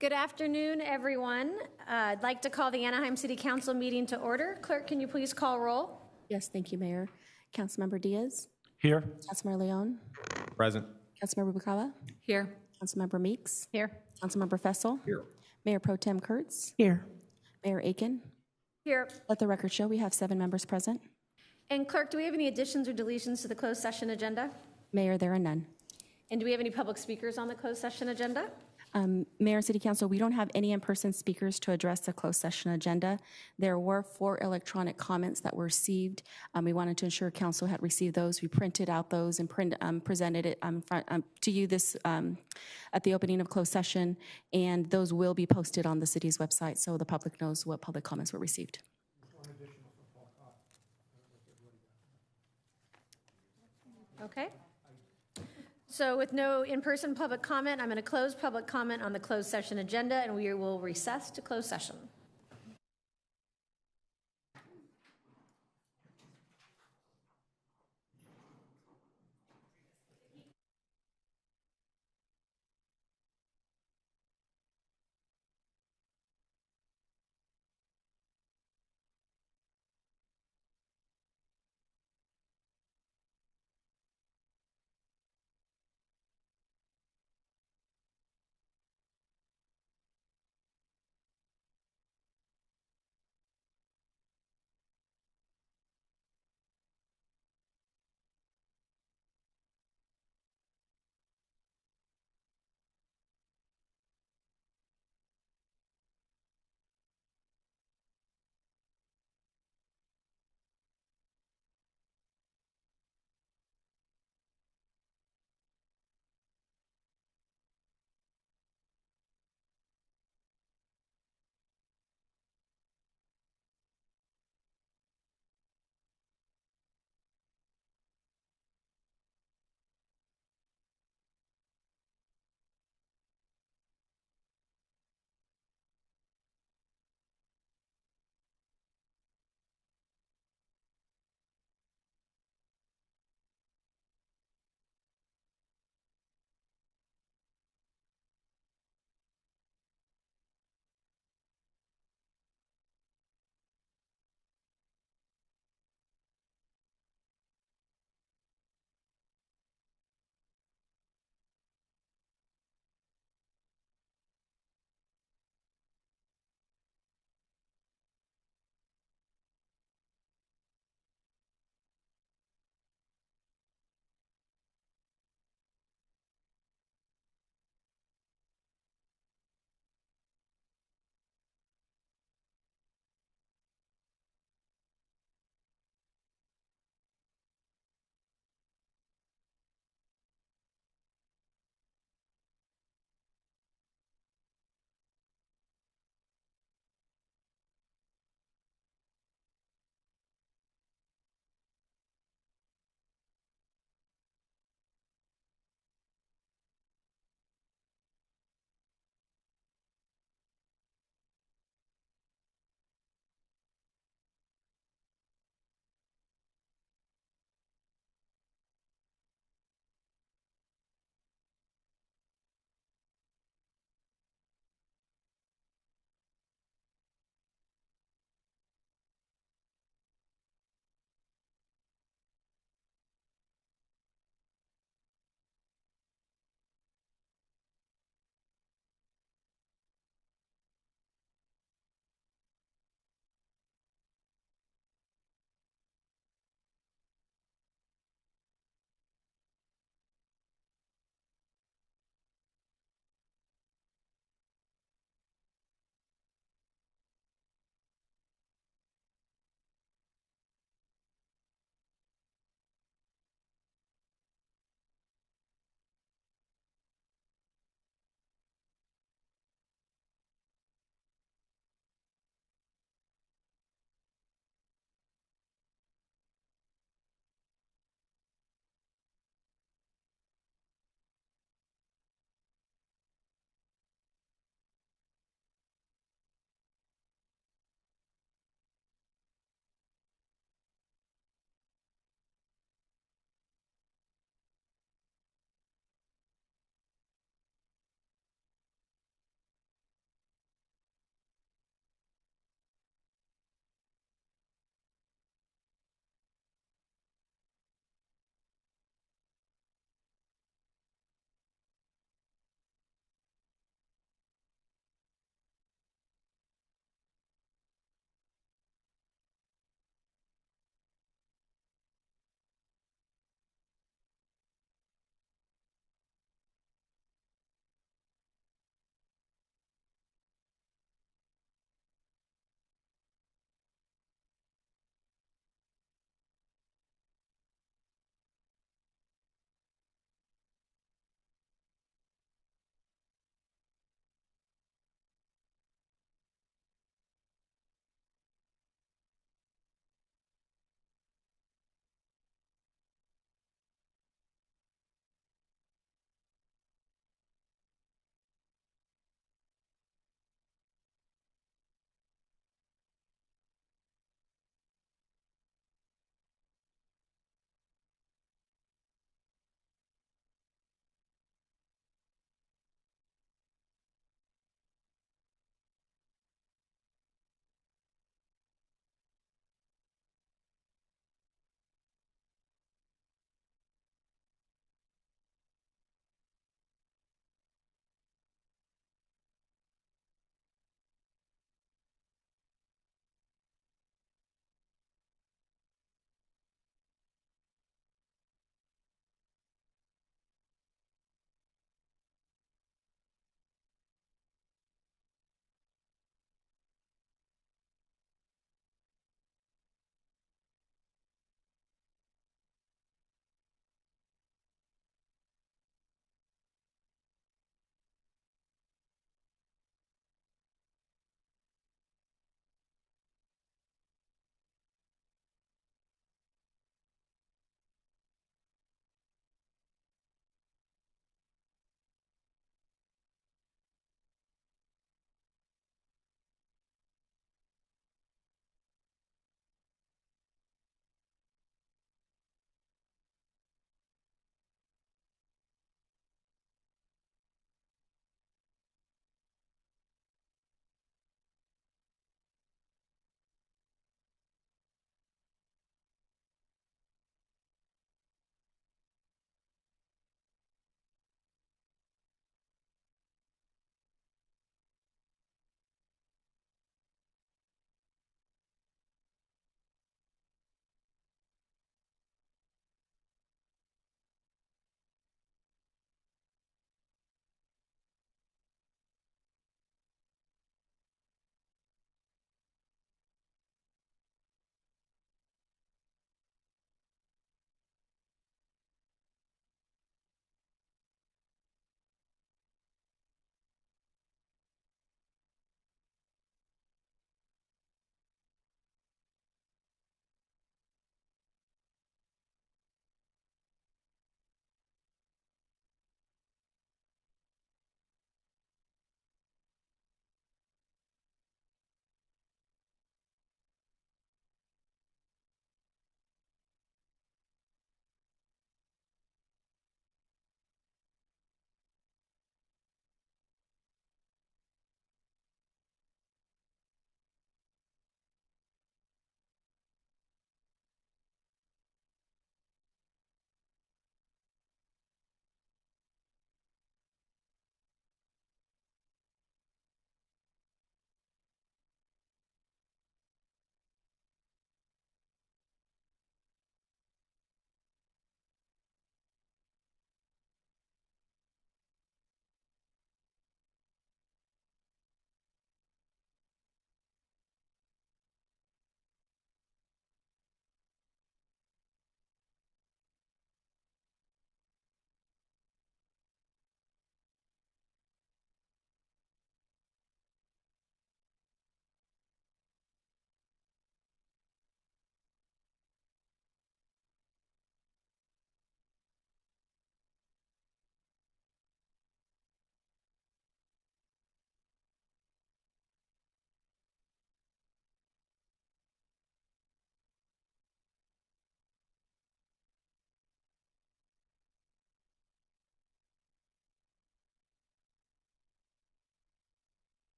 Good afternoon, everyone. I'd like to call the Anaheim City Council meeting to order. Clerk, can you please call roll? Yes, thank you, Mayor. Councilmember Diaz. Here. Councilmember Leon. Present. Councilmember Bukala. Here. Councilmember Meeks. Here. Councilmember Fessel. Here. Mayor Pro Tem Kurtz. Here. Mayor Aiken. Here. Let the record show we have 7 members present. And clerk, do we have any additions or deletions to the closed session agenda? Mayor, there are none. And do we have any public speakers on the closed session agenda? Mayor and City Council, we don't have any in-person speakers to address the closed session agenda. There were 4 electronic comments that were received. We wanted to ensure Council had received those. We printed out those and presented it to you this at the opening of closed session, and those will be posted on the city's website so the public knows what public comments were received. Okay. So with no in-person public comment, I'm going to close public comment on the closed session agenda, and we will recess to closed session.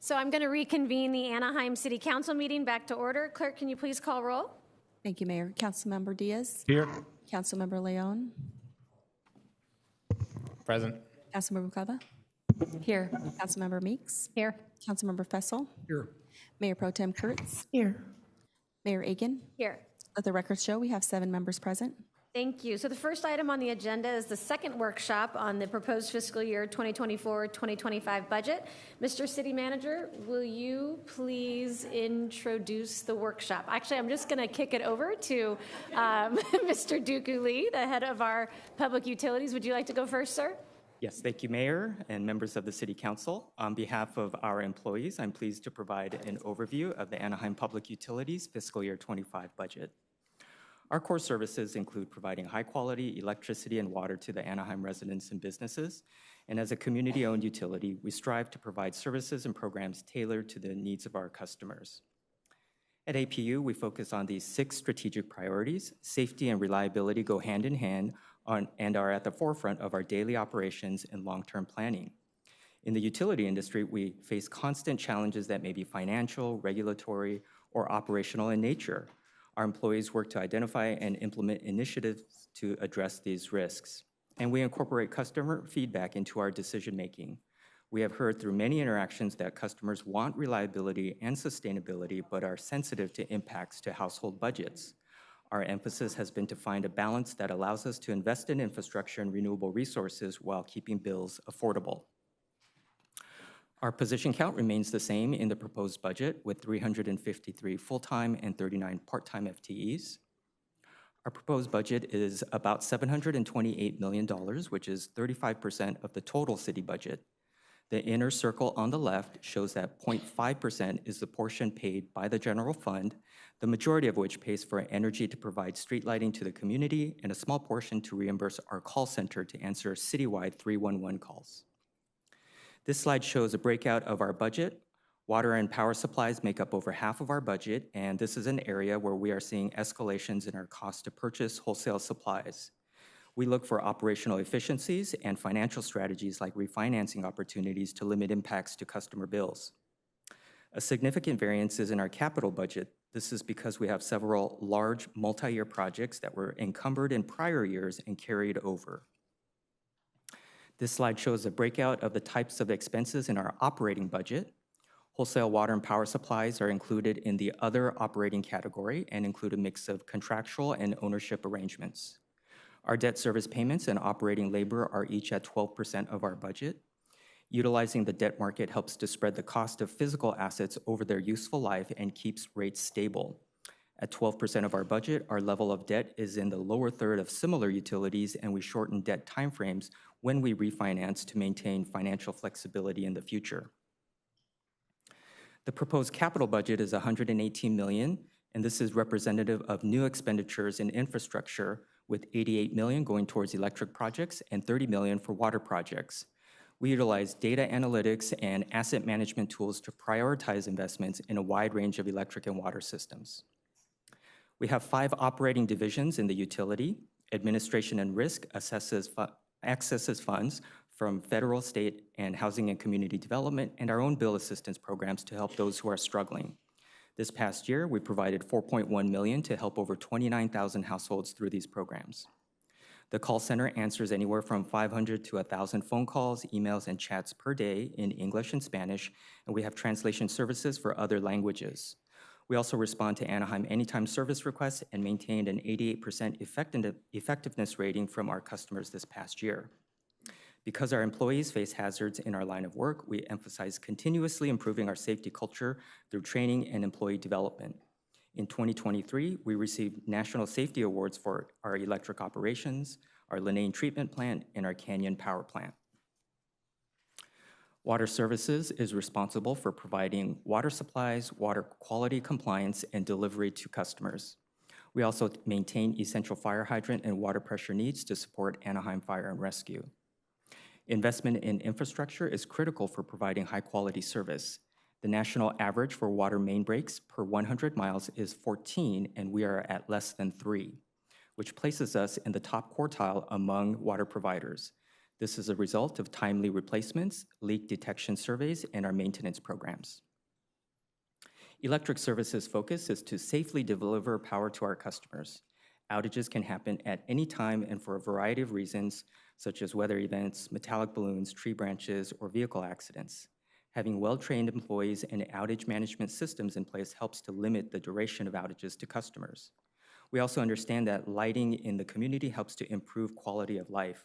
So I'm going to reconvene the Anaheim City Council meeting back to order. Clerk, can you please call roll? Thank you, Mayor. Councilmember Diaz. Here. Councilmember Leon. Present. Councilmember Cava. Here. Councilmember Meeks. Here. Councilmember Fessel. Here. Mayor Pro Tem Kurtz. Here. Mayor Aiken. Here. Let the record show we have 7 members present. Thank you. So the first item on the agenda is the second workshop on the proposed fiscal year 2024-2025 budget. Mr. City Manager, will you please introduce the workshop? Actually, I'm just going to kick it over to Mr. Dooku Lee, the head of our public utilities. Would you like to go first, sir? Yes, thank you, Mayor and members of the City Council. On behalf of our employees, I'm pleased to provide an overview of the Anaheim Public Utilities fiscal year 25 budget. Our core services include providing high-quality electricity and water to the Anaheim residents and businesses. And as a community-owned utility, we strive to provide services and programs tailored to the needs of our customers. At APU, we focus on these 6 strategic priorities. Safety and reliability go hand in hand and are at the forefront of our daily operations and long-term planning. In the utility industry, we face constant challenges that may be financial, regulatory, or operational in nature. Our employees work to identify and implement initiatives to address these risks. And we incorporate customer feedback into our decision-making. We have heard through many interactions that customers want reliability and sustainability, but are sensitive to impacts to household budgets. Our emphasis has been to find a balance that allows us to invest in infrastructure and renewable resources while keeping bills affordable. Our position count remains the same in the proposed budget, with 353 full-time and 39 part-time FTEs. Our proposed budget is about $728 million, which is 35% of the total city budget. The inner circle on the left shows that 0.5% is the portion paid by the general fund, the majority of which pays for energy to provide street lighting to the community, and a small portion to reimburse our call center to answer citywide 311 calls. This slide shows a breakout of our budget. Water and power supplies make up over half of our budget, and this is an area where we are seeing escalations in our cost to purchase wholesale supplies. We look for operational efficiencies and financial strategies like refinancing opportunities to limit impacts to customer bills. A significant variance is in our capital budget. This is because we have several large multi-year projects that were encumbered in prior years and carried over. This slide shows a breakout of the types of expenses in our operating budget. Wholesale water and power supplies are included in the other operating category and include a mix of contractual and ownership arrangements. Our debt service payments and operating labor are each at 12% of our budget. Utilizing the debt market helps to spread the cost of physical assets over their useful life and keeps rates stable. At 12% of our budget, our level of debt is in the lower third of similar utilities, and we shorten debt timeframes when we refinance to maintain financial flexibility in the future. The proposed capital budget is $118 million, and this is representative of new expenditures in infrastructure, with $88 million going towards electric projects and $30 million for water projects. We utilize data analytics and asset management tools to prioritize investments in a wide range of electric and water systems. We have 5 operating divisions in the utility. Administration and Risk accesses funds from federal, state, and housing and community development, and our own bill assistance programs to help those who are struggling. This past year, we provided $4.1 million to help over 29,000 households through these programs. The call center answers anywhere from 500 to 1,000 phone calls, emails, and chats per day in English and Spanish, and we have translation services for other languages. We also respond to Anaheim Anytime service requests and maintained an 88% effectiveness rating from our customers this past year. Because our employees face hazards in our line of work, we emphasize continuously improving our safety culture through training and employee development. In 2023, we received national safety awards for our electric operations, our Linane treatment plant, and our Canyon power plant. Water Services is responsible for providing water supplies, water quality compliance, and delivery to customers. We also maintain essential fire hydrant and water pressure needs to support Anaheim Fire and Rescue. Investment in infrastructure is critical for providing high-quality service. The national average for water main breaks per 100 miles is 14, and we are at less than 3, which places us in the top quartile among water providers. This is a result of timely replacements, leak detection surveys, and our maintenance programs. Electric Services' focus is to safely deliver power to our customers. Outages can happen at any time and for a variety of reasons, such as weather events, metallic balloons, tree branches, or vehicle accidents. Having well-trained employees and outage management systems in place helps to limit the duration of outages to customers. We also understand that lighting in the community helps to improve quality of life.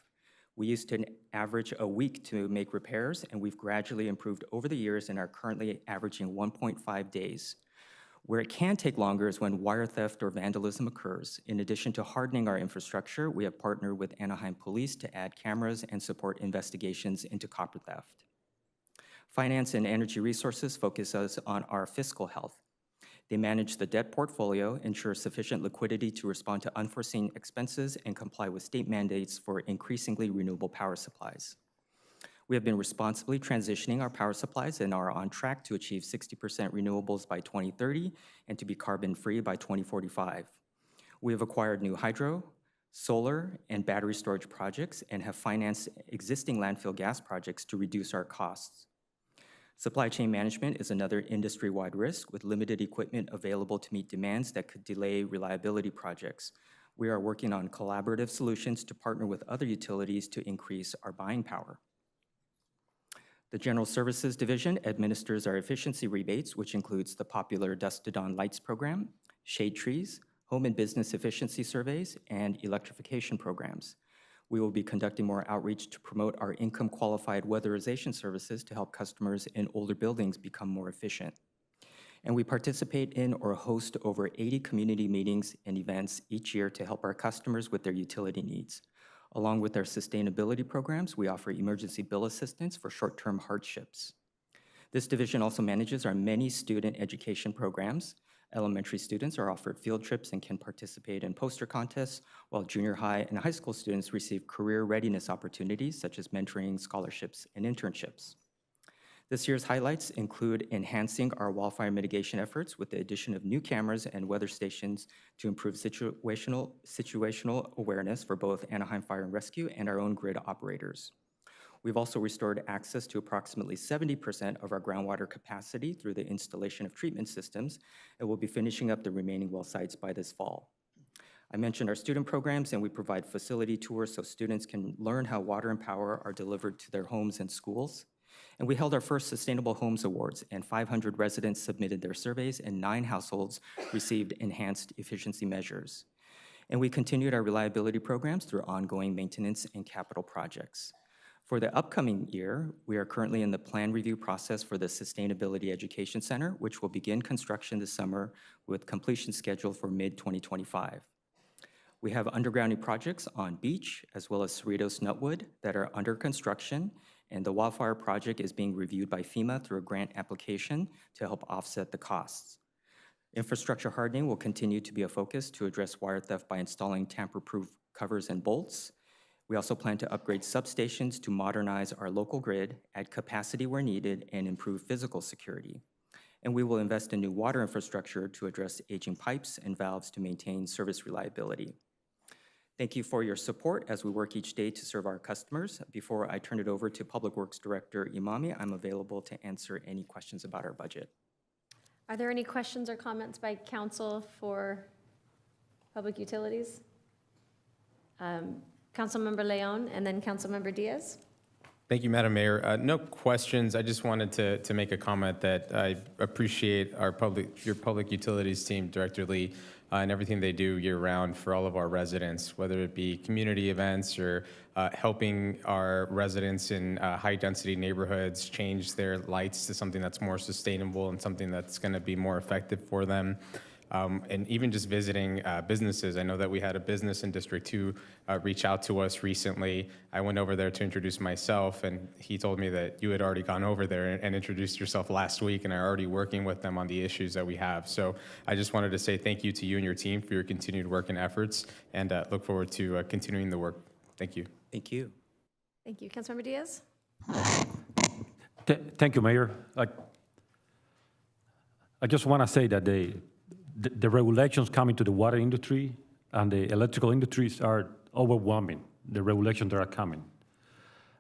We used to average a week to make repairs, and we've gradually improved over the years and are currently averaging 1.5 days. Where it can take longer is when wire theft or vandalism occurs. In addition to hardening our infrastructure, we have partnered with Anaheim Police to add cameras and support investigations into copper theft. Finance and Energy Resources focus us on our fiscal health. They manage the debt portfolio, ensure sufficient liquidity to respond to unforeseen expenses, and comply with state mandates for increasingly renewable power supplies. We have been responsibly transitioning our power supplies and are on track to achieve 60% renewables by 2030 and to be carbon-free by 2045. We have acquired new hydro, solar, and battery storage projects and have financed existing landfill gas projects to reduce our costs. Supply chain management is another industry-wide risk with limited equipment available to meet demands that could delay reliability projects. We are working on collaborative solutions to partner with other utilities to increase our buying power. The General Services Division administers our efficiency rebates, which includes the popular Dusk to Dawn Lights program, shade trees, home and business efficiency surveys, and electrification programs. We will be conducting more outreach to promote our income-qualified weatherization services to help customers in older buildings become more efficient. And we participate in or host over 80 community meetings and events each year to help our customers with their utility needs. Along with our sustainability programs, we offer emergency bill assistance for short-term hardships. This division also manages our many student education programs. Elementary students are offered field trips and can participate in poster contests, while junior high and high school students receive career readiness opportunities such as mentoring, scholarships, and internships. This year's highlights include enhancing our wildfire mitigation efforts with the addition of new cameras and weather stations to improve situational awareness for both Anaheim Fire and Rescue and our own grid operators. We've also restored access to approximately 70% of our groundwater capacity through the installation of treatment systems, and we'll be finishing up the remaining well sites by this fall. I mentioned our student programs, and we provide facility tours so students can learn how water and power are delivered to their homes and schools. And we held our first Sustainable Homes Awards, and 500 residents submitted their surveys, and 9 households received enhanced efficiency measures. And we continued our reliability programs through ongoing maintenance and capital projects. For the upcoming year, we are currently in the plan review process for the Sustainability Education Center, which will begin construction this summer with completion scheduled for mid-2025. We have undergrounding projects on Beach as well as Cerritos Nutwood that are under construction, and the wildfire project is being reviewed by FEMA through a grant application to help offset the costs. Infrastructure hardening will continue to be a focus to address wire theft by installing tamper-proof covers and bolts. We also plan to upgrade substations to modernize our local grid, add capacity where needed, and improve physical security. And we will invest in new water infrastructure to address aging pipes and valves to maintain service reliability. Thank you for your support as we work each day to serve our customers. Before I turn it over to Public Works Director Imami, I'm available to answer any questions about our budget. Are there any questions or comments by council for Public Utilities? Councilmember Leon and then Councilmember Diaz. Thank you, Madam Mayor. No questions. I just wanted to make a comment that I appreciate your public utilities team, Director Lee, and everything they do year-round for all of our residents, whether it be community events or helping our residents in high-density neighborhoods change their lights to something that's more sustainable and something that's going to be more effective for them. And even just visiting businesses. I know that we had a business in District 2 reach out to us recently. I went over there to introduce myself, and he told me that you had already gone over there and introduced yourself last week and are already working with them on the issues that we have. So I just wanted to say thank you to you and your team for your continued work and efforts, and look forward to continuing the work. Thank you. Thank you. Thank you. Councilmember Diaz? Thank you, Mayor. I just want to say that the regulations coming to the water industry and the electrical industries are overwhelming, the regulations that are coming.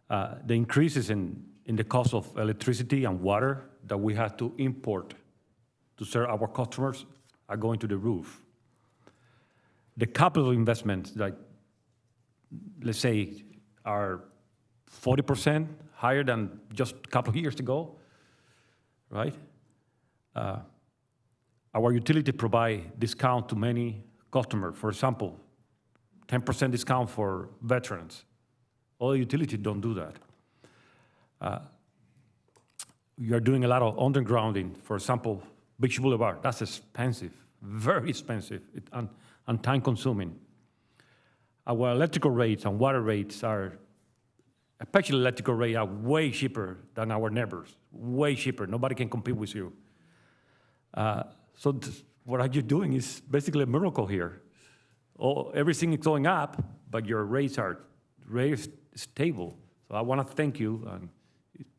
The increases in the cost of electricity and water that we have to import to serve our customers are going to the roof. The capital investments, like, let's say, are 40% higher than just a couple of years ago, right? Our utility provide discount to many customers. For example, 10% discount for veterans. All utilities don't do that. We are doing a lot of undergrounding. For example, Beach Boulevard, that's expensive, very expensive, and time-consuming. Our electrical rates and water rates are, especially electrical rates, are way cheaper than our neighbors, way cheaper. Nobody can compete with you. So what are you doing is basically a miracle here. Everything is going up, but your rates are very stable. So I want to thank you. And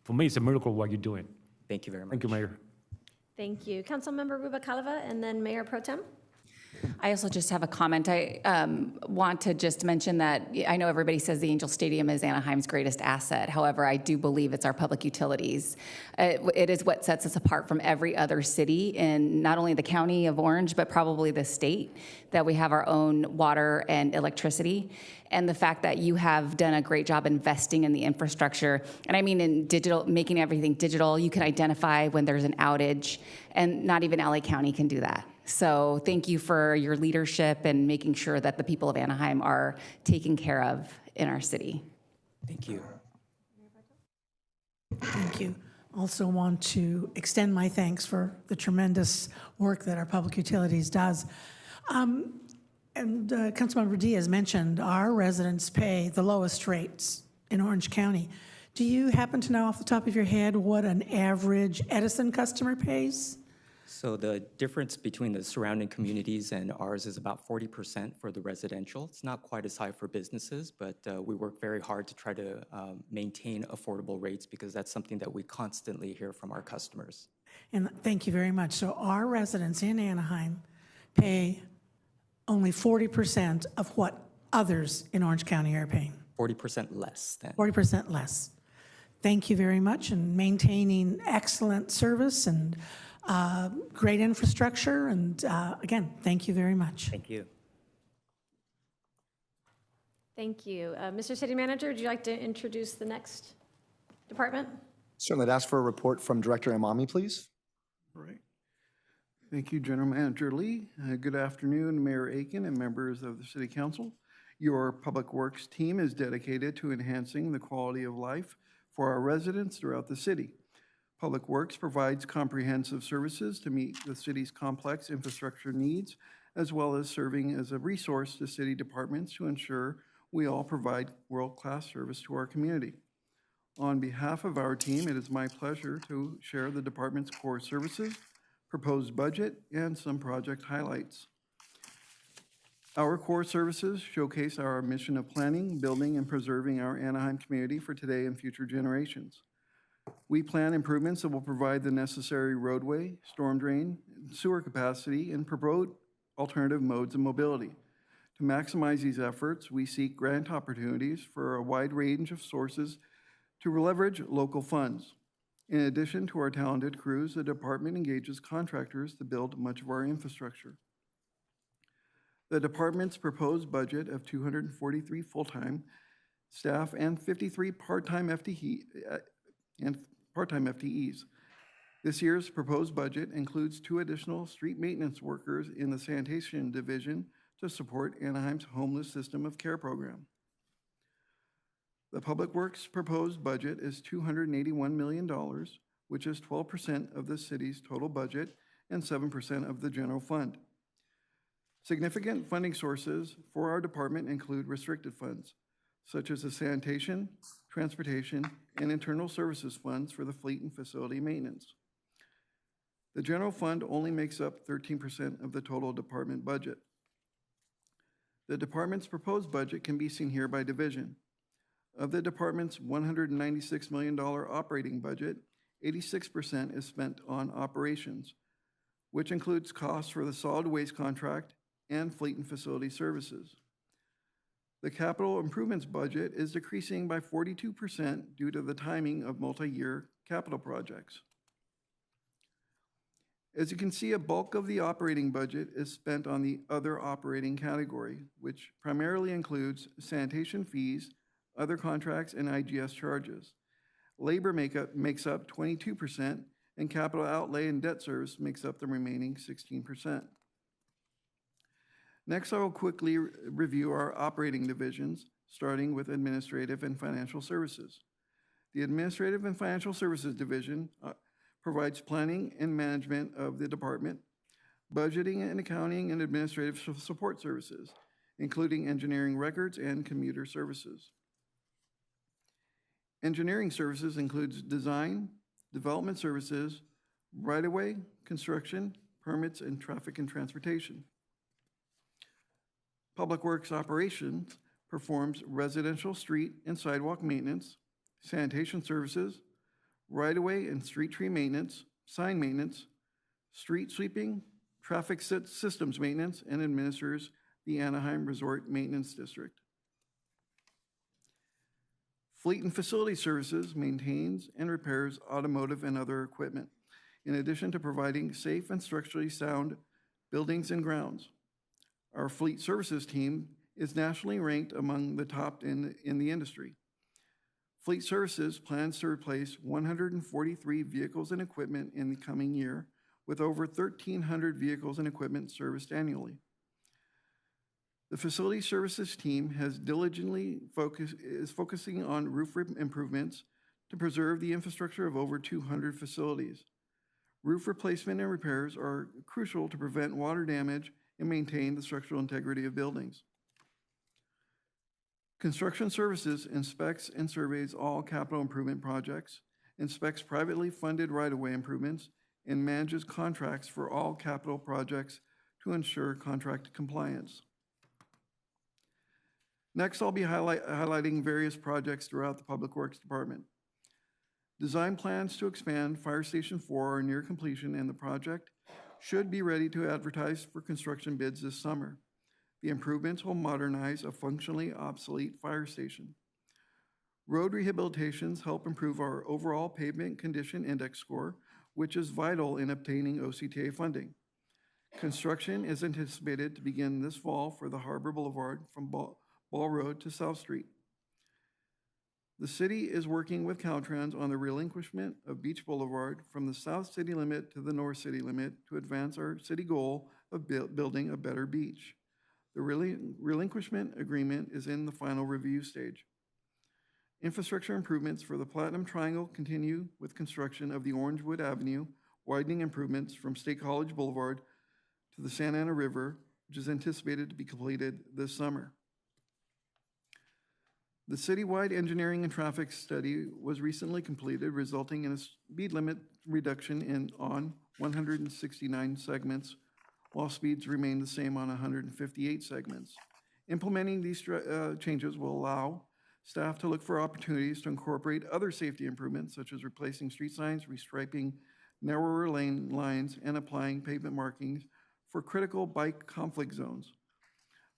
for me, it's a miracle what you're doing. Thank you very much. Thank you, Mayor. Thank you. Councilmember Rubalcaba, and then Mayor Pro Tem. I also just have a comment. I want to just mention that I know everybody says the Angel Stadium is Anaheim's greatest asset. However, I do believe it's our public utilities. It is what sets us apart from every other city in not only the county of Orange, but probably the state, that we have our own water and electricity. And the fact that you have done a great job investing in the infrastructure, and I mean in digital, making everything digital. You can identify when there's an outage, and not even LA County can do that. So thank you for your leadership and making sure that the people of Anaheim are taken care of in our city. Thank you. Thank you. Also want to extend my thanks for the tremendous work that our public utilities does. Councilmember Diaz mentioned our residents pay the lowest rates in Orange County. Do you happen to know off the top of your head what an average Edison customer pays? So the difference between the surrounding communities and ours is about 40% for the residential. It's not quite as high for businesses, but we work very hard to try to maintain affordable rates because that's something that we constantly hear from our customers. And thank you very much. So our residents in Anaheim pay only 40% of what others in Orange County are paying. 40% less than. 40% less. Thank you very much, and maintaining excellent service and great infrastructure. And again, thank you very much. Thank you. Thank you. Mr. City Manager, would you like to introduce the next department? Certainly. I'd ask for a report from Director Imami, please. All right. Thank you, General Manager Lee. Good afternoon, Mayor Aiken and members of the City Council. Your Public Works team is dedicated to enhancing the quality of life for our residents throughout the city. Public Works provides comprehensive services to meet the city's complex infrastructure needs, as well as serving as a resource to city departments to ensure we all provide world-class service to our community. On behalf of our team, it is my pleasure to share the department's core services, proposed budget, and some project highlights. Our core services showcase our mission of planning, building, and preserving our Anaheim community for today and future generations. We plan improvements that will provide the necessary roadway, storm drain, sewer capacity, and promote alternative modes of mobility. To maximize these efforts, we seek grant opportunities for a wide range of sources to leverage local funds. In addition to our talented crews, the department engages contractors to build much of our infrastructure. The department's proposed budget of 243 full-time staff and 53 part-time FTEs. This year's proposed budget includes 2 additional street maintenance workers in the sanitation division to support Anaheim's homeless system of care program. The Public Works proposed budget is $281 million, which is 12% of the city's total budget and 7% of the general fund. Significant funding sources for our department include restricted funds, such as the sanitation, transportation, and internal services funds for the fleet and facility maintenance. The general fund only makes up 13% of the total department budget. The department's proposed budget can be seen here by division. Of the department's $196 million operating budget, 86% is spent on operations, which includes costs for the solid waste contract and fleet and facility services. The capital improvements budget is decreasing by 42% due to the timing of multi-year capital projects. As you can see, a bulk of the operating budget is spent on the other operating category, which primarily includes sanitation fees, other contracts, and IGS charges. Labor makes up 22%, and capital outlay and debt service makes up the remaining 16%. Next, I will quickly review our operating divisions, starting with Administrative and Financial Services. The Administrative and Financial Services Division provides planning and management of the department, budgeting and accounting and administrative support services, including engineering records and commuter services. Engineering services includes design, development services, right-of-way, construction, permits, and traffic and transportation. Public Works Operations performs residential street and sidewalk maintenance, sanitation services, right-of-way and street tree maintenance, sign maintenance, street sweeping, traffic systems maintenance, and administers the Anaheim Resort Maintenance District. Fleet and Facility Services maintains and repairs automotive and other equipment, in addition to providing safe and structurally sound buildings and grounds. Our Fleet Services team is nationally ranked among the top in the industry. Fleet Services plans to replace 143 vehicles and equipment in the coming year, with over 1,300 vehicles and equipment serviced annually. The Facility Services team has diligently focusing on roof improvements to preserve the infrastructure of over 200 facilities. Roof replacement and repairs are crucial to prevent water damage and maintain the structural integrity of buildings. Construction Services inspects and surveys all capital improvement projects, inspects privately funded right-of-way improvements, and manages contracts for all capital projects to ensure contract compliance. Next, I'll be highlighting various projects throughout the Public Works Department. Design plans to expand Fire Station 4 are near completion, and the project should be ready to advertise for construction bids this summer. The improvements will modernize a functionally obsolete fire station. Road rehabilitations help improve our overall pavement condition index score, which is vital in obtaining OCTA funding. Construction is anticipated to begin this fall for the Harbor Boulevard from Ball Road to South Street. The city is working with Caltrans on the relinquishment of Beach Boulevard from the South City limit to the North City limit to advance our city goal of building a better beach. The relinquishment agreement is in the final review stage. Infrastructure improvements for the Platinum Triangle continue with construction of the Orangewood Avenue, widening improvements from State College Boulevard to the Santa Ana River, which is anticipated to be completed this summer. The citywide engineering and traffic study was recently completed, resulting in a speed limit reduction on 169 segments, while speeds remain the same on 158 segments. Implementing these changes will allow staff to look for opportunities to incorporate other safety improvements, such as replacing street signs, restriping narrower lane lines, and applying pavement markings for critical bike conflict zones.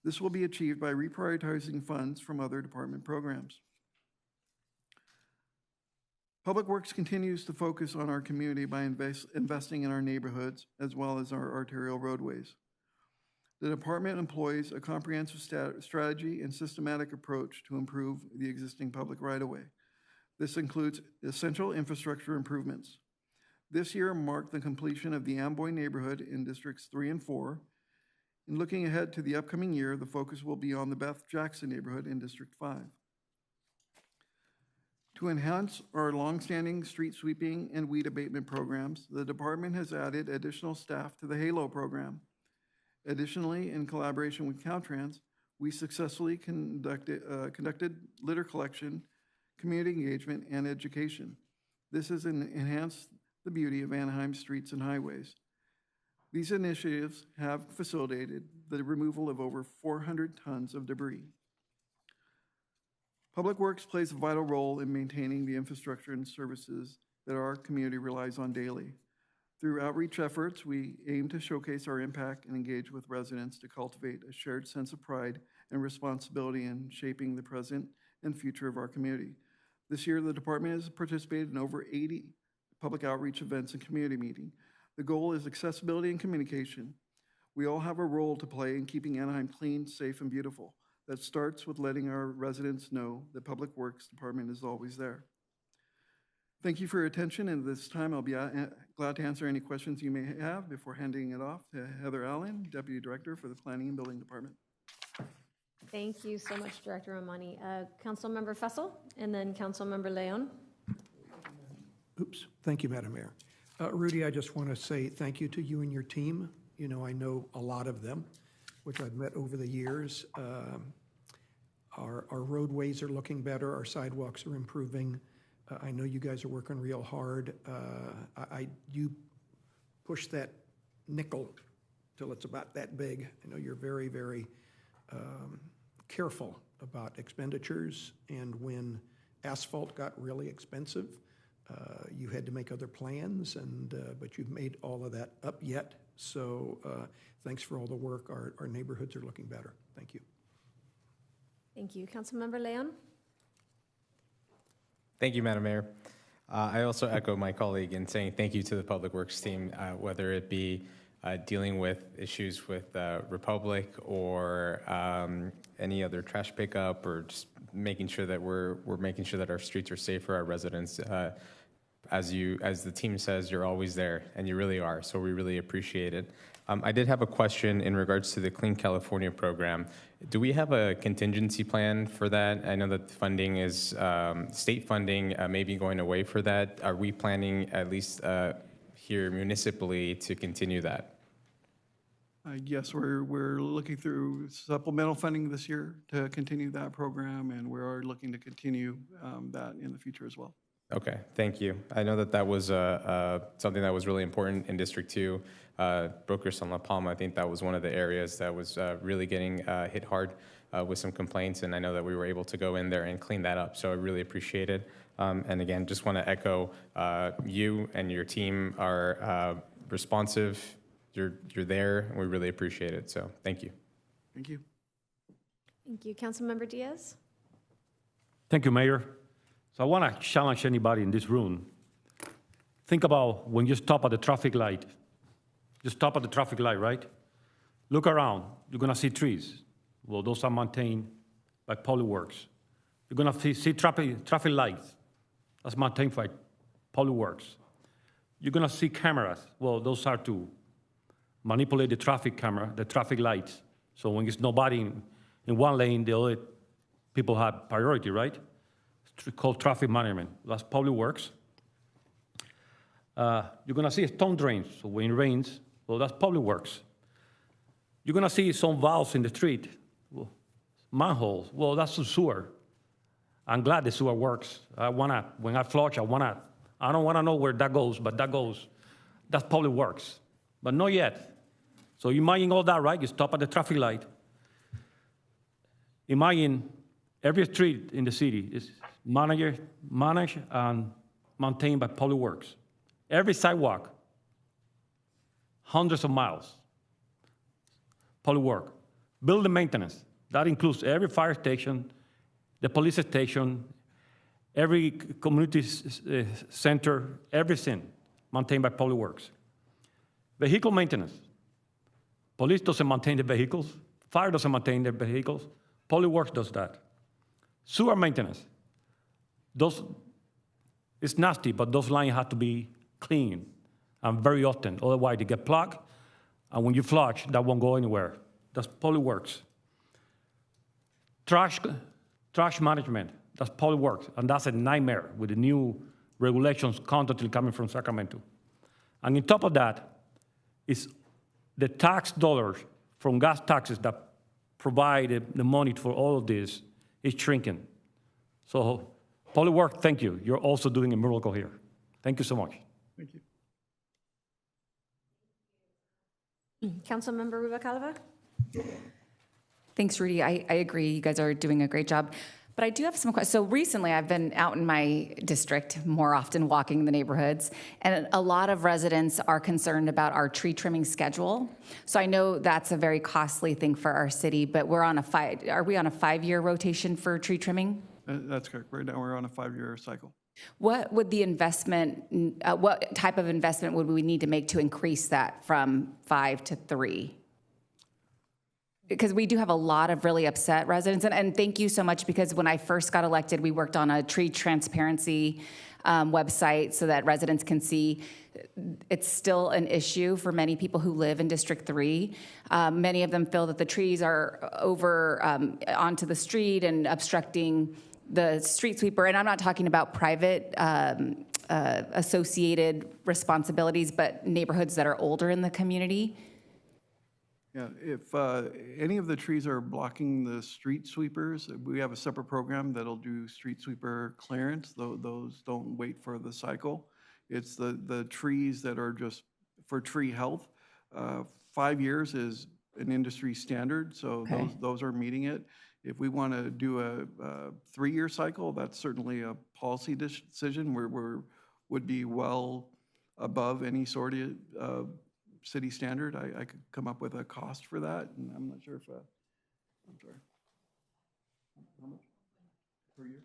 This will be achieved by reprioritizing funds from other department programs. Public Works continues to focus on our community by investing in our neighborhoods as well as our arterial roadways. The department employs a comprehensive strategy and systematic approach to improve the existing public right-of-way. This includes essential infrastructure improvements. This year marked the completion of the Amboy neighborhood in Districts 3 and 4. And looking ahead to the upcoming year, the focus will be on the Beth Jackson neighborhood in District 5. To enhance our longstanding street sweeping and weed abatement programs, the department has added additional staff to the HALO program. Additionally, in collaboration with Caltrans, we successfully conducted litter collection, community engagement, and education. This has enhanced the beauty of Anaheim's streets and highways. These initiatives have facilitated the removal of over 400 tons of debris. Public Works plays a vital role in maintaining the infrastructure and services that our community relies on daily. Through outreach efforts, we aim to showcase our impact and engage with residents to cultivate a shared sense of pride and responsibility in shaping the present and future of our community. This year, the department has participated in over 80 public outreach events and community meetings. The goal is accessibility and communication. We all have a role to play in keeping Anaheim clean, safe, and beautiful. That starts with letting our residents know the Public Works Department is always there. Thank you for your attention, and at this time, I'll be glad to answer any questions you may have before handing it off to Heather Allen, Deputy Director for the Planning and Building Department. Thank you so much, Director Amani. Councilmember Fussell, and then Councilmember Leon. Oops, thank you, Madam Mayor. Rudy, I just want to say thank you to you and your team. You know, I know a lot of them, which I've met over the years. Our roadways are looking better, our sidewalks are improving. I know you guys are working real hard. You push that nickel till it's about that big. I know you're very, very careful about expenditures, and when asphalt got really expensive, you had to make other plans, but you've made all of that up yet. So thanks for all the work. Our neighborhoods are looking better. Thank you. Thank you. Councilmember Leon? Thank you, Madam Mayor. I also echo my colleague in saying thank you to the Public Works team, whether it be dealing with issues with Republic or any other trash pickup, or just making sure that we're making sure that our streets are safe for our residents. As the team says, you're always there, and you really are, so we really appreciate it. I did have a question in regards to the Clean California program. Do we have a contingency plan for that? I know that funding is, state funding may be going away for that. Are we planning, at least here municipally, to continue that? Yes, we're looking through supplemental funding this year to continue that program, and we are looking to continue that in the future as well. Okay, thank you. I know that that was something that was really important in District 2. Brokers on La Palma, I think that was one of the areas that was really getting hit hard with some complaints, and I know that we were able to go in there and clean that up, so I really appreciate it. And again, just want to echo, you and your team are responsive. You're there, and we really appreciate it, so thank you. Thank you. Thank you. Councilmember Diaz? Thank you, Mayor. So I want to challenge anybody in this room. Think about when you stop at the traffic light. You stop at the traffic light, right? Look around. You're going to see trees. Well, those are maintained by Public Works. You're going to see traffic lights. That's maintained by Public Works. You're going to see cameras. Well, those are to manipulate the traffic camera, the traffic lights. So when there's nobody in one lane, the other people have priority, right? It's called traffic management. That's Public Works. You're going to see storm drains. So when it rains, well, that's Public Works. You're going to see some valves in the street. Well, manholes. Well, that's the sewer. I'm glad the sewer works. When I flush, I don't want to know where that goes, but that goes. That's Public Works. But not yet. So imagine all that, right? You stop at the traffic light. Imagine every street in the city is managed and maintained by Public Works. Every sidewalk, hundreds of miles, Public Works. Building maintenance, that includes every fire station, the police station, every community center, everything maintained by Public Works. Vehicle maintenance. Police doesn't maintain the vehicles. Fire doesn't maintain the vehicles. Public Works does that. Sewer maintenance. It's nasty, but those lines have to be clean and very often. Otherwise, they get plugged, and when you flush, that won't go anywhere. That's Public Works. Trash management. That's Public Works, and that's a nightmare with the new regulations constantly coming from Sacramento. And on top of that, is the tax dollars from gas taxes that provide the money for all of this is shrinking. So, Public Works, thank you. You're also doing a miracle here. Thank you so much. Thank you. Councilmember Rubalcaba? Thanks, Rudy. I agree. You guys are doing a great job. But I do have some questions. So recently, I've been out in my district more often, walking the neighborhoods, and a lot of residents are concerned about our tree trimming schedule. So I know that's a very costly thing for our city, but are we on a 5-year rotation for tree trimming? That's correct. Right now, we're on a 5-year cycle. What would the investment, what type of investment would we need to make to increase that from 5 to 3? Because we do have a lot of really upset residents, and thank you so much, because when I first got elected, we worked on a tree transparency website so that residents can see. It's still an issue for many people who live in District 3. Many of them feel that the trees are over onto the street and obstructing the street sweeper, and I'm not talking about private associated responsibilities, but neighborhoods that are older in the community. Yeah, if any of the trees are blocking the street sweepers, we have a separate program that'll do street sweeper clearance. Those don't wait for the cycle. It's the trees that are just for tree health. 5 years is an industry standard, so those are meeting it. If we want to do a 3-year cycle, that's certainly a policy decision where would be well above any sort of city standard. I could come up with a cost for that, and I'm not sure if, I'm sorry. How much per year?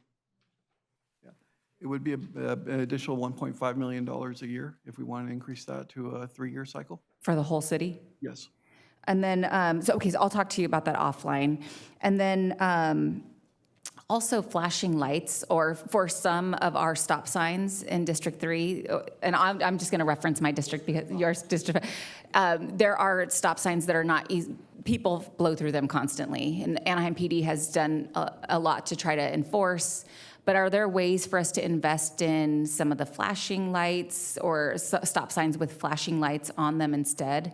Yeah, it would be an additional $1.5 million a year if we want to increase that to a 3-year cycle. For the whole city? Yes. And then, so I'll talk to you about that offline. And then also flashing lights, or for some of our stop signs in District 3, and I'm just going to reference my district because your district, there are stop signs that are not easy. People blow through them constantly, and Anaheim PD has done a lot to try to enforce. But are there ways for us to invest in some of the flashing lights or stop signs with flashing lights on them instead?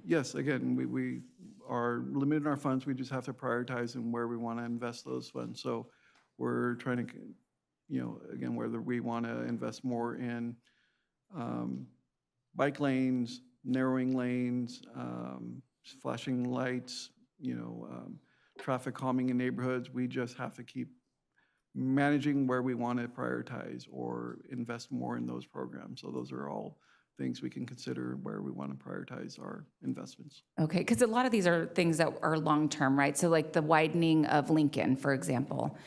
Yes, again, we are limited in our funds. We just have to prioritize and where we want to invest those funds. So we're trying to, again, whether we want to invest more in bike lanes, narrowing lanes, flashing lights, traffic calming in neighborhoods. We just have to keep managing where we want to prioritize or invest more in those programs. So those are all things we can consider where we want to prioritize our investments. Okay, because a lot of these are things that are long-term, right? So like the widening of Lincoln, for example,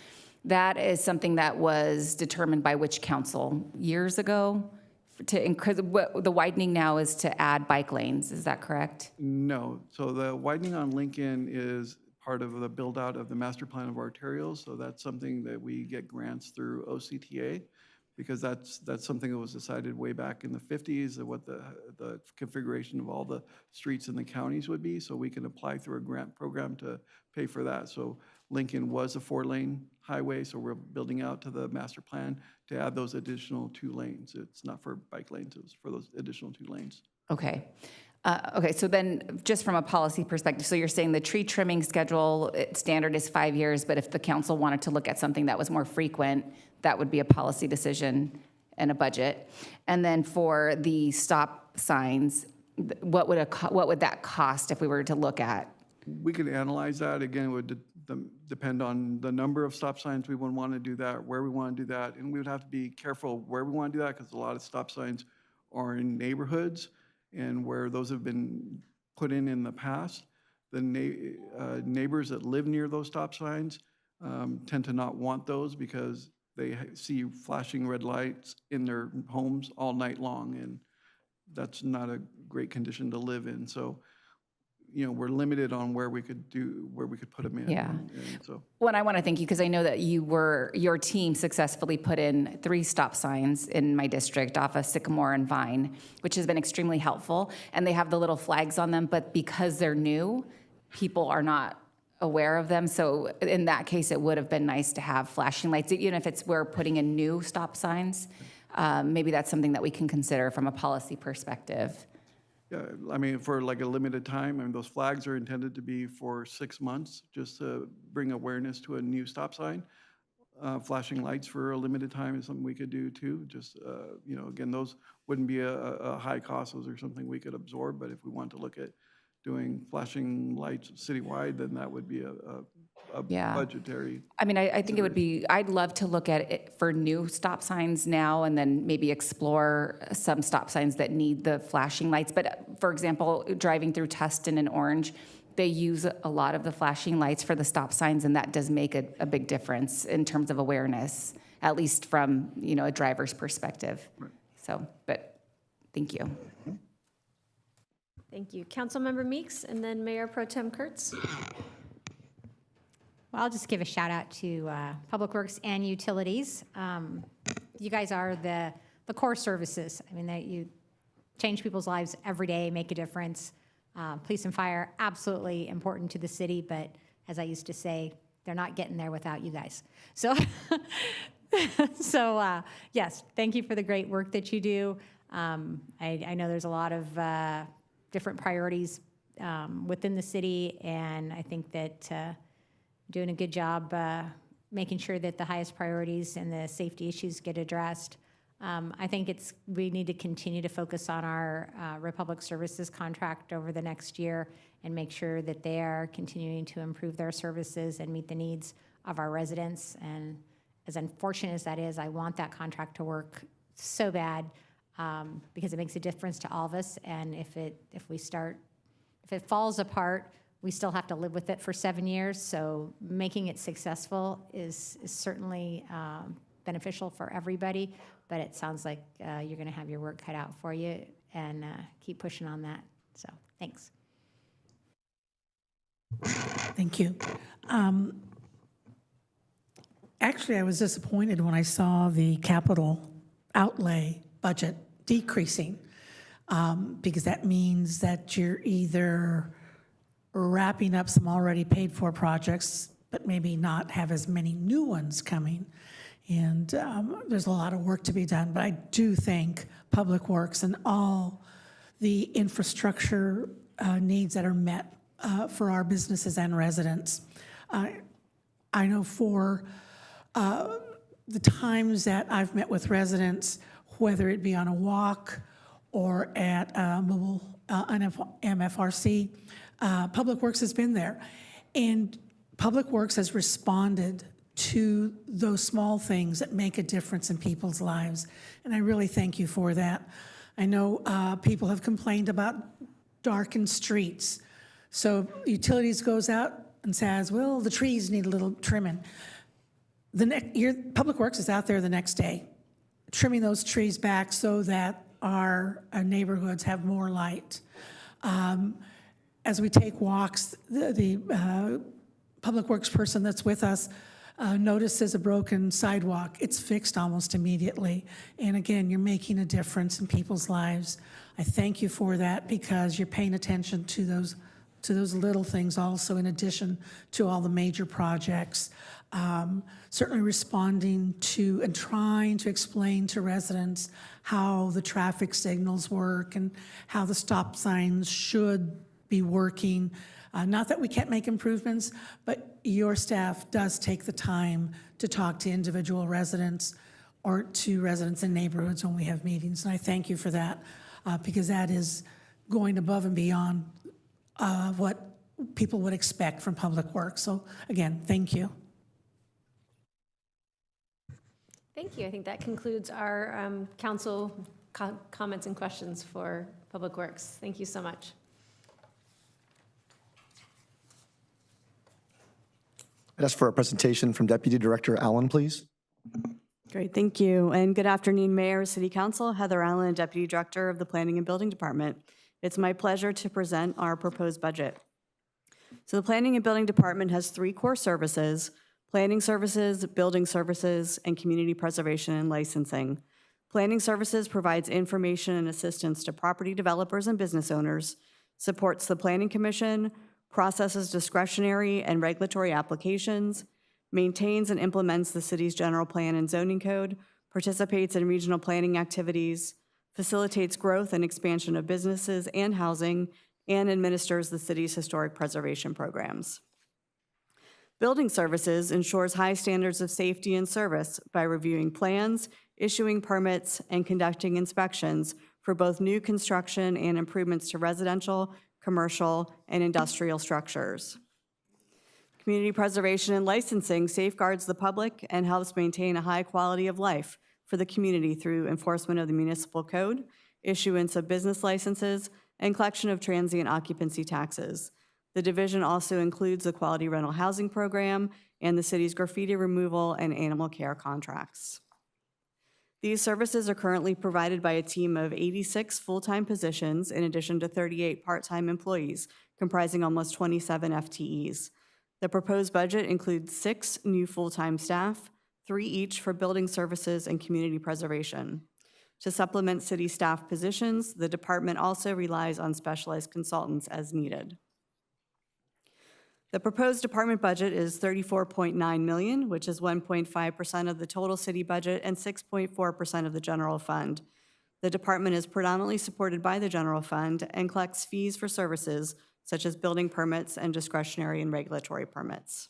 that is something that was determined by which council years ago? Because the widening now is to add bike lanes, is that correct? No, so the widening on Lincoln is part of the build out of the master plan of arterials. So that's something that we get grants through OCTA, because that's something that was decided way back in the 50s, of what the configuration of all the streets in the counties would be. So we can apply through a grant program to pay for that. So Lincoln was a 4-lane highway, so we're building out to the master plan to add those additional 2 lanes. It's not for bike lanes, it was for those additional 2 lanes. Okay. Okay, so then just from a policy perspective, so you're saying the tree trimming schedule standard is 5 years, but if the council wanted to look at something that was more frequent, that would be a policy decision and a budget. And then for the stop signs, what would that cost if we were to look at? We could analyze that. Again, it would depend on the number of stop signs we would want to do that, where we want to do that, and we would have to be careful where we want to do that, because a lot of stop signs are in neighborhoods, and where those have been put in the past, the neighbors that live near those stop signs tend to not want those, because they see flashing red lights in their homes all night long, and that's not a great condition to live in. So, we're limited on where we could put them in. Yeah. And so. Well, I want to thank you, because I know that your team successfully put in 3 stop signs in my district off of Sycamore and Vine, which has been extremely helpful. And they have the little flags on them, but because they're new, people are not aware of them. So in that case, it would have been nice to have flashing lights, even if we're putting in new stop signs. Maybe that's something that we can consider from a policy perspective. Yeah, I mean, for like a limited time, those flags are intended to be for 6 months, just to bring awareness to a new stop sign. Flashing lights for a limited time is something we could do too. Just, again, those wouldn't be a high cost. Those are something we could absorb. But if we want to look at doing flashing lights citywide, then that would be Yeah. budgetary. I mean, I think it would be, I'd love to look at it for new stop signs now and then maybe explore some stop signs that need the flashing lights. But for example, driving through Tustin and Orange, they use a lot of the flashing lights for the stop signs, and that does make a big difference in terms of awareness, at least from, a driver's perspective. Right. So, but thank you. Thank you. Councilmember Meeks, and then Mayor Pro Tem Kurtz. Well, I'll just give a shout out to Public Works and Utilities. You guys are the core services. I mean, that you change people's lives every day, make a difference. Police and fire, absolutely important to the city, but as I used to say, they're not getting there without you guys. So, yes, thank you for the great work that you do. I know there's a lot of different priorities within the city, and I think that doing a good job making sure that the highest priorities and the safety issues get addressed. I think we need to continue to focus on our Republic Services contract over the next year and make sure that they are continuing to improve their services and meet the needs of our residents. And as unfortunate as that is, I want that contract to work so bad because it makes a difference to all of us. And if it falls apart, we still have to live with it for 7 years. So making it successful is certainly beneficial for everybody, but it sounds like you're going to have your work cut out for you, and keep pushing on that. So thanks. Thank you. Actually, I was disappointed when I saw the capital outlay budget decreasing because that means that you're either wrapping up some already paid for projects, but maybe not have as many new ones coming. And there's a lot of work to be done, but I do think Public Works and all the infrastructure needs that are met for our businesses and residents. I know for the times that I've met with residents, whether it be on a walk or at mobile MFRC, Public Works has been there. And Public Works has responded to those small things that make a difference in people's lives. And I really thank you for that. I know people have complained about darkened streets. So Utilities goes out and says, well, the trees need a little trimming. Public Works is out there the next day, trimming those trees back so that our neighborhoods have more light. As we take walks, the Public Works person that's with us notices a broken sidewalk. It's fixed almost immediately. And again, you're making a difference in people's lives. I thank you for that because you're paying attention to those little things also, in addition to all the major projects. Certainly responding to and trying to explain to residents how the traffic signals work and how the stop signs should be working. Not that we can't make improvements, but your staff does take the time to talk to individual residents or to residents in neighborhoods when we have meetings. And I thank you for that because that is going above and beyond what people would expect from Public Works. So again, thank you. Thank you. I think that concludes our council comments and questions for Public Works. Thank you so much. I'd ask for a presentation from Deputy Director Allen, please. Great, thank you. And good afternoon, Mayor, City Council. Heather Allen, Deputy Director of the Planning and Building Department. It's my pleasure to present our proposed budget. So the Planning and Building Department has 3 core services: planning services, building services, and community preservation and licensing. Planning services provides information and assistance to property developers and business owners, supports the Planning Commission, processes discretionary and regulatory applications, maintains and implements the city's general plan and zoning code, participates in regional planning activities, facilitates growth and expansion of businesses and housing, and administers the city's historic preservation programs. Building services ensures high standards of safety and service by reviewing plans, issuing permits, and conducting inspections for both new construction and improvements to residential, commercial, and industrial structures. Community preservation and licensing safeguards the public and helps maintain a high quality of life for the community through enforcement of the municipal code, issuance of business licenses, and collection of transient occupancy taxes. The division also includes the quality rental housing program and the city's graffiti removal and animal care contracts. These services are currently provided by a team of 86 full-time positions in addition to 38 part-time employees, comprising almost 27 FTEs. The proposed budget includes 6 new full-time staff, 3 each for building services and community preservation. To supplement city staff positions, the department also relies on specialized consultants as needed. The proposed department budget is $34.9 million, which is 1.5% of the total city budget and 6.4% of the general fund. The department is predominantly supported by the general fund and collects fees for services such as building permits and discretionary and regulatory permits.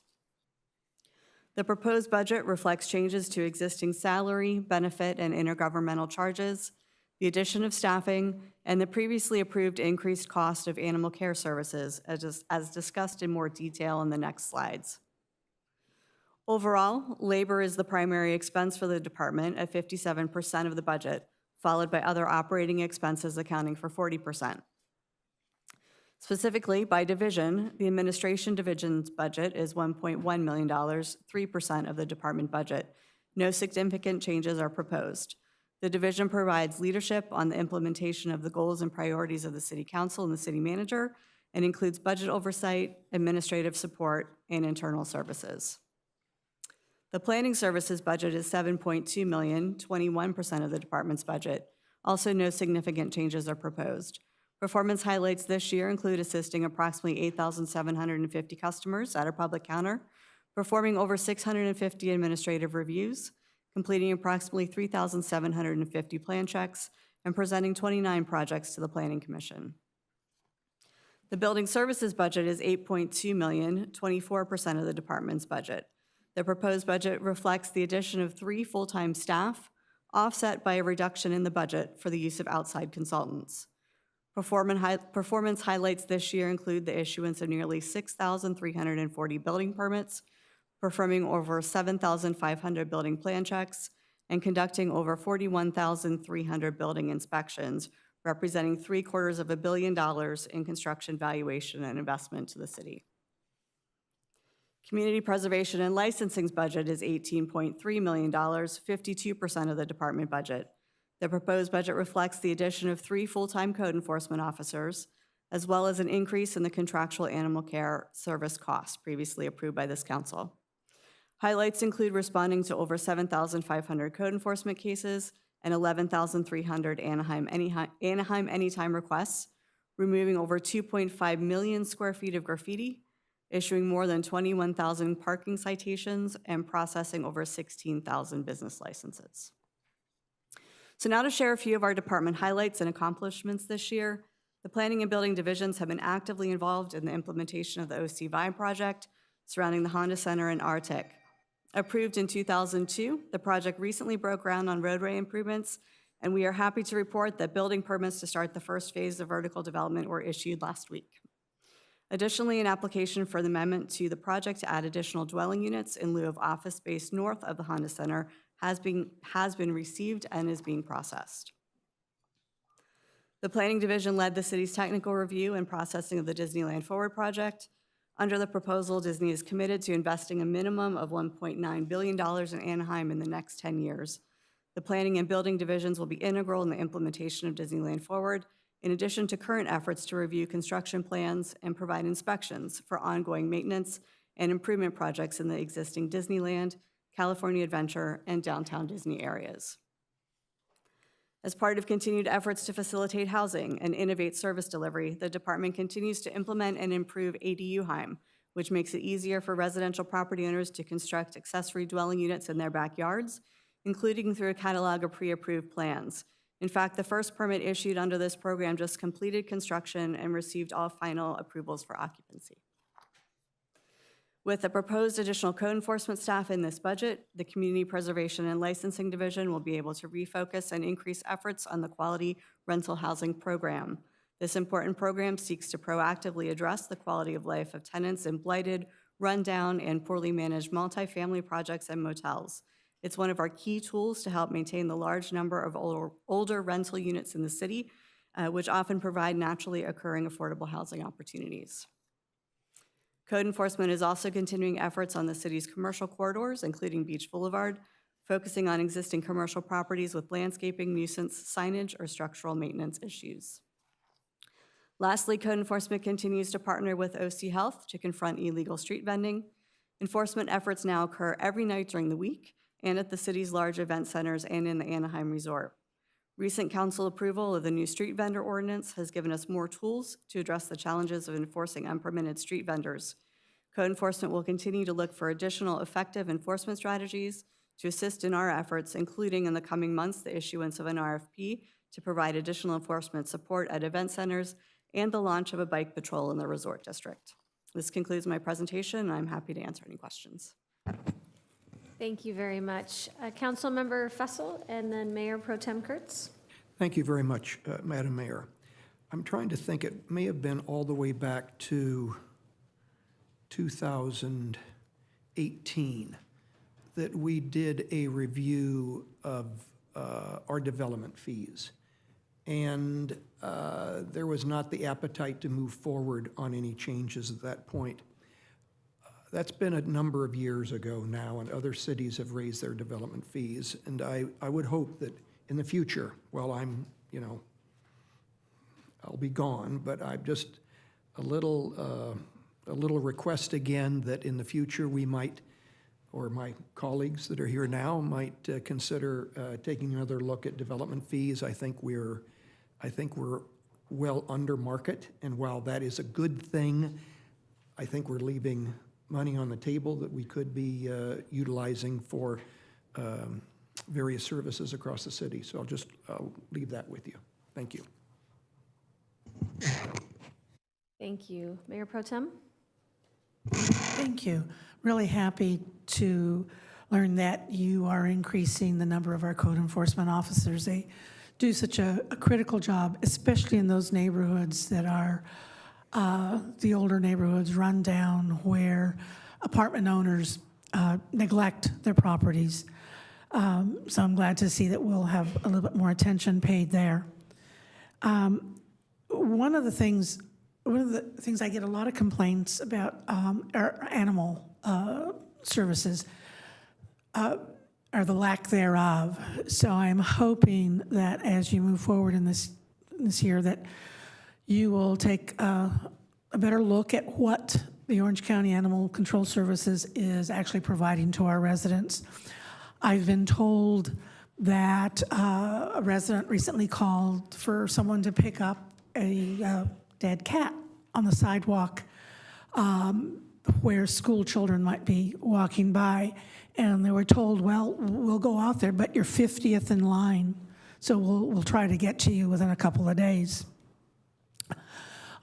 The proposed budget reflects changes to existing salary, benefit, and intergovernmental charges, the addition of staffing, and the previously approved increased cost of animal care services, as discussed in more detail in the next slides. Overall, labor is the primary expense for the department at 57% of the budget, followed by other operating expenses accounting for 40%. Specifically, by division, the administration division's budget is $1.1 million, 3% of the department budget. No significant changes are proposed. The division provides leadership on the implementation of the goals and priorities of the City Council and the City Manager, and includes budget oversight, administrative support, and internal services. The planning services budget is $7.2 million, 21% of the department's budget. Also, no significant changes are proposed. Performance highlights this year include assisting approximately 8,750 customers at our public counter, performing over 650 administrative reviews, completing approximately 3,750 plan checks, and presenting 29 projects to the Planning Commission. The building services budget is $8.2 million, 24% of the department's budget. The proposed budget reflects the addition of 3 full-time staff, offset by a reduction in the budget for the use of outside consultants. Performance highlights this year include the issuance of nearly 6,340 building permits, performing over 7,500 building plan checks, and conducting over 41,300 building inspections, representing $750 million in construction valuation and investment to the city. Community preservation and licensing's budget is $18.3 million, 52% of the department budget. The proposed budget reflects the addition of 3 full-time code enforcement officers, as well as an increase in the contractual animal care service costs previously approved by this council. Highlights include responding to over 7,500 code enforcement cases and 11,300 Anaheim Anytime requests, removing over 2.5 million square feet of graffiti, issuing more than 21,000 parking citations, and processing over 16,000 business licenses. So now to share a few of our department highlights and accomplishments this year. The planning and building divisions have been actively involved in the implementation of the OC Vibe project surrounding the Honda Center and Arctic. Approved in 2002, the project recently broke ground on roadway improvements, and we are happy to report that building permits to start the first phase of vertical development were issued last week. Additionally, an application for the amendment to the project to add additional dwelling units in lieu of office space north of the Honda Center has been received and is being processed. The Planning Division led the city's technical review and processing of the Disneyland Forward project. Under the proposal, Disney is committed to investing a minimum of $1.9 billion in Anaheim in the next 10 years. The planning and building divisions will be integral in the implementation of Disneyland Forward, in addition to current efforts to review construction plans and provide inspections for ongoing maintenance and improvement projects in the existing Disneyland, California Adventure, and Downtown Disney areas. As part of continued efforts to facilitate housing and innovate service delivery, the department continues to implement and improve ADU-HIME, which makes it easier for residential property owners to construct accessory dwelling units in their backyards, including through a catalog of pre-approved plans. In fact, the first permit issued under this program just completed construction and received all final approvals for occupancy. With the proposed additional code enforcement staff in this budget, the Community Preservation and Licensing Division will be able to refocus and increase efforts on the quality rental housing program. This important program seeks to proactively address the quality of life of tenants in blighted, rundown, and poorly managed multifamily projects and motels. It's one of our key tools to help maintain the large number of older rental units in the city, which often provide naturally occurring affordable housing opportunities. Code enforcement is also continuing efforts on the city's commercial corridors, including Beach Boulevard, focusing on existing commercial properties with landscaping, nuisance, signage, or structural maintenance issues. Lastly, code enforcement continues to partner with OC Health to confront illegal street vending. Enforcement efforts now occur every night during the week and at the city's large event centers and in the Anaheim Resort. Recent council approval of the new street vendor ordinance has given us more tools to address the challenges of enforcing unpermitted street vendors. Code enforcement will continue to look for additional effective enforcement strategies to assist in our efforts, including in the coming months the issuance of an RFP to provide additional enforcement support at event centers and the launch of a bike patrol in the resort district. This concludes my presentation, and I'm happy to answer any questions. Thank you very much. Councilmember Fussell and then Mayor Pro Tem Kurtz. Thank you very much, Madam Mayor. I'm trying to think, it may have been all the way back to 2018 that we did a review of our development fees. And there was not the appetite to move forward on any changes at that point. That's been a number of years ago now, and other cities have raised their development fees. And I would hope that in the future, well, I'll be gone, but I'm just a little request again that in the future we might, or my colleagues that are here now might consider taking another look at development fees. I think we're well under market, and while that is a good thing, I think we're leaving money on the table that we could be utilizing for various services across the city. So I'll leave that with you. Thank you. Thank you. Mayor Pro Tem? Thank you. Really happy to learn that you are increasing the number of our code enforcement officers. They do such a critical job, especially in those neighborhoods that are the older neighborhoods run down where apartment owners neglect their properties. So I'm glad to see that we'll have a little bit more attention paid there. One of the things I get a lot of complaints about are animal services, or the lack thereof. So I'm hoping that as you move forward in this year, that you will take a better look at what the Orange County Animal Control Services is actually providing to our residents. I've been told that a resident recently called for someone to pick up a dead cat on the sidewalk where school children might be walking by. And they were told, well, we'll go out there, but you're 50th in line, so we'll try to get to you within a couple of days.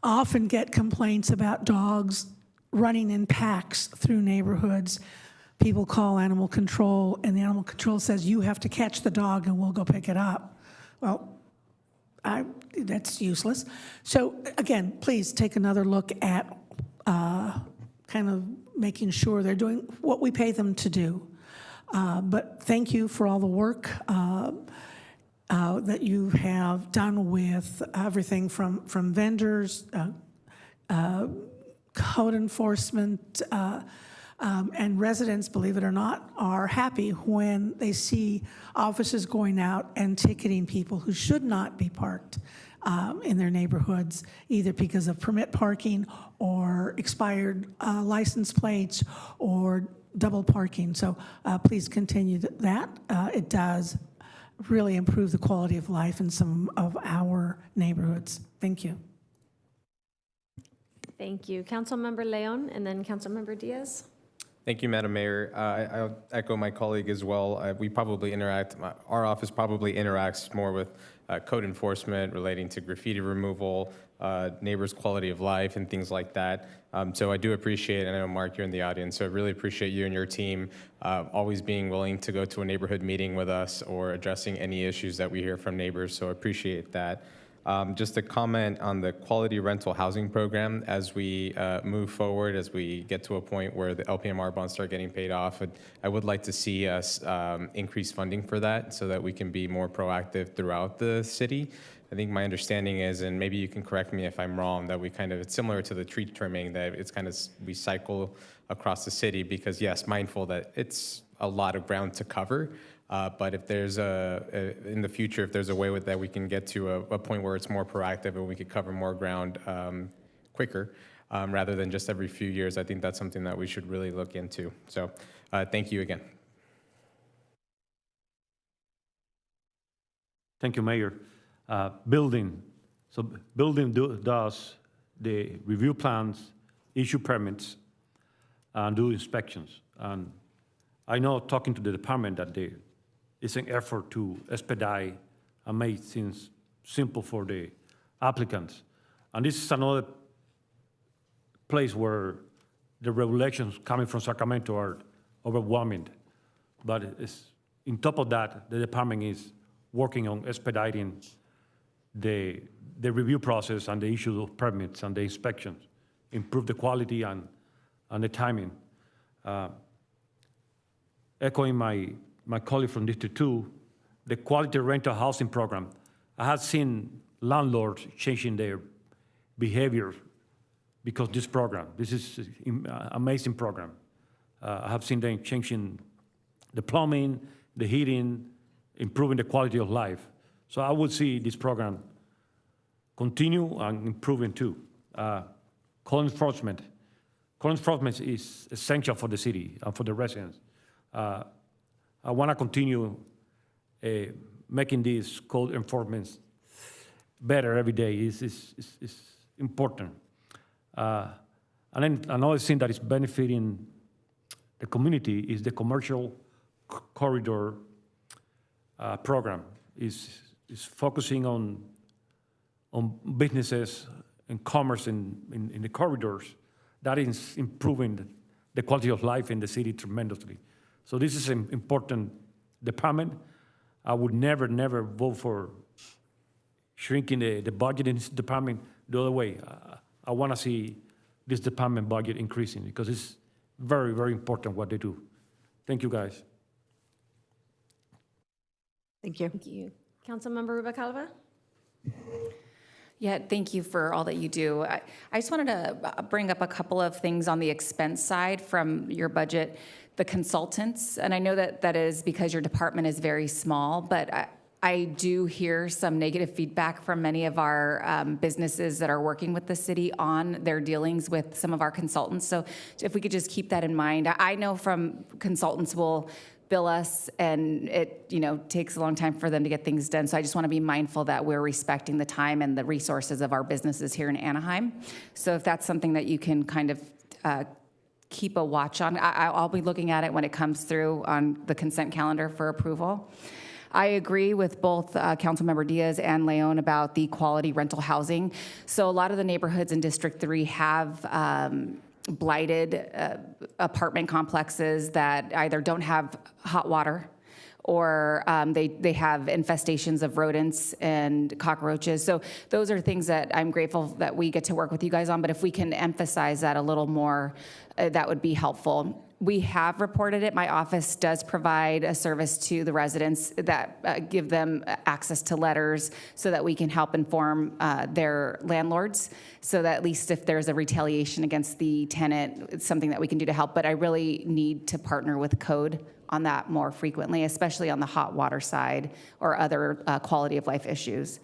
Often get complaints about dogs running in packs through neighborhoods. People call animal control, and the animal control says, you have to catch the dog and we'll go pick it up. Well, that's useless. So again, please take another look at kind of making sure they're doing what we pay them to do. But thank you for all the work that you have done with everything from vendors, code enforcement, and residents, believe it or not, are happy when they see officers going out and ticketing people who should not be parked in their neighborhoods, either because of permit parking or expired license plates or double parking. So please continue that. It does really improve the quality of life in some of our neighborhoods. Thank you. Thank you. Councilmember Leon and then Councilmember Diaz. Thank you, Madam Mayor. I'll echo my colleague as well. Our office probably interacts more with code enforcement relating to graffiti removal, neighbors' quality of life, and things like that. So I do appreciate, and I know, Mark, you're in the audience, so I really appreciate you and your team always being willing to go to a neighborhood meeting with us or addressing any issues that we hear from neighbors, so I appreciate that. Just a comment on the quality rental housing program as we move forward, as we get to a point where the LPMR bonds start getting paid off. I would like to see us increase funding for that so that we can be more proactive throughout the city. I think my understanding is, and maybe you can correct me if I'm wrong, that it's similar to the tree trimming, that it's kind of, we cycle across the city because, yes, mindful that it's a lot of ground to cover. But if there's in the future, if there's a way that we can get to a point where it's more proactive and we could cover more ground quicker rather than just every few years, I think that's something that we should really look into. So thank you again. Thank you, Mayor. Building. So building does the review plans, issue permits, and do inspections. And I know, talking to the department, that it's an effort to expedite and make things simple for the applicants. And this is another place where the regulations coming from Sacramento are overwhelming. But on top of that, the department is working on expediting the review process and the issue of permits and the inspections, improve the quality and the timing. Echoing my colleague from District 2, the quality rental housing program, I have seen landlords changing their behavior because this program. This is an amazing program. I have seen them changing the plumbing, the heating, improving the quality of life. So I would see this program continue and improving too. Code enforcement. Code enforcement is essential for the city and for the residents. I want to continue making these code enforcements better every day. It's important. And then another thing that is benefiting the community is the commercial corridor program. Is focusing on businesses and commerce in the corridors. That is improving the quality of life in the city tremendously. So this is an important department. I would never vote for shrinking the budget in this department. The other way, I want to see this department budget increasing because it's very, very important what they do. Thank you, guys. Thank you. Thank you. Councilmember Rubalcaba? Yeah, thank you for all that you do. I just wanted to bring up a couple of things on the expense side from your budget. The consultants, and I know that is because your department is very small, but I do hear some negative feedback from many of our businesses that are working with the city on their dealings with some of our consultants. So if we could just keep that in mind. I know from consultants will bill us, and it takes a long time for them to get things done. So I just want to be mindful that we're respecting the time and the resources of our businesses here in Anaheim. So if that's something that you can kind of keep a watch on, I'll be looking at it when it comes through on the consent calendar for approval. I agree with both Councilmember Diaz and Leon about the quality rental housing. So a lot of the neighborhoods in District 3 have blighted apartment complexes that either don't have hot water or they have infestations of rodents and cockroaches. So those are things that I'm grateful that we get to work with you guys on, but if we can emphasize that a little more, that would be helpful. We have reported it. My office does provide a service to the residents that give them access to letters so that we can help inform their landlords, so that at least if there's a retaliation against the tenant, it's something that we can do to help. But I really need to partner with code on that more frequently, especially on the hot water side or other quality of life issues.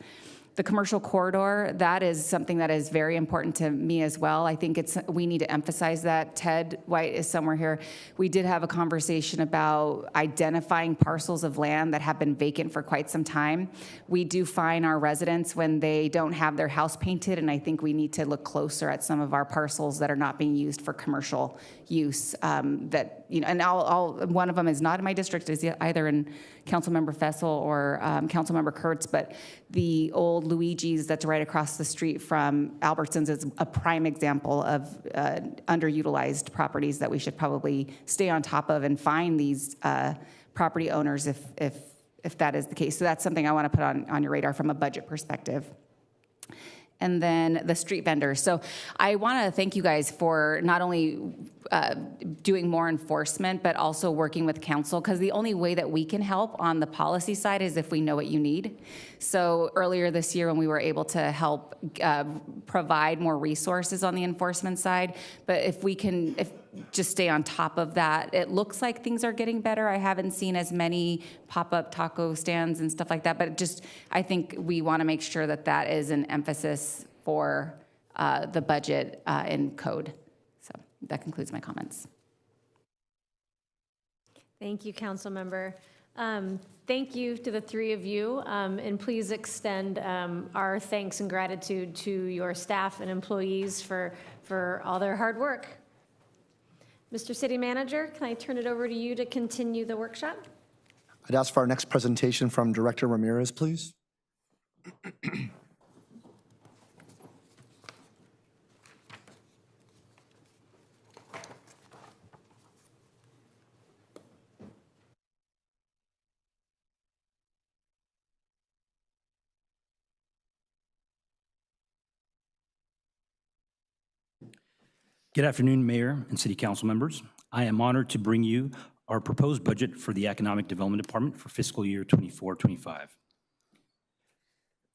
The commercial corridor, that is something that is very important to me as well. I think we need to emphasize that. Ted White is somewhere here. We did have a conversation about identifying parcels of land that have been vacant for quite some time. We do fine our residents when they don't have their house painted, and I think we need to look closer at some of our parcels that are not being used for commercial use. And one of them is not in my district, is either in Councilmember Fessel or Councilmember Kurtz, but the old Luigi's that's right across the street from Albertsons is a prime example of underutilized properties that we should probably stay on top of and find these property owners if that is the case. So that's something I want to put on your radar from a budget perspective. And then the street vendors. So I want to thank you guys for not only doing more enforcement, but also working with council, because the only way that we can help on the policy side is if we know what you need. So earlier this year, when we were able to help provide more resources on the enforcement side, but if we can just stay on top of that, it looks like things are getting better. I haven't seen as many pop-up taco stands and stuff like that, but just I think we want to make sure that that is an emphasis for the budget and code. So that concludes my comments. Thank you, council member. Thank you to the three of you, and please extend our thanks and gratitude to your staff and employees for all their hard work. Mr. City Manager, can I turn it over to you to continue the workshop? I'd ask for our next presentation from Director Ramirez, please. Good afternoon, Mayor and City Council members. I am honored to bring you our proposed budget for the Economic Development Department for fiscal year 24-25.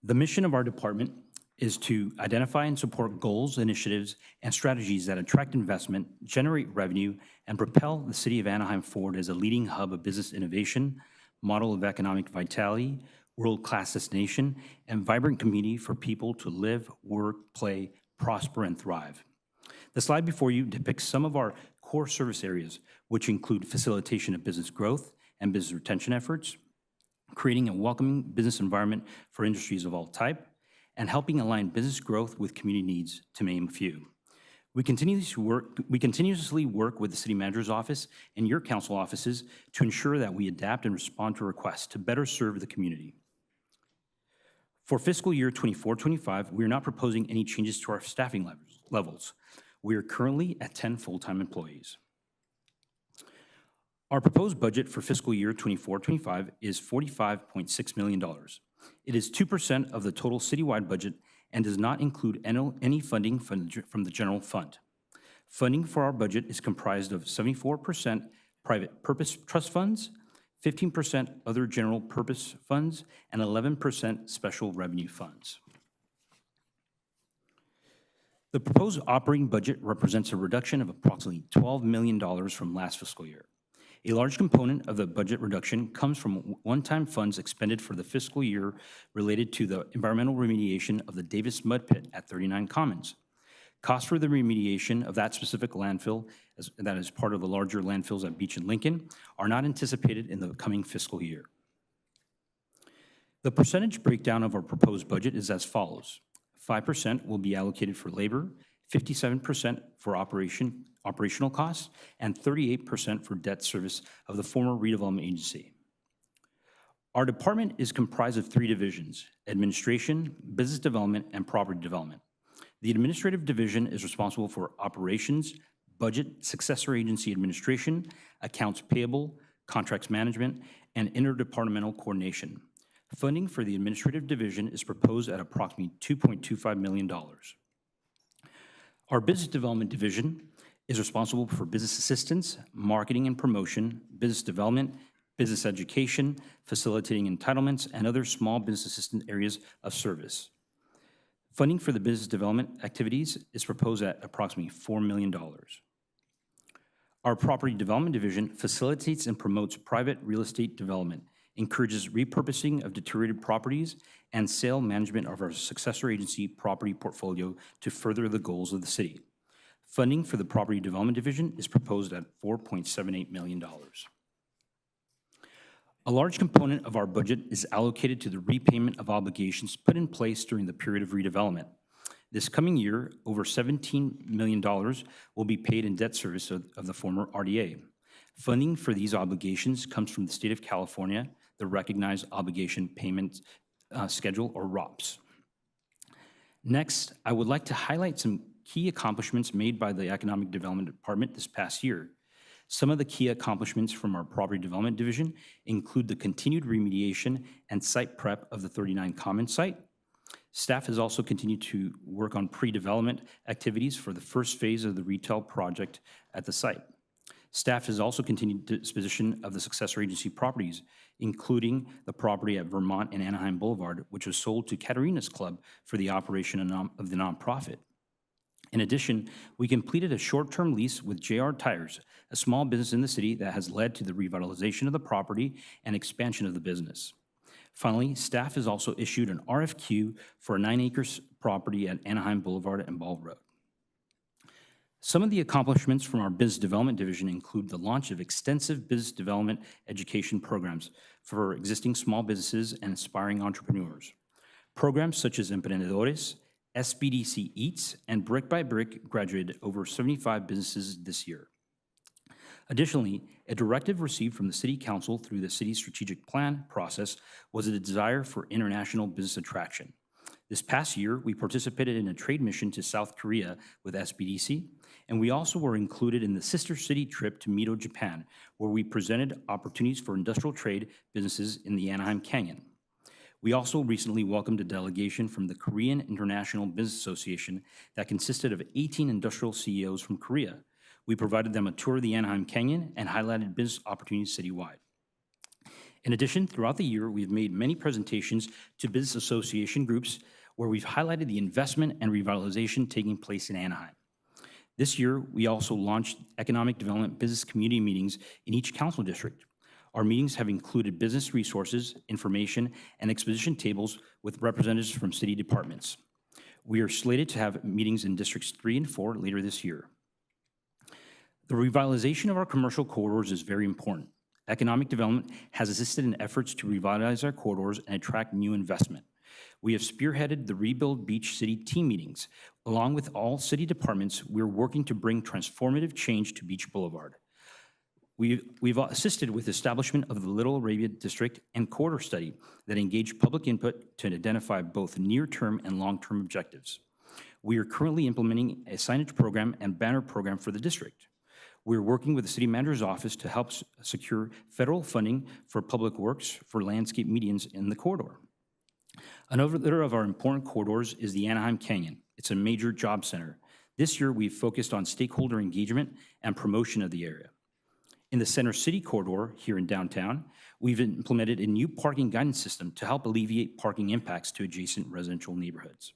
The mission of our department is to identify and support goals, initiatives, and strategies that attract investment, generate revenue, and propel the city of Anaheim forward as a leading hub of business innovation, model of economic vitality, world-class destination, and vibrant community for people to live, work, play, prosper, and thrive. The slide before you depicts some of our core service areas, which include facilitation of business growth and business retention efforts, creating a welcoming business environment for industries of all type, and helping align business growth with community needs, to name a few. We continuously work with the City Manager's Office and your council offices to ensure that we adapt and respond to requests to better serve the community. For fiscal year 24-25, we are not proposing any changes to our staffing levels. We are currently at 10 full-time employees. Our proposed budget for fiscal year 24-25 is $45.6 million. It is 2% of the total citywide budget and does not include any funding from the general fund. Funding for our budget is comprised of 74% private purpose trust funds, 15% other general purpose funds, and 11% special revenue funds. The proposed operating budget represents a reduction of approximately $12 million from last fiscal year. A large component of the budget reduction comes from one-time funds expended for the fiscal year related to the environmental remediation of the Davis Mud Pit at 39 Commons. Costs for the remediation of that specific landfill, that is part of the larger landfills at Beach and Lincoln, are not anticipated in the coming fiscal year. The percentage breakdown of our proposed budget is as follows. 5% will be allocated for labor, 57% for operational costs, and 38% for debt service of the former redevelopment agency. Our department is comprised of 3 divisions: administration, business development, and property development. The administrative division is responsible for operations, budget, successor agency administration, accounts payable, contracts management, and interdepartmental coordination. Funding for the administrative division is proposed at approximately $2.25 million. Our business development division is responsible for business assistance, marketing and promotion, business development, business education, facilitating entitlements, and other small business assistant areas of service. Funding for the business development activities is proposed at approximately $4 million. Our property development division facilitates and promotes private real estate development, encourages repurposing of deteriorated properties, and sale management of our successor agency property portfolio to further the goals of the city. Funding for the property development division is proposed at $4.78 million. A large component of our budget is allocated to the repayment of obligations put in place during the period of redevelopment. This coming year, over $17 million will be paid in debt service of the former RDA. Funding for these obligations comes from the state of California, the Recognized Obligation Payment Schedule, or ROPS. Next, I would like to highlight some key accomplishments made by the Economic Development Department this past year. Some of the key accomplishments from our Property Development Division include the continued remediation and site prep of the 39 Commons site, Staff has also continued to work on pre-development activities for the first phase of the retail project at the site. Staff has also continued disposition of the successor agency properties, including the property at Vermont and Anaheim Boulevard, which was sold to Katarina's Club for the operation of the nonprofit. In addition, we completed a short-term lease with JR Tires, a small business in the city that has led to the revitalization of the property and expansion of the business. Finally, staff has also issued an RFQ for a 9-acre property at Anaheim Boulevard and Ball Road. Some of the accomplishments from our business development division include the launch of extensive business development education programs for existing small businesses and aspiring entrepreneurs. Programs such as Emprendedores, SBDC Eats, and Brick by Brick graduated over 75 businesses this year. Additionally, a directive received from the City Council through the city's strategic plan process was a desire for international business attraction. This past year, we participated in a trade mission to South Korea with SBDC, and we also were included in the sister city trip to Mito, Japan, where we presented opportunities for industrial trade businesses in the Anaheim Canyon. We also recently welcomed a delegation from the Korean International Business Association that consisted of 18 industrial CEOs from Korea. We provided them a tour of the Anaheim Canyon and highlighted business opportunities citywide. In addition, throughout the year, we've made many presentations to business association groups where we've highlighted the investment and revitalization taking place in Anaheim. This year, we also launched economic development business community meetings in each council district. Our meetings have included business resources, information, and exposition tables with representatives from city departments. We are slated to have meetings in Districts 3 and 4 later this year. The revitalization of our commercial corridors is very important. Economic development has assisted in efforts to revitalize our corridors and attract new investment. We have spearheaded the Rebuild Beach City team meetings. Along with all city departments, we're working to bring transformative change to Beach Boulevard. We've assisted with establishment of the Little Arabia District and Corridor Study that engage public input to identify both near-term and long-term objectives. We are currently implementing a signage program and banner program for the district. We're working with the city manager's office to help secure federal funding for public works for landscape medians in the corridor. Another of our important corridors is the Anaheim Canyon. It's a major job center. This year, we've focused on stakeholder engagement and promotion of the area. In the Center City corridor here in downtown, we've implemented a new parking guidance system to help alleviate parking impacts to adjacent residential neighborhoods.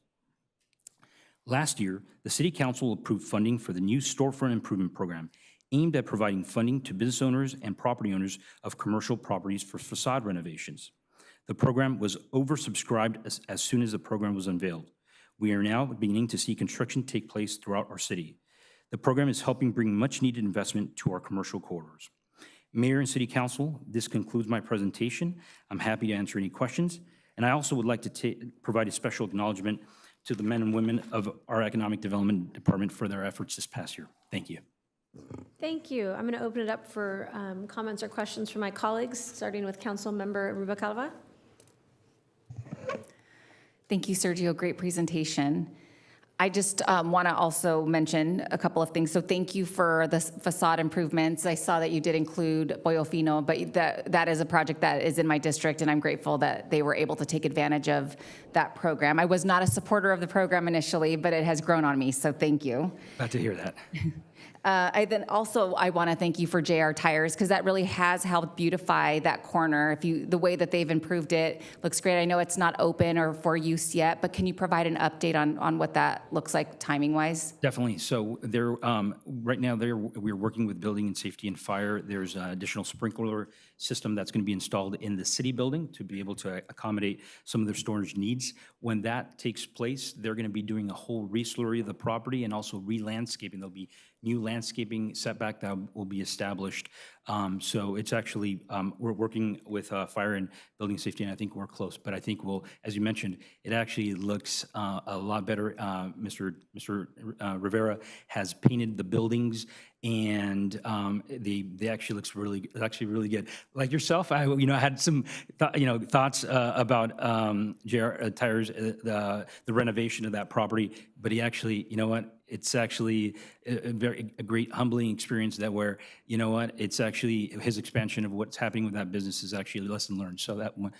Last year, the City Council approved funding for the new storefront improvement program aimed at providing funding to business owners and property owners of commercial properties for facade renovations. The program was oversubscribed as soon as the program was unveiled. We are now beginning to see construction take place throughout our city. The program is helping bring much-needed investment to our commercial corridors. Mayor and City Council, this concludes my presentation. I'm happy to answer any questions, and I also would like to provide a special acknowledgement to the men and women of our Economic Development Department for their efforts this past year. Thank you. Thank you. I'm going to open it up for comments or questions from my colleagues, starting with Council Member Rubalcaba. Thank you, Sergio. Great presentation. I just want to also mention a couple of things. So thank you for the facade improvements. I saw that you did include Pollo Fino, but that is a project that is in my district, and I'm grateful that they were able to take advantage of that program. I was not a supporter of the program initially, but it has grown on me, so thank you. Glad to hear that. I want to thank you for JR Tires, because that really has helped beautify that corner. The way that they've improved it looks great. I know it's not open or for use yet, but can you provide an update on what that looks like timing-wise? Definitely. So right now we're working with Building and Safety and Fire. There's an additional sprinkler system that's going to be installed in the city building to be able to accommodate some of their storage needs. When that takes place, they're going to be doing a whole re-slurry of the property and also re-landscaping. There'll be new landscaping setback that will be established. So it's actually, we're working with Fire and Building Safety, and I think we're close. But I think as you mentioned, it actually looks a lot better. Mr. Rivera has painted the buildings, and they actually looks really good. Like yourself, I had some thoughts about JR Tires, the renovation of that property. But he actually, you know what? it's actually a great humbling experience that where, you know what, it's actually his expansion of what's happening with that business is actually a lesson learned. So that one,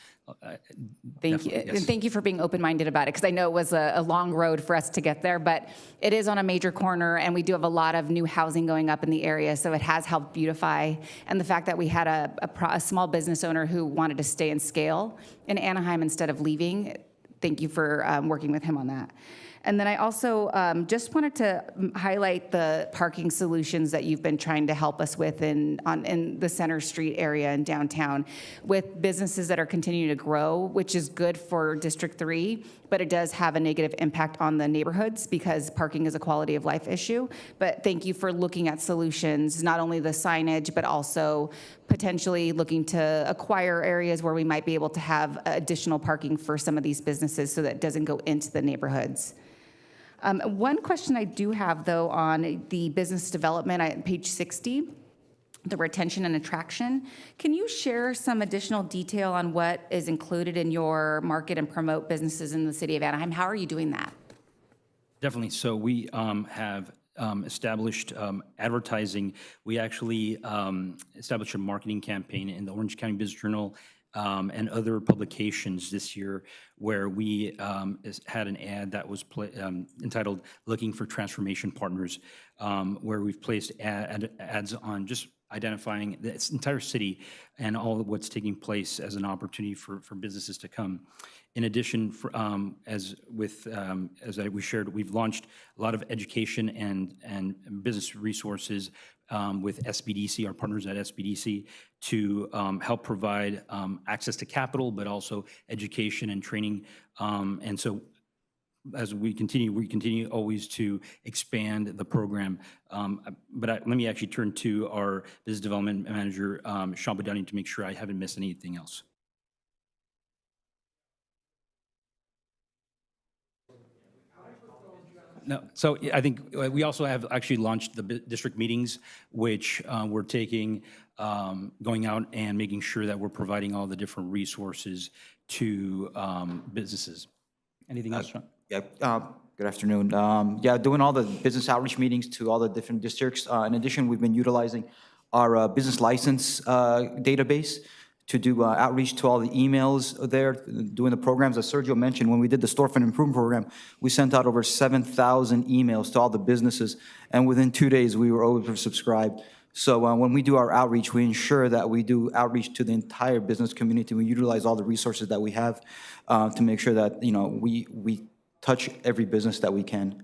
Thank you. definitely, yes. And thank you for being open-minded about it, because I know it was a long road for us to get there, but it is on a major corner, and we do have a lot of new housing going up in the area, so it has helped beautify. And the fact that we had a small business owner who wanted to stay and scale in Anaheim instead of leaving, thank you for working with him on that. And then I also just wanted to highlight the parking solutions that you've been trying to help us with in the Center Street area in downtown, with businesses that are continuing to grow, which is good for District 3, but it does have a negative impact on the neighborhoods because parking is a quality of life issue. But thank you for looking at solutions, not only the signage, but also potentially looking to acquire areas where we might be able to have additional parking for some of these businesses so that it doesn't go into the neighborhoods. One question I do have, though, on the business development, page 60, the retention and attraction. Can you share some additional detail on what is included in your market and promote businesses in the city of Anaheim? How are you doing that? Definitely. So we have established advertising. We actually established a marketing campaign in the Orange County Business Journal and other publications this year, where we had an ad that was entitled "Looking for Transformation Partners," where we've placed ads on just identifying the entire city and all of what's taking place as an opportunity for businesses to come. In addition, as we shared, we've launched a lot of education and business resources with SBDC, our partners at SBDC, to help provide access to capital, but also education and training. And so as we continue always to expand the program. Let me actually turn to our business development manager, Sean Badani, to make sure I haven't missed anything else. No, so I think we also have actually launched the district meetings, which we're taking, going out and making sure that we're providing all the different resources to businesses. Anything else, Sean? Yeah, good afternoon. Yeah, doing all the business outreach meetings to all the different districts. In addition, we've been utilizing our business license database to do outreach to all the emails there, doing the programs. As Sergio mentioned, when we did the storefront improvement program, we sent out over 7,000 emails to all the businesses, and within 2 days, we were oversubscribed. So when we do our outreach, we ensure that we do outreach to the entire business community. We utilize all the resources that we have to make sure that, you know, we touch every business that we can.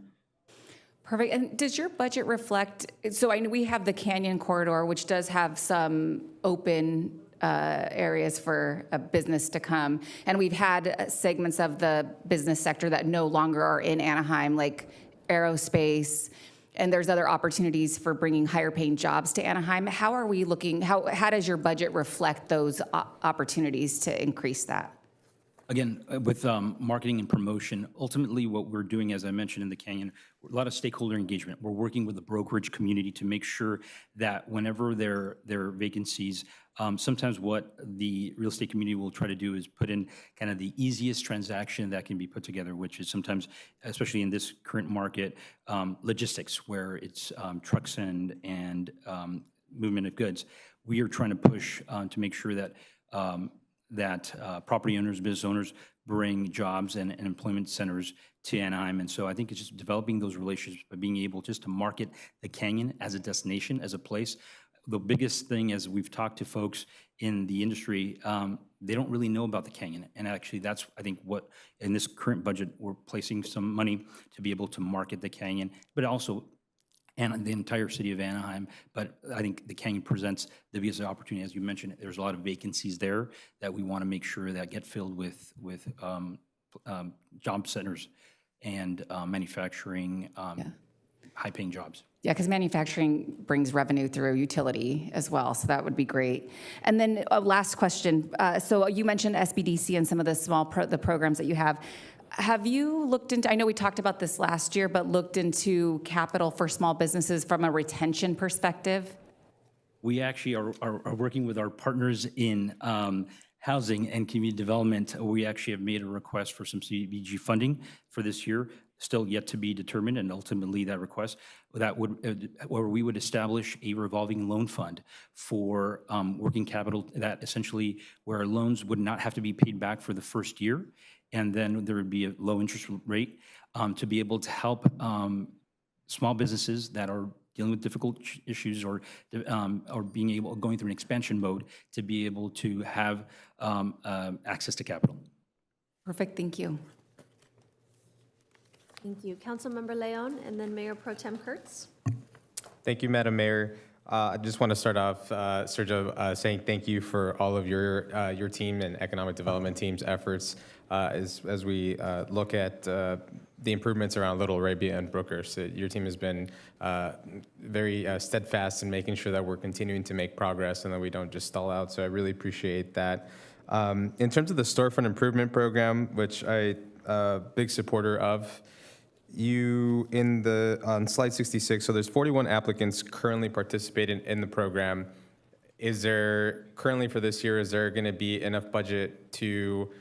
Perfect. And does your budget reflect, so I know we have the Canyon Corridor, which does have some open areas for a business to come. And we've had segments of the business sector that no longer are in Anaheim, like aerospace, and there's other opportunities for bringing higher paying jobs to Anaheim. How are we looking, how does your budget reflect those opportunities to increase that? Again, with marketing and promotion, ultimately what we're doing, as I mentioned in the Canyon, a lot of stakeholder engagement. We're working with the brokerage community to make sure that whenever there are vacancies, sometimes what the real estate community will try to do is put in kind of the easiest transaction that can be put together, which is sometimes, especially in this current market, logistics, where it's trucks and movement of goods. We are trying to push to make sure that property owners, business owners bring jobs and employment centers to Anaheim. And so I think it's just developing those relationships by being able just to market the Canyon as a destination, as a place. The biggest thing, as we've talked to folks in the industry, they don't really know about the Canyon. And actually that's, I think, what in this current budget, we're placing some money to be able to market the Canyon, but also and the entire city of Anaheim. But I think the Canyon presents the biggest opportunity. As you mentioned, there's a lot of vacancies there that we want to make sure that get filled with job centers and manufacturing, high-paying jobs. Yeah, because manufacturing brings revenue through utility as well, so that would be great. And then last question. So you mentioned SBDC and some of the the programs that you have. Have you looked into, I know we talked about this last year, but looked into capital for small businesses from a retention perspective? We actually are working with our partners in housing and community development. We actually have made a request for some CDBG funding for this year. still yet to be determined, and ultimately that request, that would, where we would establish a revolving loan fund for working capital, that essentially where loans would not have to be paid back for the first year, and then there would be a low interest rate to be able to help small businesses that are dealing with difficult issues or going through an expansion mode to be able to have access to capital. Perfect, thank you. Thank you. Councilmember Leon, and then Mayor Pro Tem Kurtz. Thank you, Madam Mayor. I just want to start off, Sergio, saying thank you for all of your team and economic development team's efforts as we look at the improvements around Little Arabia and Brookers. Your team has been very steadfast in making sure that we're continuing to make progress and that we don't just stall out. So I really appreciate that. In terms of the storefront improvement program, which I'm a big supporter of, you on slide 66, so there's 41 applicants currently participating in the program. Is there currently for this year, is there going to be enough budget to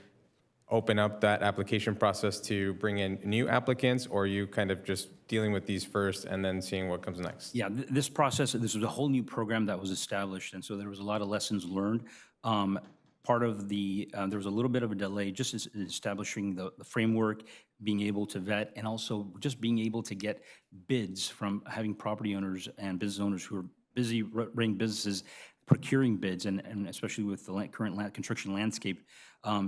open up that application process to bring in new applicants, or are you kind of just dealing with these first and then seeing what comes next? Yeah, this process, this was a whole new program that was established, and so there was a lot of lessons learned. Part of the, there was a little bit of a delay just in establishing the framework, being able to vet, and also just being able to get bids from having property owners and business owners who are busy running businesses, procuring bids, and especially with the current construction landscape,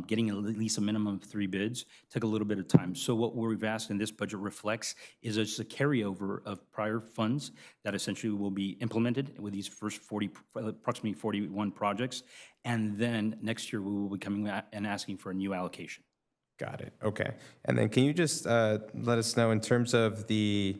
getting at least a minimum of 3 bids took a little bit of time. So what we've asked in this budget reflects is just a carryover of prior funds that essentially will be implemented with these first approximately 41 projects. And then next year we will be coming and asking for a new allocation. Got it. Okay. And then can you just let us know in terms of the,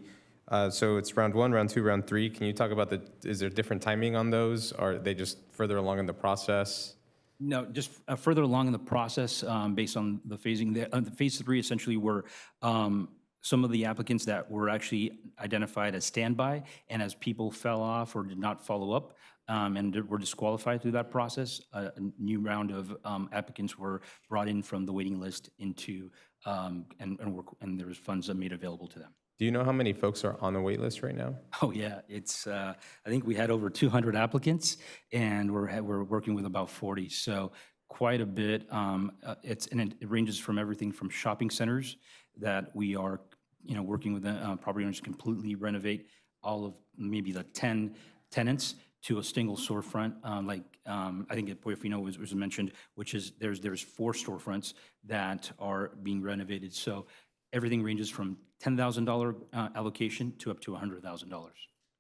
so it's round 1, round 2, round 3. Can you talk about is there different timing on those? Or are they just further along in the process? No, just further along in the process based on the phasing. The phase 3 essentially were some of the applicants that were actually identified as standby, and as people fell off or did not follow up and were disqualified through that process, a new round of applicants were brought in from the waiting list into, and there was funds made available to them. Do you know how many folks are on the wait list right now? Oh, yeah. It's, I think we had over 200 applicants, and we're working with about 40. So quite a bit. And it ranges from everything from shopping centers that we are, working with property owners to completely renovate all of maybe the 10 tenants to a single storefront. I think Portofino was mentioned, which is there's 4 storefronts that are being renovated. So everything ranges from $10,000 allocation to up to $100,000.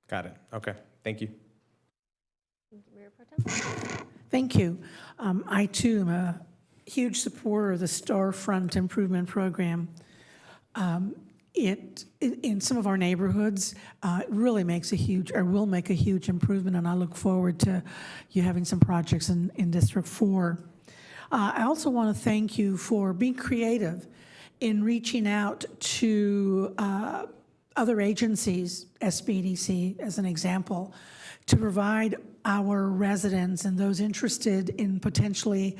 Got it. Okay. Thank you. Mayor Pro Tem. Thank you. I too am a huge supporter of the storefront improvement program. In some of our neighborhoods, it really makes a huge, or will make a huge improvement, and I look forward to you having some projects in District 4. I also want to thank you for being creative in reaching out to other agencies, SBDC as an example, to provide our residents and those interested in potentially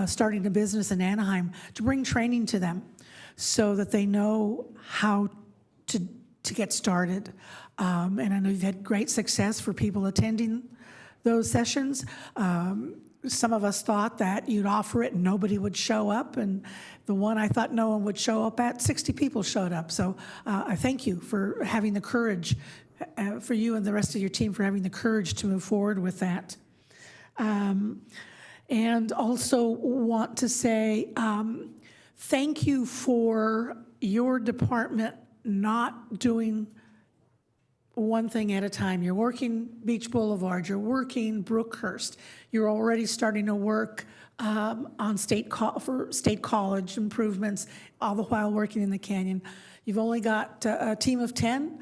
starting a business in Anaheim, to bring training to them so that they know how to get started. And I know you've had great success for people attending those sessions. Some of us thought that you'd offer it and nobody would show up, and the one I thought no one would show up at, 60 people showed up. So I thank you for having the courage, for you and the rest of your team for having the courage to move forward with that. And also want to say thank you for your department not doing one thing at a time. You're working Beach Boulevard, you're working Brookhurst, you're already starting to work on for state college improvements, all the while working in the canyon. You've only got a team of 10.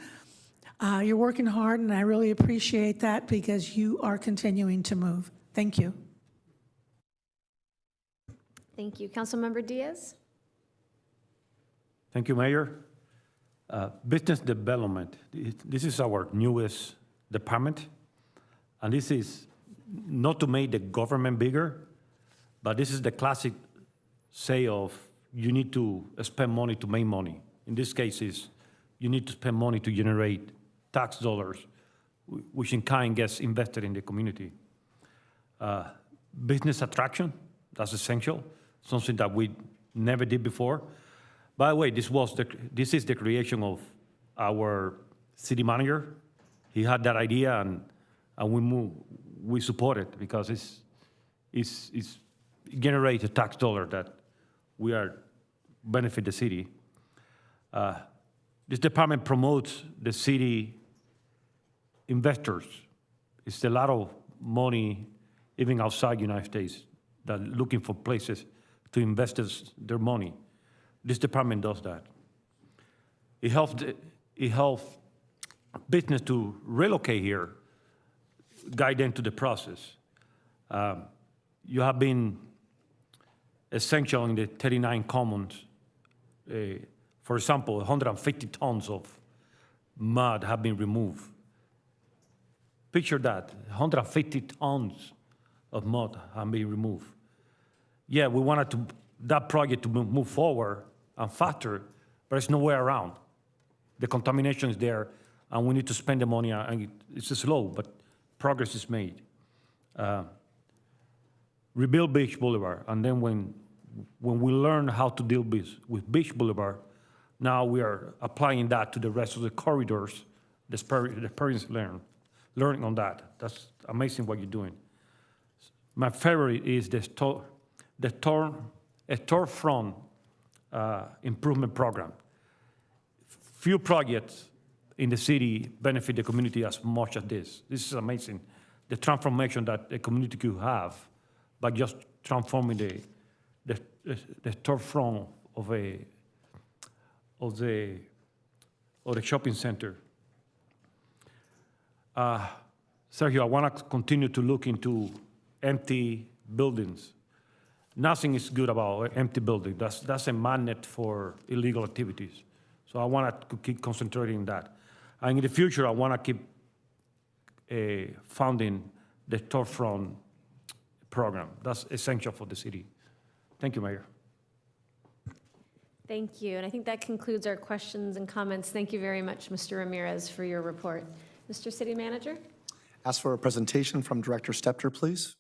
You're working hard, and I really appreciate that because you are continuing to move. Thank you. Thank you. Councilmember Diaz. Thank you, Mayor. Business development, this is our newest department, and this is not to make the government bigger, but this is the classic say of you need to spend money to make money. in this case is you need to spend money to generate tax dollars, which in kind gets invested in the community. Business attraction, that's essential, something that we never did before. By the way, this is the creation of our city manager. He had that idea, and we support it because it generates a tax dollar that we are benefit the city. This department promotes the city investors. It's a lot of money, even outside the United States, that are looking for places to invest their money. This department does that. It helps business to relocate here, guide them to the process. You have been essential in the 39 commons. For example, 150 tons of mud have been removed. Picture that, 150 tons of mud have been removed. Yeah, we wanted that project to move forward and faster, but there's no way around. The contamination is there, and we need to spend the money, and it's slow, but progress is made. Rebuild Beach Boulevard, and then when we learn how to deal with Beach Boulevard, now we are applying that to the rest of the corridors. The parents learning on that. That's amazing what you're doing. My favorite is the storefront improvement program. Few projects in the city benefit the community as much as this. This is amazing. The transformation that a community could have by just transforming the storefront of the shopping center. Sergio, I want to continue to look into empty buildings. Nothing is good about empty building. That's a magnet for illegal activities. So I want to keep concentrating on that. And in the future, I want to keep funding the storefront program. That's essential for the city. Thank you, Mayor. Thank you. And I think that concludes our questions and comments. Thank you very much, Mr. Ramirez, for your report. Mr. City Manager? Ask for a presentation from Director Stepter, please.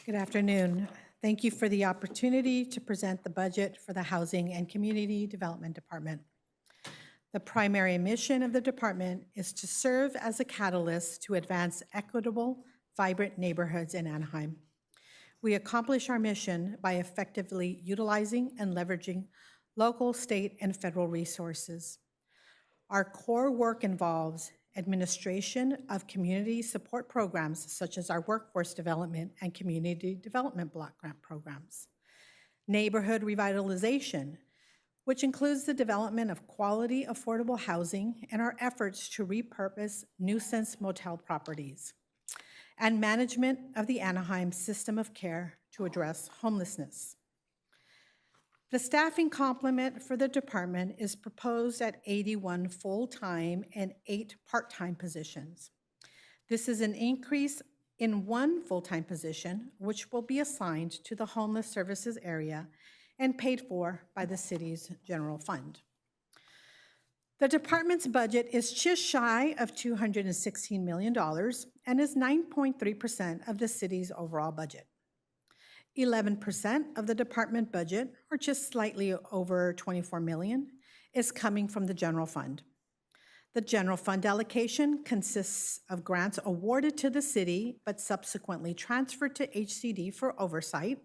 Good afternoon. Thank you for the opportunity to present the budget for the Housing and Community Development Department. The primary mission of the department is to serve as a catalyst to advance equitable, vibrant neighborhoods in Anaheim. We accomplish our mission by effectively utilizing and leveraging local, state, and federal resources. Our core work involves administration of community support programs such as our workforce development and community development block grant programs, neighborhood revitalization, which includes the development of quality, affordable housing and our efforts to repurpose nuisance motel properties, and management of the Anaheim system of care to address homelessness. The staffing complement for the department is proposed at 81 full-time and 8 part-time positions. This is an increase in 1 full-time position, which will be assigned to the homeless services area and paid for by the city's general fund. The department's budget is just shy of $216 million and is 9.3% of the city's overall budget. 11% of the department budget, or just slightly over $24 million, is coming from the general fund. The general fund allocation consists of grants awarded to the city but subsequently transferred to HCD for oversight,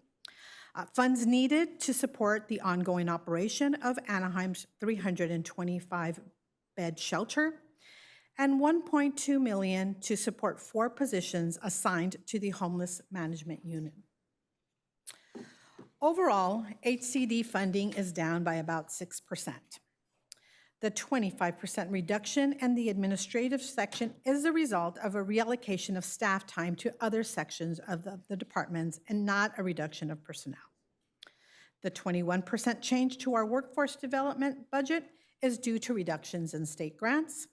funds needed to support the ongoing operation of Anaheim's 325-bed shelter, and $1.2 million to support 4 positions assigned to the homeless management unit. Overall, HCD funding is down by about 6%. The 25% reduction in the administrative section is the result of a reallocation of staff time to other sections of the departments and not a reduction of personnel. The 21% change to our workforce development budget is due to reductions in state grants,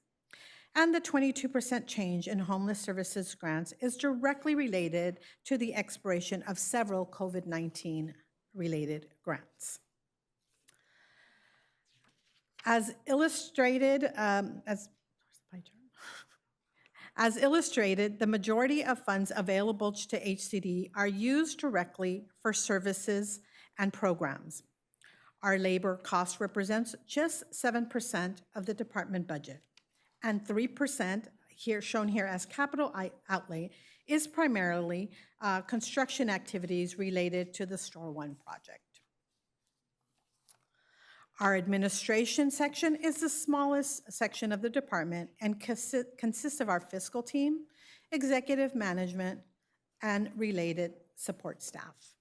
and the 22% change in homeless services grants is directly related to the expiration of several COVID-19 related grants. As illustrated, as illustrated, the majority of funds available to HCD are used directly for services and programs. Our labor cost represents just 7% of the department budget, and 3%, shown here as capital outlay, is primarily construction activities related to the Store One project. Our administration section is the smallest section of the department and consists of our fiscal team, executive management, and related support staff.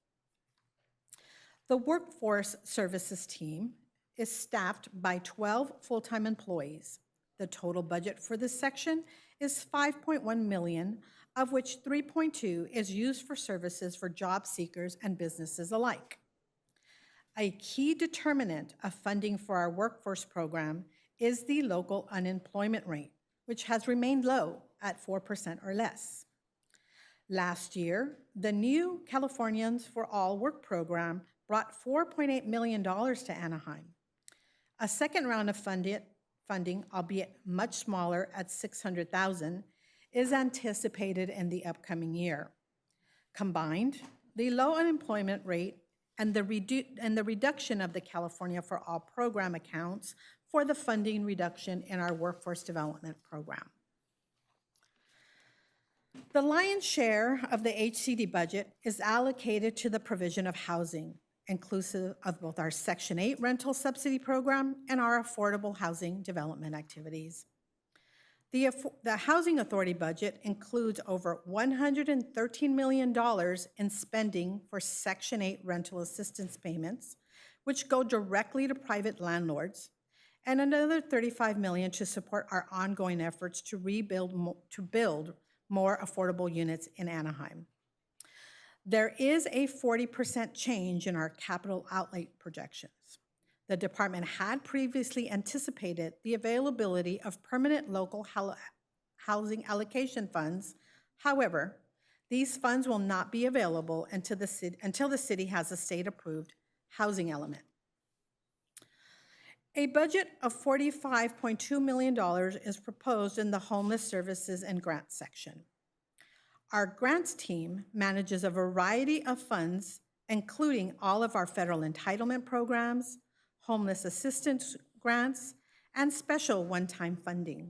The workforce services team is staffed by 12 full-time employees. The total budget for this section is $5.1 million, of which $3.2 is used for services for job seekers and businesses alike. A key determinant of funding for our workforce program is the local unemployment rate, which has remained low at 4% or less. Last year, the new Californians for All Work program brought $4.8 million to Anaheim. A second round of funding, albeit much smaller at $600,000, is anticipated in the upcoming year. Combined, the low unemployment rate and the reduction of the California for All program accounts for the funding reduction in our workforce development program. The lion's share of the HCD budget is allocated to the provision of housing, inclusive of both our Section 8 rental subsidy program and our affordable housing development activities. The Housing Authority budget includes over $113 million in spending for Section 8 rental assistance payments, which go directly to private landlords, and another $35 million to support our ongoing efforts to build more affordable units in Anaheim. There is a 40% change in our capital outlay projections. The department had previously anticipated the availability of permanent local housing allocation funds. However, these funds will not be available until the city has a state-approved housing element. A budget of $45.2 million is proposed in the Homeless Services and Grants section. Our grants team manages a variety of funds, including all of our federal entitlement programs, homeless assistance grants, and special one-time funding.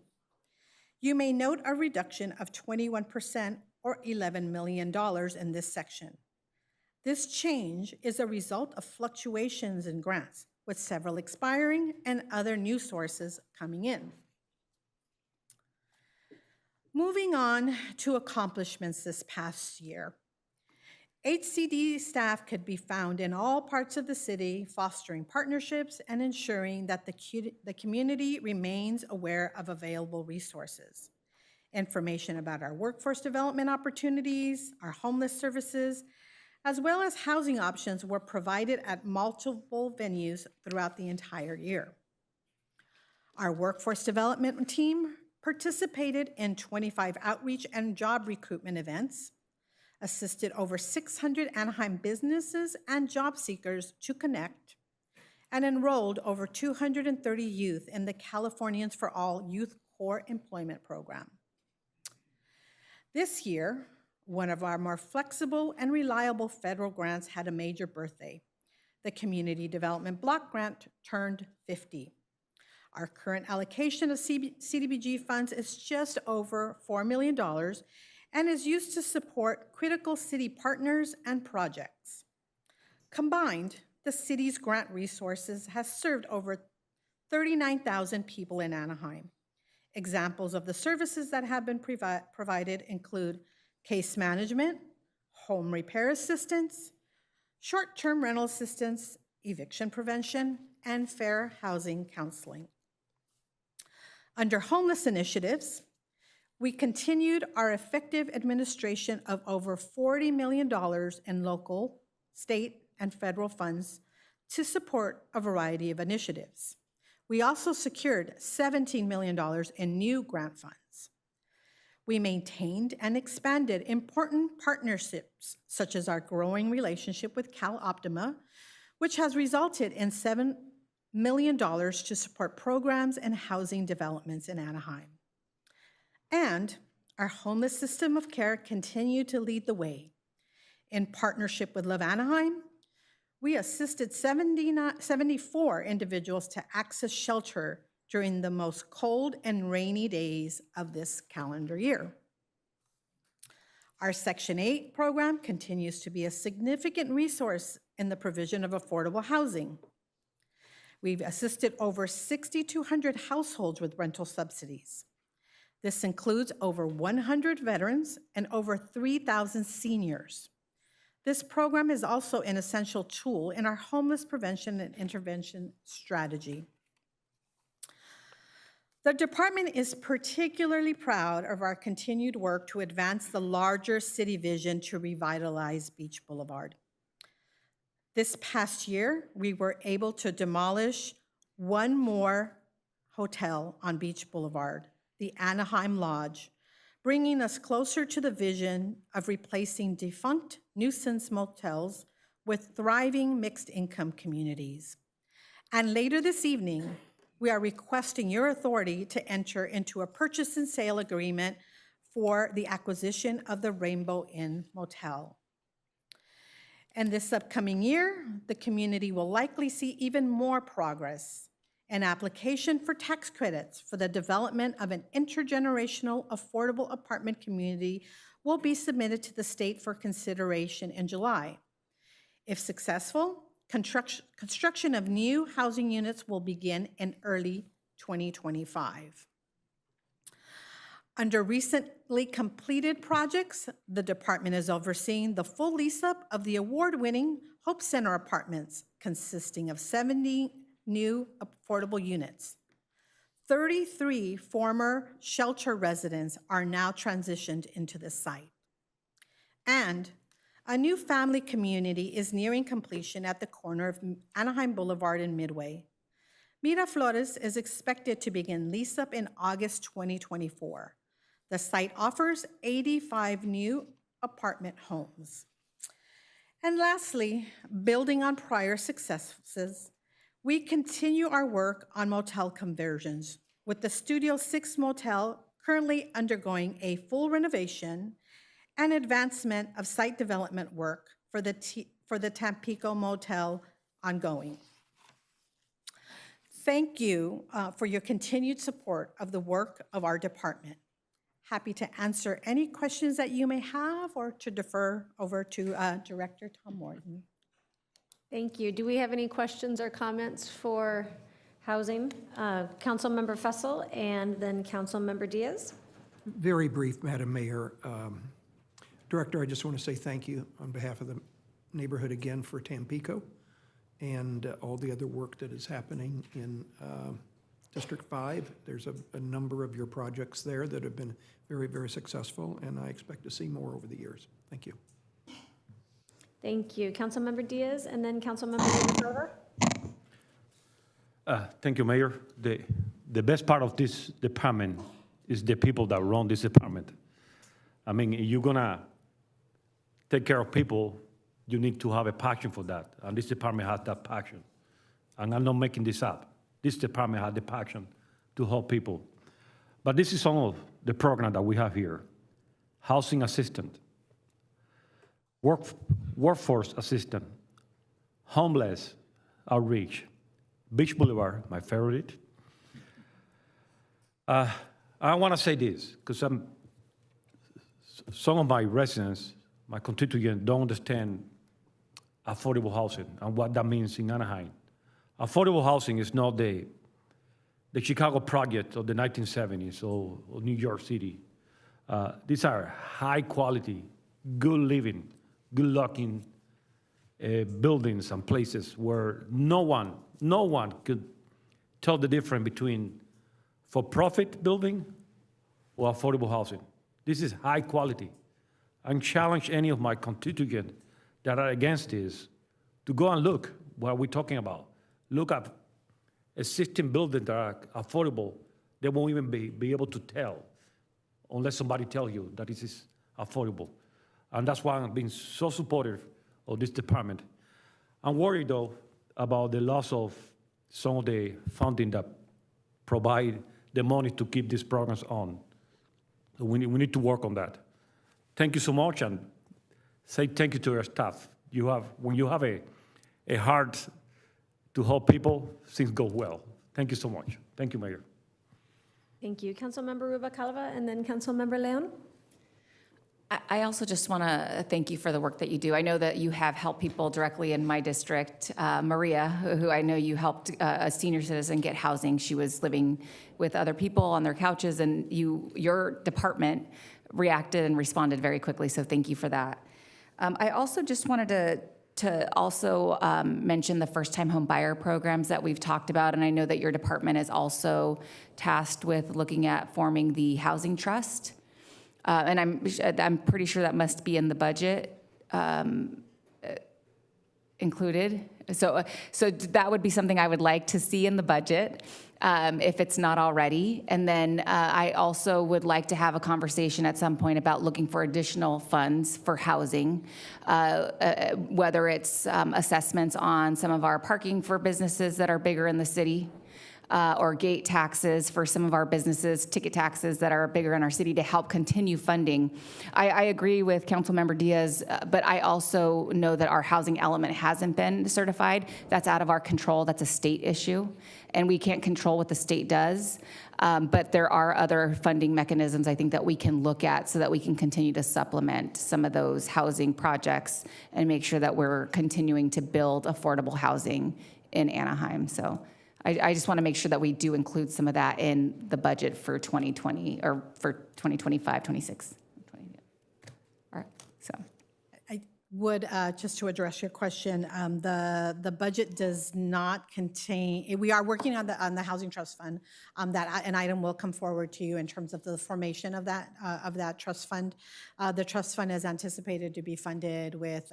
You may note a reduction of 21% or $11 million in this section. This change is a result of fluctuations in grants, with several expiring and other new sources coming in. Moving on to accomplishments this past year. HCD staff could be found in all parts of the city, fostering partnerships and ensuring that the community remains aware of available resources. Information about our workforce development opportunities, our homeless services, as well as housing options were provided at multiple venues throughout the entire year. Our workforce development team participated in 25 outreach and job recruitment events, assisted over 600 Anaheim businesses and job seekers to connect, and enrolled over 230 youth in the Californians for All Youth Core Employment Program. This year, one of our more flexible and reliable federal grants had a major birthday. The Community Development Block Grant turned 50. Our current allocation of CDBG funds is just over $4 million and is used to support critical city partners and projects. Combined, the city's grant resources has served over 39,000 people in Anaheim. Examples of the services that have been provided include case management, home repair assistance, short-term rental assistance, eviction prevention, and fair housing counseling. Under homeless initiatives, we continued our effective administration of over $40 million in local, state, and federal funds to support a variety of initiatives. We also secured $17 million in new grant funds. We maintained and expanded important partnerships, such as our growing relationship with Cal Optima, which has resulted in million to support programs and housing developments in Anaheim. And our homeless system of care continued to lead the way. In partnership with Love Anaheim, we assisted 74 individuals to access shelter during the most cold and rainy days of this calendar year. Our Section 8 program continues to be a significant resource in the provision of affordable housing. We've assisted over 6,200 households with rental subsidies. This includes over 100 veterans and over 3,000 seniors. This program is also an essential tool in our homeless prevention and intervention strategy. The department is particularly proud of our continued work to advance the larger city vision to revitalize Beach Boulevard. This past year, we were able to demolish one more hotel on Beach Boulevard, the Anaheim Lodge, bringing us closer to the vision of replacing defunct nuisance motels with thriving mixed-income communities. And later this evening, we are requesting your authority to enter into a purchase and sale agreement for the acquisition of the Rainbow Inn Motel. And this upcoming year, the community will likely see even more progress. An application for tax credits for the development of an intergenerational affordable apartment community will be submitted to the state for consideration in July. If successful, construction of new housing units will begin in early 2025. Under recently completed projects, the department is overseeing the full lease-up of the award-winning Hope Center apartments, consisting of 70 new affordable units. 33 former shelter residents are now transitioned into this site. And a new family community is nearing completion at the corner of Anaheim Boulevard and Midway. Miraflores is expected to begin lease-up in August 2024. The site offers 85 new apartment homes. And lastly, building on prior successes, we continue our work on motel conversions, with the Studio 6 motel currently undergoing a full renovation and advancement of site development work for the Tampico motel ongoing. Thank you for your continued support of the work of our department. Happy to answer any questions that you may have or to defer over to Director Tom Morton. Thank you. Do we have any questions or comments for housing? Councilmember Fussell and then Councilmember Diaz. Very brief, Madam Mayor. Director, I just want to say thank you on behalf of the neighborhood again for Tampico and all the other work that is happening in District 5. There's a number of your projects there that have been very, very successful, and I expect to see more over the years. Thank you. Thank you. Councilmember Diaz and then Councilmember Grover. Thank you, Mayor. The best part of this department is the people that run this department. I mean, you're gonna take care of people, you need to have a passion for that. And this department has that passion. And I'm not making this up. This department has the passion to help people. But this is some of the program that we have here. Housing assistant, workforce assistant, homeless outreach, Beach Boulevard, my favorite. I want to say this, because some of my residents, my constituents, don't understand affordable housing and what that means in Anaheim. Affordable housing is not the Chicago project of the 1970s or New York City. These are high quality, good living, good looking buildings and places where no one could tell the difference between for-profit building or affordable housing. This is high quality. I challenge any of my constituents that are against this to go and look what we're talking about. Look at existing buildings that are affordable. They won't even be able to tell unless somebody tells you that this is affordable. And that's why I'm being so supportive of this department. I'm worried, though, about the loss of some of the funding that provide the money to keep these programs on. So we need to work on that. Thank you so much, and say thank you to your staff. When you have a heart to help people, things go well. Thank you so much. Thank you, Mayor. Thank you. Councilmember Rubalcaba, and then Councilmember Leon. I also just want to thank you for the work that you do. I know that you have helped people directly in my district. Maria, who I know you helped a senior citizen get housing. She was living with other people on their couches, and your department reacted and responded very quickly, so thank you for that. I also just wanted to also mention the first-time home buyer programs that we've talked about, and I know that your department is also tasked with looking at forming the housing trust. And I'm pretty sure that must be in the budget included. So that would be something I would like to see in the budget if it's not already. And then I also would like to have a conversation at some point about looking for additional funds for housing, whether it's assessments on some of our parking for businesses that are bigger in the city, or gate taxes for some of our businesses, ticket taxes that are bigger in our city to help continue funding. I agree with Councilmember Diaz, but I also know that our housing element hasn't been certified. That's out of our control. That's a state issue, and we can't control what the state does. But there are other funding mechanisms I think that we can look at so that we can continue to supplement some of those housing projects and make sure that we're continuing to build affordable housing in Anaheim. So I just want to make sure that we do include some of that in the budget for 2020 or for 2025, 26. All right, so. I would, just to address your question, the budget does not contain, we are working on the Housing Trust Fund. That an item will come forward to you in terms of the formation of that trust fund. The trust fund is anticipated to be funded with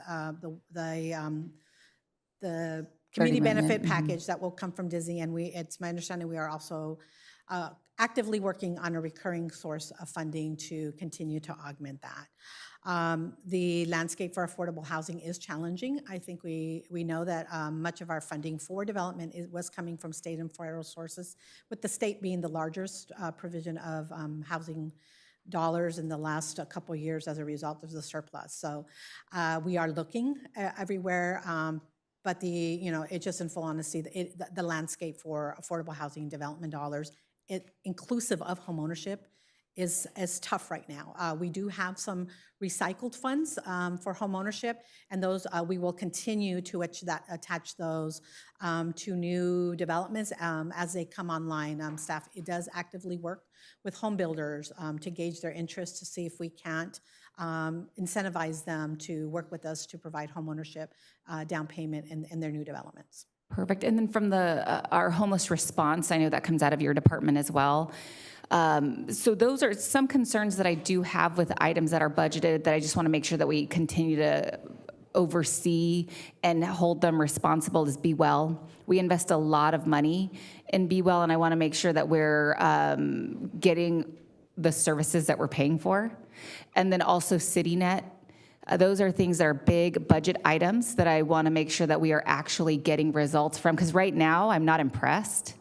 the community benefit package that will come from Disney, and it's my understanding we are also actively working on a recurring source of funding to continue to augment that. The landscape for affordable housing is challenging. I think we know that much of our funding for development was coming from state and federal sources, with the state being the largest provision of housing dollars in the last couple of years as a result of the surplus. So we are looking everywhere. But it just in full honesty, the landscape for affordable housing development dollars, inclusive of homeownership, is tough right now. We do have some recycled funds for homeownership, and those we will continue to attach those to new developments as they come online. Staff does actively work with home builders to gauge their interest to see if we can't incentivize them to work with us to provide homeownership down payment in their new developments. Perfect. And then from our homeless response, I know that comes out of your department as well. So those are some concerns that I do have with items that are budgeted that I just want to make sure that we continue to oversee and hold them responsible is Be Well. We invest a lot of money in Be Well, and I want to make sure that we're getting the services that we're paying for. And then also CityNet. Those are things that are big budget items that I want to make sure that we are actually getting results from, because right now I'm not impressed.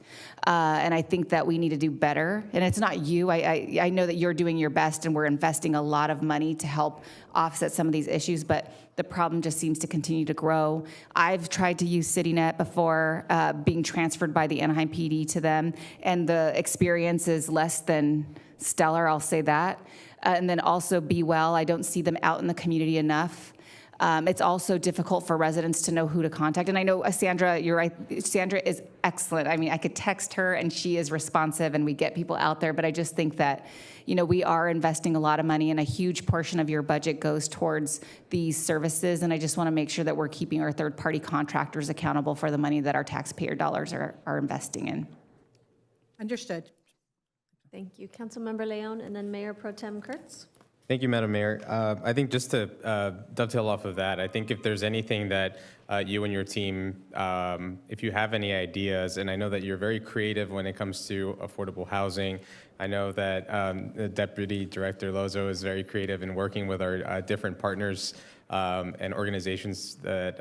And I think that we need to do better. And it's not you. I know that you're doing your best, and we're investing a lot of money to help offset some of these issues, but the problem just seems to continue to grow. I've tried to use CityNet before, being transferred by the Anaheim PD to them, and the experience is less than stellar, I'll say that. And then also Be Well, I don't see them out in the community enough. It's also difficult for residents to know who to contact. And I know, Sandra, you're right. Sandra is excellent. I mean, I could text her and she is responsive and we get people out there. But I just think that, we are investing a lot of money, and a huge portion of your budget goes towards these services. And I just want to make sure that we're keeping our third-party contractors accountable for the money that our taxpayer dollars are investing in. Understood. Thank you. Councilmember Leon, and then Mayor Pro Tem Kurtz. Thank you, Madam Mayor. I think just to dovetail off of that, I think if there's anything that you and your team, if you have any ideas, and I know that you're very creative when it comes to affordable housing. I know that the Deputy Director Lozo is very creative in working with our different partners and organizations that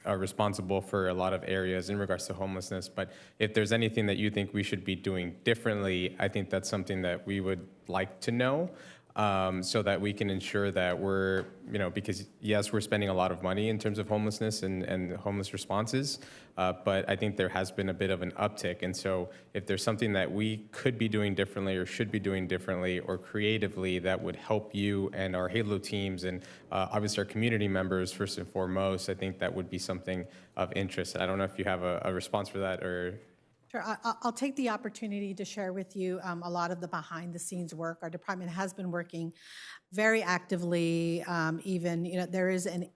are responsible for a lot of areas in regards to homelessness. But if there's anything that you think we should be doing differently, I think that's something that we would like to know. So that we can ensure that we're, because yes, we're spending a lot of money in terms of homelessness and homeless responses, but I think there has been a bit of an uptick. And so if there's something that we could be doing differently or should be doing differently or creatively that would help you and our Halo teams and obviously our community members first and foremost, I think that would be something of interest. I don't know if you have a response for that or... Sure. I'll take the opportunity to share with you a lot of the behind-the-scenes work. Our department has been working very actively. There is an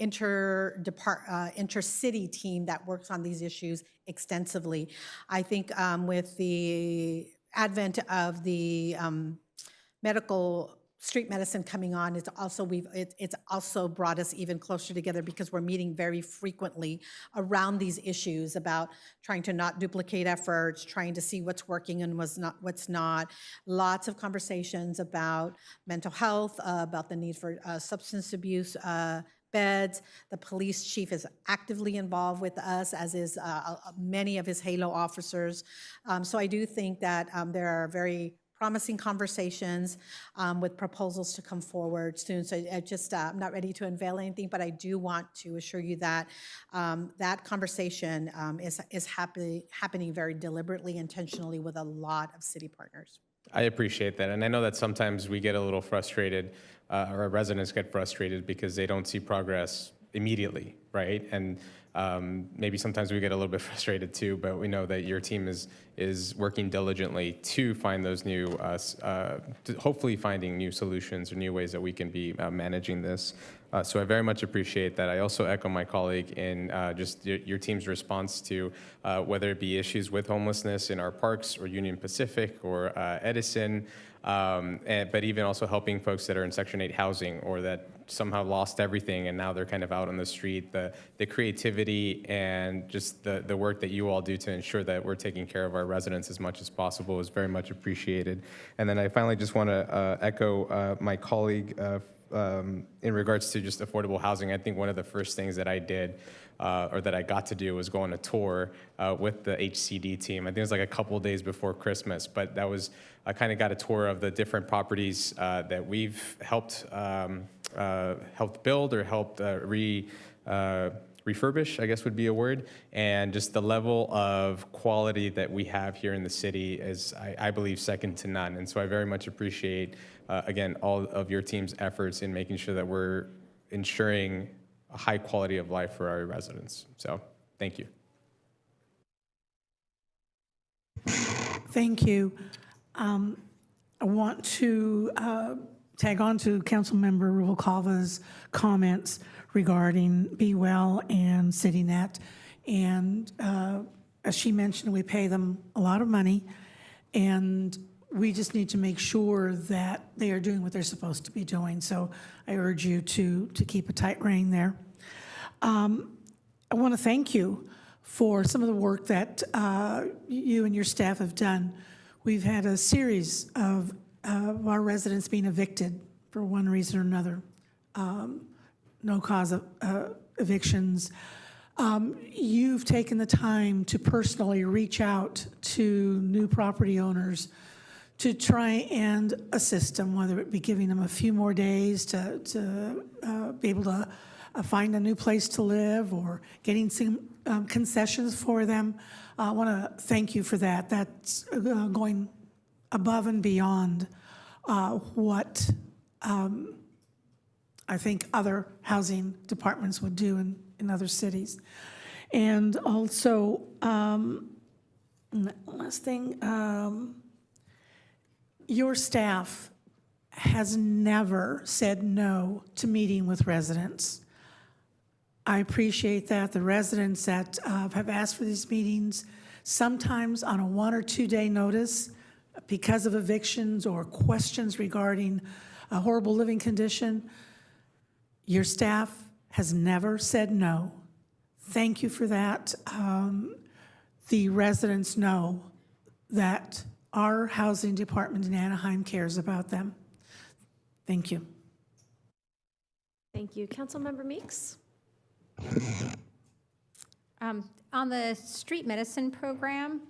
intercity team that works on these issues extensively. I think with the advent of the street medicine coming on, it's also brought us even closer together because we're meeting very frequently around these issues about trying to not duplicate efforts, trying to see what's working and what's not. Lots of conversations about mental health, about the need for substance abuse beds. The police chief is actively involved with us, as is many of his Halo officers. So I do think that there are very promising conversations with proposals to come forward soon. So I'm not ready to unveil anything, but I do want to assure you that that conversation is happening very deliberately, intentionally with a lot of city partners. I appreciate that. And I know that sometimes we get a little frustrated, or our residents get frustrated because they don't see progress immediately, right? And maybe sometimes we get a little bit frustrated too, but we know that your team is working diligently to find those new, hopefully finding new solutions or new ways that we can be managing this. So I very much appreciate that. I also echo my colleague in just your team's response to whether it be issues with homelessness in our parks or Union Pacific or Edison, but even also helping folks that are in Section 8 housing or that somehow lost everything and now they're kind of out on the street. The creativity and just the work that you all do to ensure that we're taking care of our residents as much as possible is very much appreciated. And then I finally just want to echo my colleague in regards to just affordable housing. I think one of the first things that I did or that I got to do was go on a tour with the HCD team. I think it was like a couple of days before Christmas, but that was, I kind of got a tour of the different properties that we've helped build or helped refurbish, I guess would be a word, and just the level of quality that we have here in the city is, I believe, second to none. And so I very much appreciate, again, all of your team's efforts in making sure that we're ensuring a high quality of life for our residents. So thank you. Thank you. I want to tag on to Councilmember Rubalcava's comments regarding Be Well and CityNet. And as she mentioned, we pay them a lot of money, and we just need to make sure that they are doing what they're supposed to be doing. So I urge you to keep a tight rein there. I want to thank you for some of the work that you and your staff have done. We've had a series of our residents being evicted for one reason or another, no cause of evictions. You've taken the time to personally reach out to new property owners to try and assist them, whether it be giving them a few more days to be able to find a new place to live or getting some concessions for them. I want to thank you for that. That's going above and beyond what I think other housing departments would do in other cities. And also, last thing, your staff has never said no to meeting with residents. I appreciate that. The residents that have asked for these meetings, sometimes on a 1 or 2 day notice because of evictions or questions regarding a horrible living condition, your staff has never said no. Thank you for that. The residents know that our housing department in Anaheim cares about them. Thank you. Thank you. Councilmember Meeks? On the street medicine program,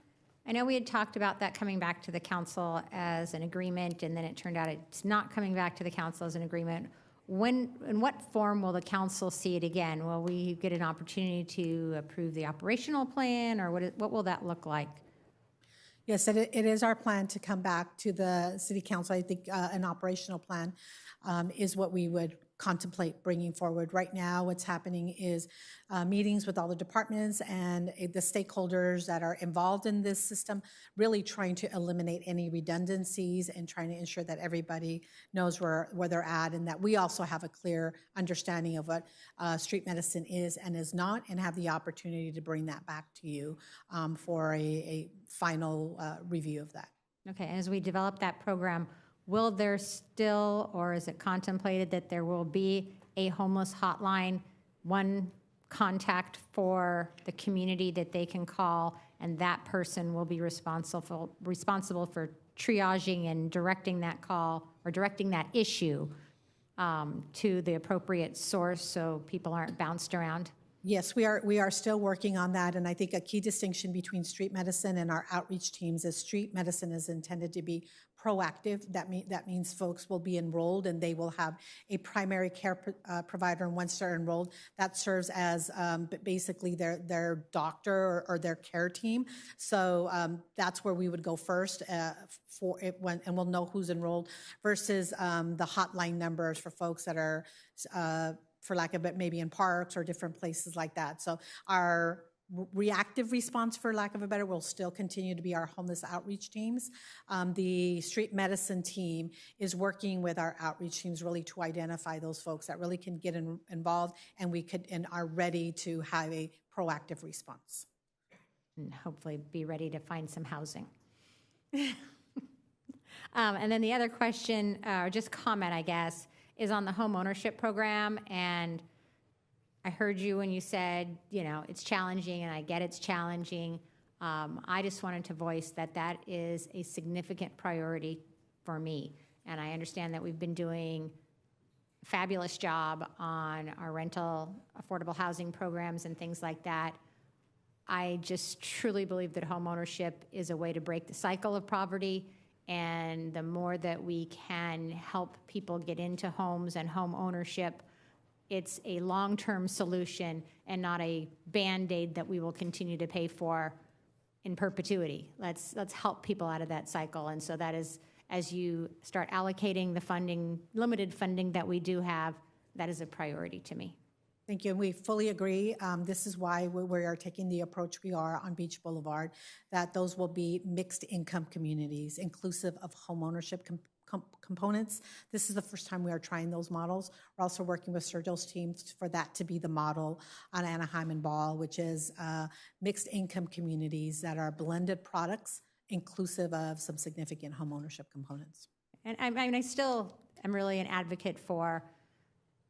I know we had talked about that coming back to the council as an agreement, and then it turned out it's not coming back to the council as an agreement. In what form will the council see it again? Will we get an opportunity to approve the operational plan, or what will that look like? Yes, it is our plan to come back to the city council. I think an operational plan is what we would contemplate bringing forward. Right now, what's happening is meetings with all the departments and the stakeholders that are involved in this system, really trying to eliminate any redundancies and trying to ensure that everybody knows where they're at, and that we also have a clear understanding of what street medicine is and is not, and have the opportunity to bring that back to you for a final review of that. Okay, and as we develop that program, will there still, or is it contemplated that there will be a homeless hotline, one contact for the community that they can call, and that person will be responsible for triaging and directing that call or directing that issue to the appropriate source so people aren't bounced around? Yes, we are still working on that, and I think a key distinction between street medicine and our outreach teams is street medicine is intended to be proactive. That means folks will be enrolled and they will have a primary care provider, and once they're enrolled, that serves as basically their doctor or their care team. So that's where we would go first for it and we'll know who's enrolled, versus the hotline numbers for folks that are for lack of it, maybe in parks or different places like that. So our reactive response, for lack of a better, will still continue to be our homeless outreach teams. The street medicine team is working with our outreach teams really to identify those folks that really can get involved and are ready to have a proactive response. And hopefully be ready to find some housing. And then the other question, or just comment, I guess, is on the home ownership program. And I heard you when you said, it's challenging, and I get it's challenging. I just wanted to voice that is a significant priority for me. And I understand that we've been doing a fabulous job on our rental affordable housing programs and things like that. I just truly believe that home ownership is a way to break the cycle of poverty. And the more that we can help people get into homes and home ownership, it's a long-term solution and not a Band-Aid that we will continue to pay for in perpetuity. Let's help people out of that cycle. And so that is, as you start allocating the funding, limited funding that we do have, that is a priority to me. Thank you. We fully agree. This is why we are taking the approach we are on Beach Boulevard, that those will be mixed income communities, inclusive of home ownership components. This is the first time we are trying those models. We're also working with Sergio's teams for that to be the model on Anaheim and Ball, which is mixed income communities that are blended products, inclusive of some significant home ownership components. And I still am really an advocate for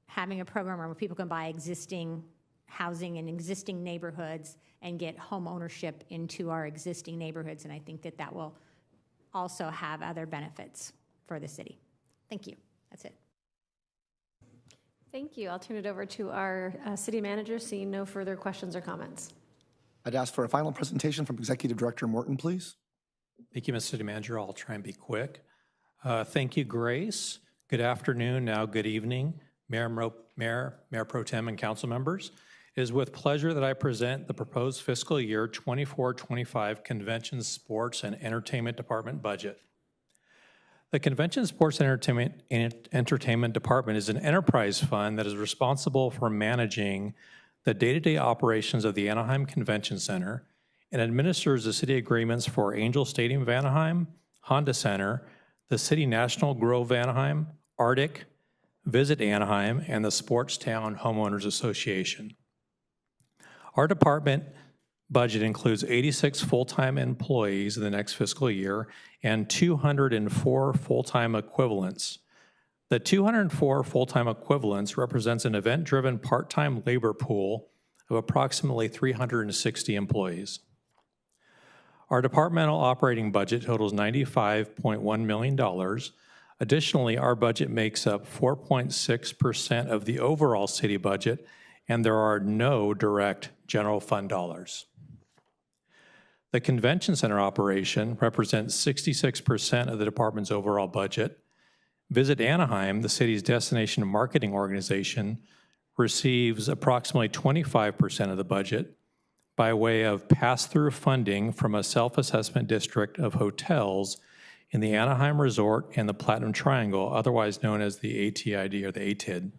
having a program where people can buy existing housing in existing neighborhoods and get home ownership into our existing neighborhoods. And I think that will also have other benefits for the city. Thank you. That's it. Thank you. I'll turn it over to our city manager, seeing no further questions or comments. I'd ask for a final presentation from Executive Director Morton, please. Thank you, Mr. City Manager. I'll try and be quick. Thank you, Grace. Good afternoon, now good evening, Mayor Pro Tem and council members. It is with pleasure that I present the proposed fiscal year 24-25 Convention, Sports, and Entertainment Department budget. The Convention, Sports, and Entertainment Department is an enterprise fund that is responsible for managing the day-to-day operations of the Anaheim Convention Center and administers the city agreements for Angel Stadium of Anaheim, Honda Center, the City National Grove Anaheim, Arctic, Visit Anaheim, and the Sportstown Homeowners Association. Our department budget includes 86 full-time employees in the next fiscal year and 204 full-time equivalents. The 204 full-time equivalents represents an event-driven part-time labor pool of approximately 360 employees. Our departmental operating budget totals $95.1 million. Additionally, our budget makes up 4.6% of the overall city budget and there are no direct general fund dollars. The convention center operation represents 66% of the department's overall budget. Visit Anaheim, the city's destination marketing organization, receives approximately 25% of the budget by way of pass-through funding from a self-assessment district of hotels in the Anaheim Resort and the Platinum Triangle, otherwise known as the ATID or the ATID.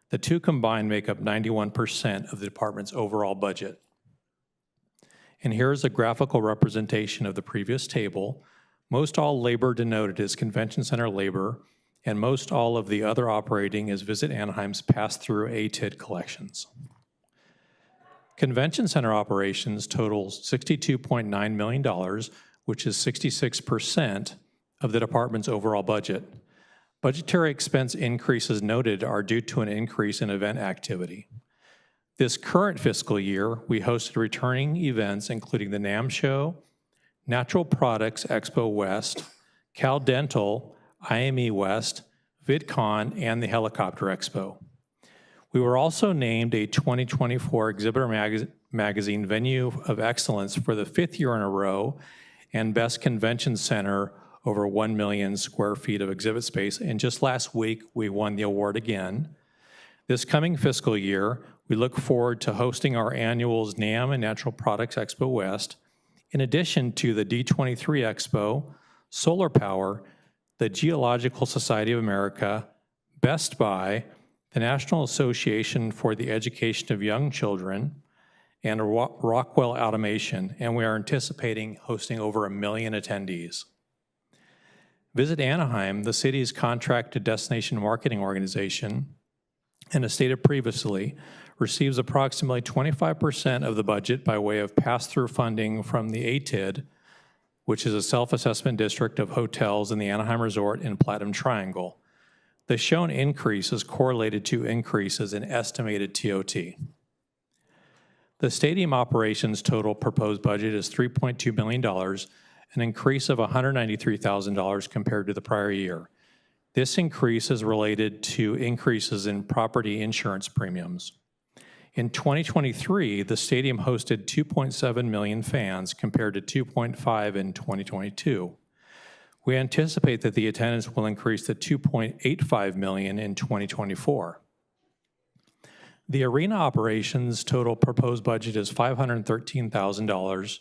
The two combined make up 91% of the department's overall budget. And here's a graphical representation of the previous table. Most all labor denoted is convention center labor, and most all of the other operating is Visit Anaheim's pass-through ATID collections. Convention center operations total $62.9 million, which is 66% of the department's overall budget. Budgetary expense increases noted are due to an increase in event activity. This current fiscal year, we hosted returning events including the NAMM Show, Natural Products Expo West, Cal Dental, IME West, VidCon, and the Helicopter Expo. We were also named a 2024 Exhibitor Magazine Venue of Excellence for the 5th year in a row and Best Convention Center over 1 million square feet of exhibit space. And just last week, we won the award again. This coming fiscal year, we look forward to hosting our annuals NAMM and Natural Products Expo West, in addition to the D23 Expo, Solar Power, the Geological Society of America, Best Buy, the National Association for the Education of Young Children, and Rockwell Automation, and we are anticipating hosting over 1 million attendees. Visit Anaheim, the city's contracted destination marketing organization, and as stated previously, receives approximately 25% of the budget by way of pass-through funding from the ATID, which is a self-assessment district of hotels in the Anaheim Resort and Platinum Triangle. The shown increase is correlated to increases in estimated TOT. The stadium operations total proposed budget is $3.2 million, an increase of $193,000 compared to the prior year. This increase is related to increases in property insurance premiums. In 2023, the stadium hosted 2.7 million fans compared to 2.5 in 2022. We anticipate that the attendance will increase to 2.85 million in 2024. The arena operations total proposed budget is $513,000,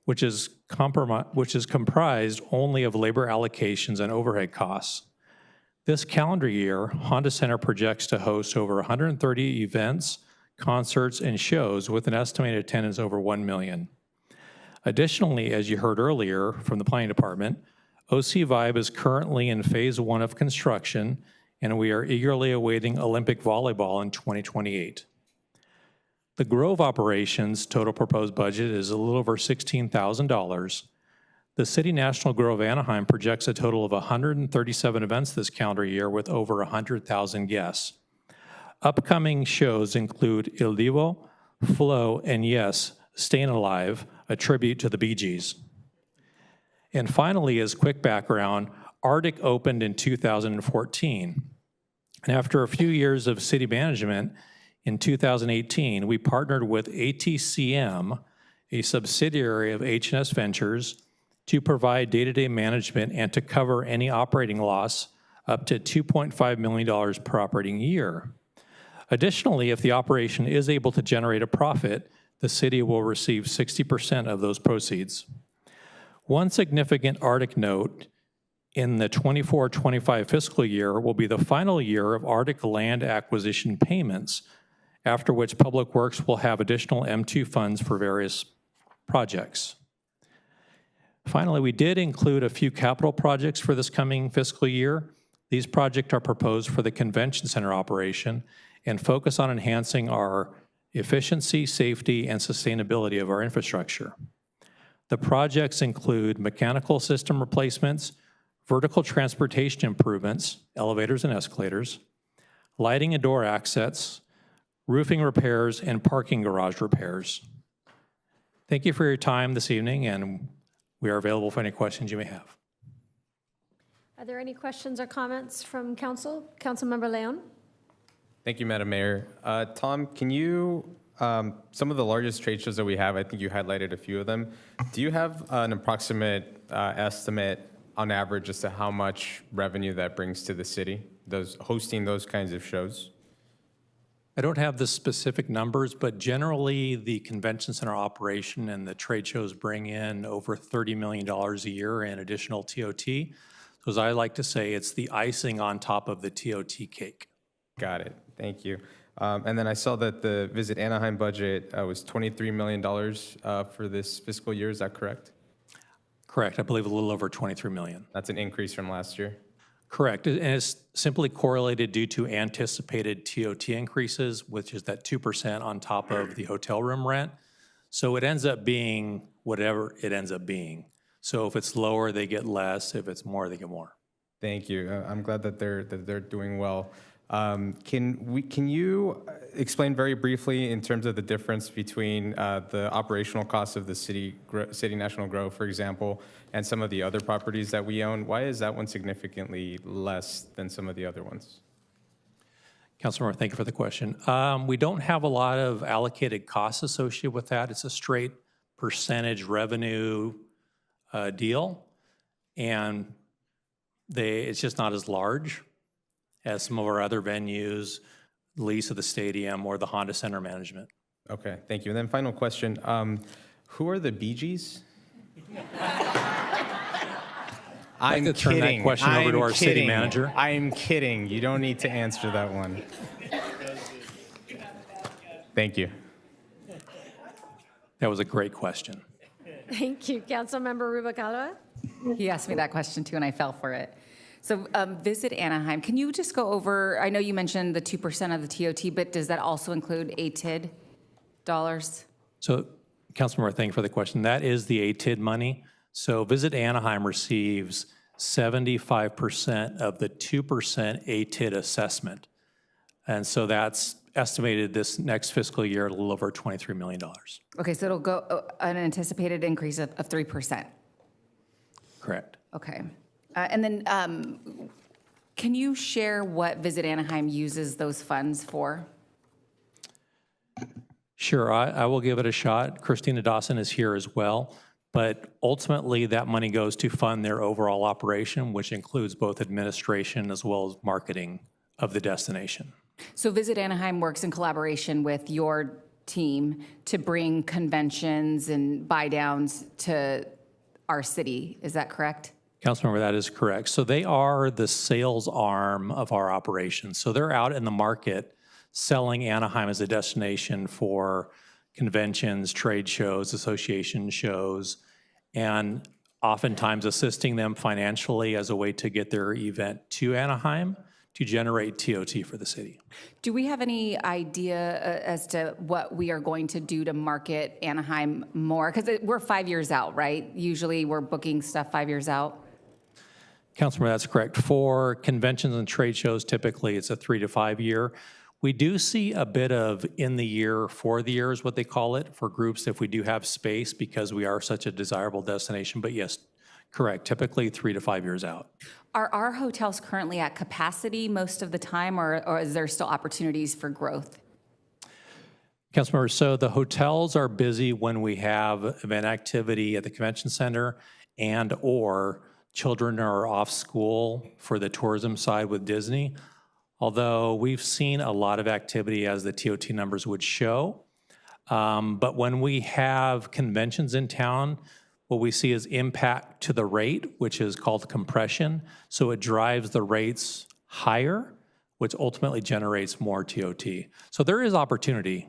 which is comprised only of labor allocations and overhead costs. This calendar year, Honda Center projects to host over 130 events, concerts, and shows with an estimated attendance over 1 million. Additionally, as you heard earlier from the Planning Department, OC Vibe is currently in phase 1 of construction, and we are eagerly awaiting Olympic volleyball in 2028. The Grove operations total proposed budget is a little over $16,000. The City National Grove Anaheim projects a total of 137 events this calendar year with over 100,000 guests. Upcoming shows include Il Divo, Flow, and yes, Stayin' Alive, a tribute to the Bee Gees. And finally, as quick background, Arctic opened in 2014. And after a few years of city management, in 2018, we partnered with ATCM, a subsidiary of H&S Ventures, to provide day-to-day management and to cover any operating loss up to $2.5 million per operating year. Additionally, if the operation is able to generate a profit, the city will receive 60% of those proceeds. One significant Arctic note in the 24-25 fiscal year will be the final year of Arctic land acquisition payments, after which Public Works will have additional M2 funds for various projects. Finally, we did include a few capital projects for this coming fiscal year. These projects are proposed for the convention center operation and focus on enhancing our efficiency, safety, and sustainability of our infrastructure. The projects include mechanical system replacements, vertical transportation improvements, elevators and escalators, lighting and door access, roofing repairs, and parking garage repairs. Thank you for your time this evening, and we are available for any questions you may have. Are there any questions or comments from council? Councilmember Leon? Thank you, Madam Mayor. Tom, can you, some of the largest trade shows that we have, I think you highlighted a few of them. Do you have an approximate estimate on average as to how much revenue that brings to the city, hosting those kinds of shows? I don't have the specific numbers, but generally the convention center operation and the trade shows bring in over $30 million a year in additional TOT. So as I like to say, it's the icing on top of the TOT cake. Got it. Thank you. And then I saw that the Visit Anaheim budget was $23 million for this fiscal year. Is that correct? Correct. I believe a little over 23 million. That's an increase from last year? Correct. And it's simply correlated due to anticipated TOT increases, which is that 2% on top of the hotel room rent. So it ends up being whatever it ends up being. So if it's lower, they get less. If it's more, they get more. Thank you. I'm glad that they're doing well. Can you explain very briefly in terms of the difference between the operational costs of the City National Grove, for example, and some of the other properties that we own? Why is that one significantly less than some of the other ones? Councilmember, thank you for the question. We don't have a lot of allocated costs associated with that. It's a straight percentage revenue deal, and it's just not as large as some of our other venues, lease of the stadium, or the Honda Center management. Okay, thank you. And then final question, who are the Bee Gees? I'd like to turn that question over to our city manager. I'm kidding. You don't need to answer that one. Thank you. That was a great question. Thank you. Councilmember Rubalcaba? He asked me that question too, and I fell for it. So Visit Anaheim, can you just go over, I know you mentioned the 2% of the TOT, but does that also include ATID dollars? So, Councilmember, thank you for the question. That is the ATID money. So Visit Anaheim receives 75% of the 2% ATID assessment. And so that's estimated this next fiscal year at a little over $23 million. Okay, so it'll go an anticipated increase of 3%. Correct. Okay. And then can you share what Visit Anaheim uses those funds for? Sure, I will give it a shot. Christina Dawson is here as well. But ultimately, that money goes to fund their overall operation, which includes both administration as well as marketing of the destination. So Visit Anaheim works in collaboration with your team to bring conventions and buy downs to our city. Is that correct? Councilmember, that is correct. So they are the sales arm of our operation. So they're out in the market selling Anaheim as a destination for conventions, trade shows, association shows, and oftentimes assisting them financially as a way to get their event to Anaheim to generate TOT for the city. Do we have any idea as to what we are going to do to market Anaheim more? Because we're 5 years out, right? Usually we're booking stuff 5 years out. Councilmember, that's correct. For conventions and trade shows, typically it's a 3 to 5 year. We do see a bit of in the year, for the year is what they call it, for groups if we do have space because we are such a desirable destination. But yes, correct, typically 3 to 5 years out. Are our hotels currently at capacity most of the time, or is there still opportunities for growth? Councilmember, so the hotels are busy when we have event activity at the convention center and or children are off school for the tourism side with Disney. Although we've seen a lot of activity as the TOT numbers would show. But when we have conventions in town, what we see is impact to the rate, which is called compression. So it drives the rates higher, which ultimately generates more TOT. So there is opportunity.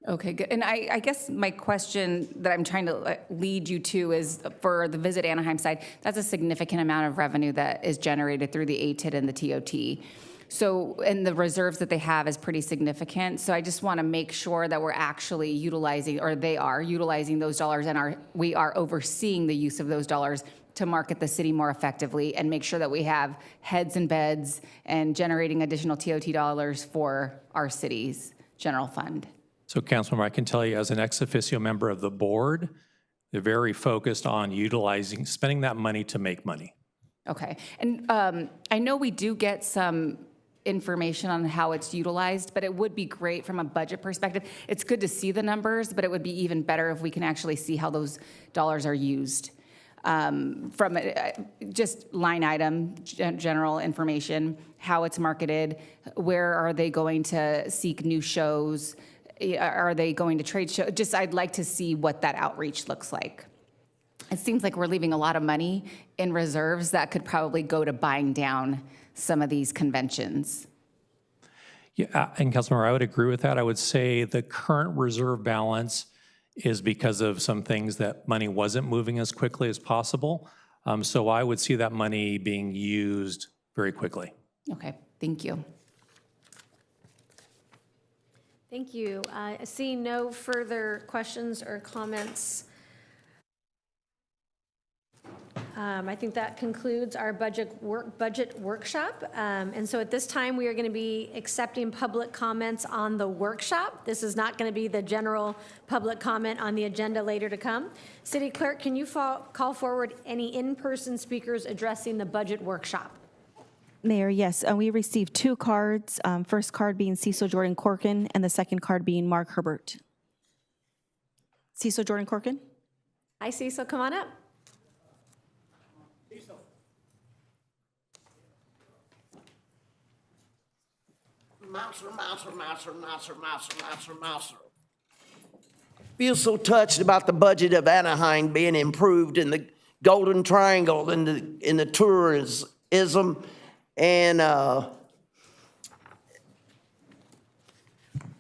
Okay, good. And I guess my question that I'm trying to lead you to is for the Visit Anaheim side, that's a significant amount of revenue that is generated through the ATID and the TOT. So, and the reserves that they have is pretty significant. So I just want to make sure that we're actually utilizing, or they are utilizing those dollars, and we are overseeing the use of those dollars to market the city more effectively and make sure that we have heads and beds and generating additional TOT dollars for our city's general fund. So, Councilmember, I can tell you as an ex officio member of the board, they're very focused on spending that money to make money. Okay. And I know we do get some information on how it's utilized, but it would be great from a budget perspective. It's good to see the numbers, but it would be even better if we can actually see how those dollars are used. From just line item, general information, how it's marketed, where are they going to seek new shows, are they going to trade shows? Just I'd like to see what that outreach looks like. It seems like we're leaving a lot of money in reserves that could probably go to buying down some of these conventions. Yeah, and Councilmember, I would agree with that. I would say the current reserve balance is because of some things that money wasn't moving as quickly as possible. So I would see that money being used very quickly. Okay, thank you. Thank you. Seeing no further questions or comments, I think that concludes our budget workshop. And so at this time, we are going to be accepting public comments on the workshop. This is not going to be the general public comment on the agenda later to come. City Clerk, can you call forward any in-person speakers addressing the budget workshop? Mayor, yes, we received 2 cards, first card being Cecil Jordan Corkin, and the second card being Mark Herbert. Cecil Jordan Corkin? Hi, Cecil, come on up. Mouser. Feel so touched about the budget of Anaheim being improved in the Golden Triangle, in the tourism, and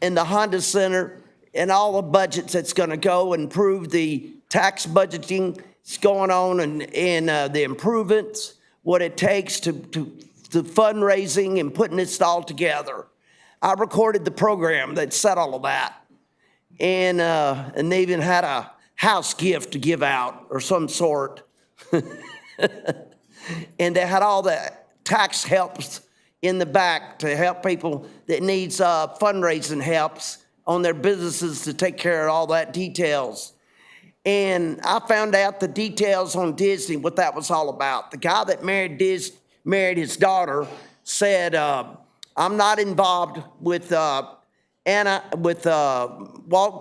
in the Honda Center, and all the budgets that's going to go improve the tax budgeting that's going on, and the improvements, what it takes to fundraising and putting this all together. I recorded the program that said all of that. And they even had a house gift to give out or some sort. And they had all the tax helps in the back to help people that needs fundraising helps on their businesses to take care of all that details. And I found out the details on Disney, what that was all about. The guy that married his daughter said, I'm not involved with Walt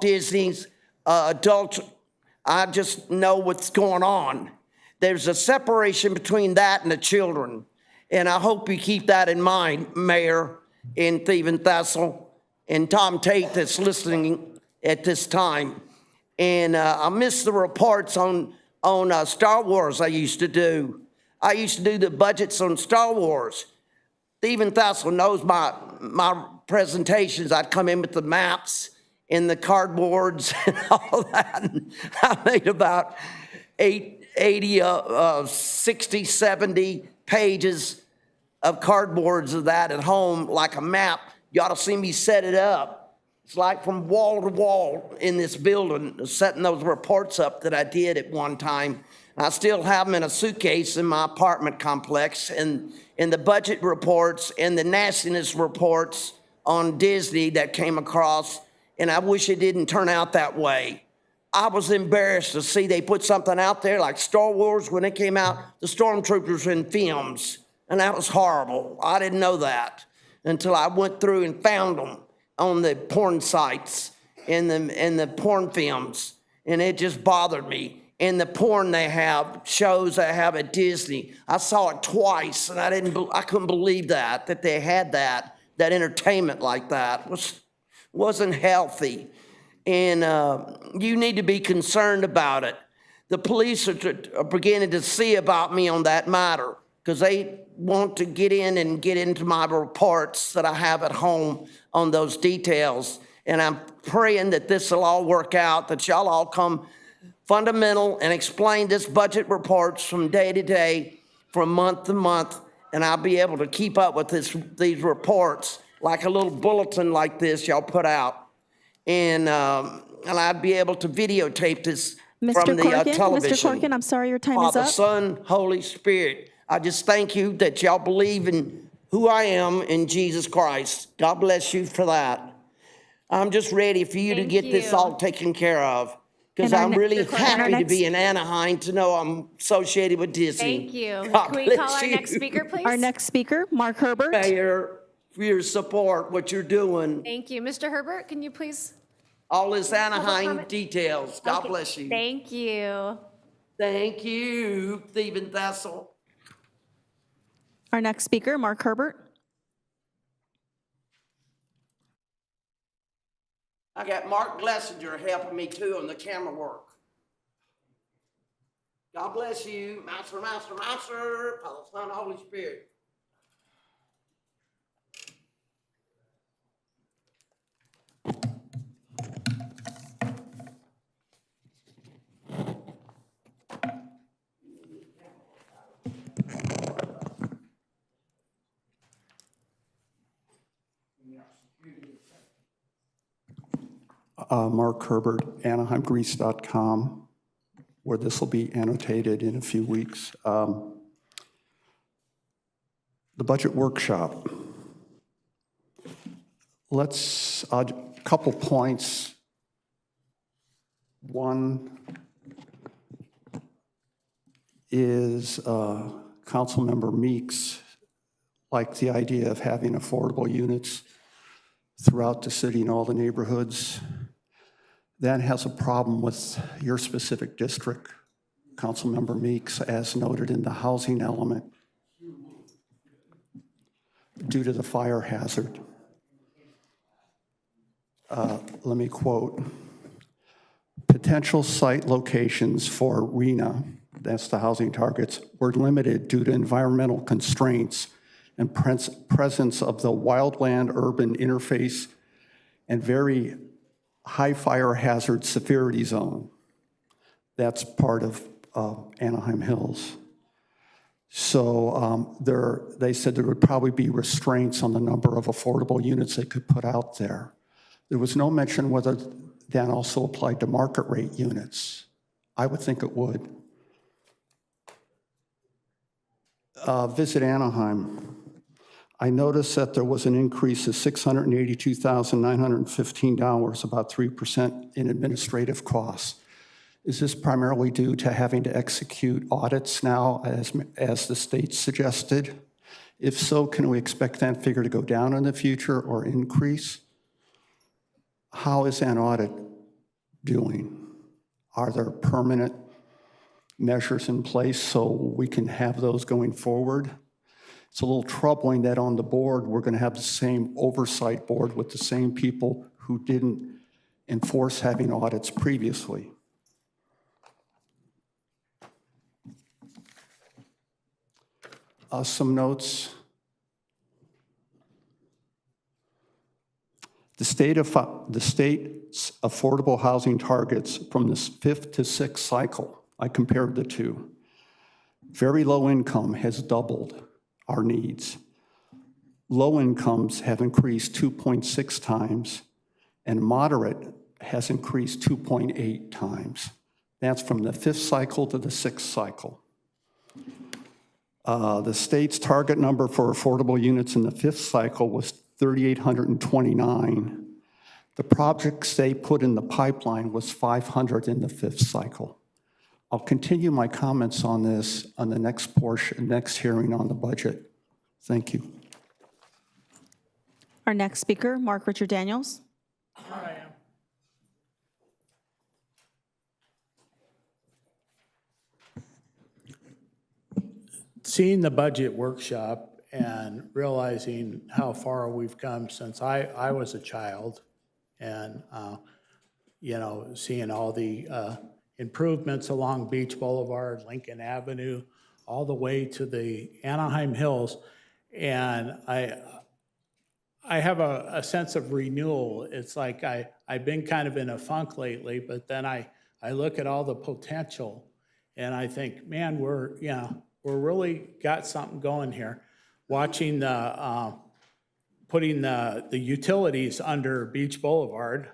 Disney's adult. I just know what's going on. There's a separation between that and the children. And I hope you keep that in mind, Mayor, and Stephen Thessel, and Tom Tate that's listening at this time. And I miss the reports on Star Wars I used to do. I used to do the budgets on Star Wars. Stephen Thessel knows my presentations. I'd come in with the maps and the cardboards and all that. And I made about 60, 70 pages of cardboards of that at home, like a map. You ought to see me set it up. It's like from wall to wall in this building, setting those reports up that I did at one time. I still have them in a suitcase in my apartment complex, and the budget reports and the nastiness reports on Disney that came across, and I wish it didn't turn out that way. I was embarrassed to see they put something out there like Star Wars when it came out, the stormtroopers were in films, and that was horrible. I didn't know that until I went through and found them on the porn sites and the porn films, and it just bothered me. And the porn they have, shows they have at Disney, I saw it twice, and I couldn't believe that they had that entertainment like that. Wasn't healthy. And you need to be concerned about it. The police are beginning to see about me on that matter, because they want to get into my reports that I have at home on those details. And I'm praying that this will all work out, that y'all all come fundamental and explain this budget reports from day to day, from month to month, and I'll be able to keep up with these reports like a little bulletin like this y'all put out. And I'd be able to videotape this from the television. Mr. Corkin, I'm sorry, your time is Father, up. Son, Holy Spirit, I just thank you that y'all believe in who I am in Jesus Christ. God bless you for that. I'm just ready for you to get this all taken care of, because I'm really happy to be in Anaheim, to know I'm associated with Disney. Thank you. God Can we call bless our you. next speaker, please? Our next speaker, Mark Herbert. Mayor, for your support, what you're doing, Thank you. Mr. Herbert, can you please? all this Anaheim comment? details. God Okay, bless you. Thank you. Thank you, Stephen Thessel. Our next speaker, Mark Herbert. I got Mark Glessinger helping me too on the camera work. God bless you, Master, Master, Master, Father, Son, Holy Spirit. Mark Herbert, AnaheimGrease.com, where this will be annotated in a few weeks. The budget workshop. Let's, a couple points. One is Councilmember Meeks liked the idea of having affordable units throughout the city and all the neighborhoods. That has a problem with your specific district, Councilmember Meeks, as noted in the housing element, due to the fire hazard. Let me quote, potential site locations for RENA, that's the housing targets, were limited due to environmental constraints and presence of the wildland-urban interface and very high fire hazard severity zone. That's part of Anaheim Hills. So they said there would probably be restraints on the number of affordable units they could put out there. There was no mention whether that also applied to market rate units. I would think it would. Visit Anaheim. I noticed that there was an increase of $682,915, about 3% in administrative costs. Is this primarily due to having to execute audits now, as the state suggested? If so, can we expect that figure to go down in the future or increase? How is an audit doing? Are there permanent measures in place so we can have those going forward? It's a little troubling that on the board, we're going to have the same oversight board with the same people who didn't enforce having audits previously. Some notes. The state's affordable housing targets from the 5th to 6th cycle, I compared the two. Very low income has doubled our needs. Low incomes have increased 2.6 times, and moderate has increased 2.8 times. That's from the 5th cycle to the 6th cycle. The state's target number for affordable units in the 5th cycle was 3,829. The projects they put in the pipeline was 500 in the 5th cycle. I'll continue my comments on this on the next hearing on the budget. Thank you. Our next speaker, Mark Richard Daniels. Here I am. Seeing the budget workshop and realizing how far we've come since I was a child, and seeing all the improvements along Beach Boulevard, Lincoln Avenue, all the way to the Anaheim Hills, and I have a sense of renewal. It's like I've been kind of in a funk lately, but then I look at all the potential, and I think, man, we're really got something going here. Watching putting the utilities under Beach Boulevard,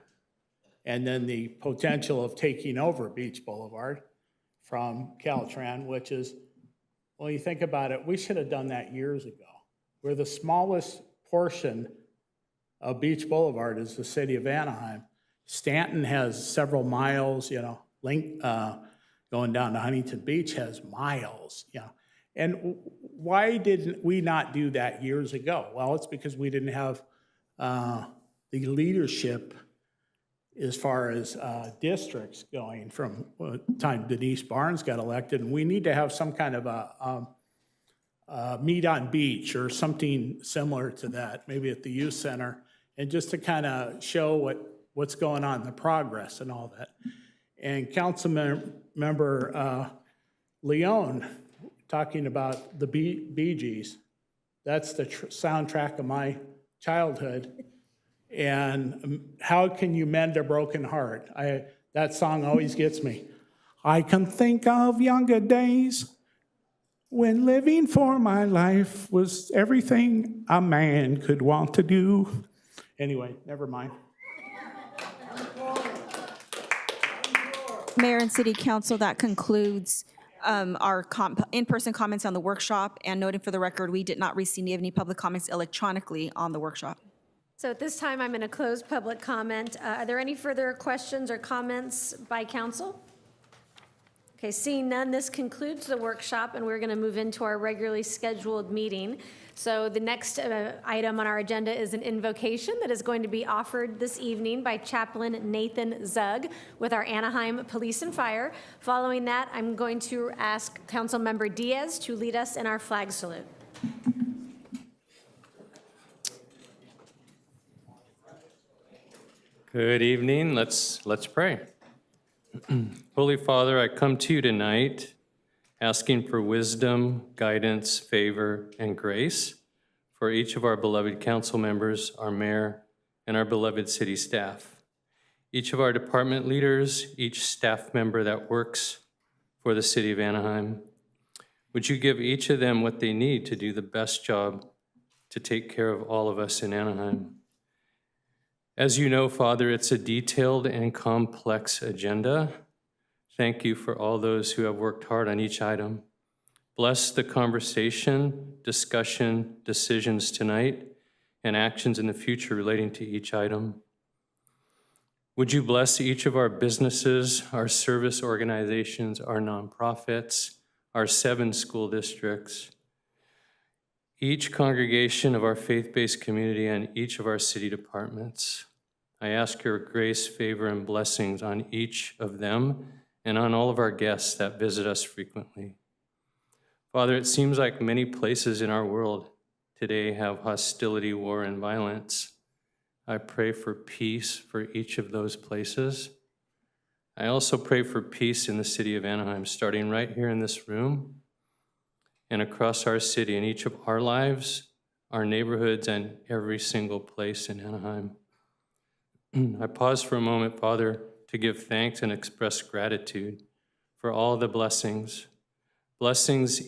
and then the potential of taking over Beach Boulevard from Caltrans, which is, well, you think about it, we should have done that years ago. We're the smallest portion of Beach Boulevard is the city of Anaheim. Stanton has several miles, going down to Huntington Beach has miles, And why didn't we not do that years ago? Well, it's because we didn't have the leadership as far as districts going from the time Denise Barnes got elected. And we need to have some kind of a meet on beach or something similar to that, maybe at the youth center, and just to kind of show what's going on, the progress and all that. And Council Member Leone talking about the Bee Gees, that's the soundtrack of my childhood. And how can you mend a broken heart? That song always gets me. I can think of younger days when living for my life was everything a man could want to do. Anyway, never mind. Mayor and City Council, that concludes our in-person comments on the workshop. And noting for the record, we did not receive any public comments electronically on the workshop. So at this time, I'm going to close public comment. Are there any further questions or comments by council? Okay, seeing none, this concludes the workshop, and we're going to move into our regularly scheduled meeting. So the next item on our agenda is an invocation that is going to be offered this evening by Chaplain Nathan Zug with our Anaheim Police and Fire. Following that, I'm going to ask Councilmember Diaz to lead us in our flag salute. Good evening. Let's pray. Holy Father, I come to you tonight asking for wisdom, guidance, favor, and grace for each of our beloved council members, our mayor, and our beloved city staff. Each of our department leaders, each staff member that works for the city of Anaheim. Would you give each of them what they need to do the best job to take care of all of us in Anaheim? As you know, Father, it's a detailed and complex agenda. Thank you for all those who have worked hard on each item. Bless the conversation, discussion, decisions tonight, and actions in the future relating to each item. Would you bless each of our businesses, our service organizations, our nonprofits, our 7 school districts, each congregation of our faith-based community, and each of our city departments. I ask your grace, favor, and blessings on each of them and on all of our guests that visit us frequently. Father, it seems like many places in our world today have hostility, war, and violence. I pray for peace for each of those places. I also pray for peace in the city of Anaheim, starting right here in this room and across our city, in each of our lives, our neighborhoods, and every single place in Anaheim. I pause for a moment, Father, to give thanks and express gratitude for all the blessings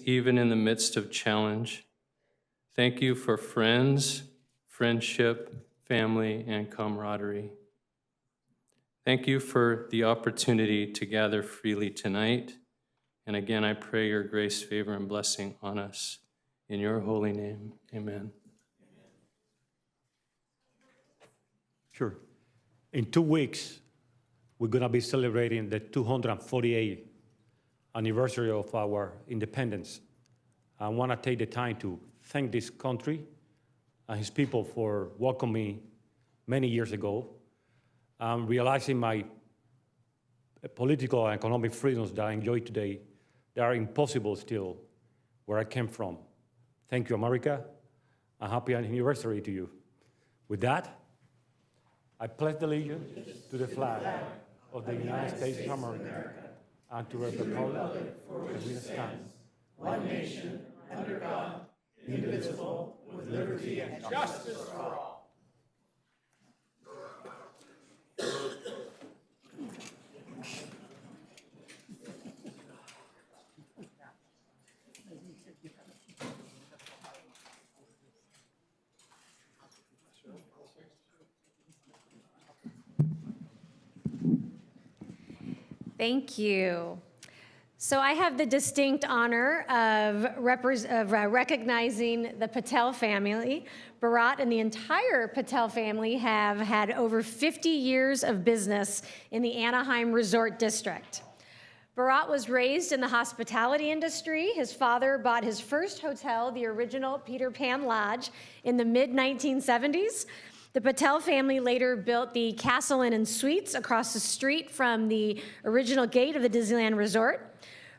even in the midst of challenge. Thank you for friends, friendship, family, and camaraderie. Thank you for the opportunity to gather freely tonight. And again, I pray your grace, favor, and blessing on us. In your holy name, amen. Sure. In 2 weeks, we're going to be celebrating the 248th anniversary of our independence. I want to take the time to thank this country and his people for welcoming me many years ago. Realizing my political and economic freedoms that I enjoy today, they are impossible still where I came from. Thank you, America, and happy anniversary to you. With that, I pledge allegiance to the flag of the United States of America and to the republic for which it stands, one nation, under God, indivisible, with liberty and justice for all. Thank you. So I have the distinct honor of recognizing the Patel family. Bharat and the entire Patel family have had over 50 years of business in the Anaheim Resort District. Barat was raised in the hospitality industry. His father bought his first hotel, the original Peter Pan Lodge, in the mid-1970s. The Patel family later built the Castle Inn and Suites across the street from the original gate of the Disneyland Resort.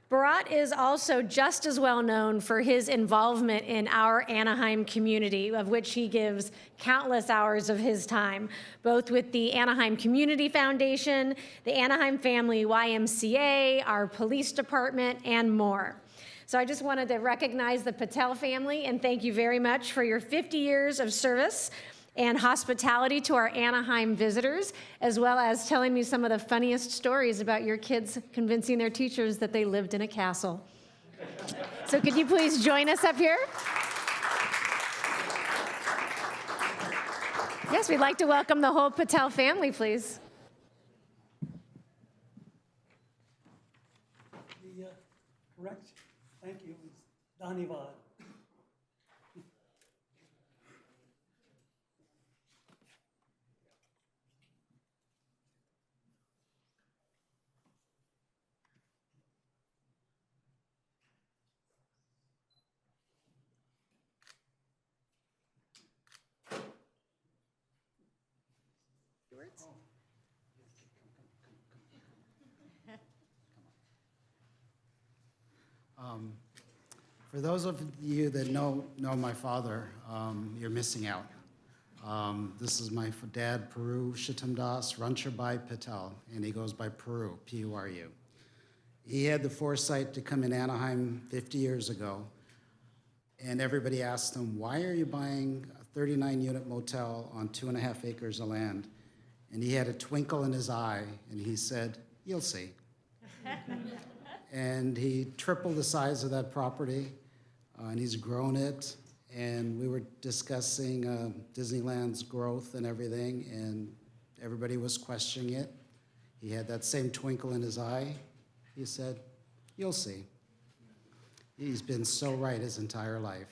Barat is also just as well known for his involvement in our Anaheim community, of which he gives countless hours of his time, both with the Anaheim Community Foundation, the Anaheim Family YMCA, our police department, and more. So I just wanted to recognize the Patel family and thank you very much for your 50 years of service and hospitality to our Anaheim visitors, as well as telling me some of the funniest stories about your kids convincing their teachers that they lived in a castle. So could you please join us up here? Yes, we'd like to welcome the whole Patel family, please. The correct, thank you, is Dhanyavad. For those of you that know my father, you're missing out. This is my dad, Peru Shitamdas Ranchabai Patel, and he goes by Peru, P-U-R-U. He had the foresight to come in Anaheim 50 years ago, and everybody asked him, why are you buying a 39-unit motel on 2.5 acres of land? And he had a twinkle in his eye, and he said, you'll see. And he tripled the size of that property, and he's grown it. And we were discussing Disneyland's growth and everything, and everybody was questioning it. He had that same twinkle in his eye. He said, you'll see. He's been so right his entire life.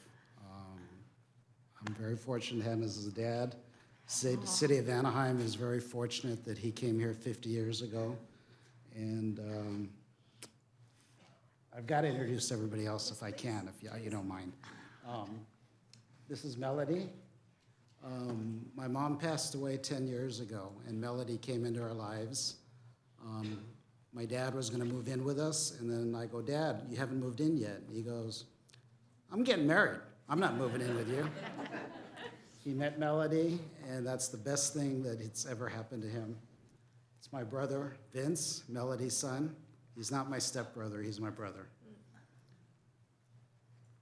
I'm very fortunate to have him as his dad. The city of Anaheim is very fortunate that he came here 50 years ago. And I've got to introduce everybody else if I can, if you don't mind. This is Melody. My mom passed away 10 years ago, and Melody came into our lives. My dad was going to move in with us, and then I go, Dad, you haven't moved in yet. And he goes, I'm getting married. I'm not moving in with you. He met Melody, and that's the best thing that it's ever happened to him. It's my brother, Vince, Melody's son. He's not my stepbrother, he's my brother.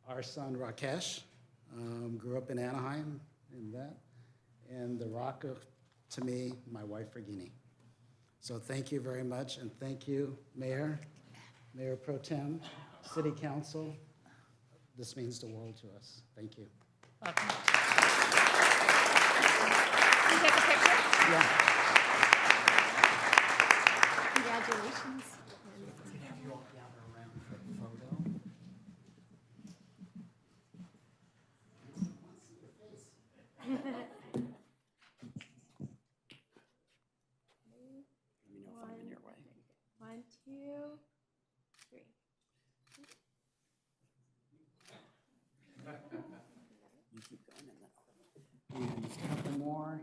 Our son, Rakesh, grew up in Anaheim, and the rock to me, my wife, Regini. So thank you very much, and thank you, Mayor Pro Tem, City Council. This means the world to us. Thank you. Welcome. Can you take a picture? Yeah. Congratulations. One, two, three. You keep going, and just a couple more.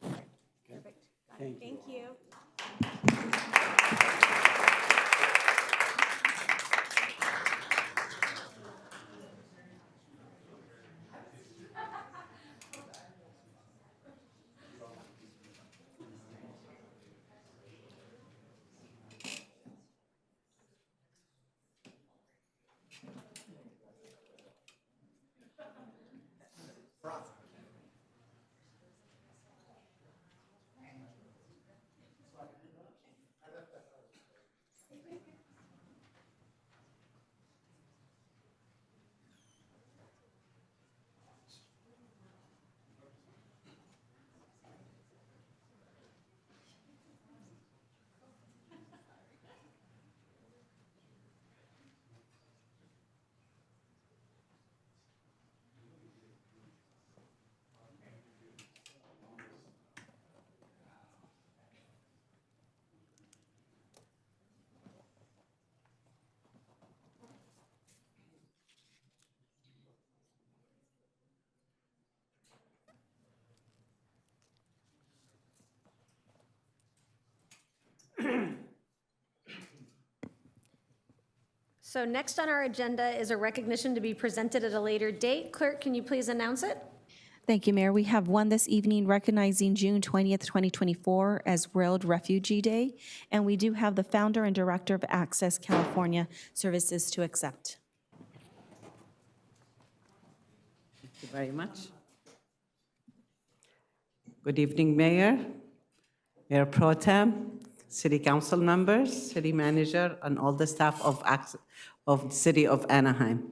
Perfect. Got it. Thank you. Thank you. So next on our agenda is a recognition to be presented at a later date. Clerk, can you please announce it? Thank you, Mayor. We have one this evening recognizing June 20th, 2024 as World Refugee Day, and we do have the founder and director of Access California Services to accept. Thank you very much. Good evening, Mayor, Mayor Pro Tem, City Council members, City Manager, and all the staff of the City of Anaheim.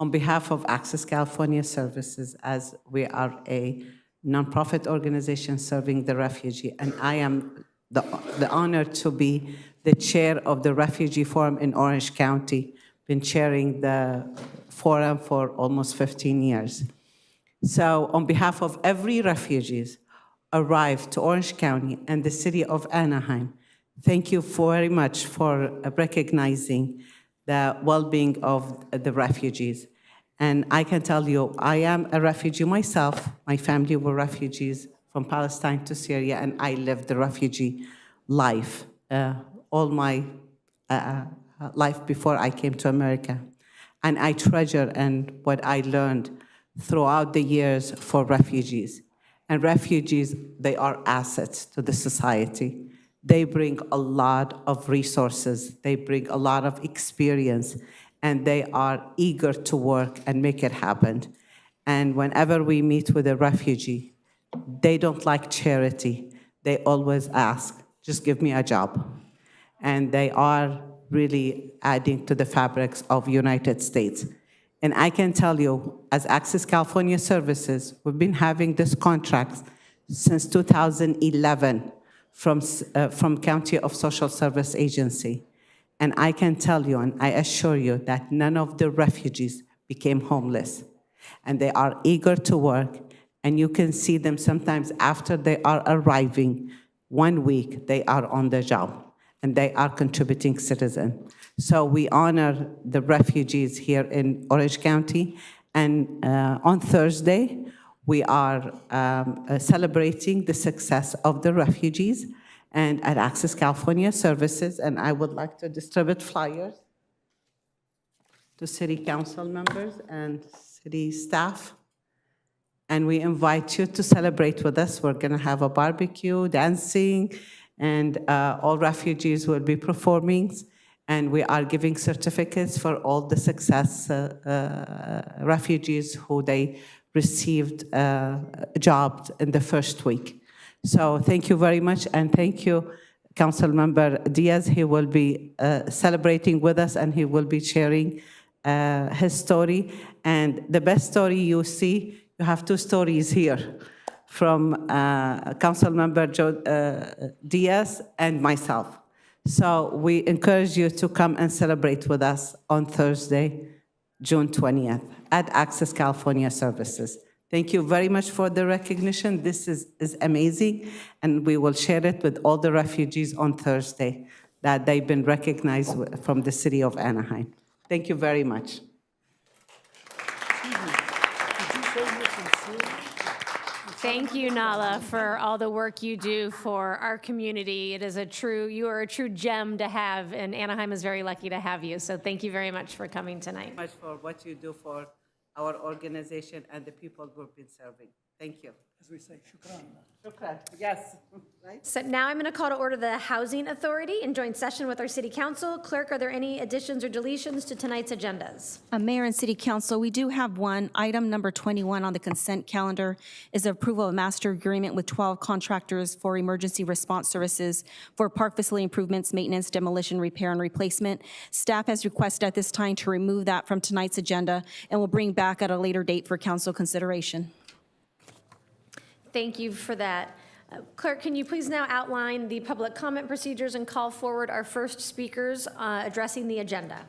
On behalf of Access California Services, as we are a nonprofit organization serving the refugee, and I am the honor to be the chair of the Refugee Forum in Orange County, been chairing the forum for almost 15 years. So on behalf of every refugees arrived to Orange County and the City of Anaheim, thank you very much for recognizing the well-being of the refugees. And I can tell you, I am a refugee myself. My family were refugees from Palestine to Syria, and I lived the refugee life all my life before I came to America. And I treasure and what I learned throughout the years for refugees. And refugees, they are assets to the society. They bring a lot of resources. They bring a lot of experience, and they are eager to work and make it happen. And whenever we meet with a refugee, they don't like charity. They always ask, just give me a job. And they are really adding to the fabrics of United States. And I can tell you, as Access California Services, we've been having this contract since 2011 from County of Social Service Agency. And I can tell you, and I assure you, that none of the refugees became homeless. And they are eager to work, and you can see them sometimes after they are arriving, 1 week, they are on the job, and they are contributing citizens. So we honor the refugees here in Orange County, and on Thursday, we are celebrating the success of the refugees and at Access California Services, and I would like to distribute flyers to city council members and city staff. And we invite you to celebrate with us. We're gonna have a barbecue, dancing, and all refugees will be performing. And we are giving certificates for all the success refugees who they received jobs in the first week. So thank you very much, and thank you, Councilmember Diaz. He will be celebrating with us, and he will be sharing his story. And the best story you see, you have two stories here from Councilmember Diaz and myself. So we encourage you to come and celebrate with us on Thursday, June 20th at Access California Services. Thank you very much for the recognition. This is amazing, and we will share it with all the refugees on Thursday that they've been recognized from the City of Anaheim. Thank you very much. Thank you, Nala, for all the work you do for our community. It is you are a true gem to have, and Anaheim is very lucky to have you. So thank you very much for coming tonight. Much for what you do for our organization and the people we've been serving. Thank you. As we say, shukran. Shukran, yes. Right? So now I'm going to call to order the Housing Authority in joint session with our City Council. Clerk, are there any additions or deletions to tonight's agendas? Mayor and City Council, we do have one. Item number 21 on the consent calendar is the approval of a master agreement with 12 contractors for emergency response services for park facility improvements, maintenance, demolition, repair, and replacement. Staff has requested at this time to remove that from tonight's agenda and will bring back at a later date for council consideration. Thank you for that. Clerk, can you please now outline the public comment procedures and call forward our first speakers addressing the agenda?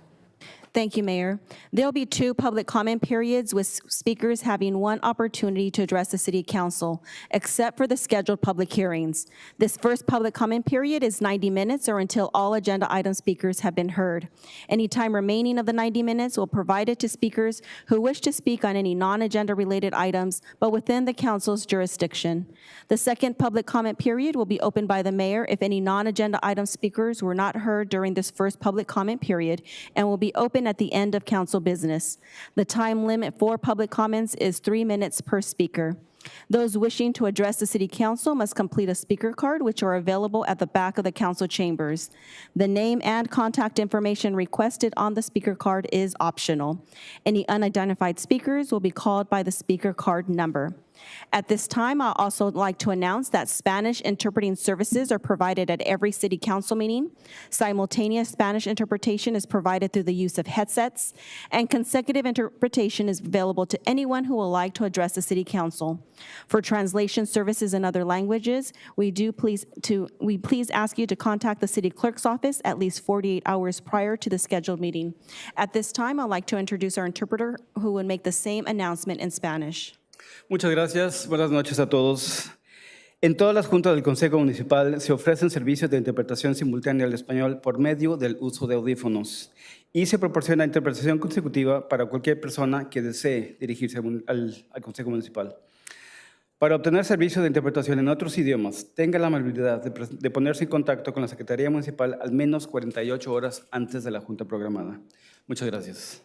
Thank you, Mayor. There'll be 2 public comment periods with speakers having 1 opportunity to address the City Council, except for the scheduled public hearings. This first public comment period is 90 minutes or until all agenda item speakers have been heard. Any time remaining of the 90 minutes will be provided to speakers who wish to speak on any non-agenda related items, but within the Council's jurisdiction. The second public comment period will be opened by the Mayor if any non-agenda item speakers were not heard during this first public comment period, and will be open adjourn at the end of council business. The time limit for public comments is 3 minutes per speaker. Those wishing to address the city council must complete a speaker card, which are available at the back of the council chambers. The name and contact information requested on the speaker card is optional. Any unidentified speakers will be called by the speaker card number. At this time, I'd also like to announce that Spanish interpreting services are provided at every city council meeting. Simultaneous Spanish interpretation is provided through the use of headsets, and consecutive interpretation is available to anyone who would like to address the city council. For translation services in other languages, we please ask you to contact the city clerk's office at least 48 hours prior to the scheduled meeting. At this time, I'd like to introduce our interpreter who will make the same announcement in Spanish. Muchas gracias. Buenas noches a todos. En todas las juntas del Consejo Municipal se ofrecen servicios de interpretación simultánea al español por medio del uso de audífonos y se proporciona interpretación consecutiva para cualquier persona que desee dirigirse al Consejo Municipal. Para obtener servicios de interpretación en otros idiomas, tenga la amabilidad de ponerse en contacto con la Secretaría Municipal al menos 48 horas antes de la junta programada. Muchas gracias.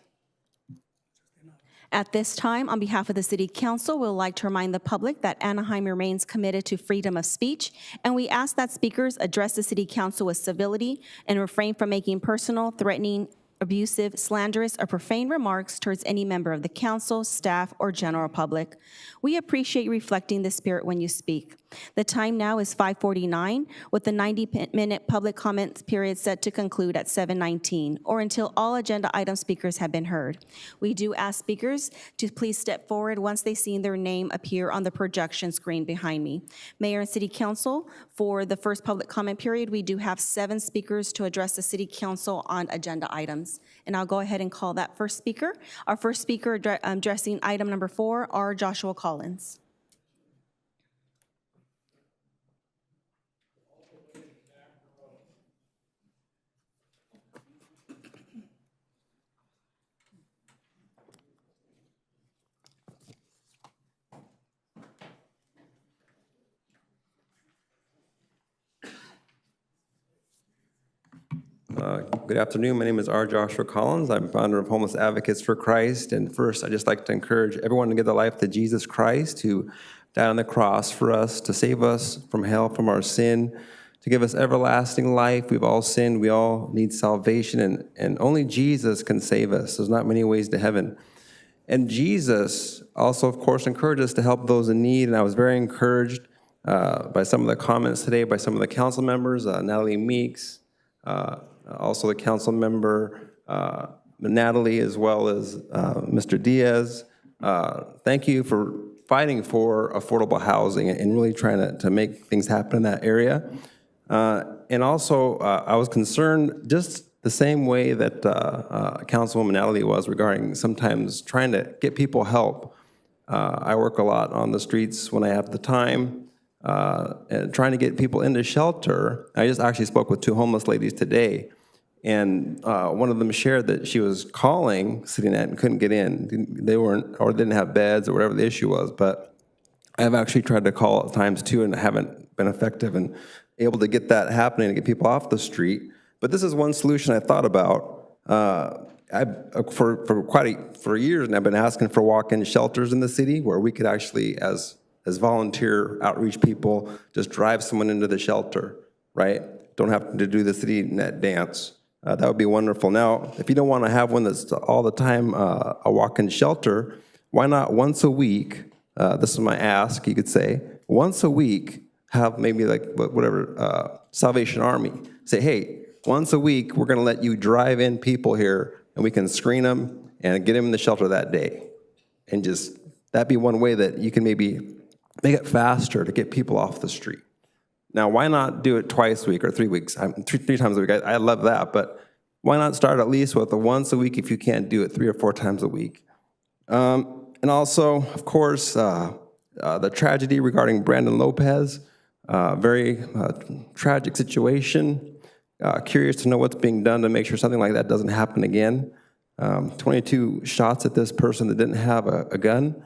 At this time, on behalf of the City Council, we would like to remind the public that Anaheim remains committed to freedom of speech, and we ask that speakers address the City Council with civility and refrain from making personal, threatening, abusive, slanderous, or profane remarks towards any member of the council, staff, or general public. We appreciate you reflecting this spirit when you speak. The time now is 5:49, with the 90-minute public comments period set to conclude at 7:19, or until all agenda item speakers have been heard. We do ask speakers to please step forward once they see their name appear on the projection screen behind me. Mayor and City Council, for the first public comment period, we do have 7 speakers to address the City Council on agenda items. And I'll go ahead and call that first speaker. Our first speaker addressing item number 4 are Joshua Collins. Good afternoon. My name is R. Joshua Collins. I'm founder of Homeless Advocates for Christ. And first, I'd just like to encourage everyone to give their life to Jesus Christ, who died on the cross for us, to save us from hell, from our sin, to give us everlasting life. We've all sinned. We all need salvation, and only Jesus can save us. There's not many ways to heaven. And Jesus also, of course, encouraged us to help those in need. And I was very encouraged by some of the comments today by some of the council members, Natalie Meeks, also the council member, Natalie, as well as Mr. Diaz. Thank you for fighting for affordable housing and really trying to make things happen in that area. And also, I was concerned just the same way that Councilwoman Natalie was regarding sometimes trying to get people help. I work a lot on the streets when I have the time, and trying to get people into shelter. I just actually spoke with 2 homeless ladies today, and one of them shared that she was calling CityNet and couldn't get in. They weren't, or didn't have beds, or whatever the issue was. But I've actually tried to call at times too, and haven't been effective and able to get that happening to get people off the street. But this is one solution I thought about. For years, and I've been asking for walk-in shelters in the city where we could actually, as volunteer outreach people, just drive someone into the shelter, right? Don't have to do the CityNet dance. That would be wonderful. Now, if you don't want to have one that's all the time a walk-in shelter, why not once a week, this is my ask, you could say, once a week, have maybe like whatever, Salvation Army, say, hey, once a week, we're going to let you drive in people here, and we can screen them and get them in the shelter that day. And just, that'd be one way that you can maybe make it faster to get people off the street. Now, why not do it twice a week or 3 weeks? Three times a week, I love that, but why not start at least with a once a week if you can't do it 3 or 4 times a week? And also, of course, the tragedy regarding Brandon Lopez, very tragic situation. Curious to know what's being done to make sure something like that doesn't happen again. 22 shots at this person that didn't have a gun.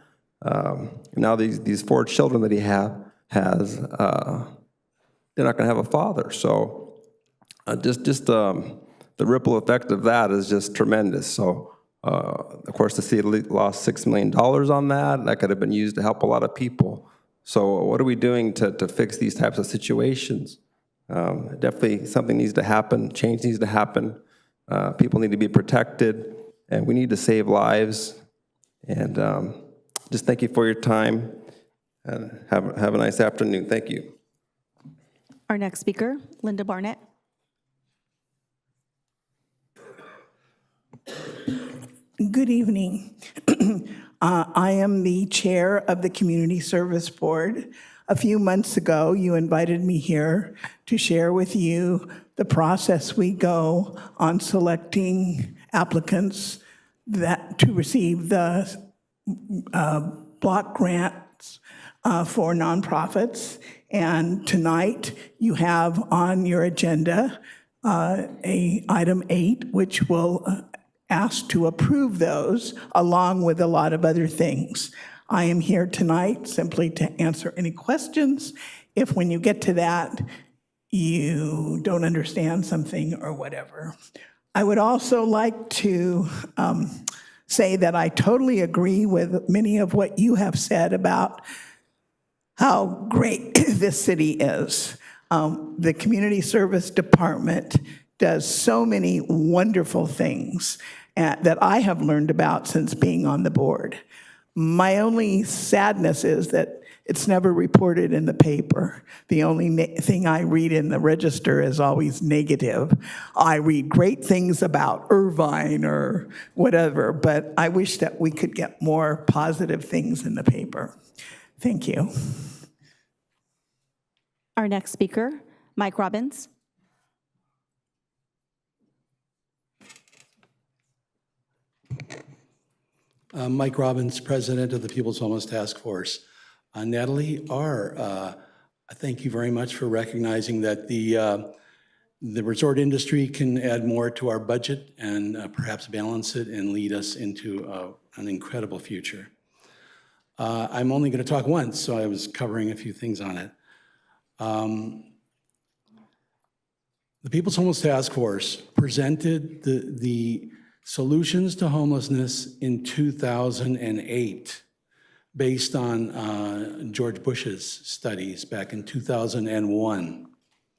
Now these 4 children that he has, they're not going to have a father. So just the ripple effect of that is just tremendous. So, of course, the city lost $6 million on that. That could have been used to help a lot of people. So what are we doing to fix these types of situations? Definitely something needs to happen, change needs to happen. People need to be protected, and we need to save lives. And just thank you for your time, and have a nice afternoon. Thank you. Our next speaker, Linda Barnett. Good evening. I am the chair of the Community Service Board. A few months ago, you invited me here to share with you the process we go on selecting applicants to receive the block grants for nonprofits. And tonight, you have on your agenda item 8, which will ask to approve those, along with a lot of other things. I am here tonight simply to answer any questions. If when you get to that, you don't understand something or whatever. I would also like to say that I totally agree with many of what you have said about how great this city is. The Community Service Department does so many wonderful things that I have learned about since being on the board. My only sadness is that it's never reported in the paper. The only thing I read in the register is always negative. I read great things about Irvine or whatever, but I wish that we could get more positive things in the paper. Thank you. Our next speaker, Mike Robbins. Mike Robbins, President of the People's Homeless Task Force. Natalie R., I thank you very much for recognizing that the resort industry can add more to our budget and perhaps balance it and lead us into an incredible future. I'm only going to talk once, so I was covering a few things on it. The People's Homeless Task Force presented the solutions to homelessness in 2008 based on George Bush's studies back in 2001.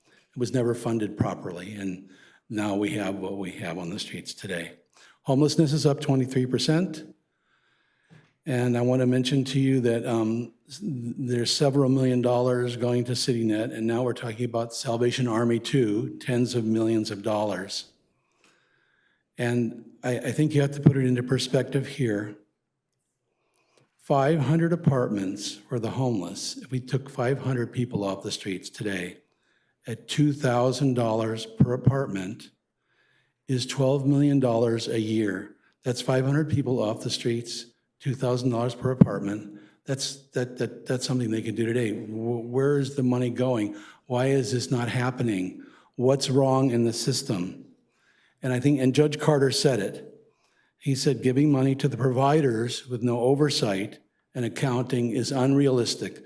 It was never funded properly, and now we have what we have on the streets today. Homelessness is up 23%, and I want to mention to you that there's several $1 million going to CityNet, and now we're talking about Salvation Army too, tens of millions of dollars. And I think you have to put it into perspective here. 500 apartments for the homeless, if we took 500 people off the streets today, at $2,000 per apartment, is $12 million a year. That's 500 people off the streets, $2,000 per apartment. That's something they can do today. Where is the money going? Why is this not happening? What's wrong in the system? And I think, and Judge Carter said it. He said giving money to the providers with no oversight and accounting is unrealistic.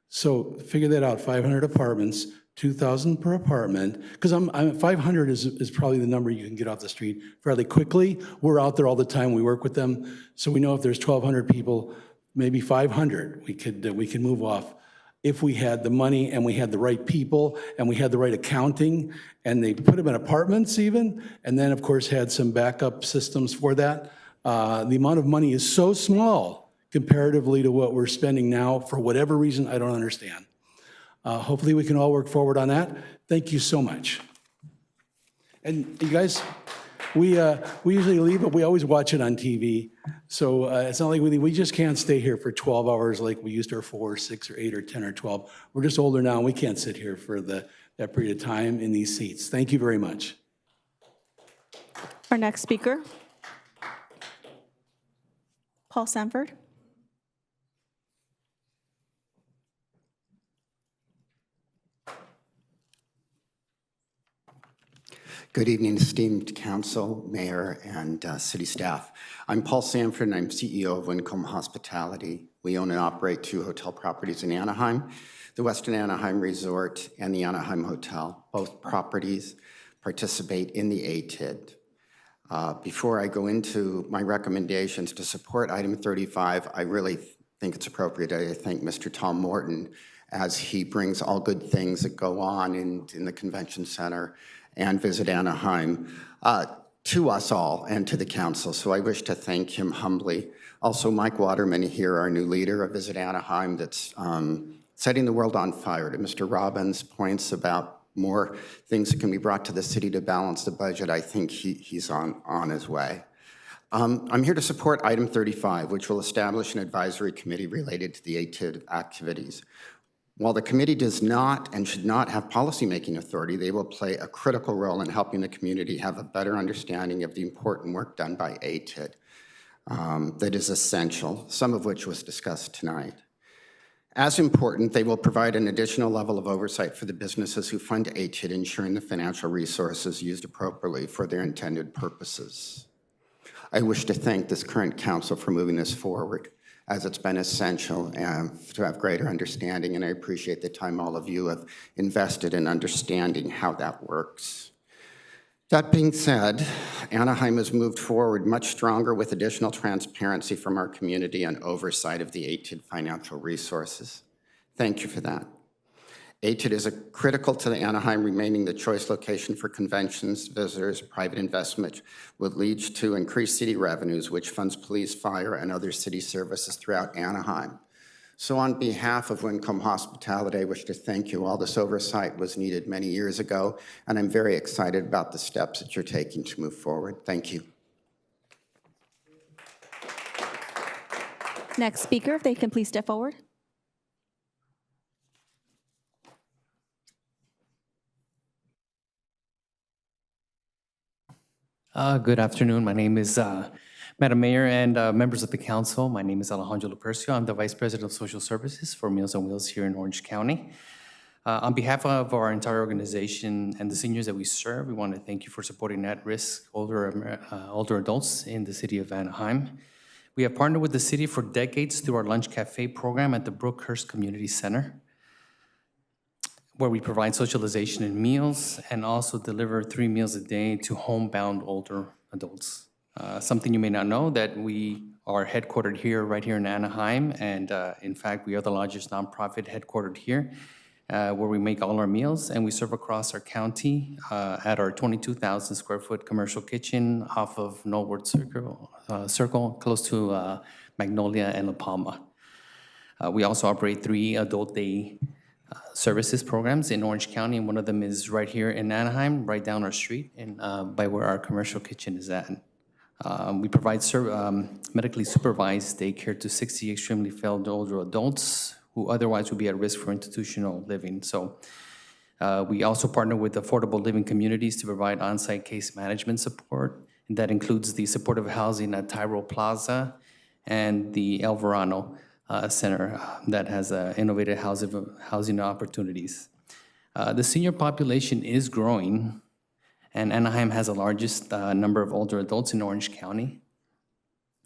So figure that out, 500 apartments, $2,000 per apartment, because 500 is probably the number you can get off the street fairly quickly. We're out there all the time, we work with them. So we know if there's 1,200 people, maybe 500 we could move off if we had the money and we had the right people and we had the right accounting, and they put them in apartments even, and then of course had some backup systems for that. The amount of money is so small comparatively to what we're spending now for whatever reason I don't understand. Hopefully we can all work forward on that. Thank you so much. And you guys, we usually leave, but we always watch it on TV. So it's not like we just can't stay here for 12 hours like we used to, or 4, or 6, or 8, or 10, or 12. We're just older now, and we can't sit here for that period of time in these seats. Thank you very much. Our next speaker, Paul Sanford. Good evening, esteemed council, mayor, and city staff. I'm Paul Sanford, and I'm CEO of Wincombe Hospitality. We own and operate 2 hotel properties in Anaheim, the Westin Anaheim Resort and the Anaheim Hotel. Both properties participate in the ATID. Before I go into my recommendations to support item 35, I really think it's appropriate I thank Mr. Tom Morton as he brings all good things that go on in the convention center and Visit Anaheim to us all and to the council. So I wish to thank him humbly. Also, Mike Waterman here, our new leader of Visit Anaheim, that's setting the world on fire. To Mr. Robbins' points about more things that can be brought to the city to balance the budget, I think he's on his way. I'm here to support item 35, which will establish an advisory committee related to the ATID activities. While the committee does not and should not have policymaking authority, they will play a critical role in helping the community have a better understanding of the important work done by ATID that is essential, some of which was discussed tonight. As important, they will provide an additional level of oversight for the businesses who fund ATID, ensuring the financial resources used appropriately for their intended purposes. I wish to thank this current council for moving this forward, as it's been essential to have greater understanding, and I appreciate the time all of you have invested in understanding how that works. That being said, Anaheim has moved forward much stronger with additional transparency from our community and oversight of the ATID financial resources. Thank you for that. ATID is critical to the Anaheim remaining the choice location for conventions, visitors, private investment, which leads to increased city revenues, which funds police, fire, and other city services throughout Anaheim. So on behalf of Wincom Hospitality, I wish to thank you all. This oversight was needed many years ago, and I'm very excited about the steps that you're taking to move forward. Thank you. Next speaker, if they can please step forward. Good afternoon. My name is Madam Mayor and members of the council. My name is Alejandro Lupercio. I'm the Vice President of Social Services for Meals on Wheels here in Orange County. On behalf of our entire organization and the seniors that we serve, we want to thank you for supporting at-risk older adults in the city of Anaheim. We have partnered with the city for decades through our lunch cafe program at the Brookhurst Community Center, where we provide socialization and meals and also deliver 3 meals a day to homebound older adults. Something you may not know, that we are headquartered here, right here in Anaheim, and in fact, we are the largest nonprofit headquartered here, where we make all our meals, and we serve across our county at our 22,000 square foot commercial kitchen off of Norwood Circle, close to Magnolia and La Palma. We also operate 3 adult day services programs in Orange County, and one of them is right here in Anaheim, right down our street, and by where our commercial kitchen is at. We provide medically supervised daycare to 60 extremely failed older adults who otherwise would be at risk for institutional living. So we also partner with affordable living communities to provide on-site case management support, and that includes the supportive housing at Tyrell Plaza and the El Verano Center that has innovative housing opportunities. The senior population is growing, and Anaheim has the largest number of older adults in Orange County.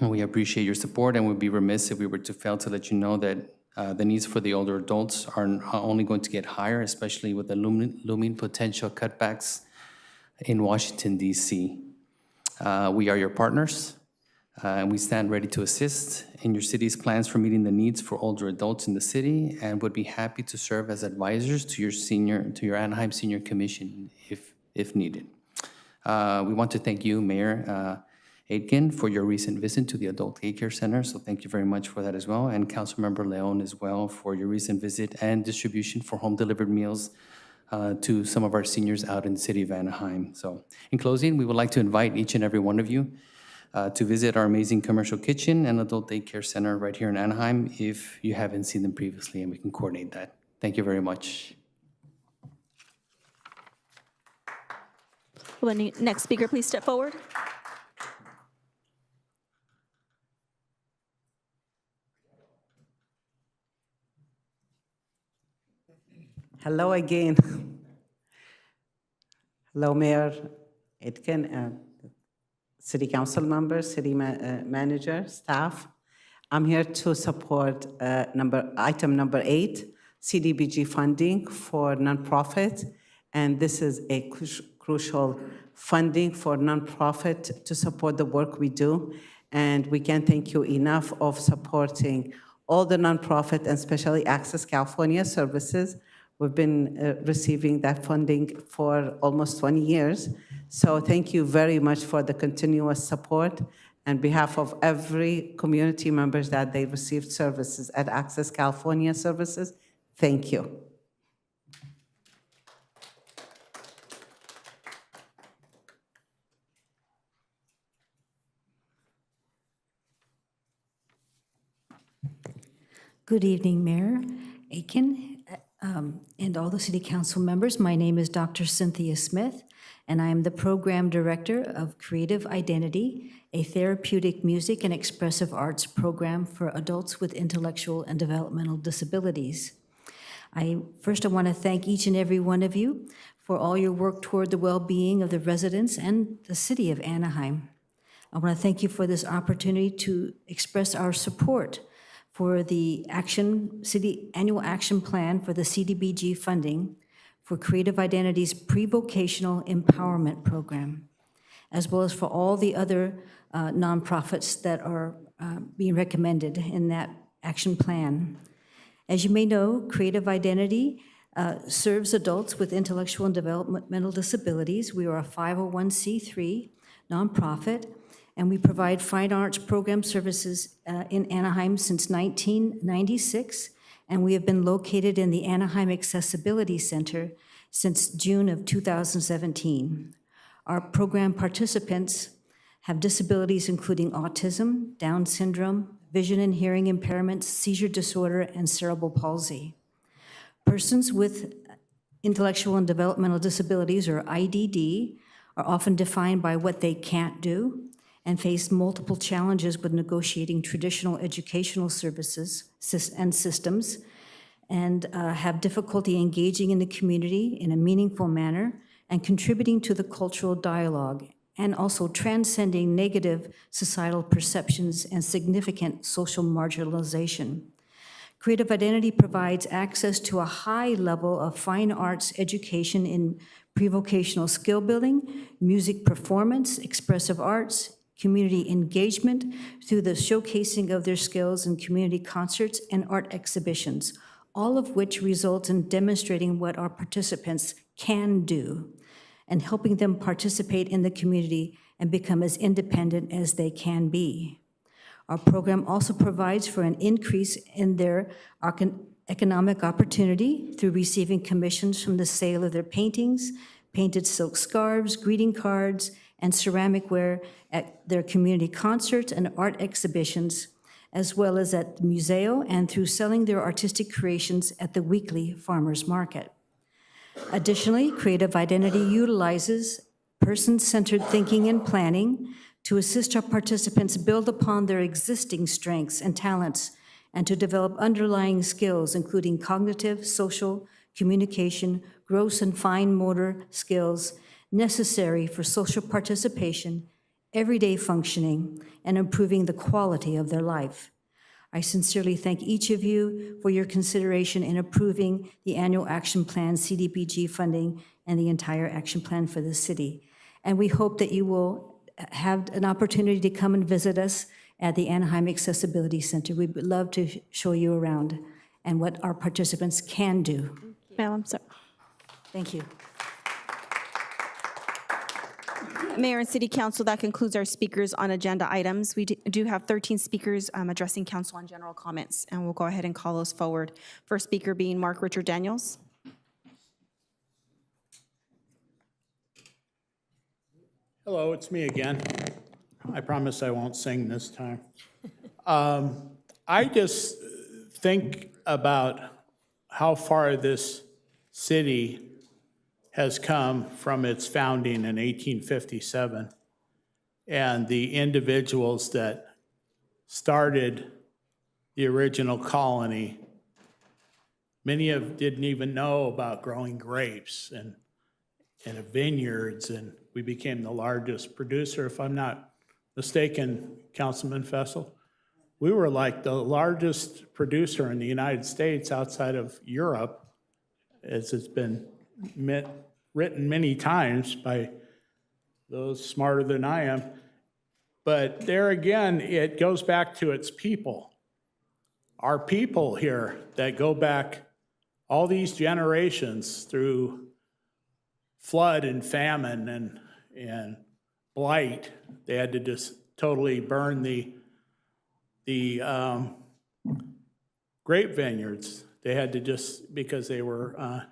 And we appreciate your support, and we'd be remiss if we were to fail to let you know that the needs for the older adults are only going to get higher, especially with the looming potential cutbacks in Washington, D.C. We are your partners, and we stand ready to assist in your city's plans for meeting the needs for older adults in the city, and would be happy to serve as advisors to your Anaheim Senior Commission if needed. We want to thank you, Mayor Aitken, for your recent visit to the Adult Daycare Center, so thank you very much for that as well, and Councilmember Leon as well for your recent visit and distribution for home-delivered meals to some of our seniors out in the city of Anaheim. So in closing, we would like to invite each and every one of you to visit our amazing commercial kitchen and Adult Daycare Center right here in Anaheim if you haven't seen them previously, and we can coordinate that. Thank you very much. Will the next speaker please step forward? Hello again. Hello, Mayor Aitken, City Council members, City Manager, staff. I'm here to support item number 8, CDBG funding for nonprofit and this is a crucial funding for nonprofit to support the work we do. And we can't thank you enough of supporting all the nonprofit and especially Access California Services. We've been receiving that funding for almost 20 years. So thank you very much for the continuous support. On behalf of every community members that they received services at Access California Services, thank you. Good evening, Mayor Aiken, and all the City Council members. My name is Dr. Cynthia Smith, and I am the Program Director of Creative Identity, a therapeutic music and expressive arts program for adults with intellectual and developmental disabilities. First, I want to thank each and every one of you for all your work toward the well-being of the residents and the city of Anaheim. I want to thank you for this opportunity to express our support for the City Annual Action Plan for the CDBG funding for Creative Identity's pre-vocational empowerment program, as well as for all the other nonprofits that are being recommended in that action plan. As you may know, Creative Identity serves adults with intellectual and developmental disabilities. We are a 501c3 nonprofit, and we provide fine arts program services in Anaheim since 1996, and we have been located in the Anaheim Accessibility Center since June of 2017. Our program participants have disabilities including autism, Down syndrome, vision and hearing impairments, seizure disorder, and cerebral palsy. Persons with intellectual and developmental disabilities, or IDD, are often defined by what they can't do and face multiple challenges with negotiating traditional educational services and systems, and have difficulty engaging in the community in a meaningful manner and contributing to the cultural dialogue, and also transcending negative societal perceptions and significant social marginalization. Creative Identity provides access to a high level of fine arts education in pre-vocational skill building, music performance, expressive arts, community engagement through the showcasing of their skills in community concerts and art exhibitions, all of which result in demonstrating what our participants can do and helping them participate in the community and become as independent as they can be. Our program also provides for an increase in their economic opportunity through receiving commissions from the sale of their paintings, painted silk scarves, greeting cards, and ceramic ware at their community concerts and art exhibitions, as well as at the museo and through selling their artistic creations at the weekly farmers market. Additionally, Creative Identity utilizes person-centered thinking and planning to assist our participants build upon their existing strengths and talents and to develop underlying skills, including cognitive, social, communication, gross and fine motor skills necessary for social participation, everyday functioning, and improving the quality of their life. I sincerely thank each of you for your consideration in approving the Annual Action Plan CDBG funding and the entire action plan for the city. And we hope that you will have an opportunity to come and visit us at the Anaheim Accessibility Center. We would love to show you around and what our participants can do. Madam, sir. Thank you. Mayor and City Council, that concludes our speakers on agenda items. We do have 13 speakers addressing council on general comments, and we'll go ahead and call those forward. First speaker being Mark Richard Daniels. Hello, it's me again. I promise I won't sing this time. I just think about how far this city has come from its founding in 1857 and the individuals that started the original colony. Many of them didn't even know about growing grapes and vineyards, and we became the largest producer, if I'm not mistaken, Councilman Fessel. We were like the largest producer in the United States outside of Europe, as it's been written many times by those smarter than I am. But there again, it goes back to its people. Our people here that go back all these generations through flood and famine and blight. They had to just totally burn the grape vineyards. They had to just, because they were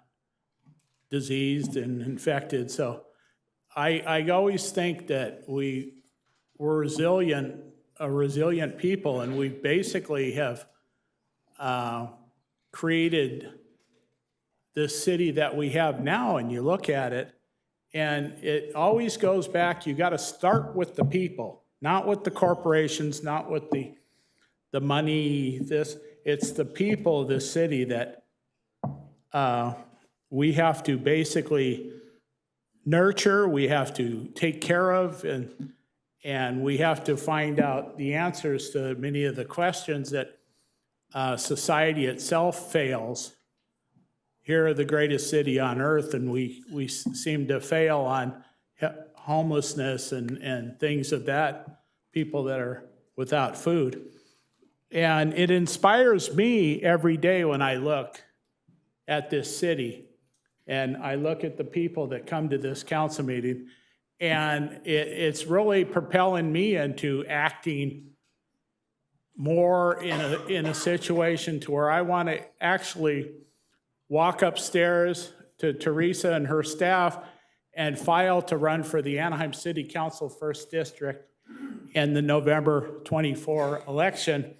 diseased and infected. So I always think that we're a resilient people, and we basically have created this city that we have now. And you look at it, and it always goes back, you got to start with the people, not with the corporations, not with the money, it's the people of this city that we have to basically nurture, we have to take care of, and we have to find out the answers to many of the questions that society itself fails. Here, the greatest city on earth, and we seem to fail on homelessness and things of that, people that are without food. And it inspires me every day when I look at this city and I look at the people that come to this council meeting, and it's really propelling me into acting more in a situation to where I want to actually walk upstairs to Teresa and her staff and file to run for the Anaheim City Council 1st District in the November 24 election,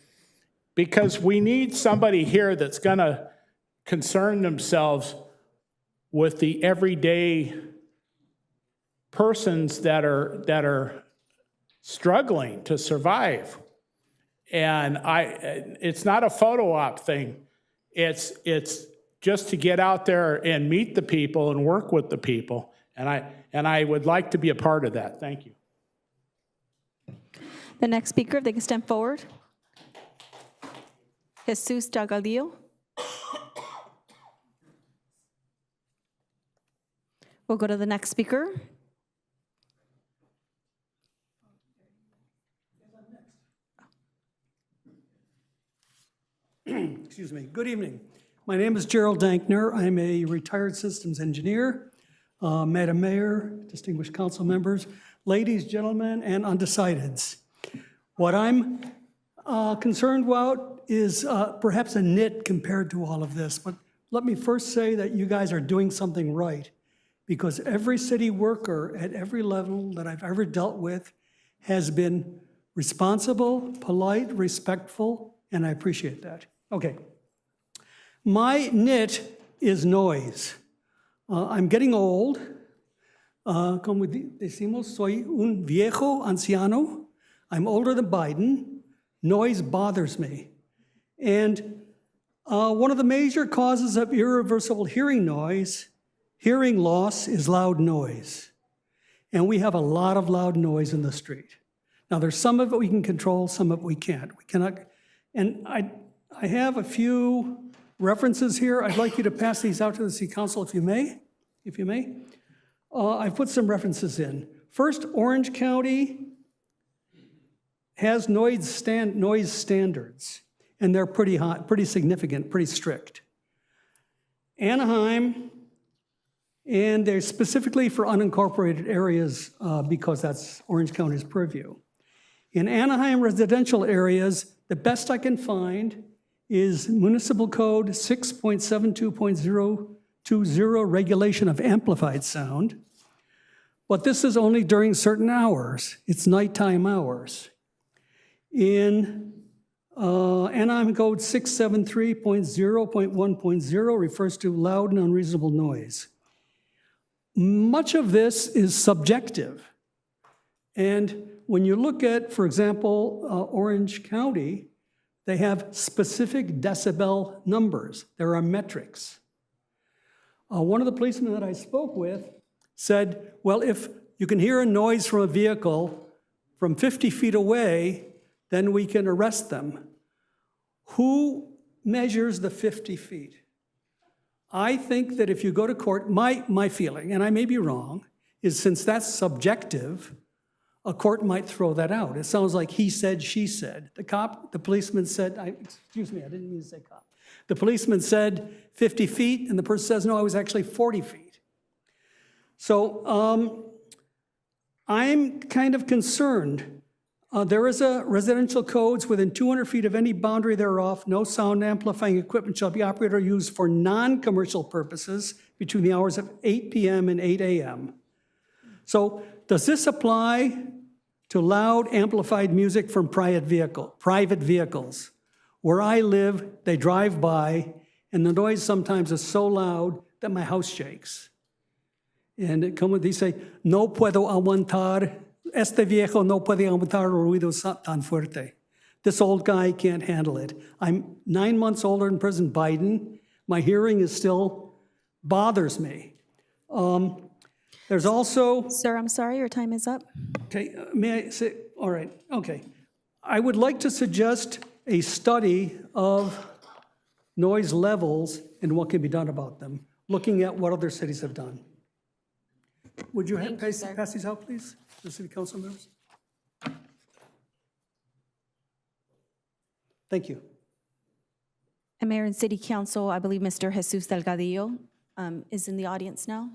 because we need somebody here that's going to concern themselves with the everyday persons that are struggling to survive. And it's not a photo op thing. It's just to get out there and meet the people and work with the people. And I would like to be a part of that. Thank you. The next speaker, if they can step forward. Jesus Jagalillo. We'll go to the next speaker. Excuse me. Good evening. My name is Gerald Dankner. I'm a retired systems engineer. Madam Mayor, distinguished council members, ladies, gentlemen, and undecideds. What I'm concerned about is perhaps a nit compared to all of this, but let me first say that you guys are doing something right, because every city worker at every level that I've ever dealt with has been responsible, polite, respectful, and I appreciate that. Okay. My nit is noise. I'm getting old. Como decimos, soy un viejo anciano. I'm older than Biden. Noise bothers me. And one of the major causes of irreversible hearing loss is loud noise. And we have a lot of loud noise in the street. Now, there's some of it we can control, some of it we can't. We cannot, and I have a few references here. I'd like you to pass these out to the City Council if you may. I've put some references in. First, Orange County has noise standards, and they're pretty high, pretty significant, pretty strict. Anaheim, and they're specifically for unincorporated areas because that's Orange County's purview. In Anaheim residential areas, the best I can find is Municipal Code 6.72.020, regulation of amplified sound. But this is only during certain hours. It's nighttime hours. In Anaheim Code 673.0.1.0 refers to loud and unreasonable noise. Much of this is subjective. And when you look at, for example, Orange County, they have specific decibel numbers. There are metrics. One of the policemen that I spoke with said, well, if you can hear a noise from a vehicle from 50 feet away, then we can arrest them. Who measures the 50 feet? I think that if you go to court, my feeling, and I may be wrong, is since that's subjective, a court might throw that out. It sounds like he said, she said. The policeman said, excuse me, I didn't mean to say cop. The policeman said 50 feet, and the person says, no, I was actually 40 feet. So I'm kind of concerned. There is a residential codes within 200 feet of any boundary thereof, no sound amplifying equipment shall be operated or used for non-commercial purposes between the hours of 8 p.m. and 8 a.m. So does this apply to loud amplified music from private vehicles? Where I live, they drive by, and the noise sometimes is so loud that my house shakes. And it comes, they say, no puedo aguantar. Este viejo no puede aguantar ruidos tan fuerte. This old guy can't handle it. I'm 9 months older than President Biden. My hearing is still bothers me. There's also... Sir, I'm sorry, your time is up. Okay, may I say, all right, okay. I would like to suggest a study of noise levels and what can be done about them, looking at what other cities have done. Would you pass these out, please, the city council members? Thank you. And Mayor and City Council, I believe Mr. Jesus Delgadillo is in the audience now.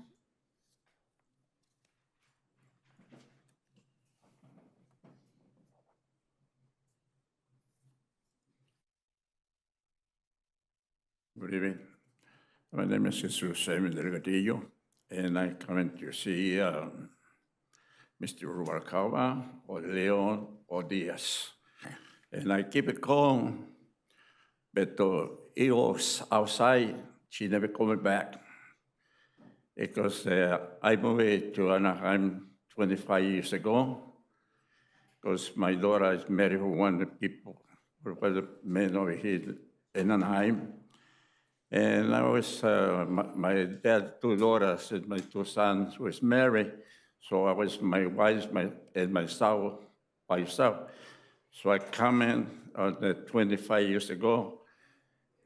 Good evening. My name is Jesus Delgadillo, and I come to see Mr. Rubalcaba or Leon or Diaz. And I keep it calm, but he was outside, she never coming back. Because I moved to Anaheim 25 years ago, because my daughter is married with one of the people, who was a man over here in Anaheim. And I was, my dad, 2 daughters, and my 2 sons was married. So I was my wife and myself by yourself. So I come in 25 years ago,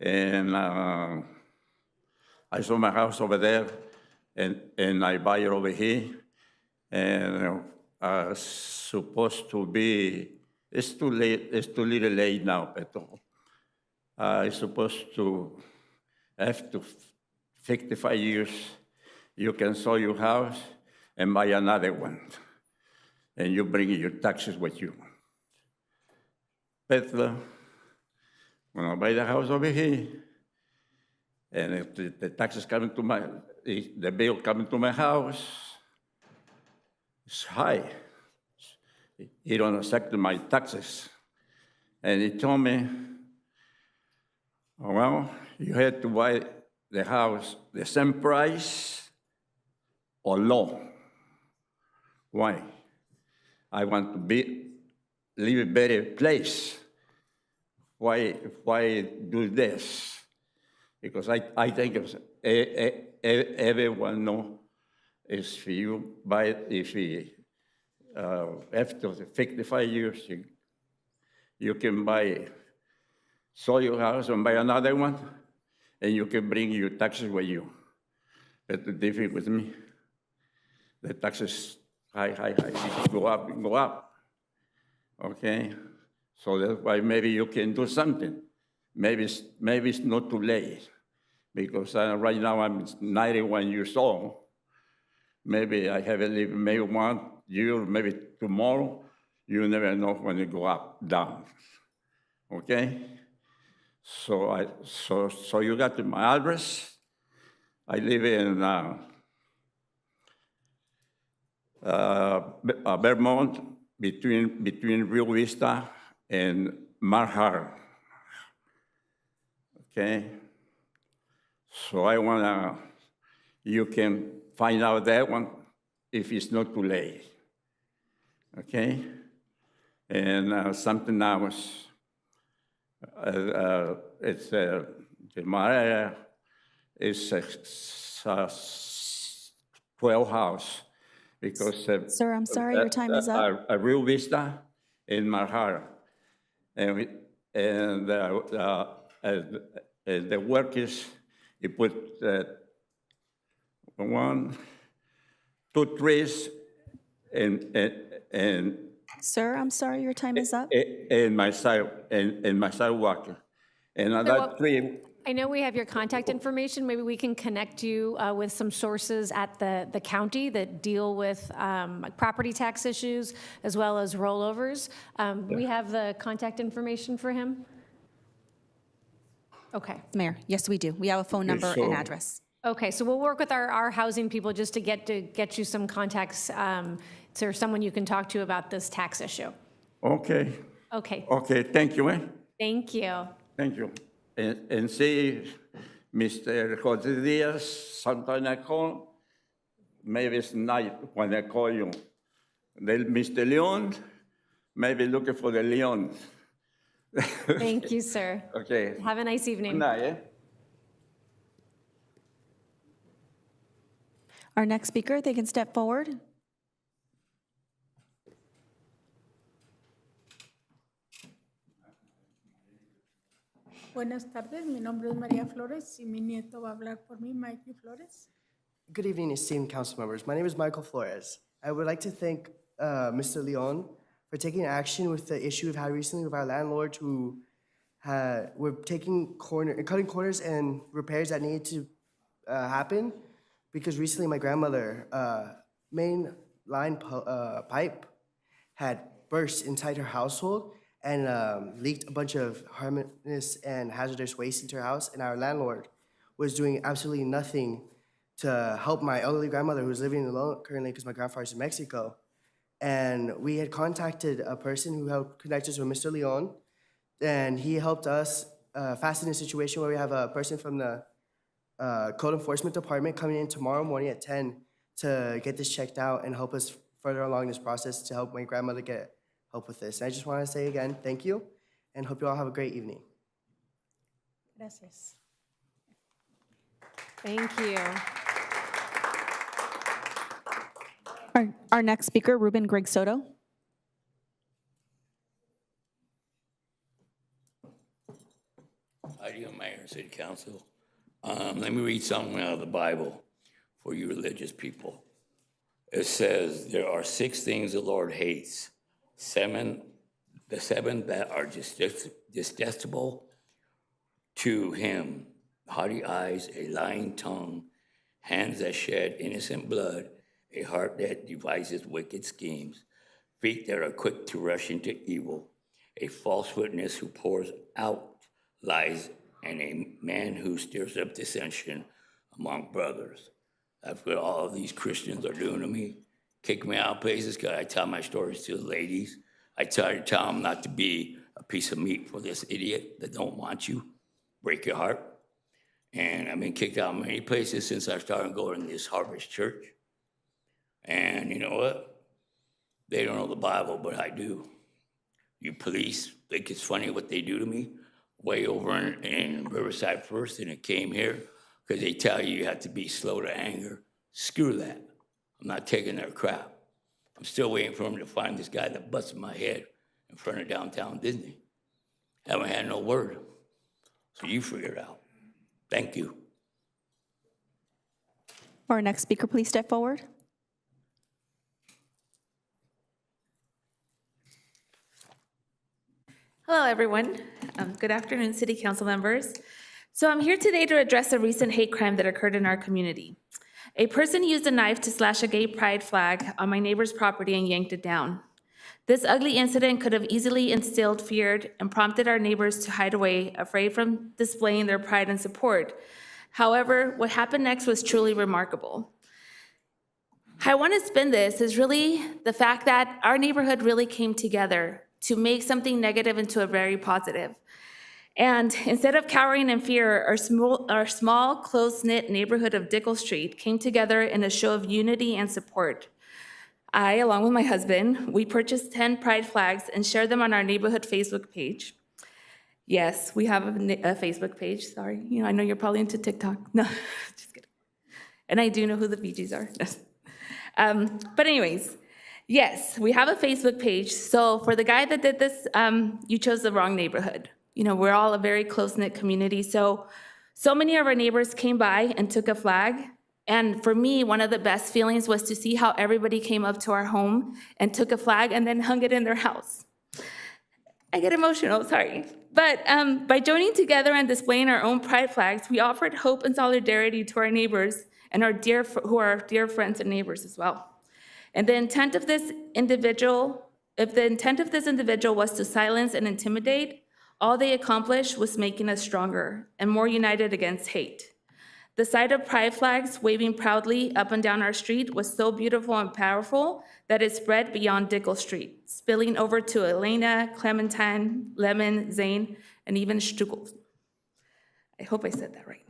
and I saw my house over there, and I buy it over here. And supposed to be, it's too late, it's too little late now, but it's supposed to, after 55 years, you can sell your house and buy another one. And you bring your taxes with you. But when I buy the house over here, and if the taxes coming to the bill coming to my house, it's high. He don't accept my taxes. And he told me, well, you had to buy the house the same price or low. Why? I want to live a better place. Why do this? Because I think everyone knows if you buy, after 55 years, you can sell your house and buy another one, and you can bring your taxes with you. But the difference with me, the taxes high, go up. Okay? So that's why maybe you can do something. Maybe it's not too late, because right now I'm 91 years old. Maybe I haven't lived maybe 1 year, maybe tomorrow. You never know when it go up, down. Okay? So you got my address. I live in Vermont, between Rio Vista and Marhar. Okay? So I wanna, you can find out that one if it's not too late. Okay? And something else, it's my area is 12 house because Sir, I'm sorry, your time is up. Rio Vista in Marhara, and the work is he put 1, 2 trees and Sir, I'm sorry, your time is up. in my sidewalk. And on that tree, I know we have your contact information. Maybe we can connect you with some sources at the county that deal with property tax issues as well as rollovers. We have the contact information for him? Okay. Mayor, yes, we do. We have a phone number and so- address. Okay, so we'll work with our housing people just to get you some contacts to someone you can talk to about this tax issue. okay. Okay, Okay, thank you, eh? thank you. Thank you. And see, Mr. Jose Diaz, sometimes I call, maybe it's night when I call you. Then Mr. Leon, maybe looking for the Leon. Thank you, sir. Okay. Have a nice Good evening. night, eh? Our next speaker, they can step forward. Buenas tardes, mi nombre es María Flores y mi nieto va a hablar por mí, Mikey Flores. Good evening, esteemed council members. My name is Michael Flores. I would like to thank Mr. Leon for taking action with the issue we've had recently with our landlord who were cutting corners and repairs that needed to happen because recently my grandmother main line pipe had burst inside her household and leaked a bunch of harmless and hazardous waste into her house, and our landlord was doing absolutely nothing to help my elderly grandmother who's living alone currently because my grandfather's in Mexico. And we had contacted a person who helped connect us with Mr. Leon, and he helped us fasten a situation where we have a person from the Code Enforcement Department coming in tomorrow morning at 10 to get this checked out and help us further along this process to help my grandmother get help with this. And I just want to say again, thank you, and hope you all have a great evening. Gracias. Thank you. Our next speaker, Ruben Grigg Soto. How do you, Mayor and City Council? Let me read something out of the Bible for you religious people. It says, there are 6 things the Lord hates. The 7 that are detestable to him: haughty eyes, a lying tongue, hands that shed innocent blood, a heart that devises wicked schemes, feet that are quick to rush into evil, a false witness who pours out lies, and a man who stirs up dissension among brothers. That's what all of these Christians are doing to me. Kick me out of places because I tell my stories to the ladies. I try to tell them not to be a piece of meat for this idiot that don't want you, break your heart. And I've been kicked out of many places since I started going to this Harvest Church. And you know what? They don't know the Bible, but I do. You police think it's funny what they do to me way over in Riverside First, and it came here because they tell you have to be slow to anger. Screw that. I'm not taking their crap. I'm still waiting for them to find this guy that busted my head in front of downtown Disney. Haven't had no word. So you figure it out. Thank you. Our next speaker, please step forward. Hello, everyone. Good afternoon, City Council members. So I'm here today to address a recent hate crime that occurred in our community. A person used a knife to slash a gay pride flag on my neighbor's property and yanked it down. This ugly incident could have easily instilled fear and prompted our neighbors to hide away, afraid from displaying their pride and support. However, what happened next was truly remarkable. How I want to spin this is really the fact that our neighborhood really came together to make something negative into a very positive. And instead of cowering in fear, our small, close-knit neighborhood of Dickel Street came together in a show of unity and support. I, along with my husband, we purchased 10 pride flags and shared them on our neighborhood Facebook page. Yes, we have a Facebook page, sorry. I know you're probably into TikTok. No, just kidding. And I do know who the Bee Gees are. But anyways, yes, we have a Facebook page. So for the guy that did this, you chose the wrong neighborhood. We're all a very close-knit community. So So many of our neighbors came by and took a flag. And for me, one of the best feelings was to see how everybody came up to our home and took a flag and then hung it in their house. I get emotional, sorry. But by joining together and displaying our own pride flags, we offered hope and solidarity to our neighbors and who are our dear friends and neighbors as well. And the intent of this individual, if the intent of this individual was to silence and intimidate, all they accomplished was making us stronger and more united against hate. The sight of pride flags waving proudly up and down our street was so beautiful and powerful that it spread beyond Dickel Street, spilling over to Elena, Clementine, Lemon, Zane, and even Strugel. I hope I said that right.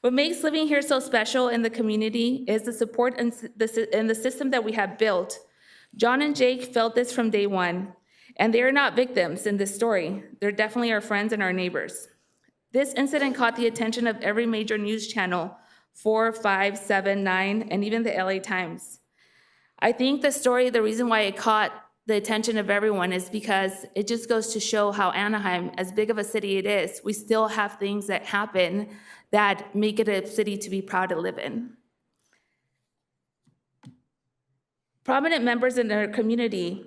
What makes living here so special in the community is the support and the system that we have built. John and Jake felt this from day one, and they are not victims in this story. They're definitely our friends and our neighbors. This incident caught the attention of every major news channel, 4, 5, 7, 9, and even the LA Times. I think the reason why it caught the attention of everyone is because it just goes to show how Anaheim, as big of a city it is, we still have things that happen that make it a city to be proud to live in. Prominent members in our community,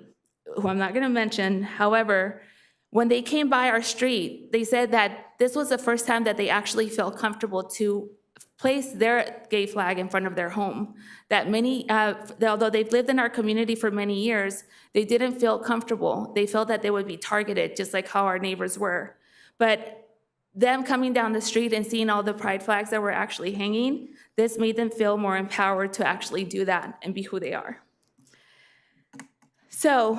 who I'm not going to mention, however, when they came by our street, they said that this was the first time that they actually felt comfortable to place their gay flag in front of their home. That although they've lived in our community for many years, they didn't feel comfortable. They felt that they would be targeted, just like how our neighbors were. But them coming down the street and seeing all the pride flags that were actually hanging, this made them feel more empowered to actually do that and be who they are. So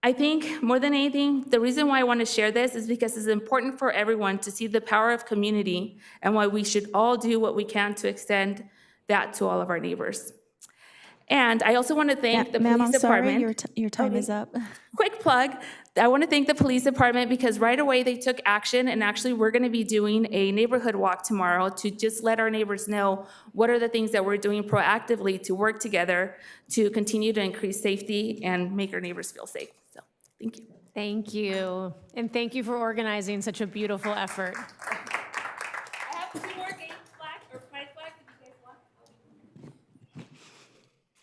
I think more than anything, the reason why I want to share this is because it's important for everyone to see the power of community and why we should all do what we can to extend that to all of our neighbors. And I also want to thank the police department. Your time is up. Quick plug. I want to thank the police department because right away they took action, and actually we're going to be doing a neighborhood walk tomorrow to just let our neighbors know what are the things that we're doing proactively to work together to continue to increase safety and make our neighbors feel safe. So thank you. Thank you. And thank you for organizing such a beautiful effort. I have 2 more gay flags or pride flags if you guys want.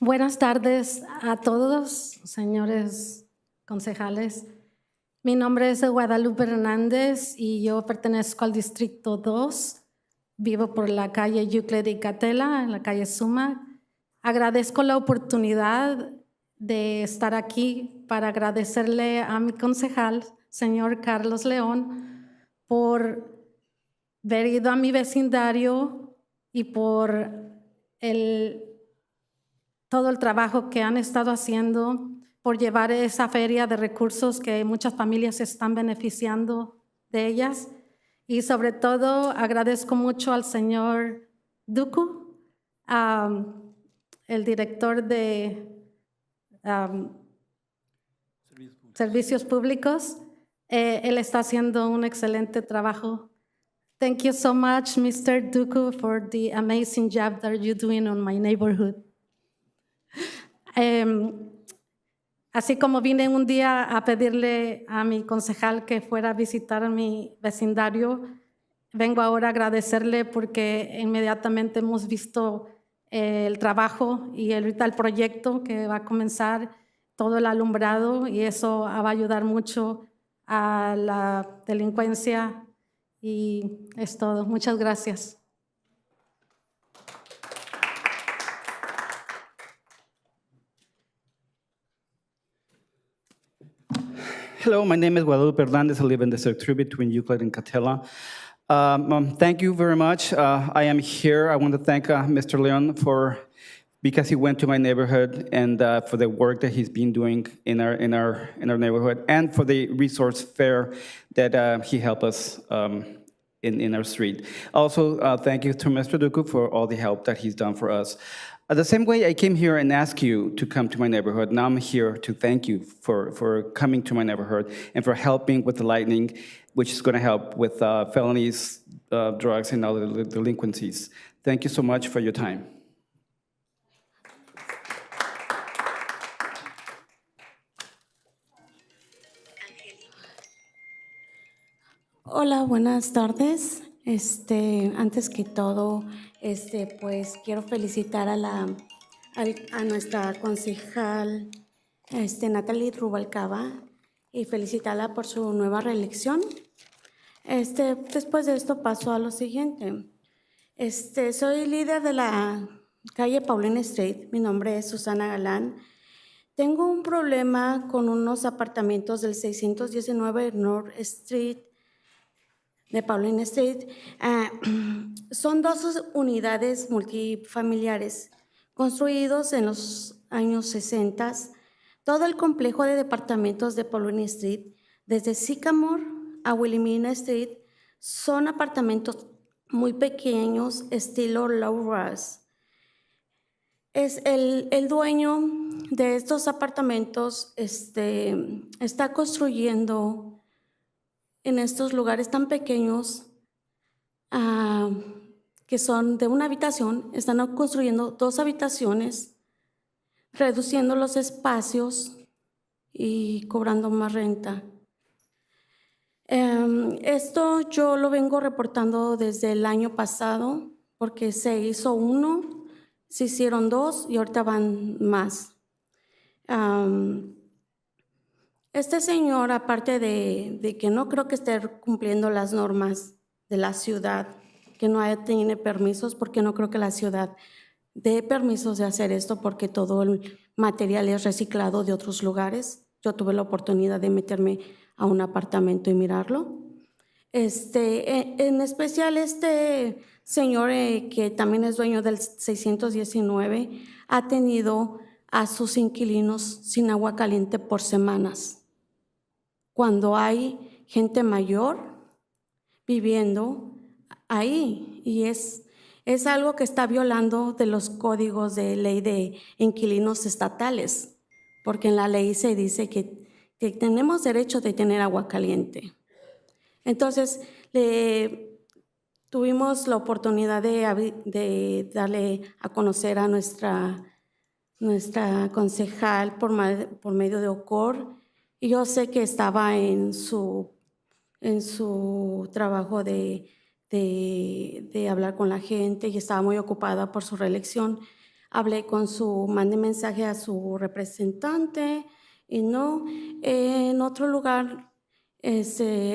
Buenas tardes a todos, señores concejales. Mi nombre es Guadalupe Hernández y yo pertenezco al Distrito 2. Vivo por la calle Euclid y Catela, en la calle Suma. Agradezco la oportunidad de estar aquí para agradecerle a mi concejal, señor Carlos León, por haber ido a mi vecindario y por todo el trabajo que han estado haciendo, por llevar esa feria de recursos que muchas familias se están beneficiando de ellas. Y sobre todo agradezco mucho al señor Duku, el director de Servicios Públicos. Él está haciendo un excelente trabajo. Thank you so much, Mr. Duku, for the amazing job that you're doing on my neighborhood. Así como vine un día a pedirle a mi concejal que fuera a visitar mi vecindario, vengo ahora a agradecerle porque inmediatamente hemos visto el trabajo y ahorita el proyecto que va a comenzar, todo el alumbrado, y eso va a ayudar mucho a la delincuencia, y es todo. Muchas gracias. Hello, my name is Guadalupe Hernandez. I live in District 3 between Euclid and Catela. Thank you very much. I am here. I want to thank Mr. Leon because he went to my neighborhood and for the work that he's been doing in our neighborhood, and for the resource fair that he helped us in our street. Also, thank you to Mr. Duku for all the help that he's done for us. The same way I came here and asked you to come to my neighborhood, now I'm here to thank you for coming to my neighborhood and for helping with the lighting, which is going to help with felonies, drugs, and other delinquencies. Thank you so much for your time. Hola, buenas tardes. Antes que todo, pues quiero felicitar a nuestra concejal, Natalie Rubalcaba, y felicitarla por su nueva reelección. Después de esto paso a lo siguiente. Soy líder de la calle Pauline Street. Mi nombre es Susana Galán. Tengo un problema con unos apartamentos del 619 North Street de Pauline Street. Son 2 unidades multifamiliares construidos en los años 60. Todo el complejo de departamentos de Pauline Street, desde Sycamore a Wilhelmina Street, son apartamentos muy pequeños, estilo low-rise. El dueño de estos apartamentos está construyendo en estos lugares tan pequeños que son de una habitación, están construyendo 2 habitaciones, reduciendo los espacios y cobrando más renta. Esto yo lo vengo reportando desde el año pasado, porque se hizo 1, se hicieron 2 y ahorita van más. Este señor, aparte de que no creo que esté cumpliendo las normas de la ciudad, que no tiene permisos, porque no creo que la ciudad dé permisos de hacer esto, porque todo el material es reciclado de otros lugares. Yo tuve la oportunidad de meterme a un apartamento y mirarlo. En especial este señor que también es dueño del 619 ha tenido a sus inquilinos sin agua caliente por semanas, cuando hay gente mayor viviendo ahí, y es algo que está violando de los códigos de ley de inquilinos estatales, porque en la ley se dice que tenemos derecho de tener agua caliente. Entonces, tuvimos la oportunidad de darle a conocer a nuestra concejal por medio de OCOR, y yo sé que estaba en su trabajo de hablar con la gente y estaba muy ocupada por su reelección. Mandé mensaje a su representante y no. En otro lugar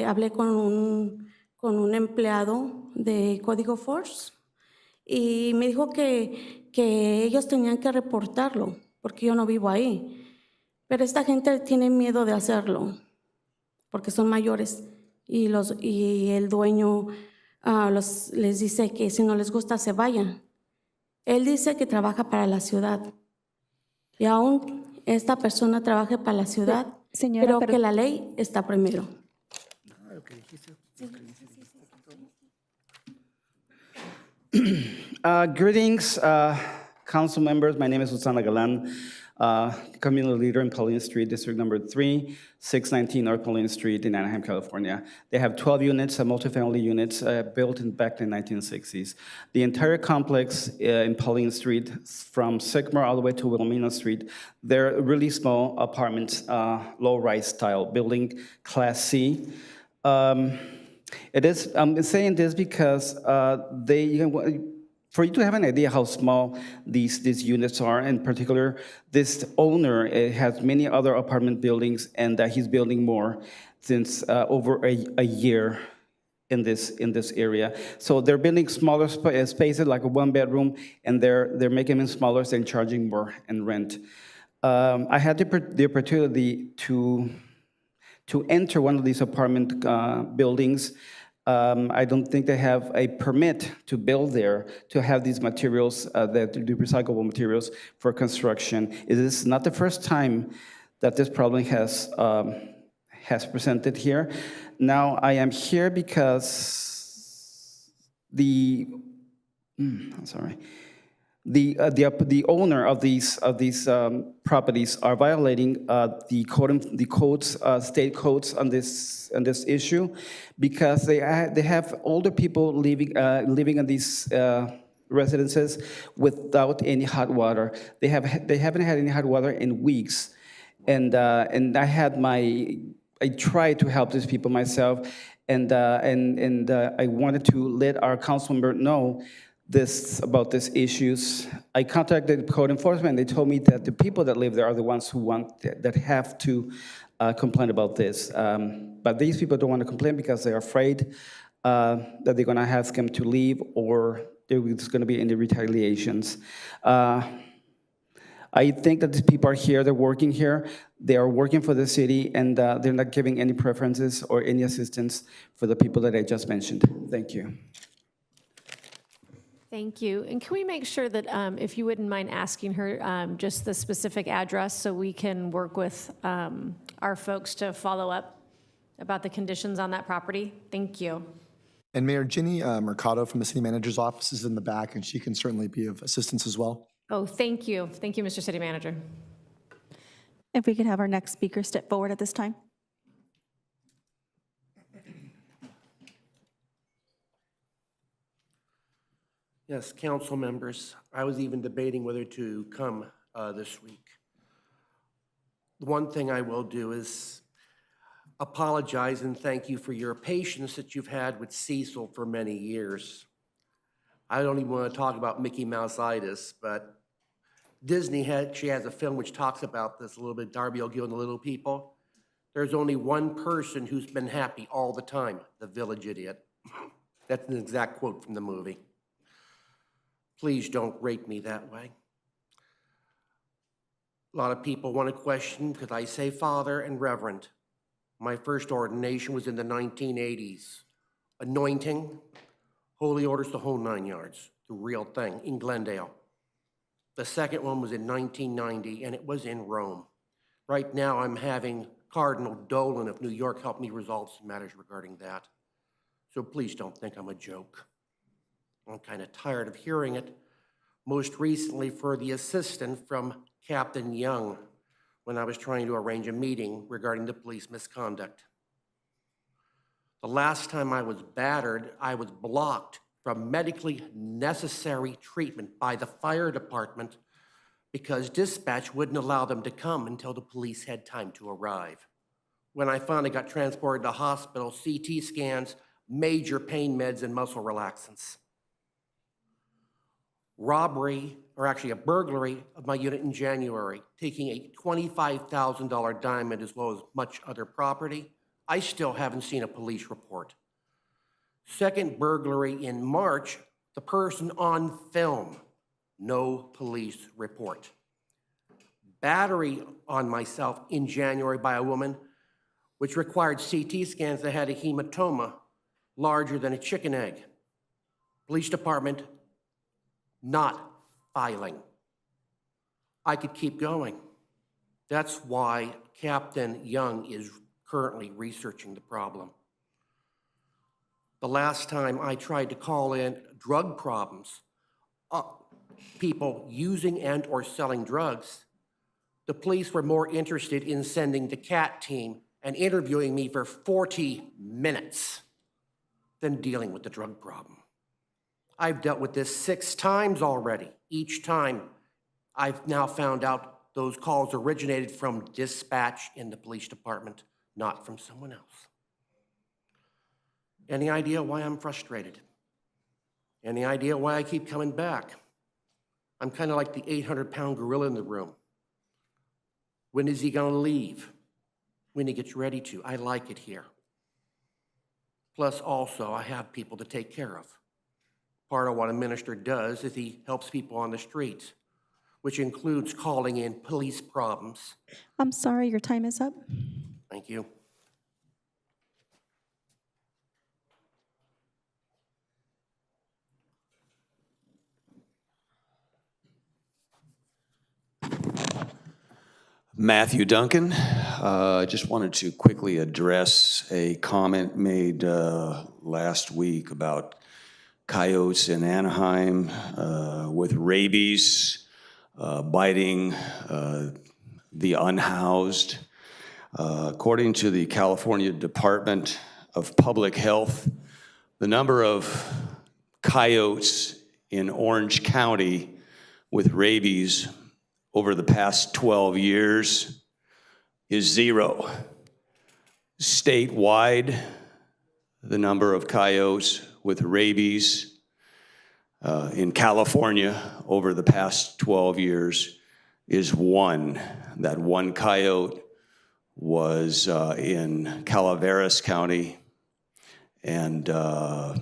hablé con un empleado de Código Force y me dijo que ellos tenían que reportarlo porque yo no vivo ahí. Pero esta gente tiene miedo de hacerlo porque son mayores y el dueño les dice que si no les gusta se vayan. Él dice que trabaja para la ciudad y aún esta persona trabaja para la ciudad, Señora, pero que la ley está primero. Greetings, council members. My name is Susana Galan, community leader in Pauline Street, District Number 3, 619 North Pauline Street in Anaheim, California. They have 12 units, multifamily units, built back in the 1960s. The entire complex in Pauline Street, from Sycamore all the way to Wilhelmina Street, they're really small apartments, low-rise style building, Class C. I'm saying this because for you to have an idea how small these units are, in particular, this owner has many other apartment buildings, and he's building more since over a year in this area. So they're building smaller spaces, like a 1-bedroom, and they're making them smaller and charging more in rent. I had the opportunity to enter one of these apartment buildings. I don't think they have a permit to build there, to have these materials, the recyclable materials for construction. It is not the first time that this problem has presented here. Now, I am here because the owner of these properties are violating the state codes on this issue, because they have older people living in these residences without any hot water. They haven't had any hot water in weeks, and I had my I try to help these people myself, and I wanted to let our council member know about these issues. I contacted code enforcement. They told me that the people that live there are the ones that have to complain about this. But these people don't want to complain because they're afraid that they're going to ask them to leave, or there's going to be any retaliations. I think that these people are here, they're working here, they are working for the city, and they're not giving any preferences or any assistance for the people that I just mentioned. Thank you. Thank you. And can we make sure that if you wouldn't mind asking her just the specific address so we can work with our folks to follow up about the conditions on that property? Thank you. And Mayor Ginny Mercado from the city manager's office is in the back, and she can certainly be of assistance as well. Oh, thank you. Thank you, Mr. City Manager. If we could have our next speaker step forward at this time. Yes, council members, I was even debating whether to come this week. The one thing I will do is apologize and thank you for your patience that you've had with Cecil for many years. I don't even want to talk about Mickey Mouse-itis, but Disney has a film which talks about this a little bit, Darby O'Gill and the Little People. There's only one person who's been happy all the time, the village idiot. That's an exact quote from the movie. Please don't rate me that way. A lot of people want to question, could I say father and reverend? My first ordination was in the 1980s. Anointing, holy orders, the whole 9 yards, the real thing, in Glendale. The second one was in 1990, and it was in Rome. Right now, I'm having Cardinal Dolan of New York help me resolve some matters regarding that. So please don't think I'm a joke. I'm kind of tired of hearing it. Most recently for the assistant from Captain Young when I was trying to arrange a meeting regarding the police misconduct. The last time I was battered, I was blocked from medically necessary treatment by the fire department because dispatch wouldn't allow them to come until the police had time to arrive. When I finally got transported to hospital, CT scans, major pain meds, and muscle relaxants. Robbery, or actually a burglary of my unit in January, taking a $25,000 diamond as well as much other property. I still haven't seen a police report. Second burglary in March, the person on film, no police report. Battery on myself in January by a woman, which required CT scans that had a hematoma larger than a chicken egg. Police department not filing. I could keep going. That's why Captain Young is currently researching the problem. The last time I tried to call in drug problems, people using and or selling drugs, the police were more interested in sending the CAT team and interviewing me for 40 minutes than dealing with the drug problem. I've dealt with this 6 times already. Each time, I've now found out those calls originated from dispatch in the police department, not from someone else. Any idea why I'm frustrated? Any idea why I keep coming back? I'm kind of like the 800-pound gorilla in the room. When is he gonna leave? When he gets ready to. I like it here. Plus also, I have people to take care of. Part of what a minister does is he helps people on the streets, which includes calling in police problems. I'm sorry, your time is up. Thank you. Matthew Duncan. I just wanted to quickly address a comment made last week about coyotes in Anaheim with rabies biting the unhoused. According to the California Department of Public Health, the number of coyotes in Orange County with rabies over the past 12 years is 0. statewide, the number of coyotes with rabies in California over the past 12 years is 1. That 1 coyote was in Calaveras County, and that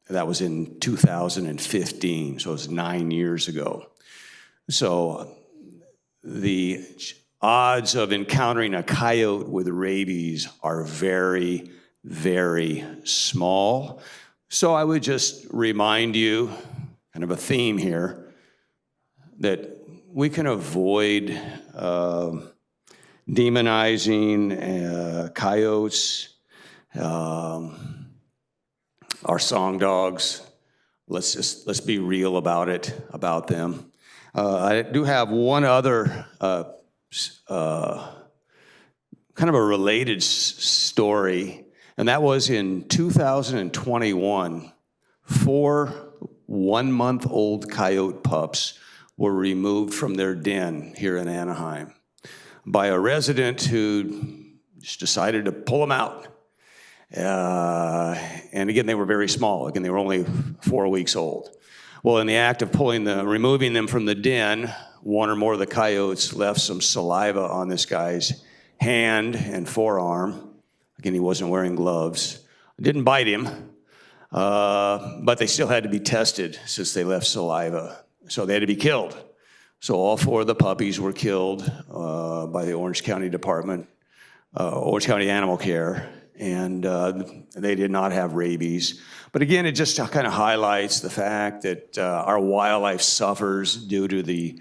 was in 2015, so it was 9 years ago. So the odds of encountering a coyote with rabies are very, very small. So I would just remind you, kind of a theme here, that we can avoid demonizing coyotes, our song dogs. Let's be real about them. I do have one other kind of a related story, and that was in 2021. 4 one-month-old coyote pups were removed from their den here in Anaheim by a resident who just decided to pull them out. And again, they were very small. Again, they were only 4 weeks old. Well, in the act of removing them from the den, one or more of the coyotes left some saliva on this guy's hand and forearm. Again, he wasn't wearing gloves. Didn't bite him, but they still had to be tested since they left saliva. So they had to be killed. So all 4 of the puppies were killed by the Orange County Department, Orange County Animal Care, and they did not have rabies. But again, it just kind of highlights the fact that our wildlife suffers due to the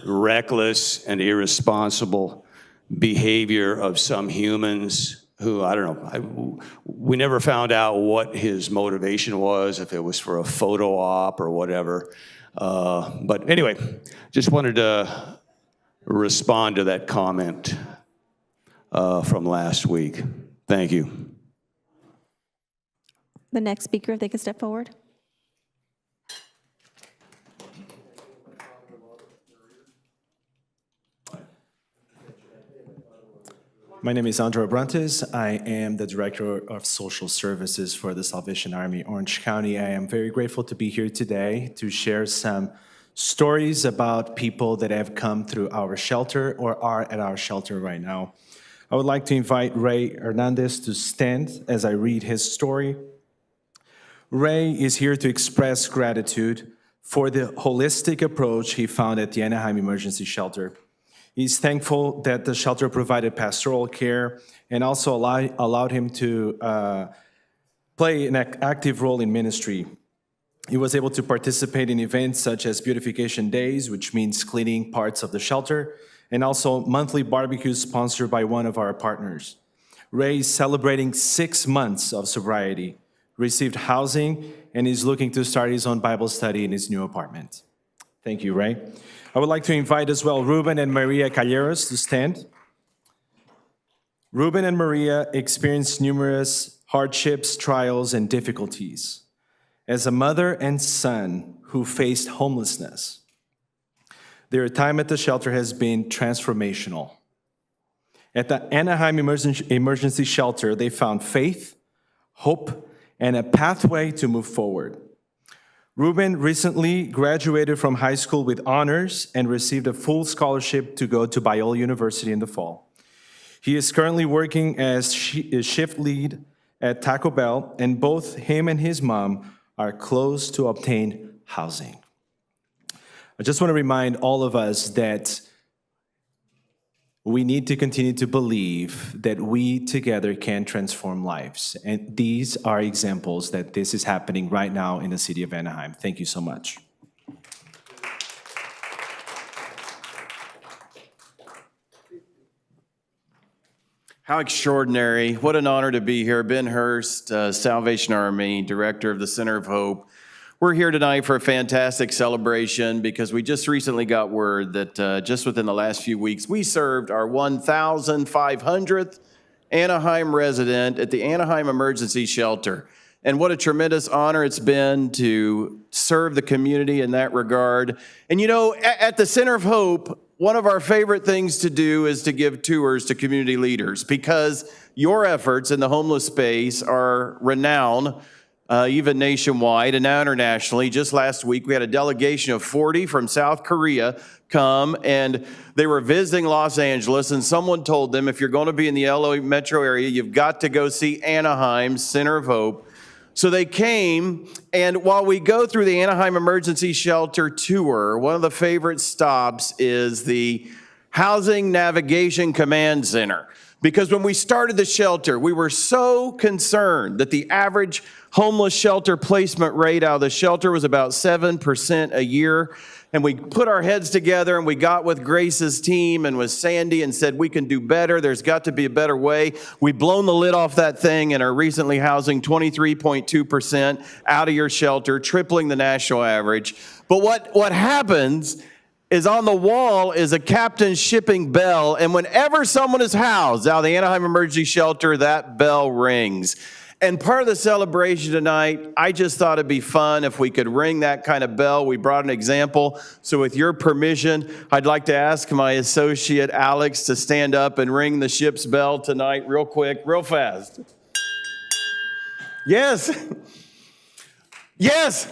reckless and irresponsible behavior of some humans who, I don't know, we never found out what his motivation was, if it was for a photo op or whatever. But anyway, just wanted to respond to that comment from last week. Thank you. The next speaker, if they could step forward. My name is Andrew Abrantes. I am the Director of Social Services for the Salvation Army Orange County. I am very grateful to be here today to share some stories about people that have come through our shelter or are at our shelter right now. I would like to invite Ray Hernandez to stand as I read his story. Ray is here to express gratitude for the holistic approach he found at the Anaheim Emergency Shelter. He's thankful that the shelter provided pastoral care and also allowed him to play an active role in ministry. He was able to participate in events such as Beautification Days, which means cleaning parts of the shelter, and also monthly barbecues sponsored by one of our partners. Ray is celebrating 6 months of sobriety, received housing, and is looking to start his own Bible study in his new apartment. Thank you, Ray. I would like to invite as well Ruben and Maria Calleros to stand. Ruben and Maria experienced numerous hardships, trials, and difficulties. As a mother and son who faced homelessness, their time at the shelter has been transformational. At the Anaheim Emergency Shelter, they found faith, hope, and a pathway to move forward. Ruben recently graduated from high school with honors and received a full scholarship to go to Biola University in the fall. He is currently working as shift lead at Taco Bell, and both him and his mom are close to obtain housing. I just want to remind all of us that we need to continue to believe that we together can transform lives. And these are examples that this is happening right now in the city of Anaheim. Thank you so much. How extraordinary. What an honor to be here. Ben Hurst, Salvation Army, Director of the Center of Hope. We're here tonight for a fantastic celebration because we just recently got word that just within the last few weeks, we served our 1,500th Anaheim resident at the Anaheim Emergency Shelter. And what a tremendous honor it's been to serve the community in that regard. And you know, at the Center of Hope, one of our favorite things to do is to give tours to community leaders because your efforts in the homeless space are renowned, even nationwide and now internationally. Just last week, we had a delegation of 40 from South Korea come, and they were visiting Los Angeles, and someone told them, if you're going to be in the LA metro area, you've got to go see Anaheim Center of Hope. So they came, and while we go through the Anaheim Emergency Shelter tour, one of the favorite stops is the Housing Navigation Command Center. Because when we started the shelter, we were so concerned that the average homeless shelter placement rate out of the shelter was about 7% a year. And we put our heads together and we got with Grace's team and with Sandy and said, we can do better. There's got to be a better way. We've blown the lid off that thing and are recently housing 23.2% out of your shelter, tripling the national average. But what happens is on the wall is a captain's shipping bell. And whenever someone is housed out of the Anaheim Emergency Shelter, that bell rings. And part of the celebration tonight, I just thought it'd be fun if we could ring that kind of bell. We brought an example. So with your permission, I'd like to ask my associate Alex to stand up and ring the ship's bell tonight real quick, real fast. Yes. Yes.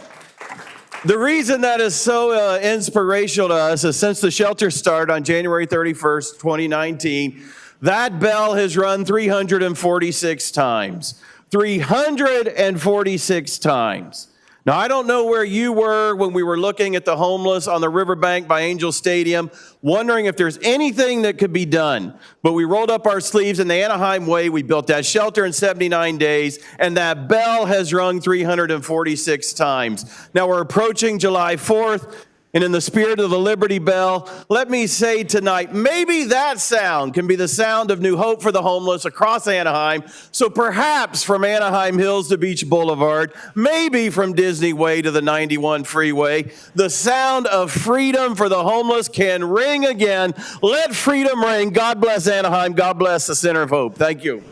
The reason that is so inspirational to us is since the shelter started on January 31st, 2019, that bell has run 346 times. 346 times. Now, I don't know where you were when we were looking at the homeless on the riverbank by Angel Stadium, wondering if there's anything that could be done. But we rolled up our sleeves in the Anaheim way. We built that shelter in 79 days, and that bell has rung 346 times. Now, we're approaching July 4th. And in the spirit of the Liberty Bell, let me say tonight, maybe that sound can be the sound of new hope for the homeless across Anaheim. So perhaps from Anaheim Hills to Beach Boulevard, maybe from Disney Way to the 91 freeway, the sound of freedom for the homeless can ring again. Let freedom ring. God bless Anaheim. God bless the Center of Hope. Thank you.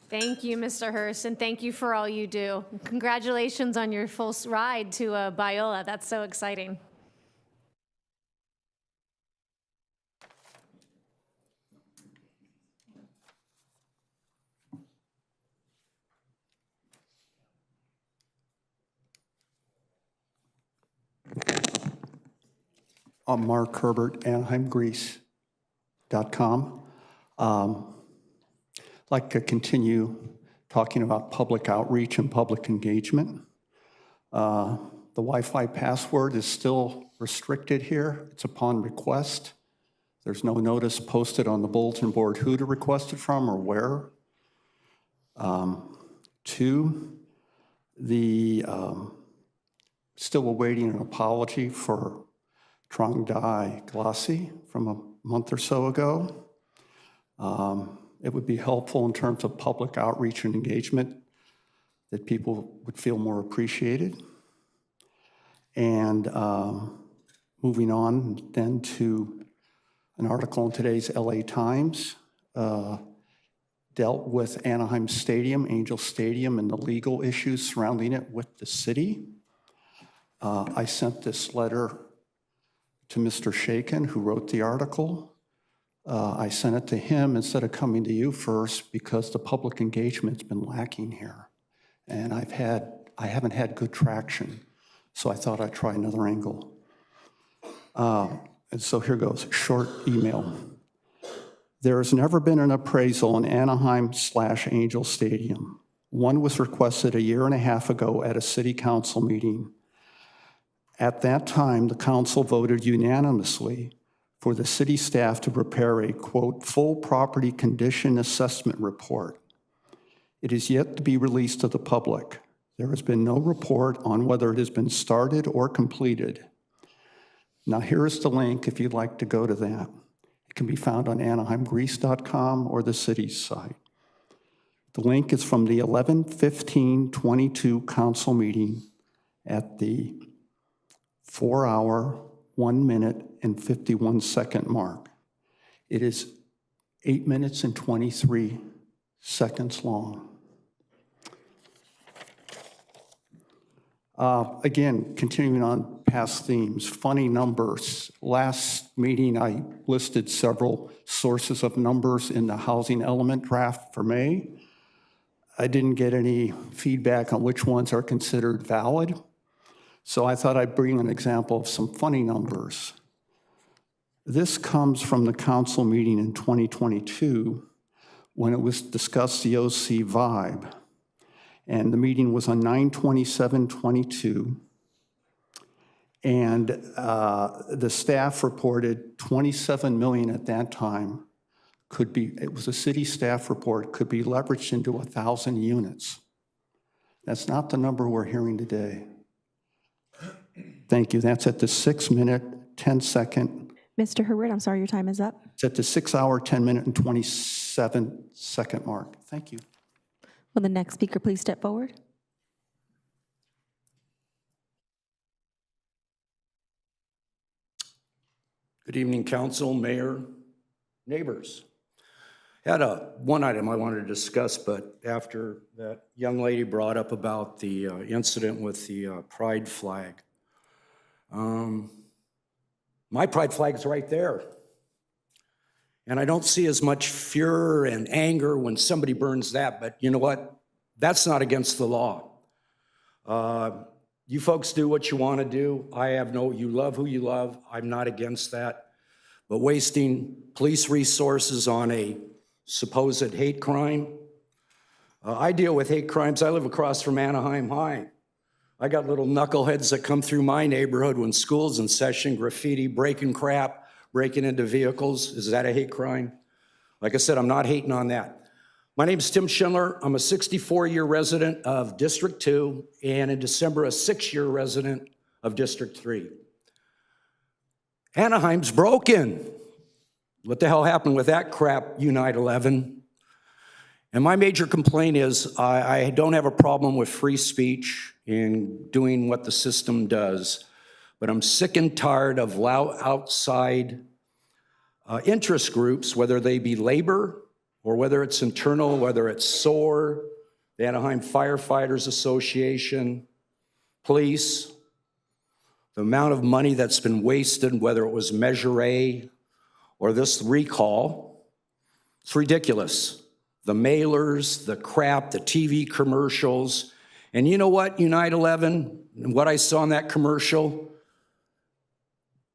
Thank you, Mr. Hurst, and thank you for all you do. Congratulations on your full ride to Biola. That's so exciting. I'm Mark Herbert, AnaheimGreece.com. I'd like to continue talking about public outreach and public engagement. The Wi-Fi password is still restricted here. It's upon request. There's no notice posted on the bulletin board who to request it from or where. 2, still awaiting an apology for Trong Dai Glossi from a month or so ago. It would be helpful in terms of public outreach and engagement that people would feel more appreciated. And moving on then to an article in today's LA Times, dealt with Anaheim Stadium, Angel Stadium, and the legal issues surrounding it with the city. I sent this letter to Mr. Shaken, who wrote the article. I sent it to him instead of coming to you first because the public engagement's been lacking here. And I haven't had good traction. So I thought I'd try another angle. And so here goes, short email. There has never been an appraisal in Anaheim/Angel Stadium. One was requested a year and a half ago at a city council meeting. At that time, the council voted unanimously for the city staff to prepare a, quote, full property condition assessment report. It is yet to be released to the public. There has been no report on whether it has been started or completed. Now here is the link if you'd like to go to that. It can be found on AnaheimGreece.com or the city's site. The link is from the 11/15/22 council meeting at the 4-hour, 1 minute, and 51 second mark. It is 8 minutes and 23 seconds long. Again, continuing on past themes, funny numbers. Last meeting, I listed several sources of numbers in the housing element draft for May. I didn't get any feedback on which ones are considered valid. So I thought I'd bring an example of some funny numbers. This comes from the council meeting in 2022 when it was discussed the OC vibe. And the meeting was on 9/27/22. And the staff reported 27 million at that time could be, it was a city staff report, could be leveraged into 1,000 units. That's not the number we're hearing today. Thank you. That's at the 6-minute, 10-second. Mr. Herbert, I'm sorry, your time is up. It's at the 6-hour, 10-minute, and 27-second mark. Thank you. Will the next speaker please step forward? Good evening, council, mayor, neighbors. I had one item I wanted to discuss, but after that young lady brought up about the incident with the pride flag, my pride flag's right there. And I don't see as much furor and anger when somebody burns that, but you know what? That's not against the law. You folks do what you want to do. You love who you love. I'm not against that. But wasting police resources on a supposed hate crime. I deal with hate crimes. I live across from Anaheim High. I got little knuckleheads that come through my neighborhood when school's in session, graffiti, breaking crap, breaking into vehicles. Is that a hate crime? Like I said, I'm not hating on that. My name is Tim Schindler. I'm a 64-year resident of District 2, and in December, a 6-year resident of District 3. Anaheim's broken. What the hell happened with that crap, Unite 11? And my major complaint is I don't have a problem with free speech and doing what the system does, but I'm sick and tired of loud outside interest groups, whether they be labor or whether it's internal, whether it's SOAR, the Anaheim Firefighters Association, police, the amount of money that's been wasted, whether it was Measure A or this recall, it's ridiculous. The mailers, the crap, the TV commercials. And you know what, Unite 11, and what I saw in that commercial,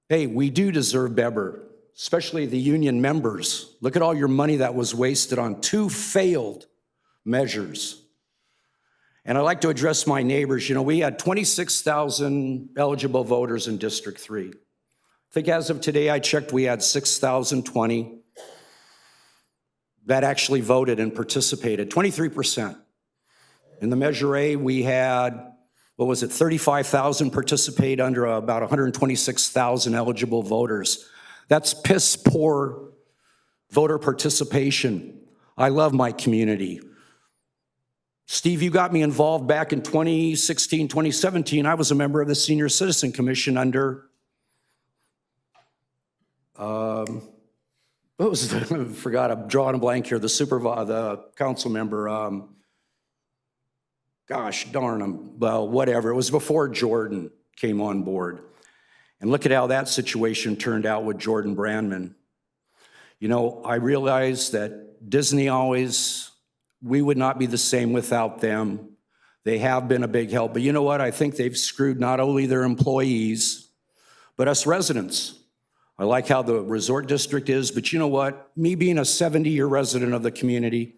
hey, we do deserve better, especially the union members. Look at all your money that was wasted on 2 failed measures. And I'd like to address my neighbors. You know, we had 26,000 eligible voters in District 3. I think as of today, I checked, we had 6,020 that actually voted and participated, 23%. In the Measure A, we had, 35,000 participate under about 126,000 eligible voters. That's piss poor voter participation. I love my community. Steve, you got me involved back in 2016, 2017. I was a member of the Senior Citizen Commission under, what was the, I forgot, I'm drawing a blank here, the council member, gosh darn, whatever. It was before Jordan came on board. And look at how that situation turned out with Jordan Brandman. You know, I realized that Disney we would not be the same without them. They have been a big help. But you know what? I think they've screwed not only their employees, but us residents. I like how the resort district is, but you know what? Me being a 70-year resident of the community,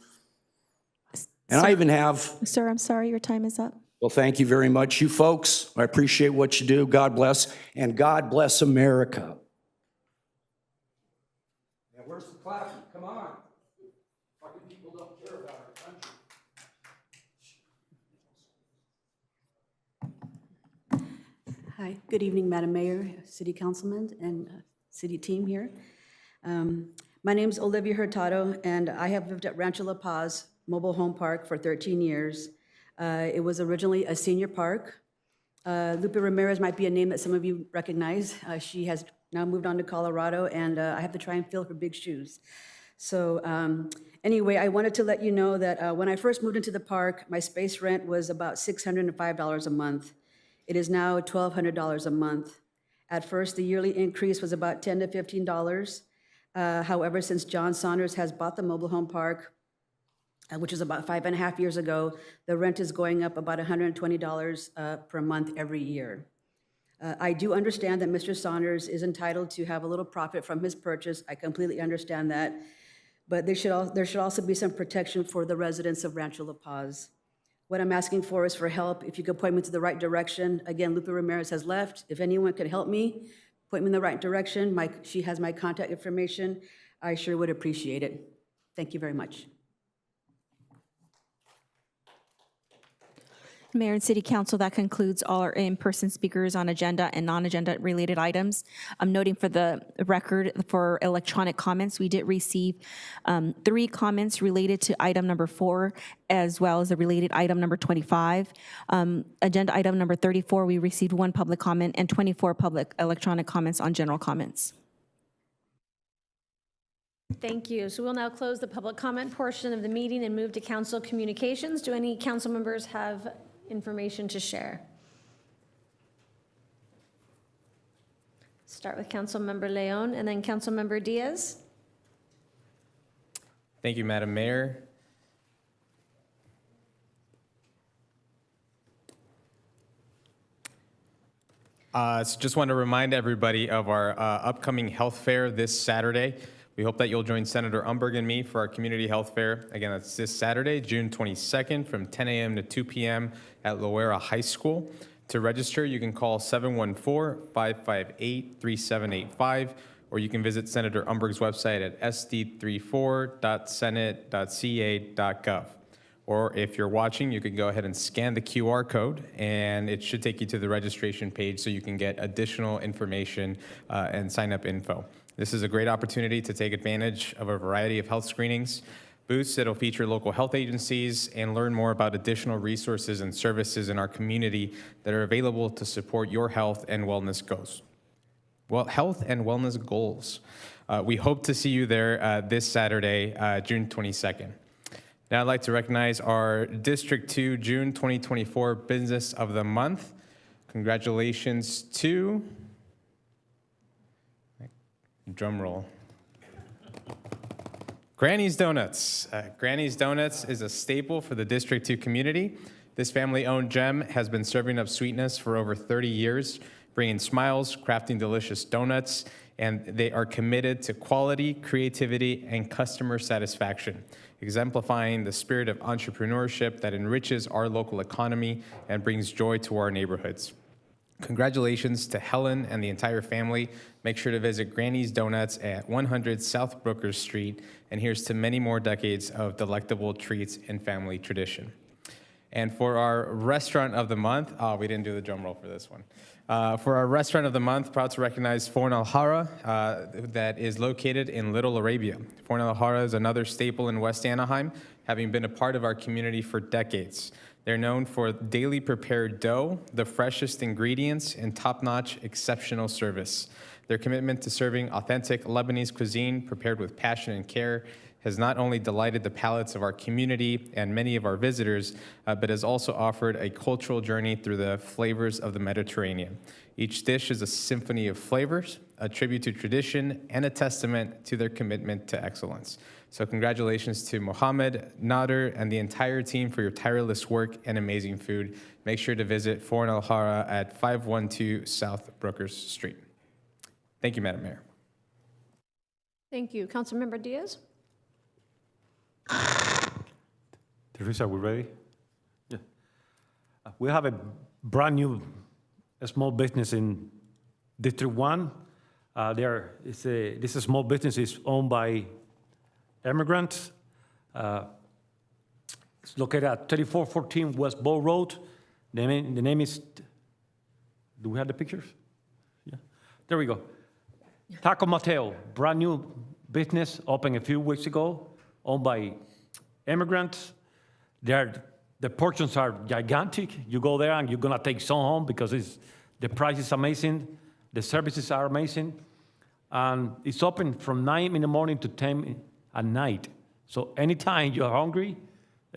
and I even have... Sir, I'm sorry, your time is up. Well, thank you very much. You folks, I appreciate what you do. God bless, and God bless America. Now, where's the clapping? Come on. Fucking people don't care about our country. Hi, good evening, Madam Mayor, City Councilman, and City team here. My name is Olivia Hurtado, and I have lived at Rancho La Paz Mobile Home Park for 13 years. It was originally a senior park. Lupe Ramirez might be a name that some of you recognize. She has now moved on to Colorado, and I have to try and fill her big shoes. So anyway, I wanted to let you know that when I first moved into the park, my space rent was about $605 a month. It is now $1,200 a month. At first, the yearly increase was about $10 to $15. However, since John Saunders has bought the mobile home park, which is about 5.5 years ago, the rent is going up about $120 per month every year. I do understand that Mr. Saunders is entitled to have a little profit from his purchase. I completely understand that. But there should also be some protection for the residents of Rancho La Paz. What I'm asking for is for help. If you could point me to the right direction. Again, Lupe Ramirez has left. If anyone could help me, point me in the right direction. She has my contact information. I sure would appreciate it. Thank you very much. Mayor and City Council, that concludes all our in-person speakers on agenda and non-agenda related items. I'm noting for the record for electronic comments, we did receive 3 comments related to item number 4, as well as the related item number 25. Agenda item number 34, we received 1 public comment and 24 public electronic comments on general comments. Thank you. So we'll now close the public comment portion of the meeting and move to council communications. Do any council members have information to share? Start with Councilmember Leon and then Councilmember Diaz. Thank you, Madam Mayor. So just want to remind everybody of our upcoming health fair this Saturday. We hope that you'll join Senator Umberg and me for our community health fair. Again, that's this Saturday, June 22nd from 10 a.m. to 2 p.m. at Loera High School. To register, you can call 714-558-3785, or you can visit Senator Umberg's website at sd34.senate.ca.gov. Or if you're watching, you can go ahead and scan the QR code, and it should take you to the registration page so you can get additional information and sign up info. This is a great opportunity to take advantage of a variety of health screenings, booths that'll feature local health agencies, and learn more about additional resources and services in our community that are available to support your health and wellness goals. Well, health and wellness goals. We hope to see you there this Saturday, June 22nd. Now I'd like to recognize our District 2 June 2024 Business of the Month. Congratulations to, drum roll, Granny's Donuts. Granny's Donuts is a staple for the District 2 community. This family-owned gem has been serving up sweetness for over 30 years, bringing smiles, crafting delicious donuts, and they are committed to quality, creativity, and customer satisfaction, exemplifying the spirit of entrepreneurship that enriches our local economy and brings joy to our neighborhoods. Congratulations to Helen and the entire family. Make sure to visit Granny's Donuts at 100 South Brookers Street, and here's to many more decades of delectable treats and family tradition. And for our Restaurant of the Month, we didn't do the drum roll for this one. For our Restaurant of the Month, proud to recognize Forn Al Hara, that is located in Little Arabia. Forn Al Hara is another staple in West Anaheim, having been a part of our community for decades. They're known for daily prepared dough, the freshest ingredients, and top-notch exceptional service. Their commitment to serving authentic Lebanese cuisine prepared with passion and care has not only delighted the palates of our community and many of our visitors, but has also offered a cultural journey through the flavors of the Mediterranean. Each dish is a symphony of flavors, a tribute to tradition, and a testament to their commitment to excellence. So congratulations to Mohammed, Nader, and the entire team for your tireless work and amazing food. Make sure to visit Forn Al Hara at 512 South Brookers Street. Thank you, Madam Mayor. Thank you. Councilmember Diaz? Teresa, are we ready? Yeah. We have a brand new small business in District 1. This small business is owned by immigrants. It's located at 3414 West Bow Road. The name is, do we have the pictures? Yeah, there we go. Taco Mateo, brand new business, opened a few weeks ago, owned by immigrants. The portions are gigantic. You go there and you're gonna take some home because the price is amazing, the services are amazing, and it's open from 9 in the morning to 10 at night. So anytime you're hungry,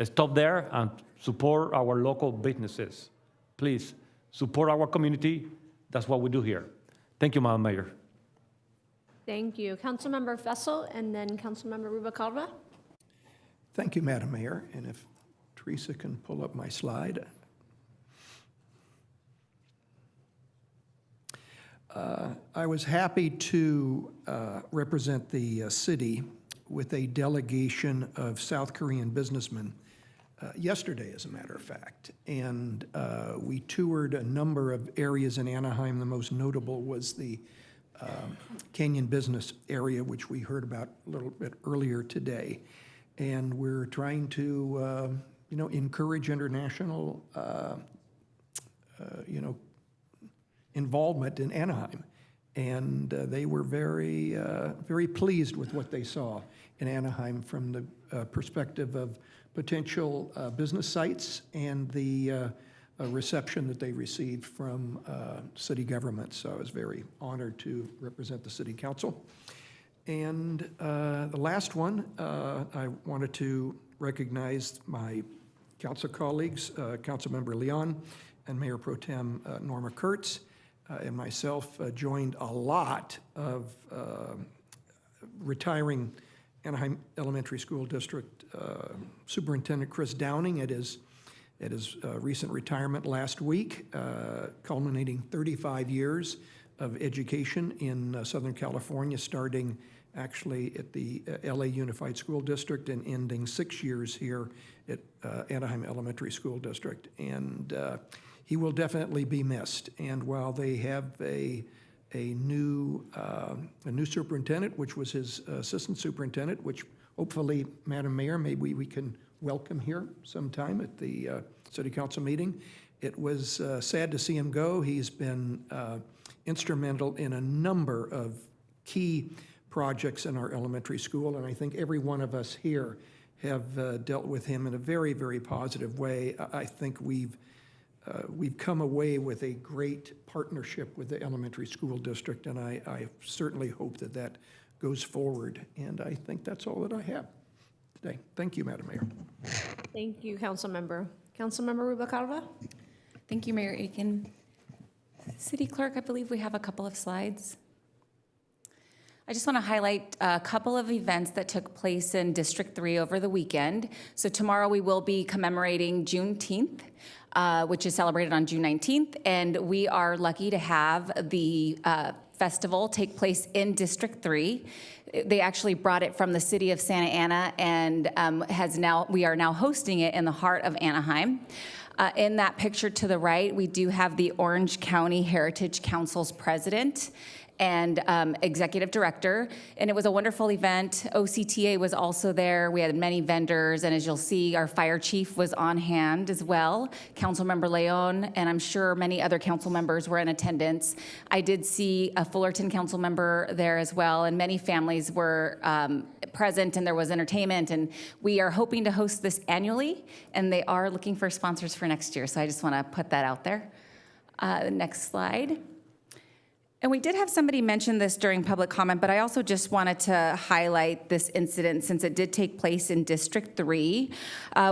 stop there and support our local businesses. Please support our community. That's what we do here. Thank you, Madam Mayor. Thank you. Councilmember Fessel and then Councilmember Rubalcaba. Thank you, Madam Mayor. And if Teresa can pull up my slide. I was happy to represent the city with a delegation of South Korean businessmen yesterday, as a matter of fact. And we toured a number of areas in Anaheim. The most notable was the Canyon Business area, which we heard about a little bit earlier today. And we're trying to, encourage international, involvement in Anaheim. And they were very, very pleased with what they saw in Anaheim from the perspective of potential business sites and the reception that they received from city government. So I was very honored to represent the city council. And the last one, I wanted to recognize my council colleagues, Councilmember Leon and Mayor Pro Tem Norma Kurtz, and myself joined a lot of retiring Anaheim Elementary School District Superintendent Chris Downing at his recent retirement last week, culminating 35 years of education in Southern California, starting actually at the LA Unified School District and ending 6 years here at Anaheim Elementary School District. And he will definitely be missed. And while they have a new superintendent, which was his assistant superintendent, which hopefully, Madam Mayor, maybe we can welcome here sometime at the city council meeting. It was sad to see him go. He's been instrumental in a number of key projects in our elementary school, and I think every one of us here have dealt with him in a very, very positive way. I think we've come away with a great partnership with the elementary school district, and I certainly hope that that goes forward. And I think that's all that I have today. Thank you, Madam Mayor. Thank you, Councilmember. Councilmember Rubalcaba. Thank you, Mayor Aiken. City Clerk, I believe we have a couple of slides. I just want to highlight a couple of events that took place in District 3 over the weekend. So tomorrow we will be commemorating Juneteenth, which is celebrated on June 19th, and we are lucky to have the festival take place in District 3. They actually brought it from the city of Santa Ana, and we are now hosting it in the heart of Anaheim. In that picture to the right, we do have the Orange County Heritage Council's president and executive director, and it was a wonderful event. OCTA was also there. We had many vendors, and as you'll see, our fire chief was on hand as well, Councilmember Leon, and I'm sure many other council members were in attendance. I did see a Fullerton council member there as well, and many families were present, and there was entertainment, and we are hoping to host this annually, and they are looking for sponsors for next year, so I just want to put that out there. Next slide. And we did have somebody mention this during public comment, but I also just wanted to highlight this incident since it did take place in District 3.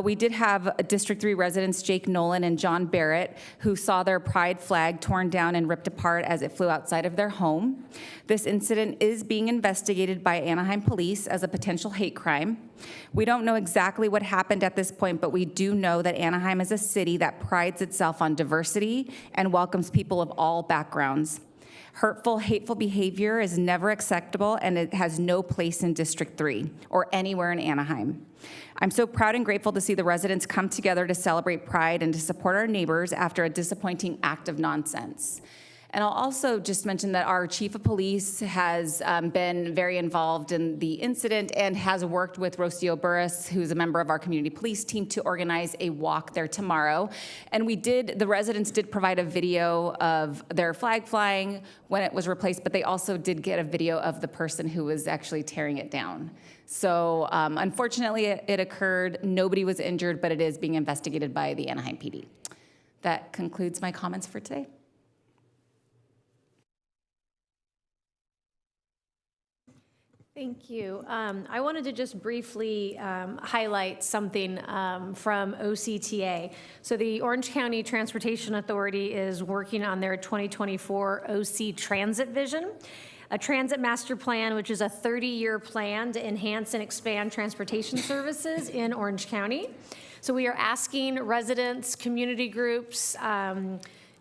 We did have District 3 residents Jake Nolan and John Barrett who saw their pride flag torn down and ripped apart as it flew outside of their home. This incident is being investigated by Anaheim Police as a potential hate crime. We don't know exactly what happened at this point, but we do know that Anaheim is a city that prides itself on diversity and welcomes people of all backgrounds. Hurtful, hateful behavior is never acceptable, and it has no place in District 3 or anywhere in Anaheim. I'm so proud and grateful to see the residents come together to celebrate Pride and to support our neighbors after a disappointing act of nonsense. And I'll also just mention that our chief of police has been very involved in the incident and has worked with Rocio Burris, who's a member of our community police team, to organize a walk there tomorrow. And the residents did provide a video of their flag flying when it was replaced, but they also did get a video of the person who was actually tearing it down. So unfortunately, it occurred. Nobody was injured, but it is being investigated by the Anaheim PD. That concludes my comments for today. Thank you. I wanted to just briefly highlight something from OCTA. So the Orange County Transportation Authority is working on their 2024 OC Transit Vision, a transit master plan, which is a 30-year plan to enhance and expand transportation services in Orange County. So we are asking residents, community groups,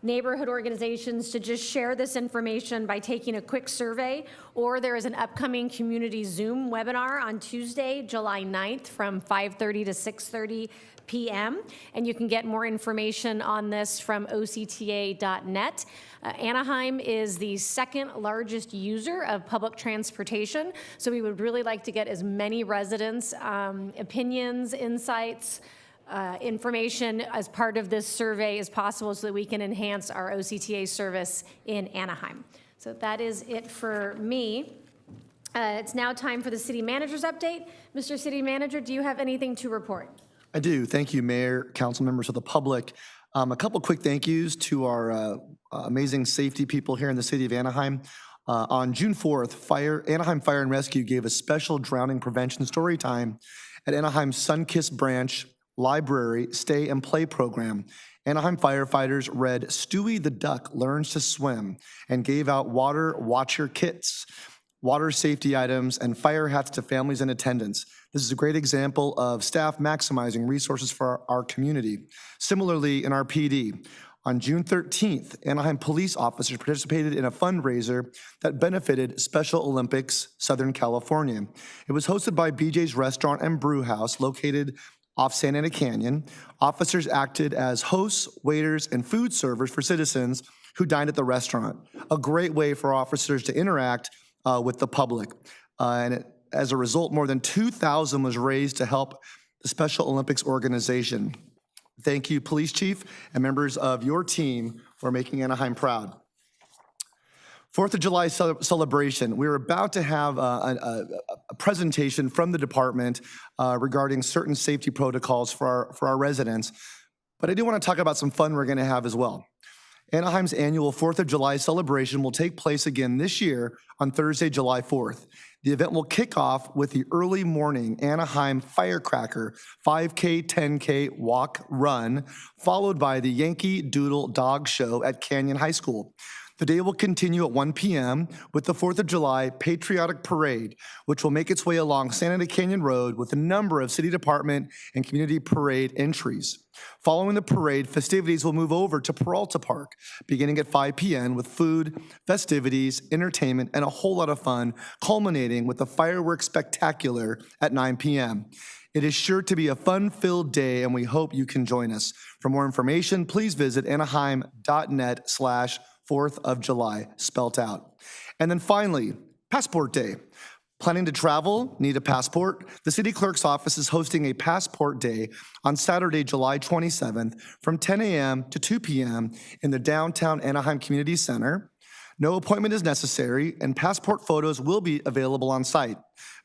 neighborhood organizations to just share this information by taking a quick survey, or there is an upcoming community Zoom webinar on Tuesday, July 9th from 5:30 to 6:30 p.m. And you can get more information on this from octa.net. Anaheim is the second largest user of public transportation, so we would really like to get as many residents' opinions, insights, information as part of this survey as possible so that we can enhance our OCTA service in Anaheim. So that is it for me. It's now time for the city manager's update. Mr. City Manager, do you have anything to report? I do. Thank you, Mayor, council members of the public. A couple quick thank yous to our amazing safety people here in the city of Anaheim. On June 4th, Anaheim Fire and Rescue gave a special drowning prevention story time at Anaheim's Sunkist Branch Library Stay and Play program. Anaheim firefighters read Stewie the Duck Learns to Swim and gave out water watcher kits, water safety items, and fire hats to families in attendance. This is a great example of staff maximizing resources for our community. Similarly, in our PD, on June 13th, Anaheim police officers participated in a fundraiser that benefited Special Olympics Southern California. It was hosted by BJ's Restaurant and Brew House located off Santa Ana Canyon. Officers acted as hosts, waiters, and food servers for citizens who dined at the restaurant. A great way for officers to interact with the public. As a result, more than $2,000 was raised to help the Special Olympics organization. Thank you, Police Chief, and members of your team for making Anaheim proud. 4th of July celebration. We're about to have a presentation from the department regarding certain safety protocols for our residents, but I do want to talk about some fun we're going to have as well. Anaheim's annual 4th of July celebration will take place again this year on Thursday, July 4th. The event will kick off with the early morning Anaheim Firecracker 5K, 10K walk run, followed by the Yankee Doodle Dog Show at Canyon High School. The day will continue at 1 p.m. with the 4th of July Patriotic Parade, which will make its way along Santa Ana Canyon Road with a number of city department and community parade entries. Following the parade, festivities will move over to Peralta Park, beginning at 5 p.m. with food, festivities, entertainment, and a whole lot of fun, culminating with the fireworks spectacular at 9 p.m. It is sure to be a fun-filled day, and we hope you can join us. For more information, please visit anaheim.net/4th of July, spelt out. And then finally, Passport Day. Planning to travel? Need a passport? The City Clerk's Office is hosting a Passport Day on Saturday, July 27th from 10 a.m. to 2 p.m. in the downtown Anaheim Community Center. No appointment is necessary, and passport photos will be available on site.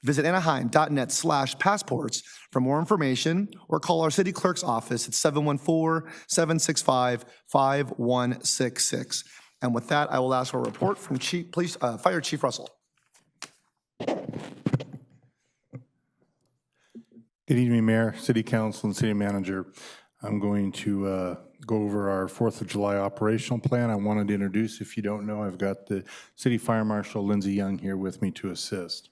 Visit anaheim.net/passports for more information or call our City Clerk's Office at 714-765-5166. And with that, I will ask for a report from Fire Chief Russell. Good evening, Mayor, City Council, and City Manager. I'm going to go over our 4th of July operational plan. I wanted to introduce, if you don't know, I've got the City Fire Marshal Lindsay Young here with me to assist.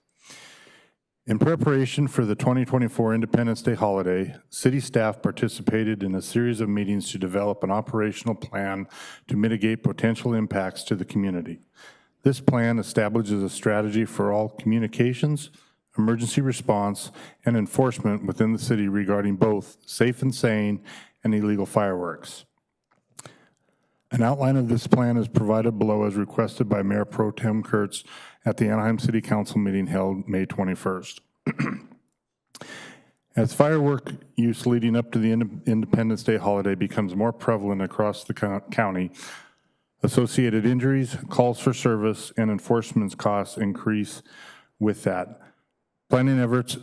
In preparation for the 2024 Independence Day holiday, city staff participated in a series of meetings to develop an operational plan to mitigate potential impacts to the community. This plan establishes a strategy for all communications, emergency response, and enforcement within the city regarding both safe and sane and illegal fireworks. An outline of this plan is provided below as requested by Mayor Pro Tem Kurtz at the Anaheim City Council meeting held May 21st. As firework use leading up to the Independence Day holiday becomes more prevalent across the county, associated injuries, calls for service, and enforcement costs increase with that. Planning efforts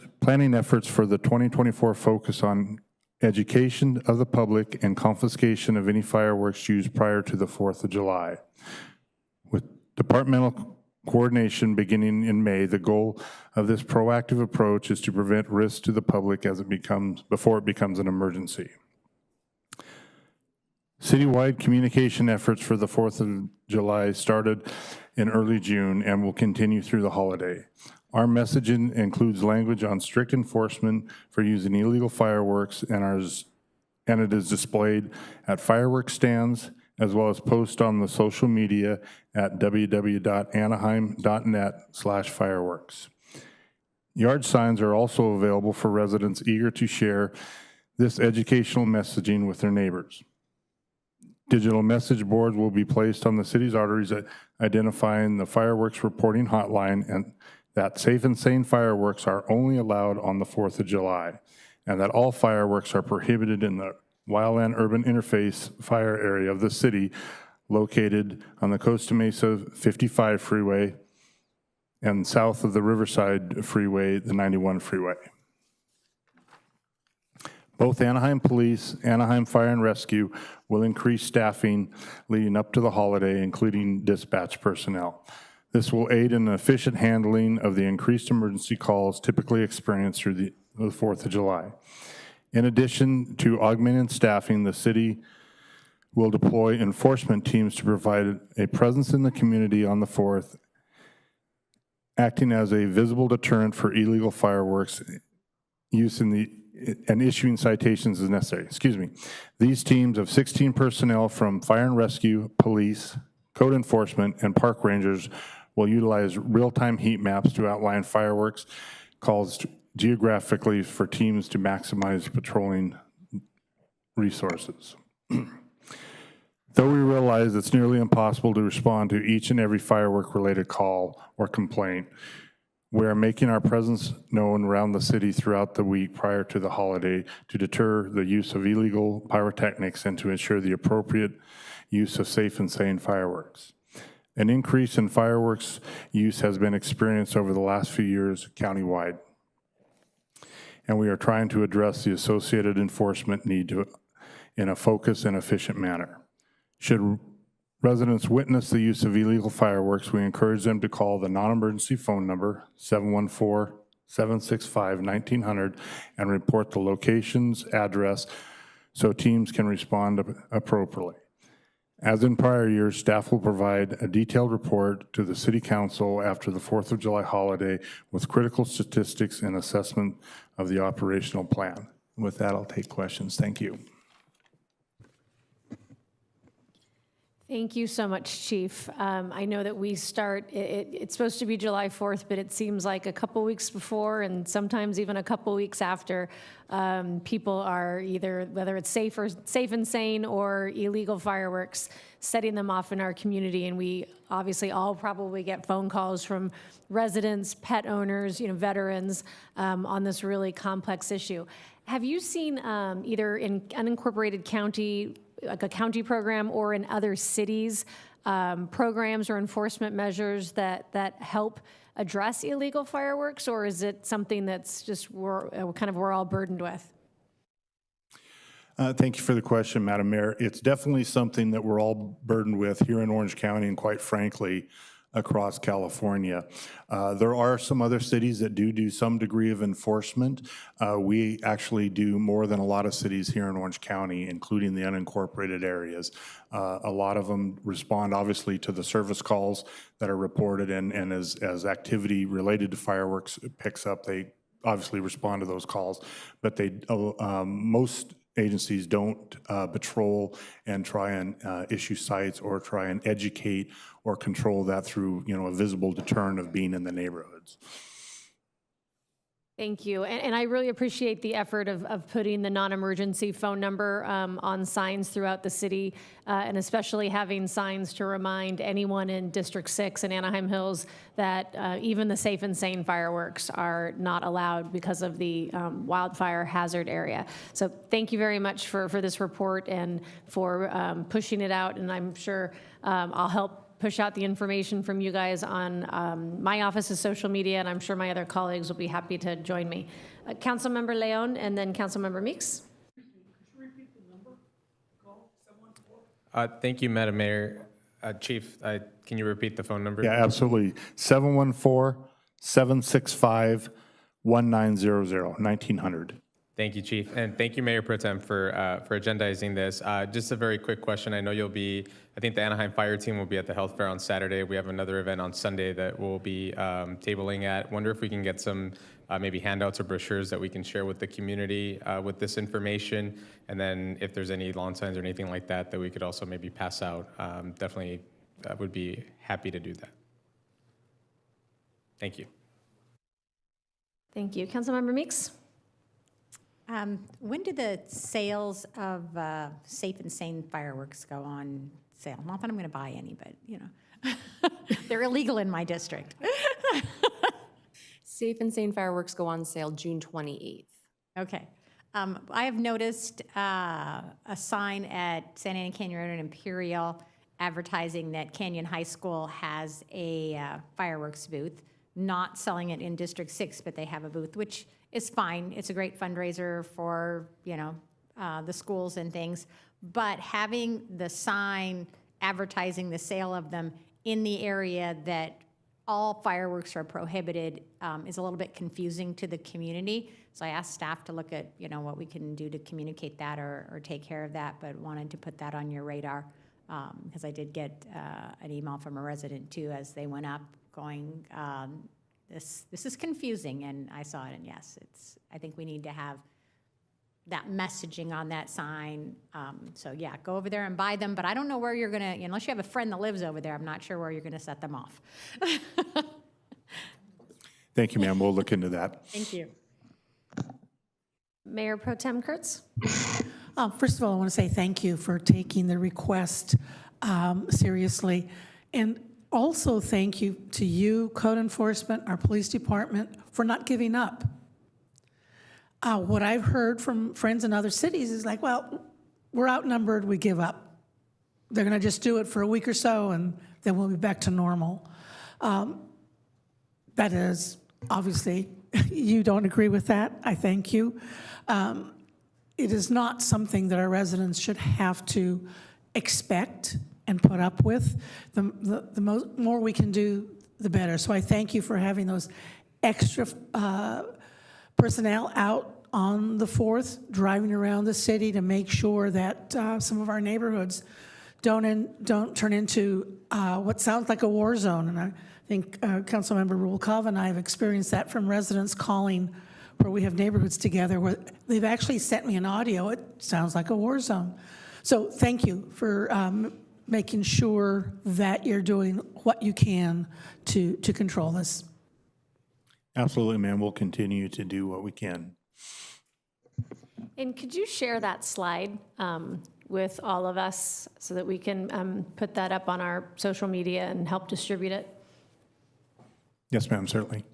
for the 2024 focus on education of the public and confiscation of any fireworks used prior to the 4th of July. With departmental coordination beginning in May. The goal of this proactive approach is to prevent risk to the public before it becomes an emergency. Citywide communication efforts for the 4th of July started in early June and will continue through the holiday. Our messaging includes language on strict enforcement for using illegal fireworks, and it is displayed at fireworks stands, as well as post on the social media at www.anaheim.net/fireworks. Yard signs are also available for residents eager to share this educational messaging with their neighbors. Digital message boards will be placed on the city's arteries identifying the fireworks reporting hotline, and that safe and sane fireworks are only allowed on the 4th of July, and that all fireworks are prohibited in the Wildland Urban Interface fire area of the city located on the Costa Mesa 55 freeway and south of the Riverside Freeway, the 91 freeway. Both Anaheim Police, Anaheim Fire and Rescue will increase staffing leading up to the holiday, including dispatch personnel. This will aid in the efficient handling of the increased emergency calls typically experienced through the 4th of July. In addition to augmenting staffing, the city will deploy enforcement teams to provide a presence in the community on the 4th, acting as a visible deterrent for illegal fireworks use and issuing citations as necessary. These teams of 16 personnel from fire and rescue, police, code enforcement, and park rangers will utilize real-time heat maps to outline fireworks calls geographically for teams to maximize patrolling resources. Though we realize it's nearly impossible to respond to each and every firework-related call or complaint, we are making our presence known around the city throughout the week prior to the holiday to deter the use of illegal pyrotechnics and to ensure the appropriate use of safe and sane fireworks. An increase in fireworks use has been experienced over the last few years countywide, and we are trying to address the associated enforcement need in a focused and efficient manner. Should residents witness the use of illegal fireworks, we encourage them to call the non-emergency phone number 714-765-1900 and report the location's address so teams can respond appropriately. As in prior years, staff will provide a detailed report to the City Council after the 4th of July holiday with critical statistics and assessment of the operational plan. With that, I'll take questions. Thank you. Thank you so much, Chief. I know that we start, it's supposed to be July 4th, but it seems like a couple weeks before and sometimes even a couple weeks after, people are either, whether it's safe and sane or illegal fireworks, setting them off in our community. And we obviously all probably get phone calls from residents, pet owners, veterans on this really complex issue. Have you seen either in unincorporated county, like a county program, or in other cities, programs or enforcement measures that help address illegal fireworks, or is it something that's just we're all burdened with? Thank you for the question, Madam Mayor. It's definitely something that we're all burdened with here in Orange County and, quite frankly, across California. There are some other cities that do some degree of enforcement. We actually do more than a lot of cities here in Orange County, including the unincorporated areas. A lot of them respond obviously to the service calls that are reported, and as activity related to fireworks picks up, they obviously respond to those calls. But most agencies don't patrol and try and issue cites or try and educate or control that through, a visible deterrent of being in the neighborhoods. Thank you. And I really appreciate the effort of putting the non-emergency phone number on signs throughout the city, and especially having signs to remind anyone in District 6 and Anaheim Hills that even the safe and sane fireworks are not allowed because of the wildfire hazard area. So thank you very much for this report and for pushing it out. And I'm sure I'll help push out the information from you guys on my office's social media, and I'm sure my other colleagues will be happy to join me. Councilmember Leon and then Councilmember Meeks. Thank you, Madam Mayor. Chief, can you repeat the phone number? Yeah, absolutely. 714-765-1900, 1900. Thank you, Chief, and thank you, Mayor Pro Tem, for agendizing this. Just a very quick question. I know you'll be, I think the Anaheim Fire Team will be at the Health Fair on Saturday. We have another event on Sunday that we'll be tabling at. Wonder if we can get some maybe handouts or brochures that we can share with the community with this information, and then if there's any lawn signs or anything like that that we could also maybe pass out. Definitely would be happy to do that. Thank you. Thank you. Councilmember Meeks? When do the sales of safe and sane fireworks go on sale? Not that I'm going to buy any, but, you know, they're illegal in my district. Safe and sane fireworks go on sale June 28th. Okay. I have noticed a sign at Santa Ana Canyon Road and Imperial advertising that Canyon High School has a fireworks booth, not selling it in District 6, but they have a booth, which is fine. It's a great fundraiser for, you know, the schools and things. But having the sign advertising the sale of them in the area that all fireworks are prohibited is a little bit confusing to the community. So I asked staff to look at, you know, what we can do to communicate that or take care of that, but wanted to put that on your radar because I did get an email from a resident too as they went up going, this is confusing, and I saw it, and yes, I think we need to have that messaging on that sign. So yeah, go over there and buy them, but I don't know where you're gonna, unless you have a friend that lives over there, I'm not sure where you're gonna set them off. Thank you, ma'am. We'll look into that. Thank you. Mayor Pro Tem Kurtz? First of all, I want to say thank you for taking the request seriously. And also thank you to you, code enforcement, our police department, for not giving up. What I've heard from friends in other cities is like, well, we're outnumbered, we give up. They're going to just do it for a week or so, and then we'll be back to normal. That is, obviously, you don't agree with that. I thank you. It is not something that our residents should have to expect and put up with. The more we can do, the better. So I thank you for having those extra personnel out on the 4th, driving around the city to make sure that some of our neighborhoods don't turn into what sounds like a war zone. And I think Councilmember Rubalcava and I have experienced that from residents calling where we have neighborhoods together where they've actually sent me an audio. It sounds like a war zone. So thank you for making sure that you're doing what you can to control this. Absolutely, ma'am. We'll continue to do what we can. And could you share that slide with all of us so that we can put that up on our social media and help distribute it? Yes, ma'am, certainly.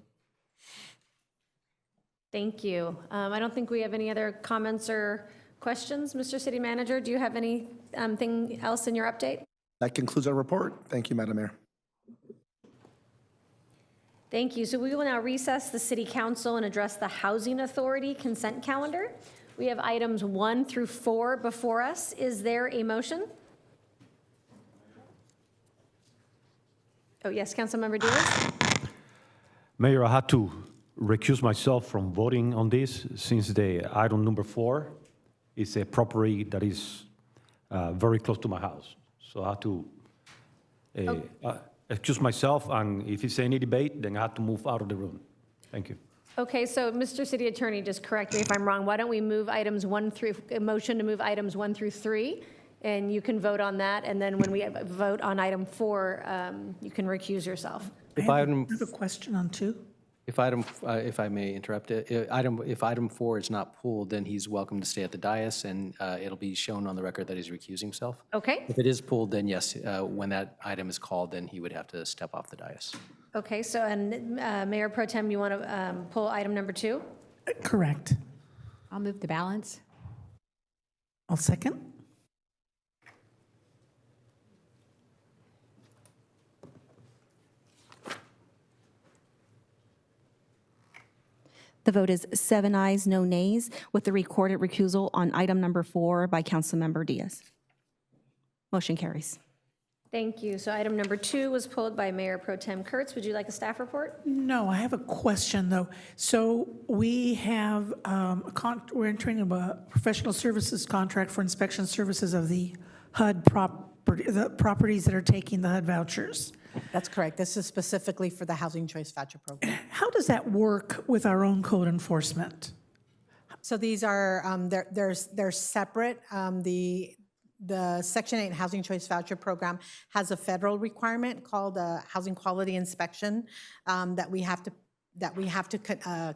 Thank you. I don't think we have any other comments or questions. Mr. City Manager, do you have anything else in your update? That concludes our report. Thank you, Madam Mayor. Thank you. So we will now recess the City Council and address the Housing Authority consent calendar. We have items 1 through 4 before us. Is there a motion? Oh, yes, Councilmember Diaz. Mayor, I had to recuse myself from voting on this since the item number 4 is a property that is very close to my house. So I had to excuse myself, and if it's any debate, then I have to move out of the room. Thank you. Okay, so Mr. City Attorney, just correct me if I'm wrong. Why don't we move items 1 through, a motion to move items 1 through 3, and you can vote on that, and then when we vote on item 4, you can recuse yourself. I have a question on 2. If I may interrupt it, if item 4 is not pulled, then he's welcome to stay at the dais, and it'll be shown on the record that he's recusing himself. Okay. If it is pulled, then yes, when that item is called, then he would have to step off the dais. Okay, so, and Mayor Pro Tem, you want to pull item number 2? Correct. I'll move the balance. I'll second. The vote is 7 ayes, no nays, with the recorded recusal on item number 4 by Councilmember Diaz. Motion carries. Thank you. So item number 2 was pulled by Mayor Pro Tem Kurtz. Would you like a staff report? No, I have a question, though. So we have, we're entering a professional services contract for inspection services of the HUD property, the properties that are taking the HUD vouchers. That's correct. This is specifically for the Housing Choice Voucher Program. How does that work with our own code enforcement? So these are, they're separate. The Section 8 Housing Choice Voucher Program has a federal requirement called a housing quality inspection that we have to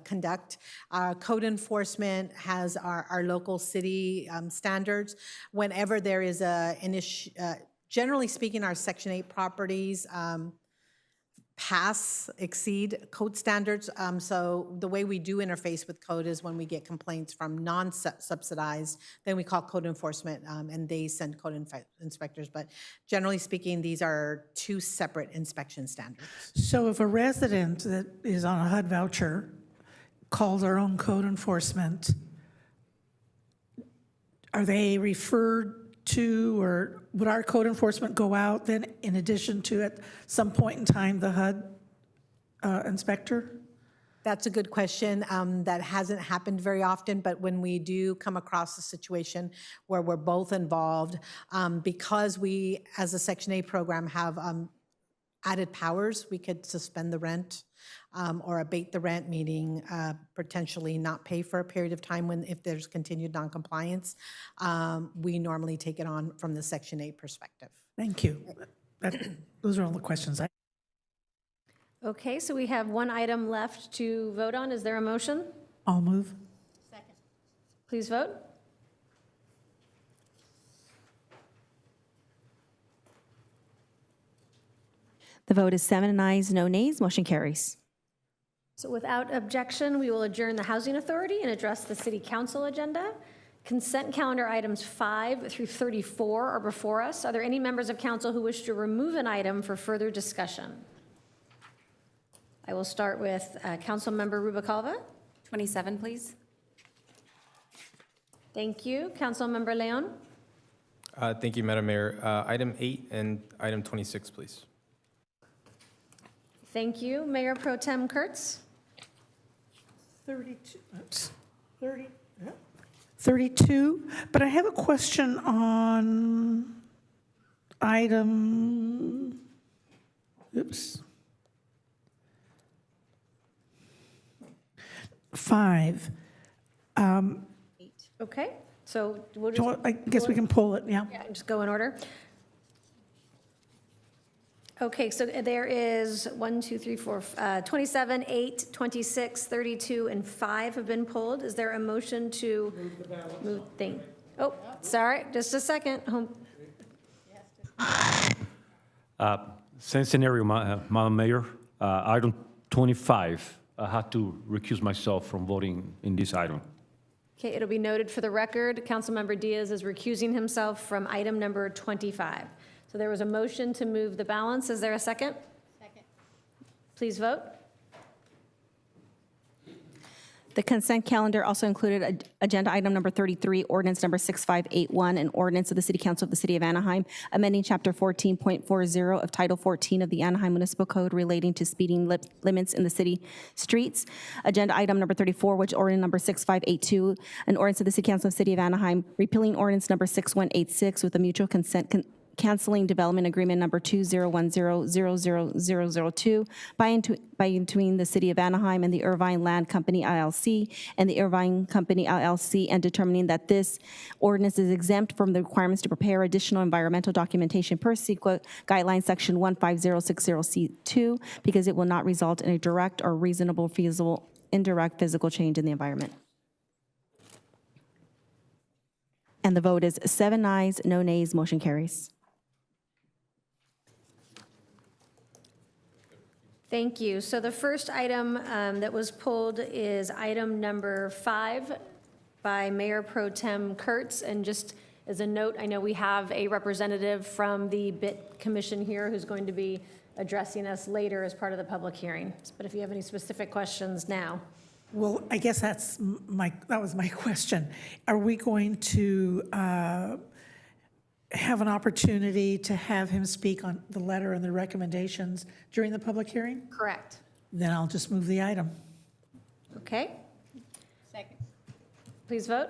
conduct. Code enforcement has our local city standards. Whenever there is an issue, generally speaking, our Section 8 properties exceed code standards. So the way we do interface with code is when we get complaints from non-subsidized, then we call code enforcement and they send code inspectors. But generally speaking, these are 2 separate inspection standards. So if a resident that is on a HUD voucher calls our own code enforcement, are they referred to, or would our code enforcement go out then in addition to at some point in time the HUD inspector? That's a good question. That hasn't happened very often, but when we do come across a situation where we're both involved, because we, as a Section 8 program, have added powers, we could suspend the rent or abate the rent, meaning potentially not pay for a period of time if there's continued noncompliance. We normally take it on from the Section 8 perspective. Thank you. Those are all the questions I. Okay, so we have 1 item left to vote on. Is there a motion? I'll move. Second. Please vote. The vote is 7 ayes, no nays. Motion carries. So without objection, we will adjourn the Housing Authority and address the City Council agenda. Consent calendar items 5 through 34 are before us. Are there any members of council who wish to remove an item for further discussion? I will start with Councilmember Rubalcaba. 27, please. Thank you. Councilmember Leon. Thank you, Madam Mayor. Item 8 and item 26, please. Thank you. Mayor Pro Tem Kurtz. 32, but I have a question on item, 5. Okay, so we'll just. I guess we can pull it, yeah. Yeah, just go in order. Okay, so there is 27, 8, 26, 32, and 5 have been pulled. Is there a motion to move thing? Oh, sorry, just a second. Same scenario, Madam Mayor. Item 25, I had to recuse myself from voting in this item. Okay, it'll be noted for the record, Councilmember Diaz is recusing himself from item number 25. So there was a motion to move the balance. Is there a second? Second. Please vote. The consent calendar also included agenda item number 33, ordinance number 6581, an ordinance of the City Council of the City of Anaheim, amending chapter 14.40 of Title 14 of the Anaheim Municipal Code relating to speeding limits in the city streets. Agenda item number 34, which ordinance number 6582, an ordinance of the City Council of the City of Anaheim, repealing ordinance number 6186 with a mutual consent canceling development agreement number 2010000002 by between the City of Anaheim and the Irvine Land Company LLC and the Irvine Company LLC, and determining that this ordinance is exempt from the requirements to prepare additional environmental documentation per CEQA guideline section 15060C2 because it will not result in a direct or reasonable feasible indirect physical change in the environment. And the vote is 7 ayes, no nays, motion carries. Thank you. So the first item that was pulled is item number 5 by Mayor Pro Tem Kurtz. And just as a note, I know we have a representative from the BIT Commission here who's going to be addressing us later as part of the public hearing. But if you have any specific questions now. Well, I guess that was my question. Are we going to have an opportunity to have him speak on the letter and the recommendations during the public hearing? Correct. Then I'll just move the item. Okay, Second. please vote.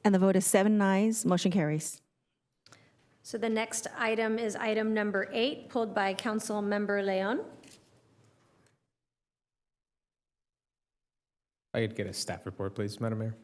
And the vote is 7 ayes, motion carries. So the next item is item number 8, pulled by Council Member Leon. I could get a staff report, please, Madam Mayor.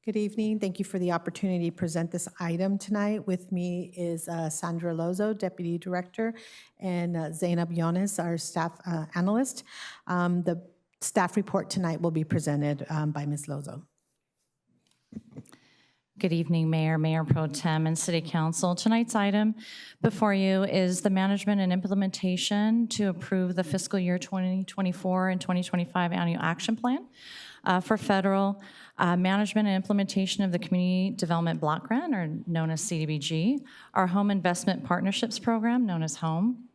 Good evening. Thank you for the opportunity to present this item tonight. With me is Sandra Lozo, Deputy Director, and Zainab Yonis, our staff analyst. The staff report tonight will be presented by Ms. Lozo. Good evening, Mayor, Mayor Pro Tem, and City Council. Tonight's item before you is the management and implementation to approve the fiscal year 2024 and 2025 annual action plan for federal management and implementation of the Community Development Block Grant, or known as CDBG, our Home Investment Partnerships Program, known as HOME,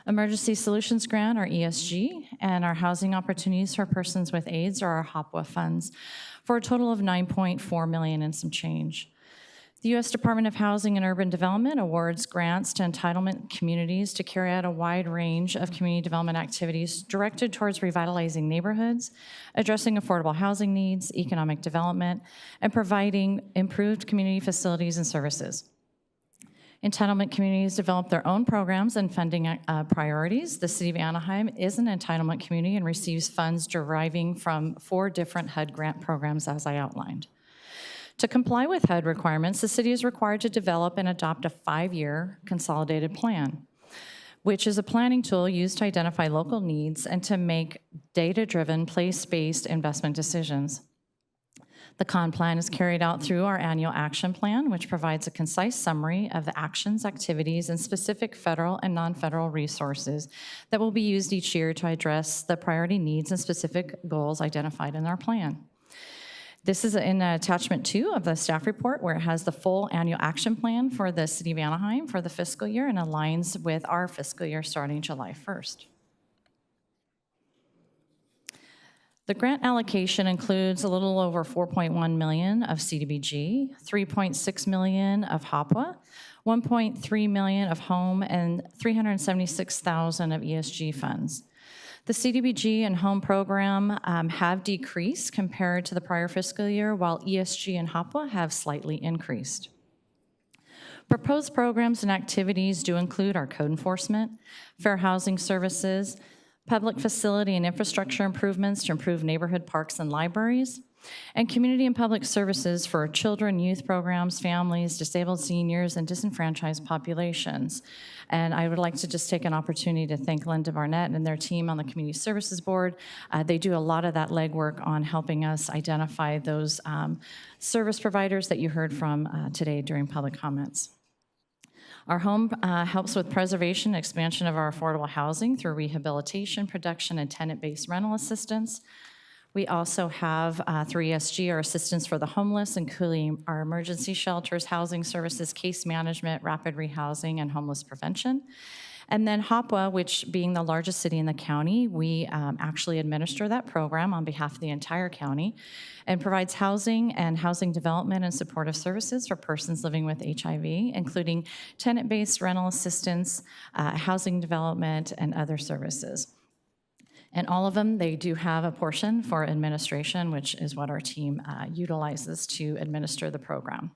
Emergency Solutions Grant, or ESG, and our Housing Opportunities for Persons with AIDS, or our HOPWA funds, for a total of $9.4 million and some change. The U.S. Department of Housing and Urban Development awards grants to entitlement communities to carry out a wide range of community development activities directed towards revitalizing neighborhoods, addressing affordable housing needs, economic development, and providing improved community facilities and services. Entitlement communities develop their own programs and funding priorities. The City of Anaheim is an entitlement community and receives funds deriving from 4 different HUD grant programs, as I outlined. To comply with HUD requirements, the city is required to develop and adopt a 5-year consolidated plan, which is a planning tool used to identify local needs and to make data-driven, place-based investment decisions. The CON plan is carried out through our annual action plan, which provides a concise summary of the actions, activities, and specific federal and non-federal resources that will be used each year to address the priority needs and specific goals identified in our plan. This is in attachment 2 of the staff report, where it has the full annual action plan for the City of Anaheim for the fiscal year and aligns with our fiscal year starting July 1st. The grant allocation includes a little over $4.1 million of CDBG, $3.6 million of HOPWA, $1.3 million of HOME, and $376,000 of ESG funds. The CDBG and HOME program have decreased compared to the prior fiscal year, while ESG and HOPWA have slightly increased. Proposed programs and activities do include our code enforcement, fair housing services, public facility and infrastructure improvements to improve neighborhood parks and libraries, and community and public services for children, youth programs, families, disabled seniors, and disenfranchised populations. And I would like to just take an opportunity to thank Linda Barnett and their team on the Community Services Board. They do a lot of that legwork on helping us identify those service providers that you heard from today during public comments. Our home helps with preservation and expansion of our affordable housing through rehabilitation, production, and tenant-based rental assistance. We also have, through ESG, our assistance for the homeless, including our emergency shelters, housing services, case management, rapid rehousing, and homeless prevention. And then HOPWA, which being the largest city in the county, we actually administer that program on behalf of the entire county and provides housing and housing development and supportive services for persons living with HIV, including tenant-based rental assistance, housing development, and other services. And all of them, they do have a portion for administration, which is what our team utilizes to administer the program.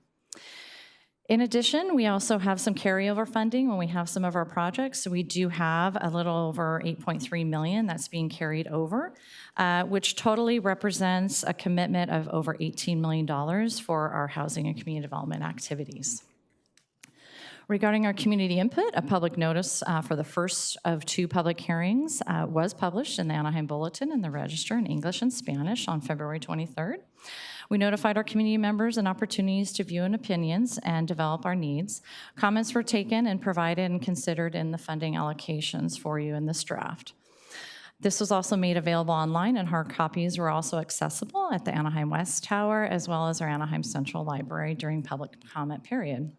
In addition, we also have some carryover funding when we have some of our projects. So we do have a little over $8.3 million that's being carried over, which totally represents a commitment of over $18 million for our housing and community development activities. Regarding our community input, a public notice for the first of 2 public hearings was published in the Anaheim Bulletin and the Register in English and Spanish on February 23rd. We notified our community members and opportunities to view and opinions and develop our needs. Comments were taken and provided and considered in the funding allocations for you in this draft. This was also made available online, and hard copies were also accessible at the Anaheim West Tower as well as our Anaheim Central Library during public comment period.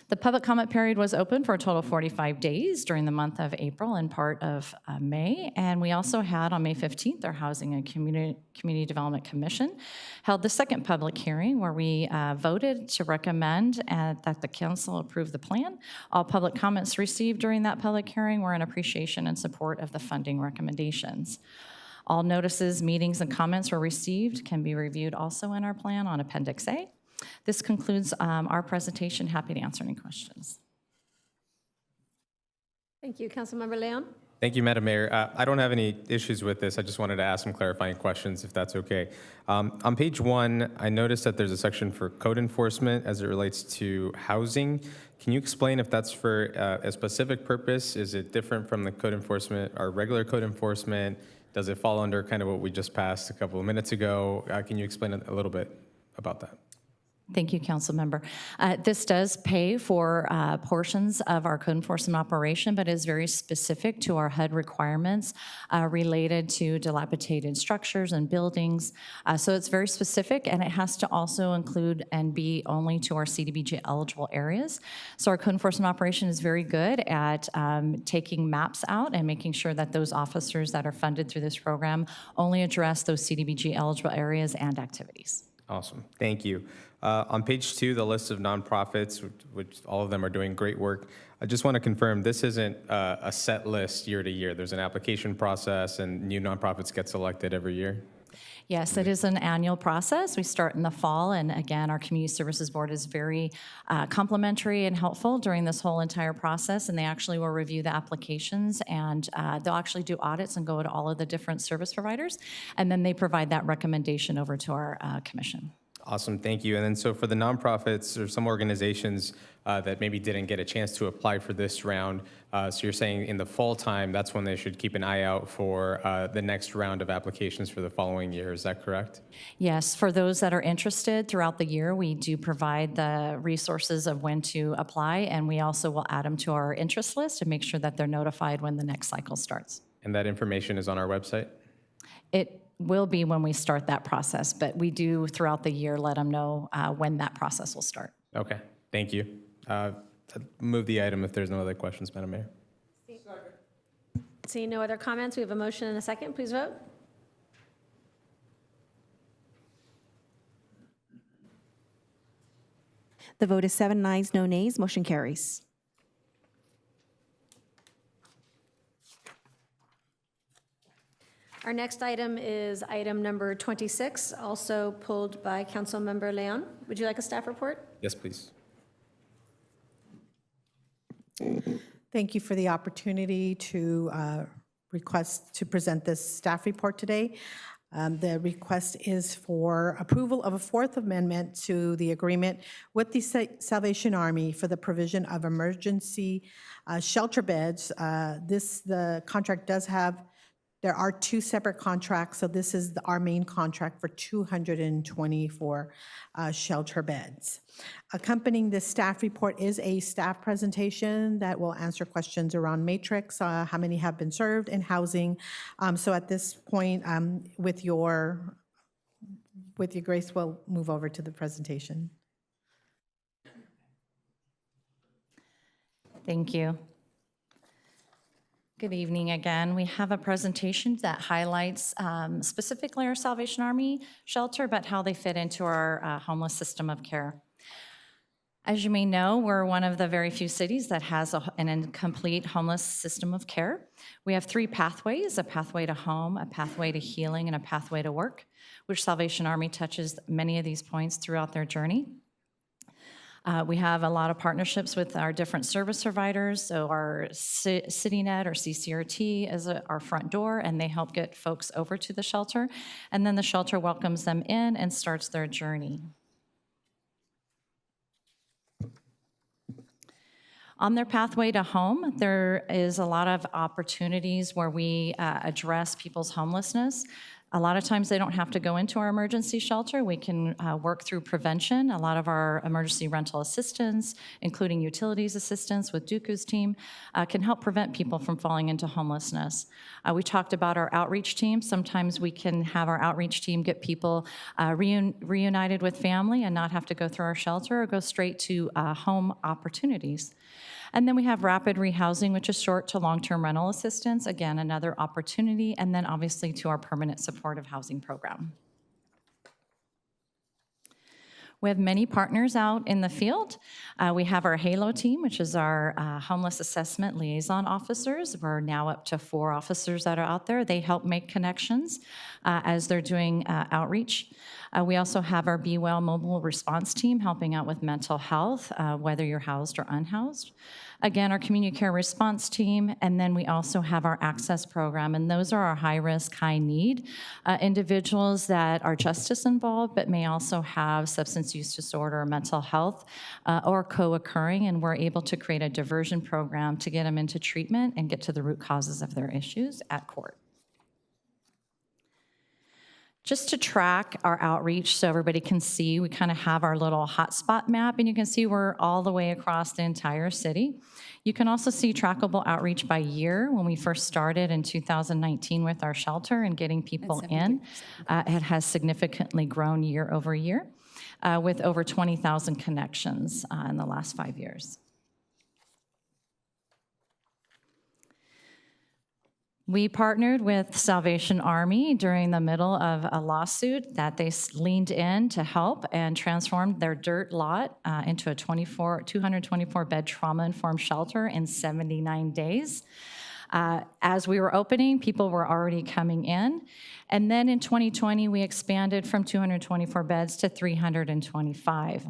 The public comment period was open for a total of 45 days during the month of April and part of May. And we also had on May 15th, our Housing and Community Development Commission held the second public hearing where we voted to recommend that the council approve the plan. All public comments received during that public hearing were in appreciation and support of the funding recommendations. All notices, meetings, and comments were received, can be reviewed also in our plan on Appendix A. This concludes our presentation. Happy to answer any questions. Thank you. Councilmember Leon? Thank you, Madam Mayor. I don't have any issues with this. I just wanted to ask some clarifying questions, if that's okay. On page 1, I noticed that there's a section for code enforcement as it relates to housing. Can you explain if that's for a specific purpose? Is it different from the code enforcement, our regular code enforcement? Does it fall under kind of what we just passed a couple of minutes ago? Can you explain a little bit about that? Thank you, Council Member. This does pay for portions of our code enforcement operation, but is very specific to our HUD requirements related to dilapidated structures and buildings. So it's very specific, and it has to also include and be only to our CDBG eligible areas. So our code enforcement operation is very good at taking maps out and making sure that those officers that are funded through this program only address those CDBG eligible areas and activities. Awesome, thank you. On page 2, the list of nonprofits, which all of them are doing great work, I just want to confirm this isn't a set list year to year. There's an application process and new nonprofits get selected every year? Yes, it is an annual process. We start in the fall, and again, our Community Services Board is very complimentary and helpful during this whole entire process, and they actually will review the applications, and they'll actually do audits and go to all of the different service providers, and then they provide that recommendation over to our commission. Awesome, thank you. And then so for the nonprofits or some organizations that maybe didn't get a chance to apply for this round, so you're saying in the fall time, that's when they should keep an eye out for the next round of applications for the following year, is that correct? Yes, for those that are interested throughout the year, we do provide the resources of when to apply, and we also will add them to our interest list to make sure that they're notified when the next cycle starts. And that information is on our website? It will be when we start that process, but we do throughout the year let them know when that process will start. Okay, thank you. Move the item if there's no other questions, Madam Mayor. Seeing no other comments, we have a motion and a second. Please vote. The vote is 7 ayes, no nays. Motion carries. Our next item is item number 26, also pulled by Councilmember Leon. Would you like a staff report? Yes, please. Thank you for the opportunity to request to present this staff report today. The request is for approval of a Fourth Amendment to the agreement with the Salvation Army for the provision of emergency shelter beds. The contract does have, there are 2 separate contracts, so this is our main contract for 224 shelter beds. Accompanying this staff report is a staff presentation that will answer questions around matrix, how many have been served, and housing. So at this point, with your grace, we'll move over to the presentation. Thank you. Good evening again. We have a presentation that highlights specifically our Salvation Army shelter, but how they fit into our homeless system of care. As you may know, we're one of the very few cities that has an incomplete homeless system of care. We have 3 pathways: a pathway to home, a pathway to healing, and a pathway to work, which Salvation Army touches many of these points throughout their journey. We have a lot of partnerships with our different service providers. So our CityNet or CCRT is our front door, and they help get folks over to the shelter. And then the shelter welcomes them in and starts their journey. On their pathway to home, there is a lot of opportunities where we address people's homelessness. A lot of times they don't have to go into our emergency shelter. We can work through prevention. A lot of our emergency rental assistance, including utilities assistance with Dooku's team, can help prevent people from falling into homelessness. We talked about our outreach team. Sometimes we can have our outreach team get people reunited with family and not have to go through our shelter or go straight to home opportunities. And then we have rapid rehousing, which is short to long-term rental assistance. Again, another opportunity. And then obviously to our permanent supportive housing program. We have many partners out in the field. We have our HALO team, which is our homeless assessment liaison officers. We're now up to 4 officers that are out there. They help make connections as they're doing outreach. We also have our Be Well mobile response team helping out with mental health, whether you're housed or unhoused. Again, our community care response team, and then we also have our access program, and those are our high-risk, high-need individuals that are justice involved, but may also have substance use disorder or mental health or co-occurring, and we're able to create a diversion program to get them into treatment and get to the root causes of their issues at court. Just to track our outreach so everybody can see, we kind of have our little hotspot map, and you can see we're all the way across the entire city. You can also see trackable outreach by year. When we first started in 2019 with our shelter and getting people in, it has significantly grown year over year with over 20,000 connections in the last 5 years. We partnered with Salvation Army during the middle of a lawsuit that they leaned in to help and transformed their dirt lot into a 224-bed trauma-informed shelter in 79 days. As we were opening, people were already coming in. And then in 2020, we expanded from 224 beds to 325.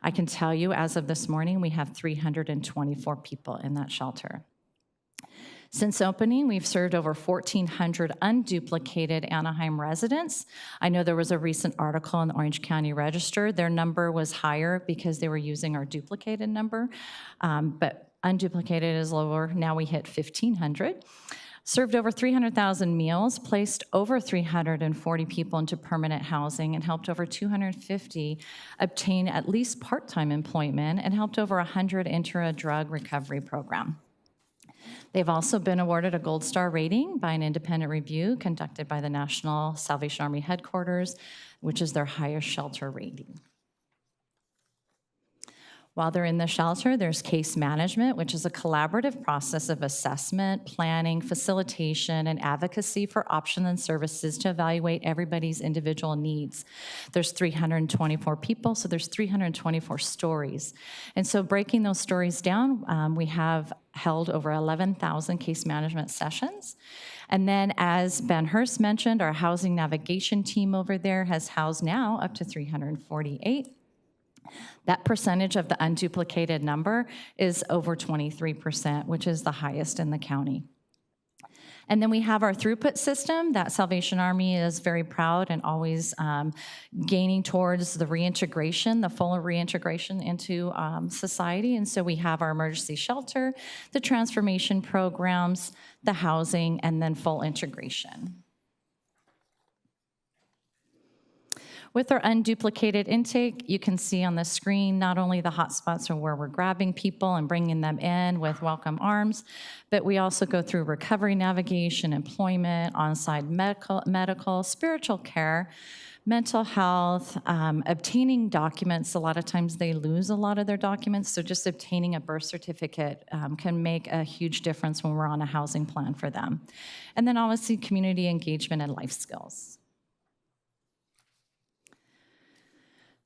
I can tell you, as of this morning, we have 324 people in that shelter. Since opening, we've served over 1,400 unduplicated Anaheim residents. I know there was a recent article in the Orange County Register. Their number was higher because they were using our duplicated number, but unduplicated is lower. Now we hit 1,500. Served over 300,000 meals, placed over 340 people into permanent housing, and helped over 250 obtain at least part-time employment, and helped over 100 enter a drug recovery program. They've also been awarded a Gold Star rating by an independent review conducted by the National Salvation Army Headquarters, which is their highest shelter rating. While they're in the shelter, there's case management, which is a collaborative process of assessment, planning, facilitation, and advocacy for options and services to evaluate everybody's individual needs. There's 324 people, so there's 324 stories. And so breaking those stories down, we have held over 11,000 case management sessions. And then, as Ben Hurst mentioned, our housing navigation team over there has housed now up to 348. That percentage of the unduplicated number is over 23%, which is the highest in the county. And then we have our throughput system that Salvation Army is very proud and always gaining towards the reintegration, the full reintegration into society. And so we have our emergency shelter, the transformation programs, the housing, and then full integration. With our unduplicated intake, you can see on the screen not only the hotspots are where we're grabbing people and bringing them in with welcome arms, but we also go through recovery navigation, employment, on-site medical, spiritual care, mental health, obtaining documents. A lot of times they lose a lot of their documents, so just obtaining a birth certificate can make a huge difference when we're on a housing plan for them. And then obviously community engagement and life skills.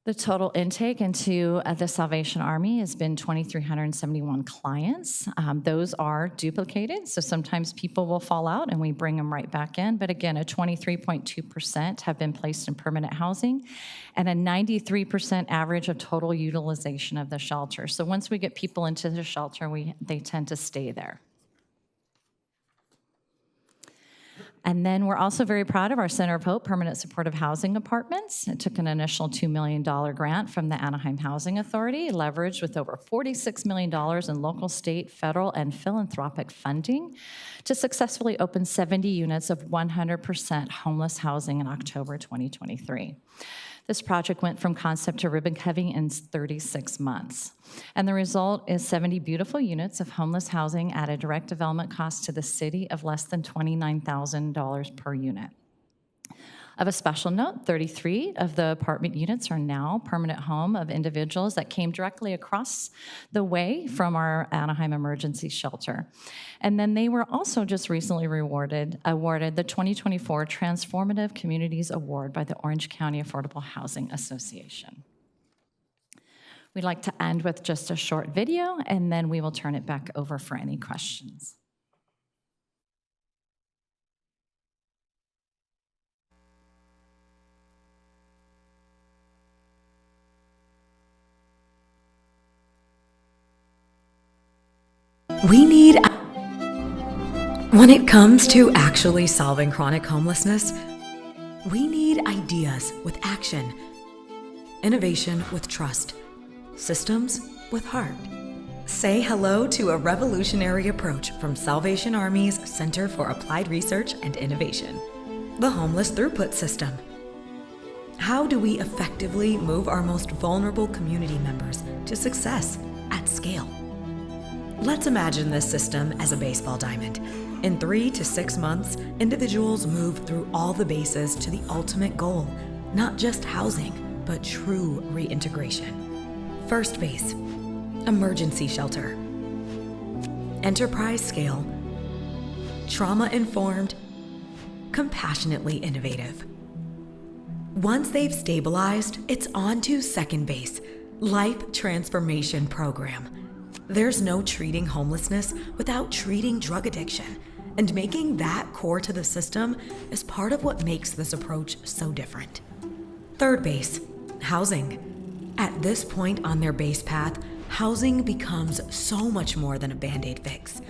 The total intake into the Salvation Army has been 2,371 clients. Those are duplicated, so sometimes people will fall out and we bring them right back in. But again, a 23.2% have been placed in permanent housing and a 93% average of total utilization of the shelter. So once we get people into the shelter, they tend to stay there. And then we're also very proud of our Center of Hope Permanent Supportive Housing Apartments. It took an initial $2 million grant from the Anaheim Housing Authority, leveraged with over $46 million in local, state, federal, and philanthropic funding to successfully open 70 units of 100% homeless housing in October 2023. This project went from concept to ribbon cutting in 36 months. And the result is 70 beautiful units of homeless housing at a direct development cost to the city of less than $29,000 per unit. Of a special note, 33 of the apartment units are now permanent home of individuals that came directly across the way from our Anaheim Emergency Shelter. And then they were also just recently awarded the 2024 Transformative Communities Award by the Orange County Affordable Housing Association. We'd like to end with just a short video, and then we will turn it back over for any questions. When it comes to actually solving chronic homelessness, we need ideas with action, innovation with trust, systems with heart. Say hello to a revolutionary approach from Salvation Army's Center for Applied Research and Innovation, the Homeless Throughput System. How do we effectively move our most vulnerable community members to success at scale? Let's imagine this system as a baseball diamond. In 3 to 6 months, individuals move through all the bases to the ultimate goal, not just housing, but true reintegration. First base, emergency shelter. Enterprise scale, trauma-informed, compassionately innovative. Once they've stabilized, it's on to second base, life transformation program. There's no treating homelessness without treating drug addiction, and making that core to the system is part of what makes this approach so different. Third base, housing. At this point on their base path, housing becomes so much more than a Band-Aid fix.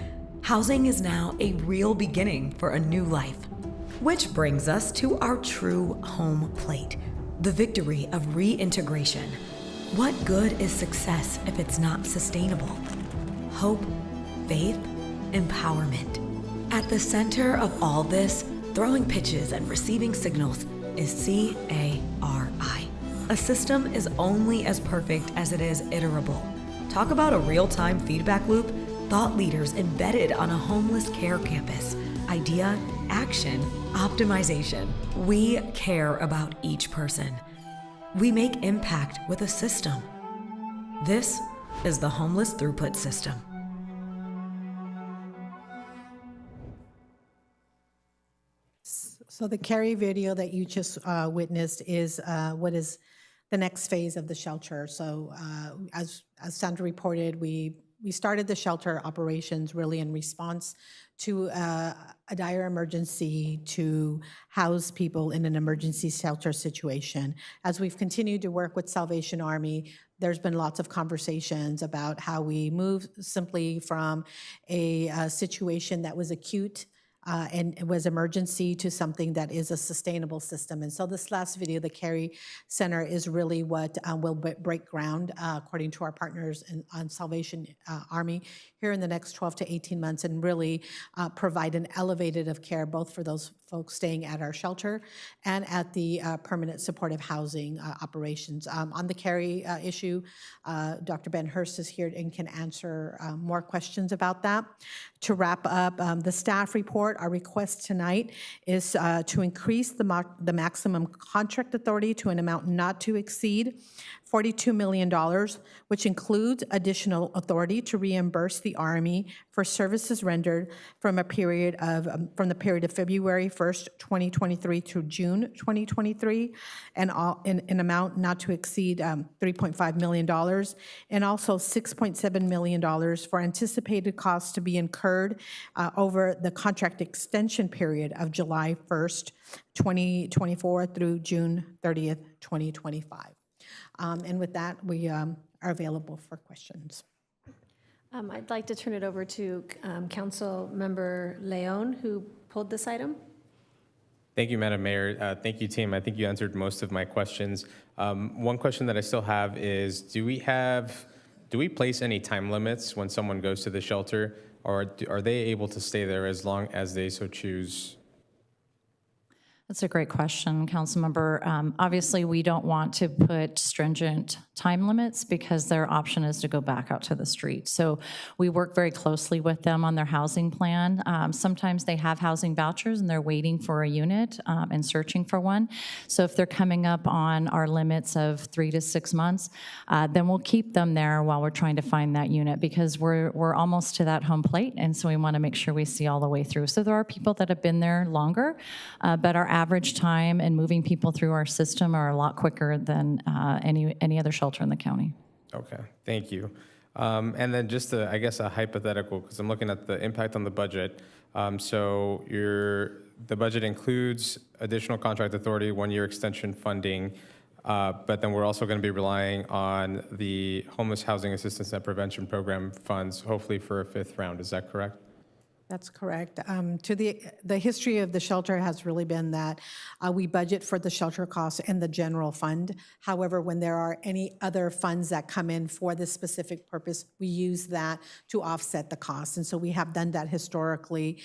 Housing is now a real beginning for a new life. Which brings us to our true home plate, the victory of reintegration. What good is success if it's not sustainable? Hope, faith, empowerment. At the center of all this, throwing pitches and receiving signals, is CARI. A system is only as perfect as it is iterable. Talk about a real-time feedback loop, thought leaders embedded on a homeless care campus. Idea, action, optimization. We care about each person. We make impact with a system. This is the Homeless Throughput System. So the Carrie video that you just witnessed is what is the next phase of the shelter. So as Sandra reported, we started the shelter operations really in response to a dire emergency to house people in an emergency shelter situation. As we've continued to work with Salvation Army, there's been lots of conversations about how we move simply from a situation that was acute and it was emergency to something that is a sustainable system. And so this last video, the Carey Center, is really what will break ground, according to our partners on Salvation Army, here in the next 12 to 18 months, and really provide an elevated of care, both for those folks staying at our shelter and at the permanent supportive housing operations. On the Carey issue, Dr. Ben Hurst is here and can answer more questions about that. To wrap up, the staff report, our request tonight is to increase the maximum contract authority to an amount not to exceed $42 million, which includes additional authority to reimburse the Army for services rendered from the period of February 1st, 2023 through June 2023, and an amount not to exceed $3.5 million, and also $6.7 million for anticipated costs to be incurred over the contract extension period of July 1st, 2024 through June 30th, 2025. And with that, we are available for questions. I'd like to turn it over to Council Member Leon, who pulled this item. Thank you, Madam Mayor. Thank you, team. I think you answered most of my questions. One question that I still have is, do we place any time limits when someone goes to the shelter, or are they able to stay there as long as they so choose? That's a great question, Councilmember. Obviously, we don't want to put stringent time limits because their option is to go back out to the street. So we work very closely with them on their housing plan. Sometimes they have housing vouchers and they're waiting for a unit and searching for one. So if they're coming up on our limits of 3 to 6 months, then we'll keep them there while we're trying to find that unit, because we're almost to that home plate, and so we want to make sure we see all the way through. So there are people that have been there longer, but our average time and moving people through our system are a lot quicker than any other shelter in the county. Okay, thank you. And then just I guess a hypothetical, because I'm looking at the impact on the budget. So the budget includes additional contract authority, 1-year extension funding, but then we're also going to be relying on the Homeless Housing Assistance and Prevention Program funds, hopefully for a 5th round. Is that correct? That's correct. The history of the shelter has really been that we budget for the shelter costs in the general fund. However, when there are any other funds that come in for this specific purpose, we use that to offset the costs. And so we have done that historically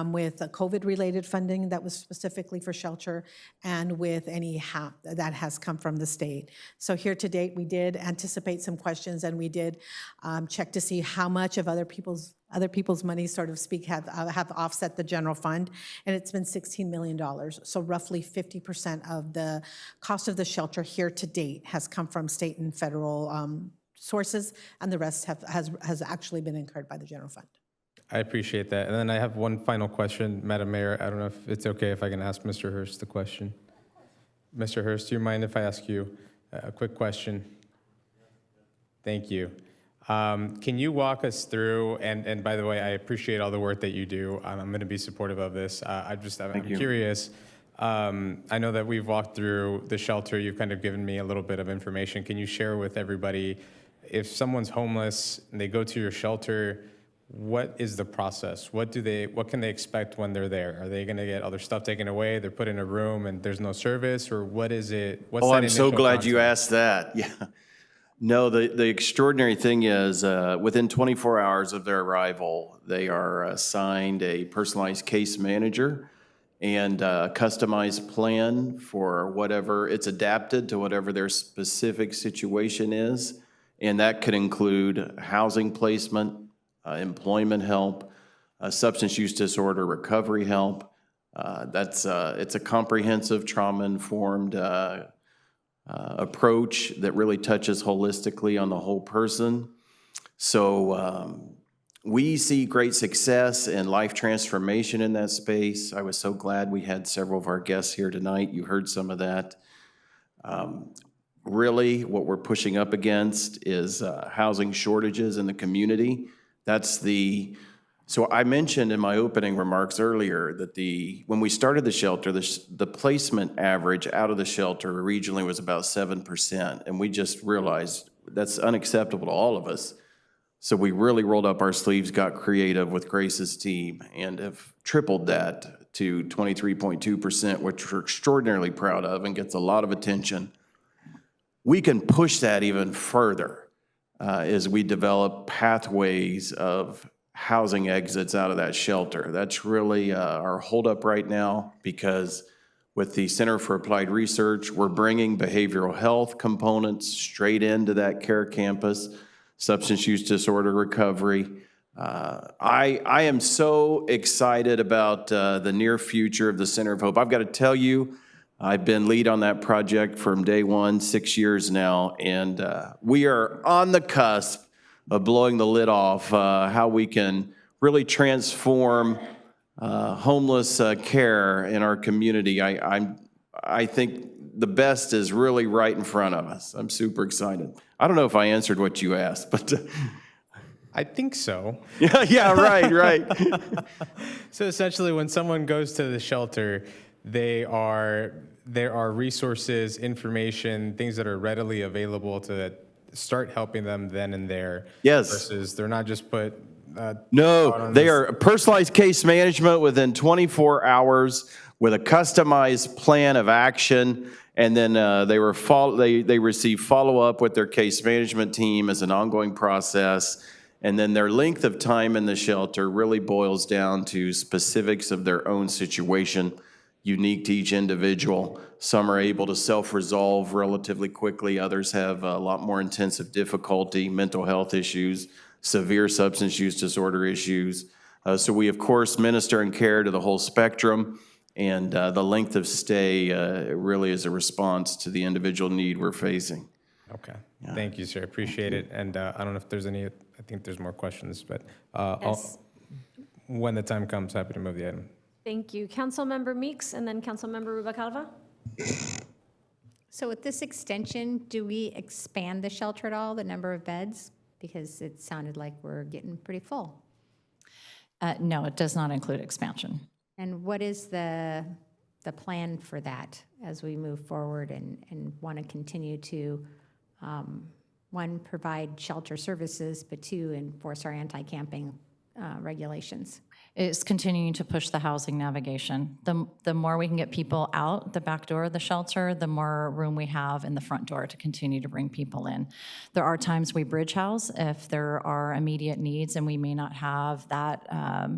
with COVID-related funding that was specifically for shelter, and with any HAP that has come from the state. So here to date, we did anticipate some questions, and we did check to see how much of other people's money, sort of speak, have offset the general fund, and it's been $16 million. So roughly 50% of the cost of the shelter here to date has come from state and federal sources, and the rest has actually been incurred by the general fund. I appreciate that. And then I have one final question, Madam Mayor. I don't know if it's okay if I can ask Mr. Hurst the question. Mr. Hurst, do you mind if I ask you a quick question? Thank you. Can you walk us through, and by the way, I appreciate all the work that you do. I'm going to be supportive of this. I'm curious. I know that we've walked through the shelter. You've kind of given me a little bit of information. Can you share with everybody, if someone's homeless and they go to your shelter, what is the process? What can they expect when they're there? Are they going to get all their stuff taken away? They're put in a room and there's no service, or what is it? What's that I'm so initial glad you concept? asked that. Yeah. No, the extraordinary thing is within 24 hours of their arrival, they are assigned a personalized case manager and a customized plan for whatever, it's adapted to whatever their specific situation is. And that could include housing placement, employment help, substance use disorder recovery help. It's a comprehensive trauma-informed approach that really touches holistically on the whole person. So we see great success and life transformation in that space. I was so glad we had several of our guests here tonight. You heard some of that. Really, what we're pushing up against is housing shortages in the community. So I mentioned in my opening remarks earlier that when we started the shelter, the placement average out of the shelter regionally was about 7%, and we just realized that's unacceptable to all of us. So we really rolled up our sleeves, got creative with Grace's team, and have tripled that to 23.2%, which we're extraordinarily proud of and gets a lot of attention. We can push that even further as we develop pathways of housing exits out of that shelter. That's really our holdup right now, because with the Center for Applied Research, we're bringing behavioral health components straight into that care campus, substance use disorder recovery. I am so excited about the near future of the Center of Hope. I've got to tell you, I've been lead on that project from day one, 6 years now, and we are on the cusp of blowing the lid off how we can really transform homeless care in our community. I think the best is really right in front of us. I'm super excited. I don't know if I answered what you asked, but I think so. Yeah, right. So essentially, when someone goes to the shelter, there are resources, information, things that are readily available to start helping them then and there. Yes. Versus they're not just put. No, they are personalized case management within 24 hours. with a customized plan of action. And then they receive follow-up with their case management team as an ongoing process. And then their length of time in the shelter really boils down to specifics of their own situation, unique to each individual. Some are able to self-resolve relatively quickly. Others have a lot more intensive difficulty, mental health issues, severe substance use disorder issues. So we, of course, minister and care to the whole spectrum. And the length of stay really is a response to the individual need we're facing. Okay. Thank you, sir. Appreciate it. And I don't know if there's any, I think there's more questions, but Yes. when the time comes, happy to move the item. Thank you. Councilmember Meeks and then Councilmember Rubacalva. So with this extension, do we expand the shelter at all, the number of beds? Because it sounded like we're getting pretty full. No, it does not include expansion. And what is the plan for that as we move forward and want to continue to, one, provide shelter services, but two, enforce our anti-camping regulations? It's continuing to push the housing navigation. The more we can get people out the back door of the shelter, the more room we have in the front door to continue to bring people in. There are times we bridge house if there are immediate needs and we may not have that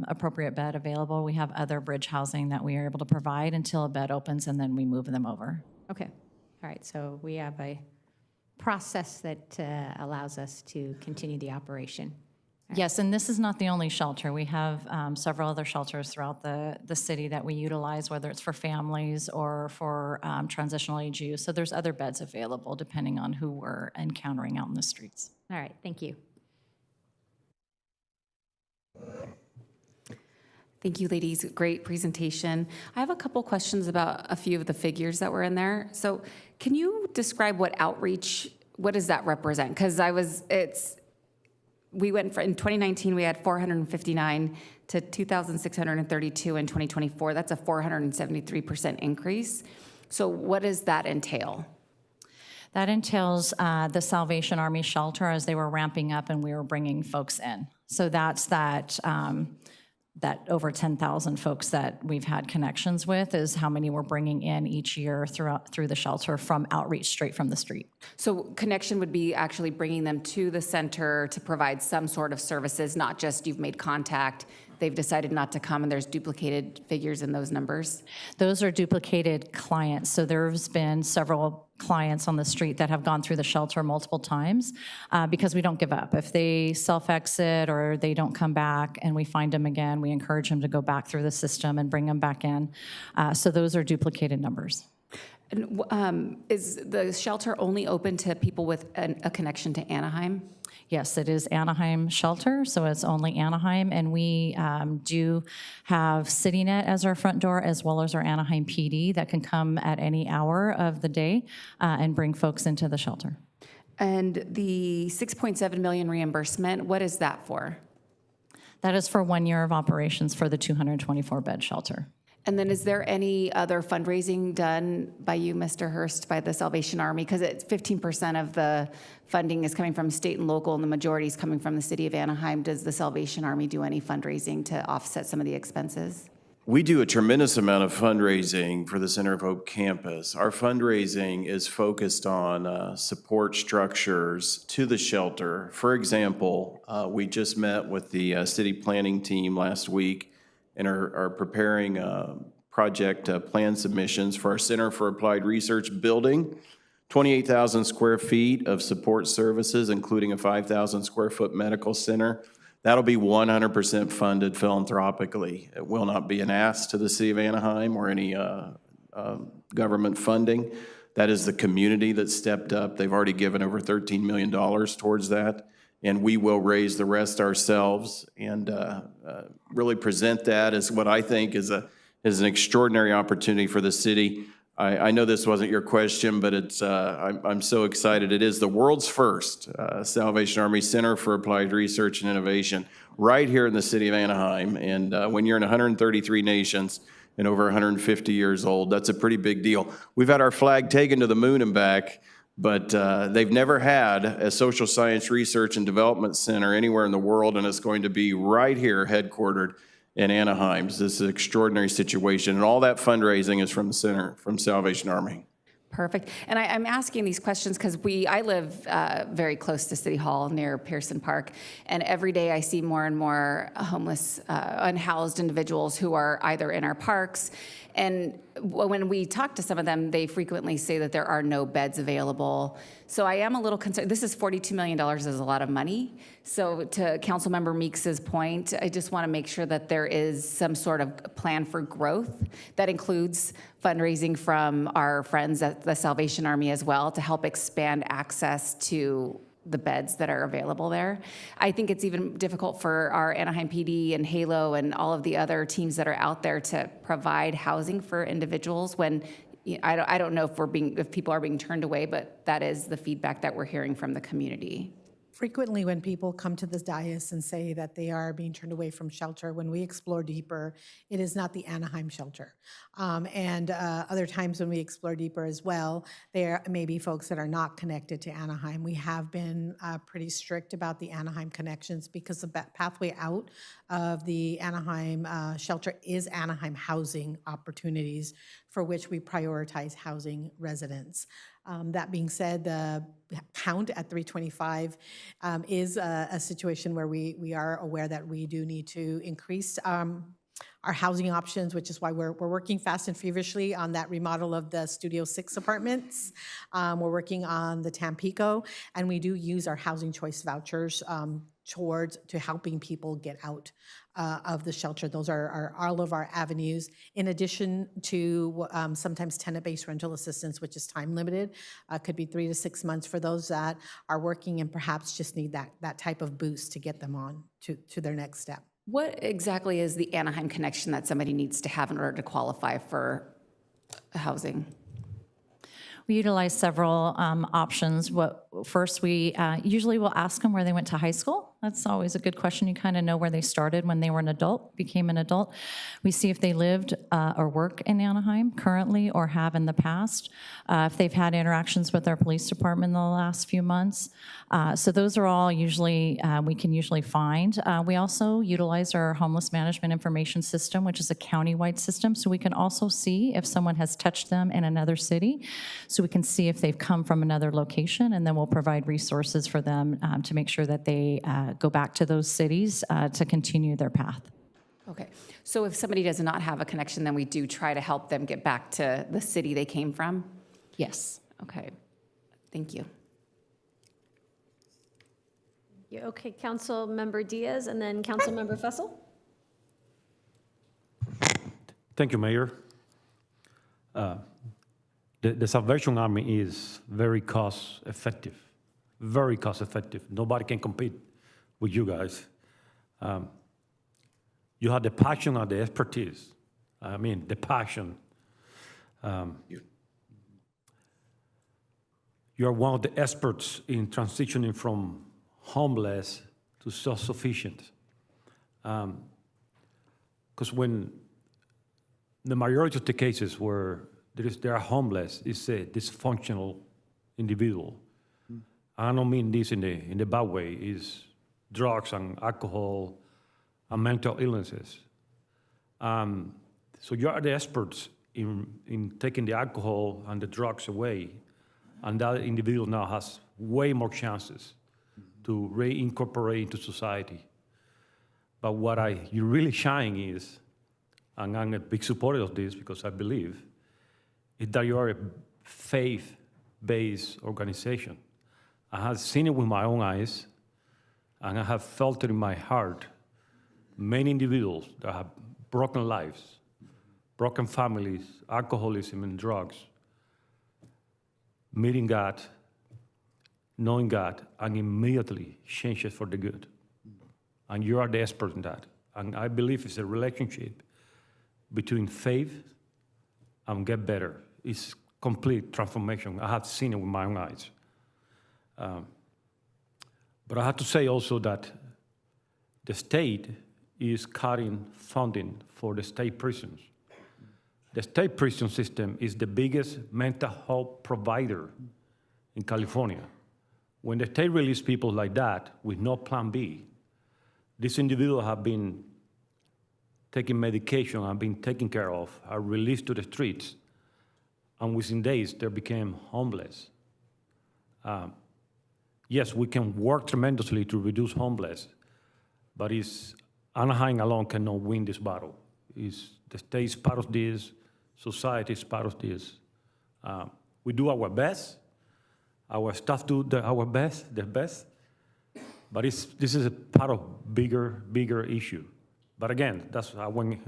appropriate bed available. We have other bridge housing that we are able to provide until a bed opens, and then we move them over. Okay. All right. So we have a process that allows us to continue the operation. Yes, and this is not the only shelter. We have several other shelters throughout the city that we utilize, whether it's for families or for transitional age youth. So there's other beds available depending on who we're encountering out in the streets. All right, thank you. Thank you, ladies. Great presentation. I have a couple questions about a few of the figures that were in there. So can you describe what outreach, what does that represent? Because we went in 2019, we had 459 to 2,632 in 2024. That's a 473% increase. So what does that entail? That entails the Salvation Army shelter as they were ramping up and we were bringing folks in. So that's that over 10,000 folks that we've had connections with is how many we're bringing in each year through the shelter from outreach straight from the street. So connection would be actually bringing them to the center to provide some sort of services, not just you've made contact, they've decided not to come and there's duplicated figures in those numbers? Those are duplicated clients. So there's been several clients on the street that have gone through the shelter multiple times because we don't give up. If they self-exit or they don't come back and we find them again, we encourage them to go back through the system and bring them back in. So those are duplicated numbers. And is the shelter only open to people with a connection to Anaheim? Yes, it is Anaheim shelter, so it's only Anaheim, and we do have CityNet as our front door, as well as our Anaheim PD that can come at any hour of the day and bring folks into the shelter. And the $6.7 million reimbursement, what is that for? That is for 1 year of operations for the 224-bed shelter. And then is there any other fundraising done by you, Mr. Hurst, by the Salvation Army? Because it's 15% of the funding is coming from state and local, and the majority is coming from the city of Anaheim. Does the Salvation Army do any fundraising to offset some of the expenses? We do a tremendous amount of fundraising for the Center of Hope campus. Our fundraising is focused on support structures to the shelter. For example, we just met with the city planning team last week and are preparing project plan submissions for our Center for Applied Research building, 28,000 square feet of support services, including a 5,000 square foot medical center. That'll be 100% funded philanthropically. It will not be an ask to the city of Anaheim or any government funding. That is the community that stepped up. They've already given over $13 million towards that. And we will raise the rest ourselves and really present that as what I think is an extraordinary opportunity for the city. I know this wasn't your question, but it's I'm so excited. It is the world's first Salvation Army Center for Applied Research and Innovation right here in the city of Anaheim. And when you're in 133 nations and over 150 years old, that's a pretty big deal. We've had our flag taken to the moon and back, but they've never had a social science research and development center anywhere in the world, and it's going to be right here, headquartered in Anaheim. This is an extraordinary situation, and all that fundraising is from the center, from Salvation Army. Perfect. And I'm asking these questions because I live very close to City Hall near Pearson Park, and every day I see more and more homeless, unhoused individuals who are either in our parks. And when we talk to some of them, they frequently say that there are no beds available. So I am a little concerned. This is $42 million is a lot of money. So to Councilmember Meeks's point, I just want to make sure that there is some sort of plan for growth that includes fundraising from our friends at the Salvation Army as well to help expand access to the beds that are available there. I think it's even difficult for our Anaheim PD and Halo and all of the other teams that are out there to provide housing for individuals when I don't know if people are being turned away, but that is the feedback that we're hearing from the community. Frequently, when people come to this dais and say that they are being turned away from shelter, when we explore deeper, it is not the Anaheim shelter. And other times when we explore deeper as well, there may be folks that are not connected to Anaheim. We have been pretty strict about the Anaheim connections because the pathway out of the Anaheim shelter is Anaheim housing opportunities for which we prioritize housing residents. That being said, the count at 325 is a situation where we are aware that we do need to increase our housing options, which is why we're working fast and feverishly on that remodel of the Studio 6 apartments. We're working on the Tampico, and we do use our housing choice vouchers to helping people get out of the shelter. Those are all of our avenues, in addition to sometimes tenant-based rental assistance, which is time limited, could be 3 to 6 months for those that are working and perhaps just need that type of boost to get them on to their next step. What exactly is the Anaheim connection that somebody needs to have in order to qualify for housing? We utilize several options. First, we usually will ask them where they went to high school. That's always a good question. You kind of know where they started when they were an adult, became an adult. We see if they lived or work in Anaheim currently or have in the past, if they've had interactions with our police department in the last few months. So those are all usually, we can usually find. We also utilize our homeless management information system, which is a county-wide system, so we can also see if someone has touched them in another city. So we can see if they've come from another location, and then we'll provide resources for them to make sure that they go back to those cities to continue their path. Okay, so if somebody does not have a connection, then we do try to help them get back to the city they came from? Yes. Okay, thank you. Okay, Councilmember Diaz and then Councilmember Fussell. Thank you, Mayor. The Salvation Army is very cost effective. Nobody can compete with you guys. You have the passion and the expertise. I mean, the passion. You are one of the experts in transitioning from homeless to self-sufficient. Because when the majority of the cases where they are homeless, it's a dysfunctional individual. I don't mean this in the bad way. It's drugs and alcohol and mental illnesses. So you are the experts in taking the alcohol and the drugs away, and that individual now has way more chances to reincorporate into society. But what you really shine is, and I'm a big supporter of this because I believe, is that you are a faith-based organization. I have seen it with my own eyes, and I have felt it in my heart. Many individuals that have broken lives, broken families, alcoholism and drugs, meeting God, knowing God, and immediately change it for the good. And you are the expert in that. And I believe it's a relationship between faith and get better. It's complete transformation. I have seen it with my own eyes. But I have to say also that the state is cutting funding for the state prisons. The state prison system is the biggest mental health provider in California. When the state releases people like that with no plan B, these individuals have been taking medication and being taken care of are released to the streets, and within days they became homeless. Yes, we can work tremendously to reduce homeless, but Anaheim alone cannot win this battle. The state is part of this, society is part of this. We do our best, our staff do their best, but this is a part of bigger issue. But again, I went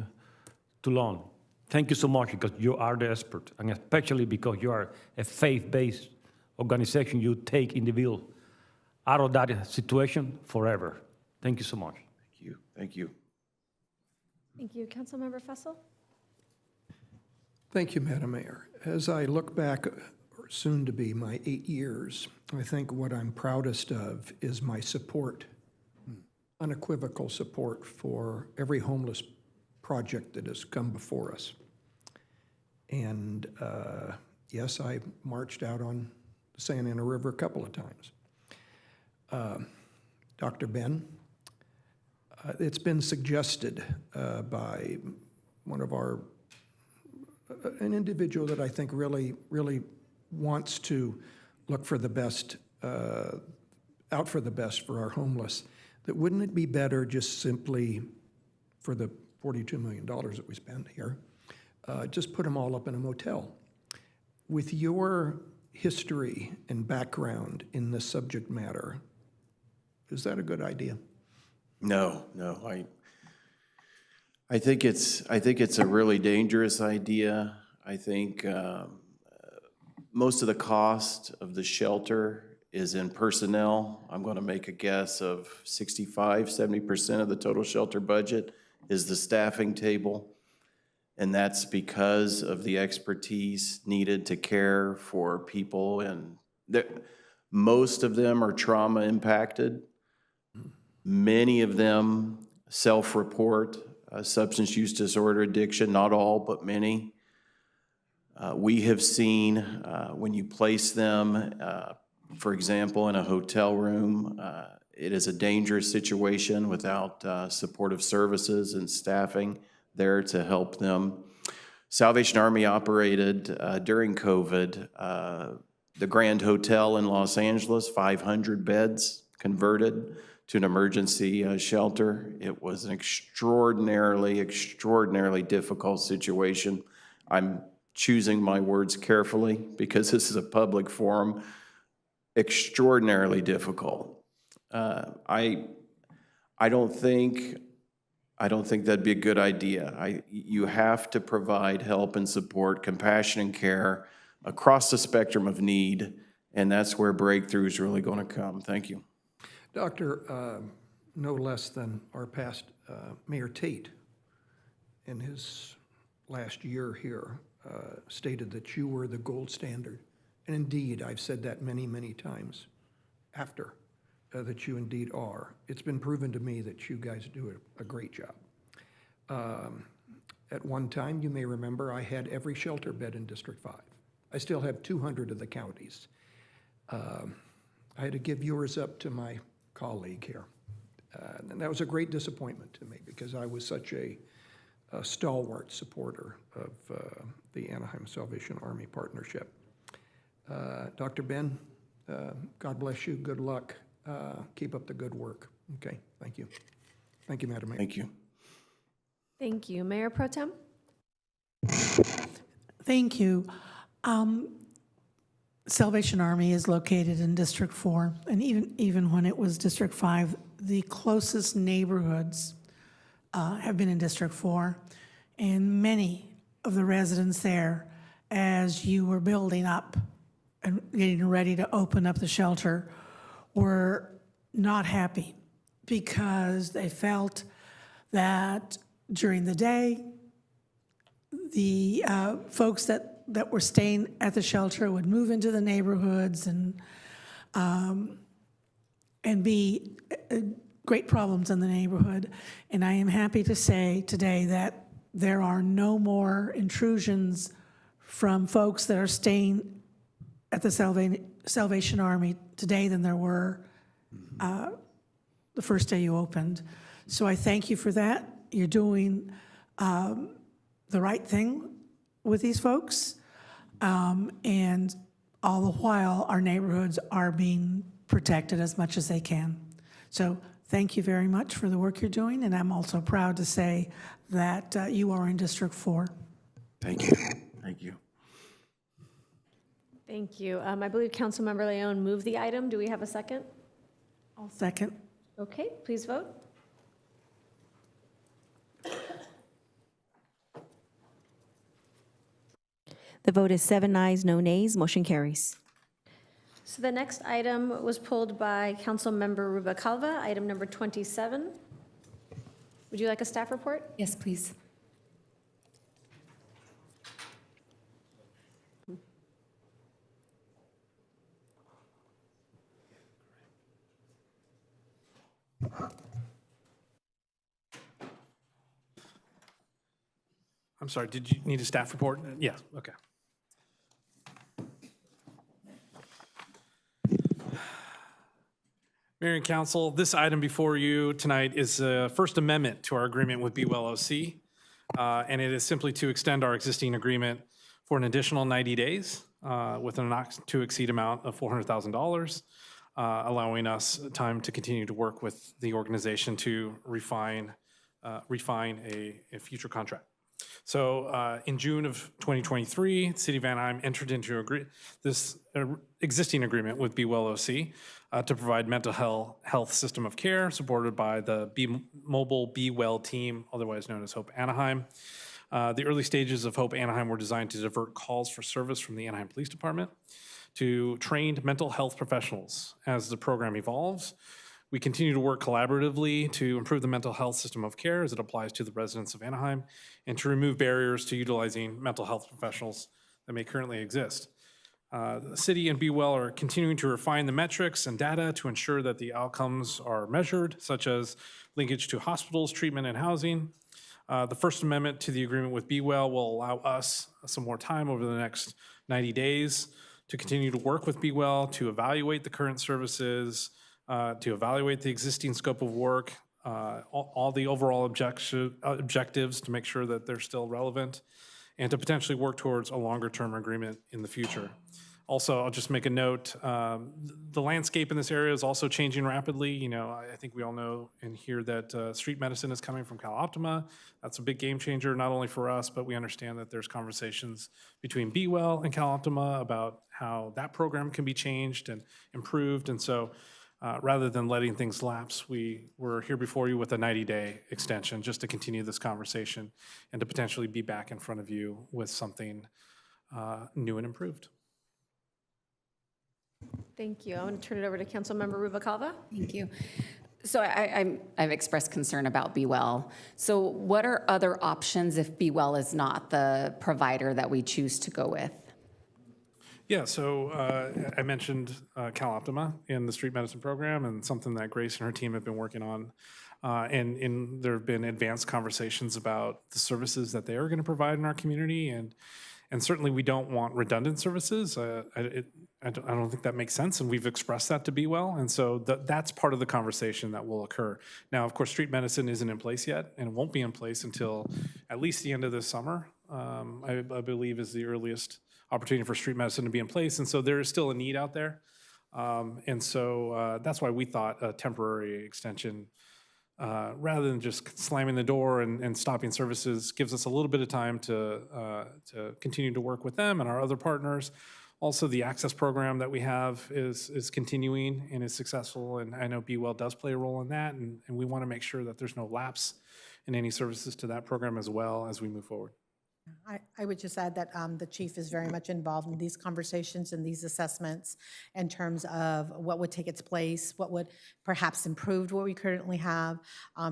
too long. Thank you so much because you are the expert, and especially because you are a faith-based organization, you take individuals out of that situation forever. Thank you so much. Thank you. Thank you. Thank you. Councilmember Fussell? Thank you, Madam Mayor. As I look back, or soon to be my 8 years, I think what I'm proudest of is my support, unequivocal support for every homeless project that has come before us. And yes, I marched out on the Santa Ana River a couple of times. Dr. Ben, it's been suggested by one of an individual that I think really wants to look for the best, out for the best for our homeless, that wouldn't it be better just simply for the $42 million that we spend here, just put them all up in a motel? With your history and background in this subject matter, is that a good idea? No. I think it's a really dangerous idea. I think most of the cost of the shelter is in personnel. I'm going to make a guess of 65-70% of the total shelter budget is the staffing table. And that's because of the expertise needed to care for people. And most of them are trauma impacted. Many of them self-report substance use disorder, addiction, not all, but many. We have seen when you place them, for example, in a hotel room, it is a dangerous situation without supportive services and staffing there to help them. Salvation Army operated during COVID the Grand Hotel in Los Angeles, 500 beds converted to an emergency shelter. It was an extraordinarily difficult situation. I'm choosing my words carefully because this is a public forum. Extraordinarily difficult. I don't think that'd be a good idea. You have to provide help and support, compassion and care across the spectrum of need, and that's where breakthrough is really going to come. Thank you. Doctor, no less than our past Mayor Tate, in his last year here, stated that you were the gold standard. And indeed, I've said that many, many times after, that you indeed are. It's been proven to me that you guys do a great job. At one time, you may remember, I had every shelter bed in District 5. I still have 200 of the counties. I had to give yours up to my colleague here. And that was a great disappointment to me because I was such a stalwart supporter of the Anaheim Salvation Army partnership. Dr. Ben, God bless you, good luck. Keep up the good work. Okay, thank you. Thank you, Madam Mayor. Thank you. Thank you. Mayor Pro Tem? Thank you. Salvation Army is located in District 4, and even when it was District 5, the closest neighborhoods have been in District 4, and many of the residents there, as you were building up and getting ready to open up the shelter, were not happy because they felt that during the day, the folks that were staying at the shelter would move into the neighborhoods and be great problems in the neighborhood. And I am happy to say today that there are no more intrusions from folks that are staying at the Salvation Army today than there were the first day you opened. So I thank you for that. You're doing the right thing with these folks. And all the while, our neighborhoods are being protected as much as they can. So thank you very much for the work you're doing, and I'm also proud to say that you are in District 4. Thank you. Thank you. Thank you. I believe Councilmember Leon moved the item. Do we have a second? I'll second. Okay, please vote. The vote is 7 ayes, no nays. Motion carries. So the next item was pulled by Councilmember Rubalcaba, item number 27. Would you like a staff report? Yes, please. I'm sorry, did you need a staff report? Yeah, okay. Mayor and Council, this item before you tonight is a First Amendment to our agreement with BWell OC, and it is simply to extend our existing agreement for an additional 90 days with a not to exceed amount of $400,000, allowing us time to continue to work with the organization to refine a future contract. So in June of 2023, the City of Anaheim entered into this existing agreement with BWell OC to provide mental health system of care supported by the mobile BWell team, otherwise known as Hope Anaheim. The early stages of Hope Anaheim were designed to divert calls for service from the Anaheim Police Department to trained mental health professionals. As the program evolves, we continue to work collaboratively to improve the mental health system of care as it applies to the residents of Anaheim and to remove barriers to utilizing mental health professionals that may currently exist. The city and BWell are continuing to refine the metrics and data to ensure that the outcomes are measured, such as linkage to hospitals, treatment, and housing. The First Amendment to the agreement with BWell will allow us some more time over the next 90 days to continue to work with BWell to evaluate the current services, to evaluate the existing scope of work, all the overall objectives to make sure that they're still relevant, and to potentially work towards a longer-term agreement in the future. Also, I'll just make a note, the landscape in this area is also changing rapidly. You know, I think we all know and hear that street medicine is coming from CalOptima. That's a big game changer, not only for us, but we understand that there's conversations between BWell and CalOptima about how that program can be changed and improved. And so rather than letting things lapse, we're here before you with a 90-day extension just to continue this conversation and to potentially be back in front of you with something new and improved. Thank you. I want to turn it over to Councilmember Rubalcaba. Thank you. So I've expressed concern about BWell. So what are other options if BWell is not the provider that we choose to go with? Yeah, so I mentioned CalOptima in the street medicine program and something that Grace and her team have been working on. And there have been advanced conversations about the services that they are going to provide in our community. And certainly we don't want redundant services. I don't think that makes sense, and we've expressed that to BWell, and so that's part of the conversation that will occur. Now, of course, street medicine isn't in place yet, and it won't be in place until at least the end of this summer, I believe is the earliest opportunity for street medicine to be in place, and so there is still a need out there. And so that's why we thought a temporary extension, rather than just slamming the door and stopping services, gives us a little bit of time to continue to work with them and our other partners. Also, the access program that we have is continuing and is successful, and I know BWell does play a role in that, and we want to make sure that there's no lapse in any services to that program as well as we move forward. I would just add that the chief is very much involved in these conversations and these assessments in terms of what would take its place, what would perhaps improve what we currently have.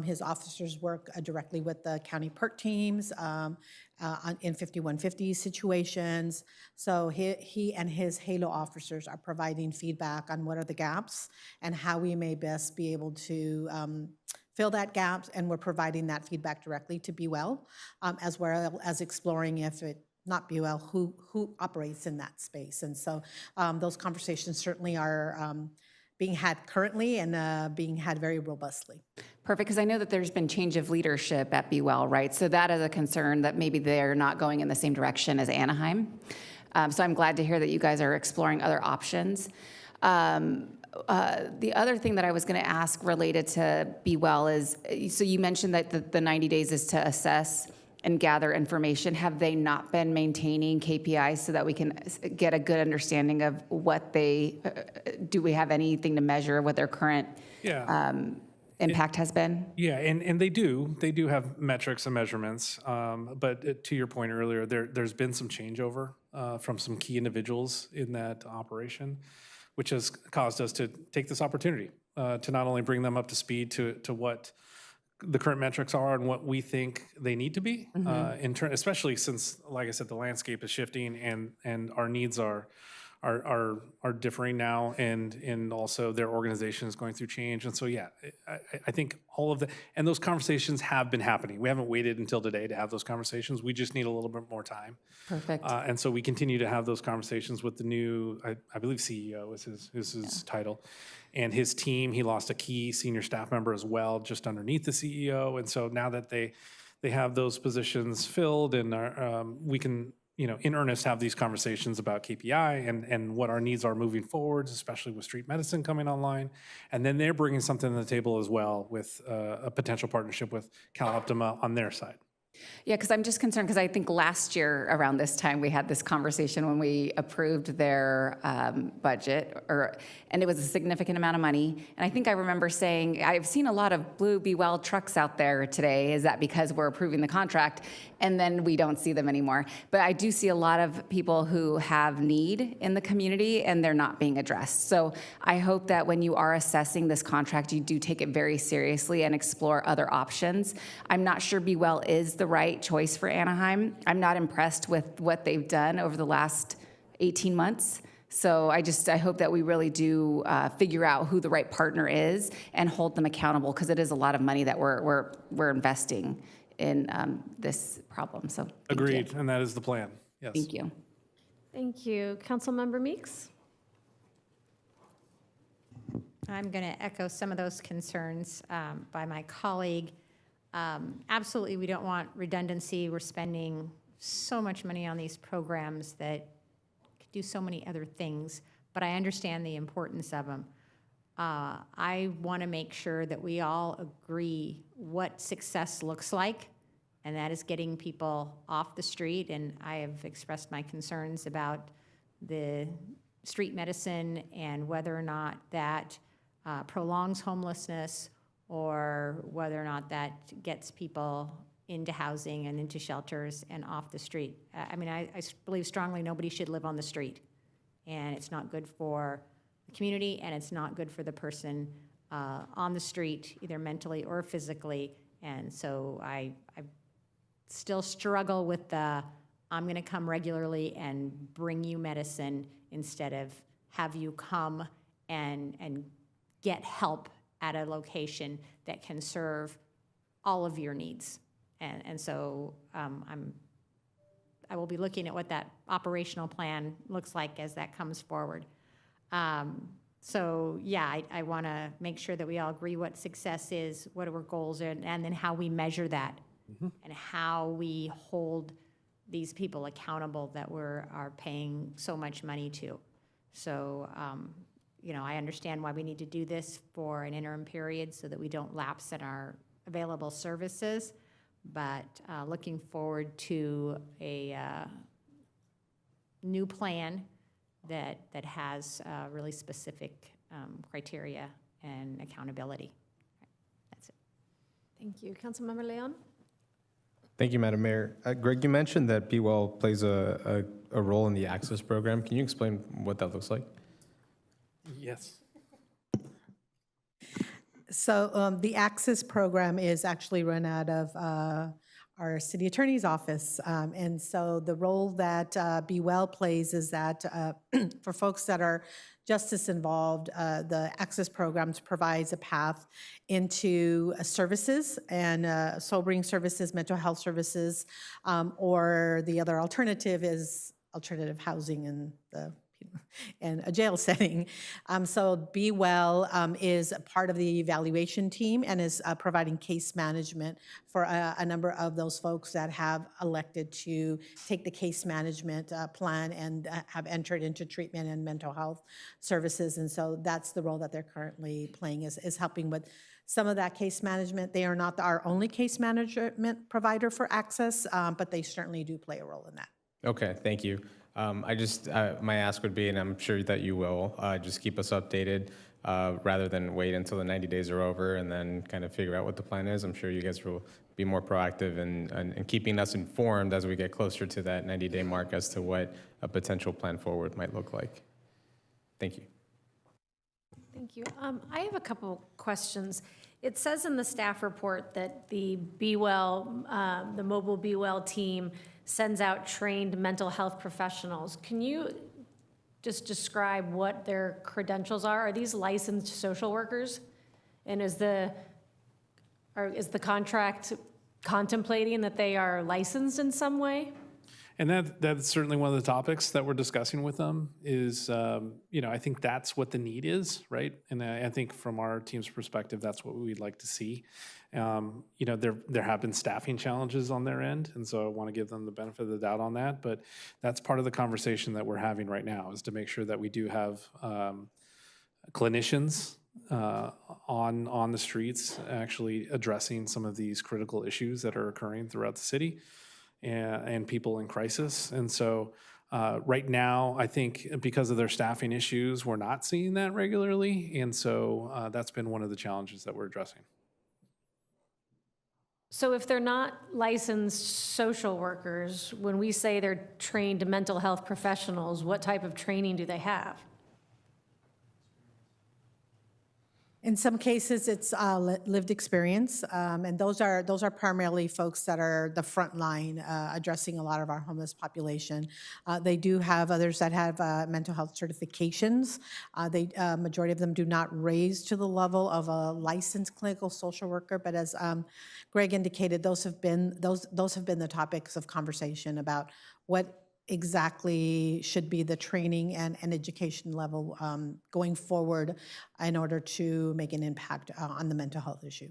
His officers work directly with the county PERT teams in 5150 situations. So he and his HALO officers are providing feedback on what are the gaps and how we may best be able to fill that gap, and we're providing that feedback directly to BWell, as well as exploring if it, not BWell, who operates in that space. And so those conversations certainly are being had currently and being had very robustly. Perfect, because I know that there's been change of leadership at Be Well, right? So that is a concern that maybe they're not going in the same direction as Anaheim. So I'm glad to hear that you guys are exploring other options. The other thing that I was going to ask related to Be Well is, so you mentioned that the 90 days is to assess and gather information. Have they not been maintaining KPIs so that we can get a good understanding of what they, do we have anything to measure what their current impact has been? Yeah, and they do have metrics and measurements. But to your point earlier, there's been some changeover from some key individuals in that operation, which has caused us to take this opportunity to not only bring them up to speed to what the current metrics are and what we think they need to be, especially since, like I said, the landscape is shifting and our needs are differing now, and also their organization is going through change. And so, yeah, I think all of and those conversations have been happening. We haven't waited until today to have those conversations. We just need a little bit more time. Perfect. And so we continue to have those conversations with the new, I believe CEO is his title, and his team. He lost a key senior staff member as well, just underneath the CEO. And so now that they have those positions filled, and we can, in earnest have these conversations about KPI and what our needs are moving forwards, especially with street medicine coming online. And then they're bringing something to the table as well with a potential partnership with Cal Optima on their side. Yeah, because I'm just concerned, because I think last year around this time, we had this conversation when we approved their budget, and it was a significant amount of money. And I think I remember saying, I've seen a lot of blue Be Well trucks out there today. Is that because we're approving the contract? And then we don't see them anymore. But I do see a lot of people who have need in the community, and they're not being addressed. So I hope that when you are assessing this contract, you do take it very seriously and explore other options. I'm not sure Be Well is the right choice for Anaheim. I'm not impressed with what they've done over the last 18 months. So I hope that we really do figure out who the right partner is and hold them accountable, because it is a lot of money that we're investing in this problem. So agreed, and that is the plan. Yes. Thank you. Thank you. Councilmember Meeks? I'm going to echo some of those concerns by my colleague. Absolutely, we don't want redundancy. We're spending so much money on these programs that could do so many other things, but I understand the importance of them. I want to make sure that we all agree what success looks like, and that is getting people off the street. And I have expressed my concerns about the street medicine and whether or not that prolongs homelessness, or whether or not that gets people into housing and into shelters and off the street. I mean, I believe strongly nobody should live on the street, and it's not good for the community, and it's not good for the person on the street, either mentally or physically. And so I still struggle with I'm going to come regularly and bring you medicine instead of have you come and get help at a location that can serve all of your needs. And so I will be looking at what that operational plan looks like as that comes forward. So yeah, I want to make sure that we all agree what success is, what our goals are, and then how we measure that, and how we hold these people accountable that are paying so much money to. So, I understand why we need to do this for an interim period so that we don't lapse in our available services, but looking forward to a new plan that has really specific criteria and accountability. That's it. Thank you. Councilmember Leon? Thank you, Madam Mayor. Greg, you mentioned that Be Well plays a role in the Access program. Can you explain what that looks like? Yes. So the Access program is actually run out of our city attorney's office. And so the role that Be Well plays is that for folks that are justice involved, the Access program provides a path into services and sobering services, mental health services, or the other alternative is alternative housing in the in a jail setting. So Be Well is a part of the evaluation team and is providing case management for a number of those folks that have elected to take the case management plan and have entered into treatment and mental health services. And so that's the role that they're currently playing, is helping with some of that case management. They are not our only case management provider for Access, but they certainly do play a role in that. Okay, thank you. My ask would be, and I'm sure that you will, just keep us updated rather than wait until the 90 days are over and then kind of figure out what the plan is. I'm sure you guys will be more proactive in keeping us informed as we get closer to that 90-day mark as to what a potential plan forward might look like. Thank you. Thank you. I have a couple questions. It says in the staff report that the Be Well, the mobile Be Well team sends out trained mental health professionals. Can you just describe what their credentials are? Are these licensed social workers? And is the contract contemplating that they are licensed in some way? And that's certainly one of the topics that we're discussing with them is, I think that's what the need is, right? And I think from our team's perspective, that's what we'd like to see. There have been staffing challenges on their end, and so I want to give them the benefit of the doubt on that. But that's part of the conversation that we're having right now, is to make sure that we do have clinicians on the streets actually addressing some of these critical issues that are occurring throughout the city. And people in crisis. And so right now, I think because of their staffing issues, we're not seeing that regularly. And so that's been one of the challenges that we're addressing. So if they're not licensed social workers, when we say they're trained mental health professionals, what type of training do they have? In some cases, it's lived experience, and those are primarily folks that are the front line addressing a lot of our homeless population. They do have others that have mental health certifications. Majority of them do not raise to the level of a licensed clinical social worker, but as Greg indicated, those have been the topics of conversation about what exactly should be the training and education level going forward in order to make an impact on the mental health issue.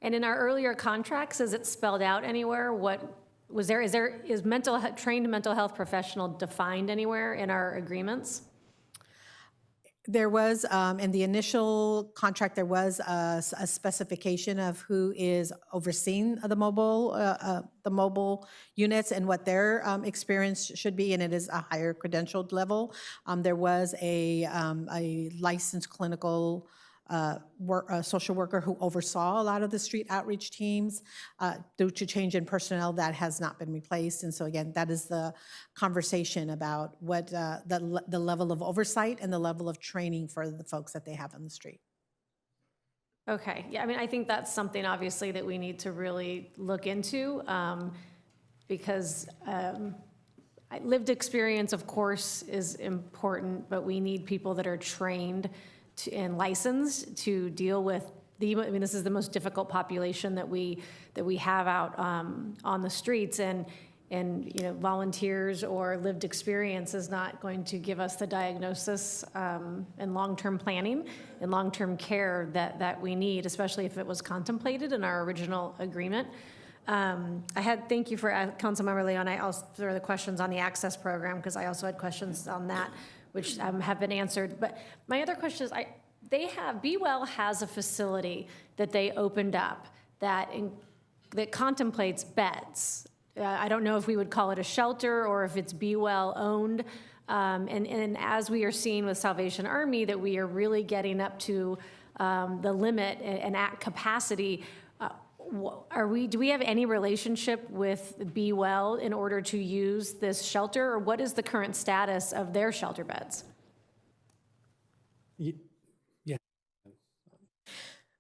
And in our earlier contracts, is it spelled out anywhere? Is trained mental health professional defined anywhere in our agreements? There was, in the initial contract, there was a specification of who is overseeing the mobile units and what their experience should be, and it is a higher credentialed level. There was a licensed clinical social worker who oversaw a lot of the street outreach teams. Due to change in personnel, that has not been replaced. And so again, that is the conversation about what the level of oversight and the level of training for the folks that they have on the street. Okay, yeah, I mean, I think that's something obviously that we need to really look into because lived experience, of course, is important, but we need people that are trained and licensed to deal with this is the most difficult population that we have out on the streets, and volunteers or lived experience is not going to give us the diagnosis and long-term planning and long-term care that we need, especially if it was contemplated in our original agreement. Thank you for Councilmember Leon. I also throw the questions on the Access program because I also had questions on that, which have been answered. But my other question is, Be Well has a facility that they opened up that contemplates beds. I don't know if we would call it a shelter or if it's Be Well owned. And as we are seeing with Salvation Army, that we are really getting up to the limit and at capacity. Do we have any relationship with Be Well in order to use this shelter, or what is the current status of their shelter beds? Yeah.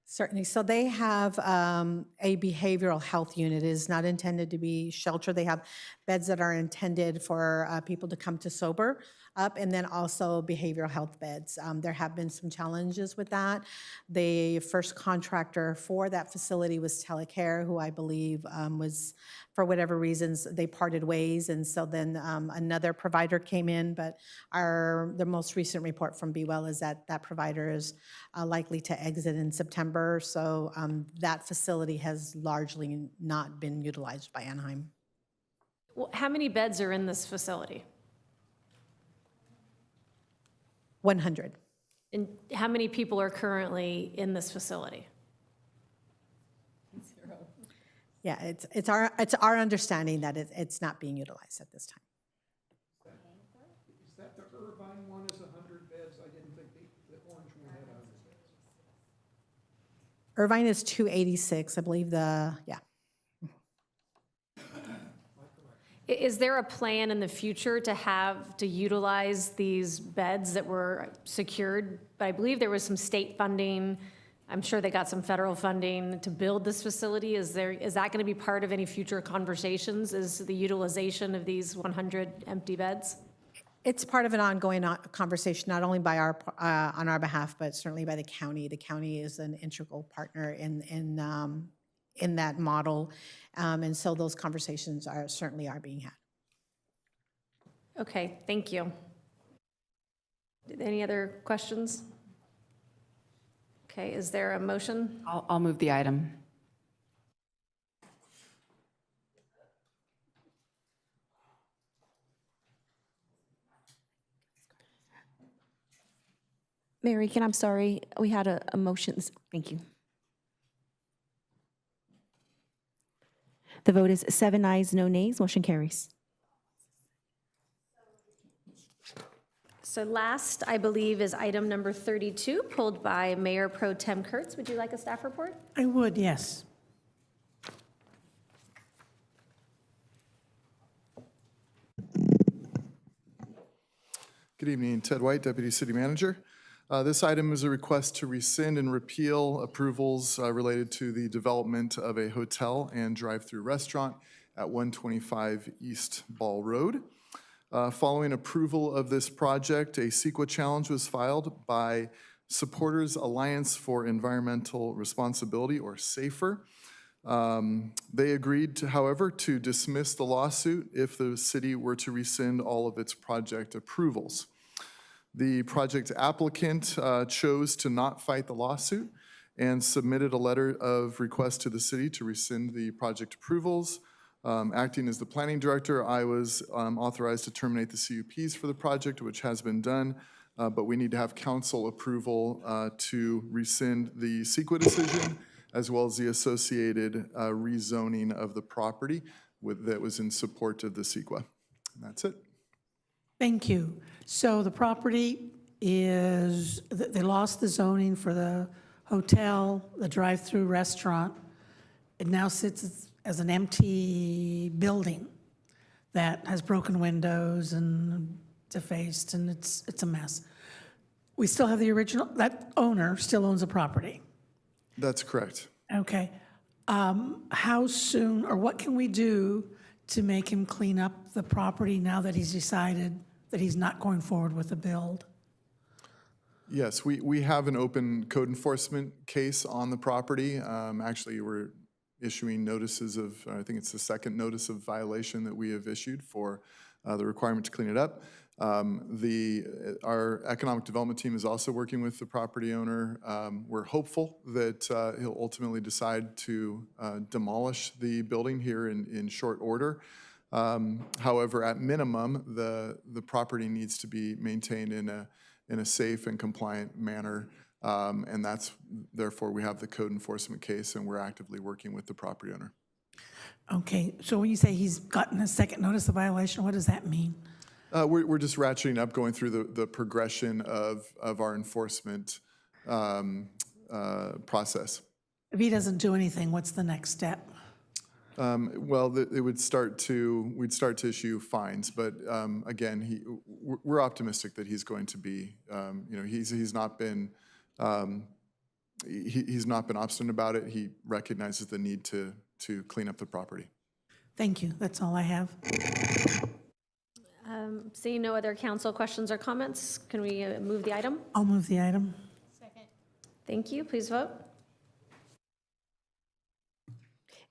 Certainly. So they have a behavioral health unit. It is not intended to be shelter. They have beds that are intended for people to come to sober. up, and then also behavioral health beds. There have been some challenges with that. The first contractor for that facility was Telecare, who I believe was, for whatever reasons, they parted ways, and so then another provider came in, but the most recent report from Be Well is that that provider is likely to exit in September, so that facility has largely not been utilized by Anaheim. Well, how many beds are in this facility? 100. And how many people are currently in this facility? Yeah, it's our understanding that it's not being utilized at this time. Is that the Irvine one is 100 beds? I didn't think the orange one had 100 beds. Irvine is 286, I believe yeah. Is there a plan in the future to utilize these beds that were secured? But I believe there was some state funding. I'm sure they got some federal funding to build this facility. Is that going to be part of any future conversations? Is the utilization of these 100 empty beds? It's part of an ongoing conversation, not only by on our behalf, but certainly by the county. The county is an integral partner in that model, and so those conversations certainly are being had. Okay, thank you. Any other questions? Okay, is there a motion? I'll move the item. Mayor Eakin, I'm sorry, we had a motion. Thank you. The vote is 7 ayes, no nays. Motion carries. So last, I believe, is item number 32, pulled by Mayor Pro Tem Kurtz. Would you like a staff report? I would, yes. Good evening, Ted White, Deputy City Manager. This item is a request to rescind and repeal approvals related to the development of a hotel and drive-through restaurant at 125 East Ball Road. Following approval of this project, a CEQA challenge was filed by Supporters Alliance for Environmental Responsibility, or SAFER. They agreed, however, to dismiss the lawsuit if the city were to rescind all of its project approvals. The project applicant chose to not fight the lawsuit and submitted a letter of request to the city to rescind the project approvals. Acting as the planning director, I was authorized to terminate the CUPs for the project, which has been done, but we need to have council approval to rescind the CEQA decision, as well as the associated rezoning of the property that was in support of the CEQA. And that's it. Thank you. So the property is, they lost the zoning for the hotel, the drive-through restaurant. It now sits as an empty building that has broken windows and defaced, and it's a mess. We still have the original, that owner still owns the property. That's correct. Okay. How soon, or what can we do to make him clean up the property now that he's decided that he's not going forward with the build? Yes, we have an open code enforcement case on the property. Actually, we're issuing notices of, I think it's the second notice of violation that we have issued for the requirement to clean it up. Our economic development team is also working with the property owner. We're hopeful that he'll ultimately decide to demolish the building here in short order. However, at minimum, the property needs to be maintained in a safe and compliant manner, and that's therefore we have the code enforcement case, and we're actively working with the property owner. Okay, so when you say he's gotten a second notice of violation, what does that mean? We're just ratcheting up, going through the progression of our enforcement process. If he doesn't do anything, what's the next step? Well, we'd start to issue fines, but again, we're optimistic that he's going to be, he's not been obstinate about it. He recognizes the need to Seeing no other council questions or comments, can we move the item? I'll move the item. Thank you. Please vote.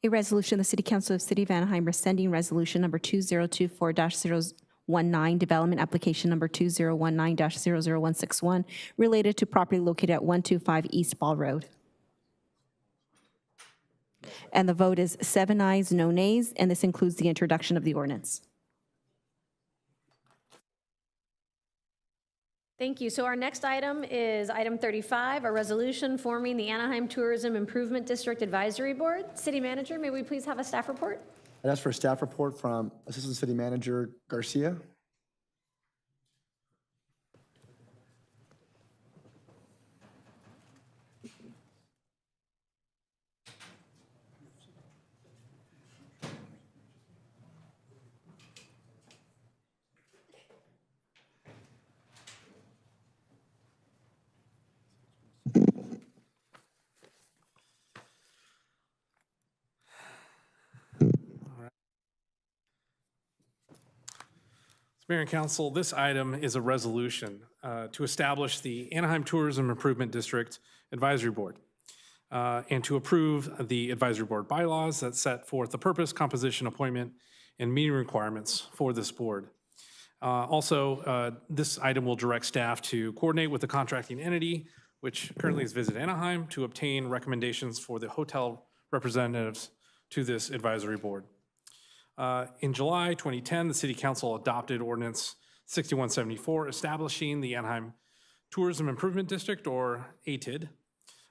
A resolution, the City Council of City of Anaheim rescinding resolution number 2024-019, development application number 2019-00161, related to property located at 125 East Ball Road. And the vote is 7 ayes, no nays, and this includes the introduction of the ordinance. Thank you. So our next item is item 35, a resolution forming the Anaheim Tourism Improvement District Advisory Board. City Manager, may we please have a staff report? I'd ask for a staff report from Assistant City Manager Garcia. Mayor and Council, this item is a resolution to establish the Anaheim Tourism Improvement District Advisory Board and to approve the advisory board bylaws that set forth the purpose, composition, appointment, and meeting requirements for this board. Also, this item will direct staff to coordinate with the contracting entity, which currently is Visit Anaheim, to obtain recommendations for the hotel representatives to this advisory board. In July 2010, the City Council adopted Ordinance 6174, establishing the Anaheim Tourism Improvement District, or ATID.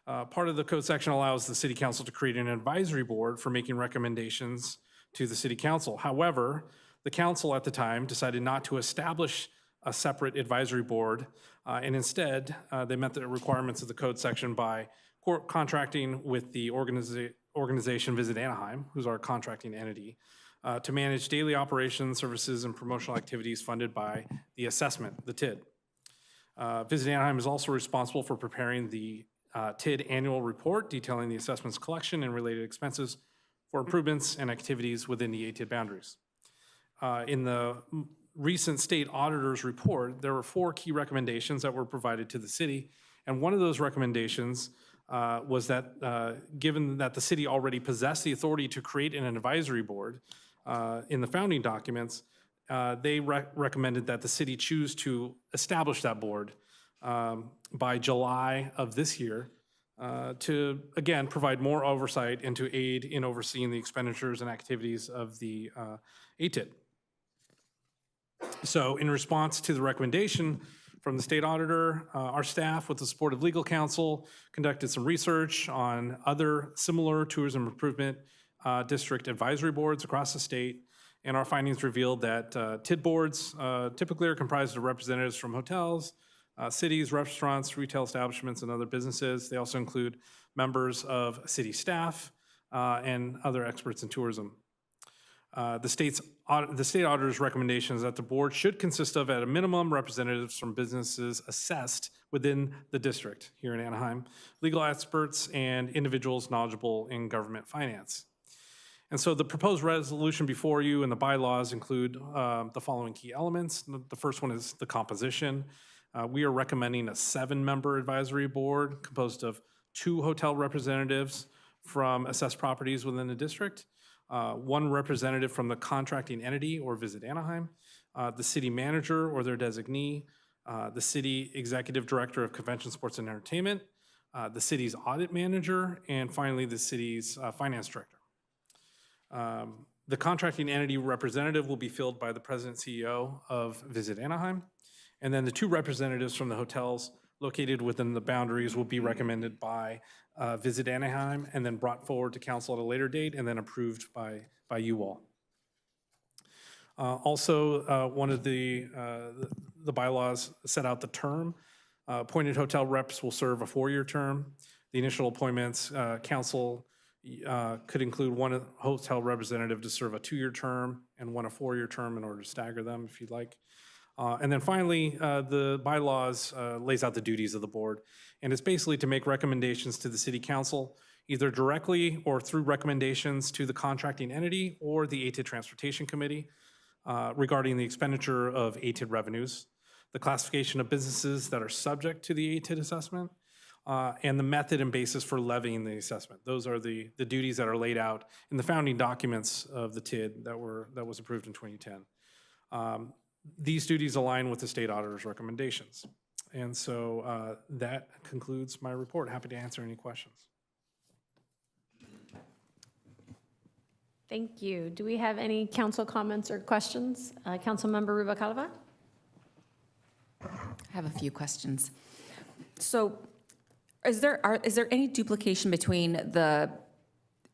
Part of the code section allows the City Council to create an advisory board for making recommendations to the City Council. However, the council at the time decided not to establish a separate advisory board, and instead, they met the requirements of the code section by contracting with the organization Visit Anaheim, who's our contracting entity, to manage daily operations, services, and promotional activities funded by the assessment, the TID. Visit Anaheim is also responsible for preparing the TID annual report detailing the assessment's collection and related expenses for improvements and activities within the ATID boundaries. In the recent state auditor's report, there were 4 key recommendations that were provided to the city, and one of those recommendations was that given that the city already possessed the authority to create an advisory board, in the founding documents, they recommended that the city choose to establish that board by July of this year to, again, provide more oversight and to aid in overseeing the expenditures and activities of the ATID. So in response to the recommendation from the state auditor, our staff, with the support of legal counsel, conducted some research on other similar tourism improvement district advisory boards across the state, and our findings revealed that TID boards typically are comprised of representatives from hotels, cities, restaurants, retail establishments, and other businesses. They also include members of city staff and other experts in tourism. The state auditor's recommendation is that the board should consist of, at a minimum, representatives from businesses assessed within the district here in Anaheim, legal experts, and individuals knowledgeable in government finance. And so the proposed resolution before you and the bylaws include the following key elements. The first one is the composition. We are recommending a 7-member advisory board composed of 2 hotel representatives from assessed properties within the district, 1 representative from the contracting entity or Visit Anaheim, the city manager or their designee, the city executive director of convention, sports, and entertainment, the city's audit manager, and finally the city's finance director. The contracting entity representative will be filled by the president and CEO of Visit Anaheim, and then the 2 representatives from the hotels located within the boundaries will be recommended by Visit Anaheim and then brought forward to council at a later date and then approved by you all. Also, one of the bylaws set out the term. Appointed hotel reps will serve a 4-year term. The initial appointments, council could include 1 hotel representative to serve a 2-year term and 1 a 4-year term in order to stagger them if you'd like. And then finally, the bylaws lays out the duties of the board. And it's basically to make recommendations to the city council, either directly or through recommendations to the contracting entity or the ATID Transportation Committee. regarding the expenditure of ATID revenues, the classification of businesses that are subject to the ATID assessment, and the method and basis for levying the assessment. Those are the duties that are laid out in the founding documents of the TID that was approved in 2010. These duties align with the state auditor's recommendations. And so that concludes my report. Happy to answer any questions. Thank you. Do we have any council comments or questions? Councilmember Rubalcaba? I have a few questions. So is there any duplication between the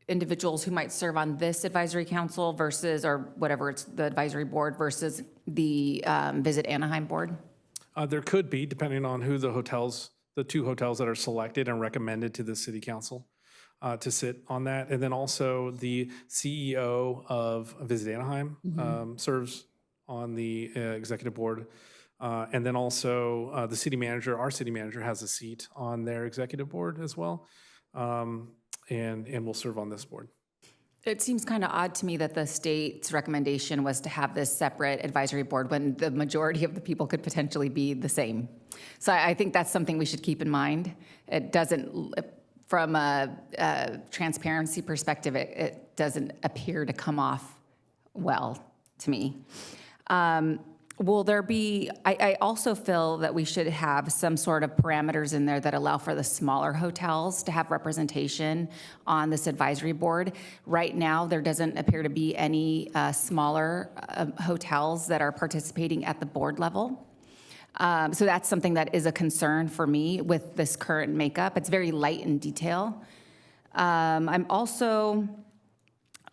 individuals who might serve on this advisory council versus, or whatever, it's the advisory board versus the Visit Anaheim board? There could be, depending on who the two hotels that are selected and recommended to the city council to sit on that. And then also the CEO of Visit Anaheim serves on the executive board. And then also the city manager, our city manager, has a seat on their executive board as well, and will serve on this board. It seems kind of odd to me that the state's recommendation was to have this separate advisory board when the majority of the people could potentially be the same. So I think that's something we should keep in mind. It doesn't, from a transparency perspective, it doesn't appear to come off well to me. Will there be, I also feel that we should have some sort of parameters in there that allow for the smaller hotels to have representation on this advisory board. Right now, there doesn't appear to be any smaller hotels that are participating at the board level. So that's something that is a concern for me with this current makeup. It's very light in detail. I'm also,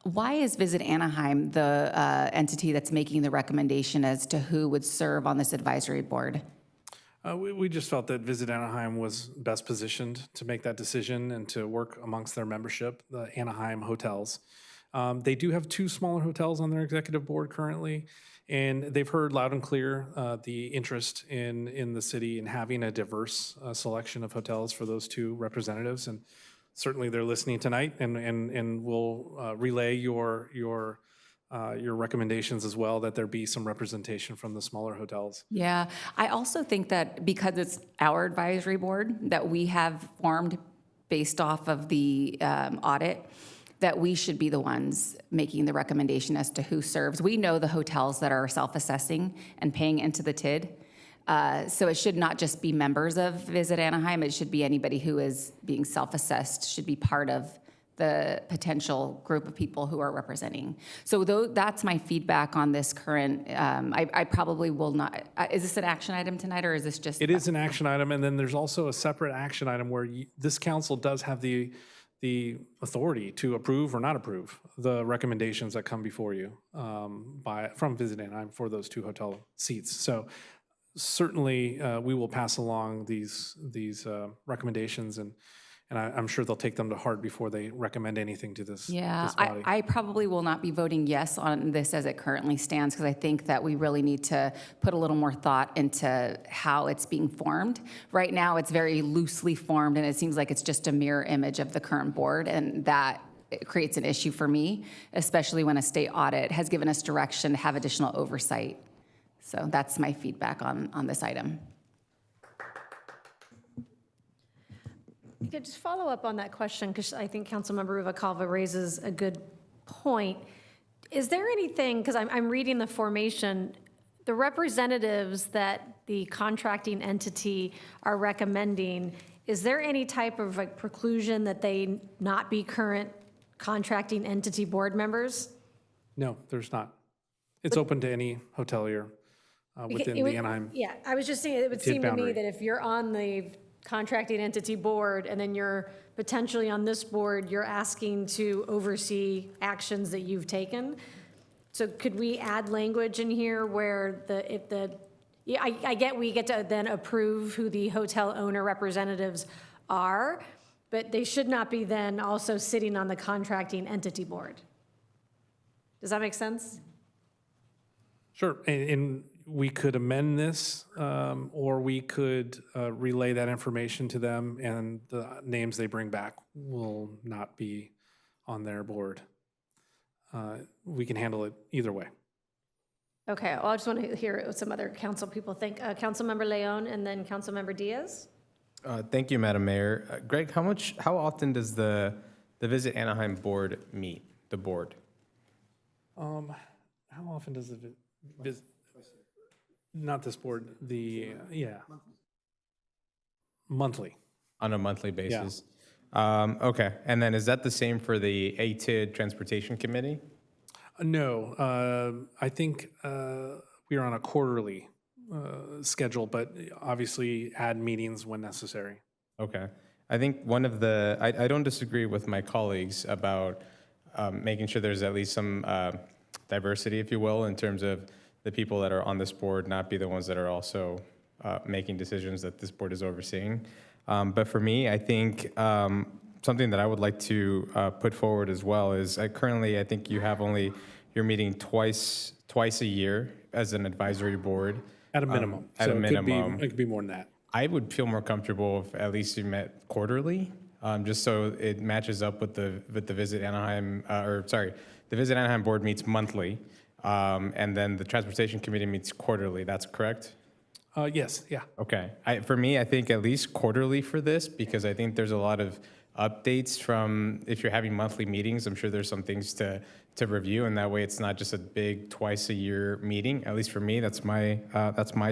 why is Visit Anaheim the entity that's making the recommendation as to who would serve on this advisory board? We just felt that Visit Anaheim was best positioned to make that decision and to work amongst their membership, the Anaheim hotels. They do have two smaller hotels on their executive board currently, and they've heard loud and clear the interest in the city in having a diverse selection of hotels for those two representatives. And certainly they're listening tonight, and will relay your recommendations as well, that there be some representation from the smaller hotels. Yeah, I also think that because it's our advisory board that we have formed based off of the audit, that we should be the ones making the recommendation as to who serves. We know the hotels that are self-assessing and paying into the TID. So it should not just be members of Visit Anaheim, it should be anybody who is being self-assessed should be part of the potential group of people who are representing. So that's my feedback on this current, I probably will not, is this an action item tonight, or is this just? It is an action item, and then there's also a separate action item where this council does have the authority to approve or not approve the recommendations that come before you from Visit Anaheim for those two hotel seats. So certainly, we will pass along these recommendations, and I'm sure they'll take them to heart before they recommend anything to this, Yeah, this body. I probably will not be voting yes on this as it currently stands, because I think that we really need to put a little more thought into how it's being formed. Right now, it's very loosely formed, and it seems like it's just a mirror image of the current board, and that it creates an issue for me, especially when a state audit has given us direction to have additional oversight. So that's my feedback on this item. To just follow up on that question, because I think Councilmember Rubalcaba raises a good point. Is there anything, because I'm reading the formation, the representatives that the contracting entity are recommending, is there any type of like preclusion that they not be current contracting entity board members? No, there's not. It's open to any hotelier within the Anaheim. Yeah, I was just saying, it would TID seem to me boundary. that if you're on the contracting entity board and then you're potentially on this board, you're asking to oversee actions that you've taken. So could we add language in here where I get we get to then approve who the hotel owner representatives are, but they should not be then also sitting on the contracting entity board. Does that make sense? Sure, and we could amend this, or we could relay that information to them, and the names they bring back will not be on their board. We can handle it either way. Okay, well, I just want to hear what some other council people think. Councilmember Leon and then Councilmember Diaz. Thank you, Madam Mayor. Greg, how often does the Visit Anaheim board meet, the board? How often does it visit? Not this board, monthly. On a monthly basis? Okay, and then is that the same for the ATID Transportation Committee? No, I think we are on a quarterly schedule, but obviously add meetings when necessary. Okay. I think I don't disagree with my colleagues about making sure there's at least some diversity, if you will, in terms of the people that are on this board not be the ones that are also making decisions that this board is overseeing. But for me, I think something that I would like to put forward as well is currently I think you're meeting twice a year as an advisory board. At a minimum. At a minimum. It could be more than that. I would feel more comfortable if at least you met quarterly, just so it matches up with the Visit Anaheim, the Visit Anaheim board meets monthly, and then the Transportation Committee meets quarterly. That's correct? Yes, yeah. Okay. For me, I think at least quarterly for this, because I think there's a lot of updates from, if you're having monthly meetings, I'm sure there's some things to review, and that way it's not just a big twice a year meeting. At least for me, that's my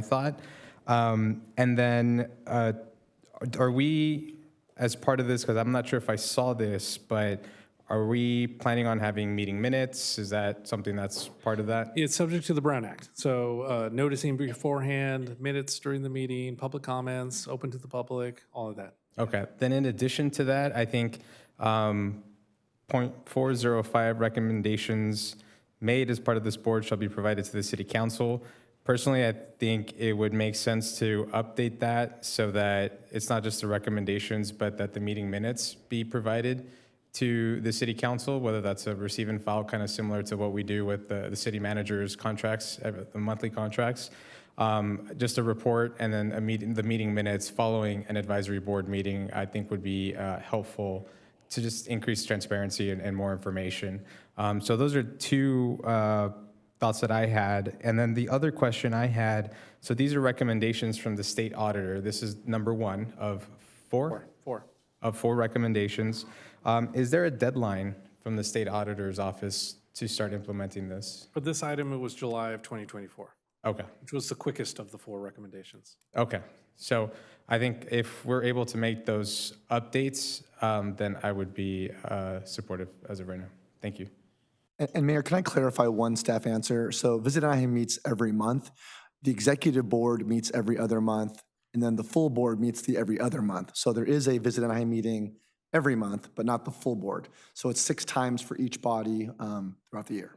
thought. And then are we, as part of this, because I'm not sure if I saw this, but are we planning on having meeting minutes? Is that something that's part of that? It's subject to the Brown Act. So noticing beforehand, minutes during the meeting, public comments, open to the public, all of that. Okay. Then in addition to that, I think .405 recommendations made as part of this board shall be provided to the city council. Personally, I think it would make sense to update that so that it's not just the recommendations, but that the meeting minutes be provided to the city council, whether that's a receive and file, kind of similar to what we do with the city manager's contracts, the monthly contracts. Just a report and then the meeting minutes following an advisory board meeting, I think would be helpful to just increase transparency and more information. So those are two thoughts that I had. And then the other question I had, so these are recommendations from the state auditor. This is number one of four? Four. Of four recommendations. Is there a deadline from the state auditor's office to start implementing this? For this item, it was July of 2024. Okay. Which was the quickest of the four recommendations. Okay. So I think if we're able to make those updates, then I would be supportive as of right now. Thank you. And Mayor, can I clarify one staff answer? So Visit Anaheim meets every month. The executive board meets every other month, and then the full board meets every other month. So there is a Visit Anaheim meeting every month, but not the full board. So it's 6 times for each body throughout the year.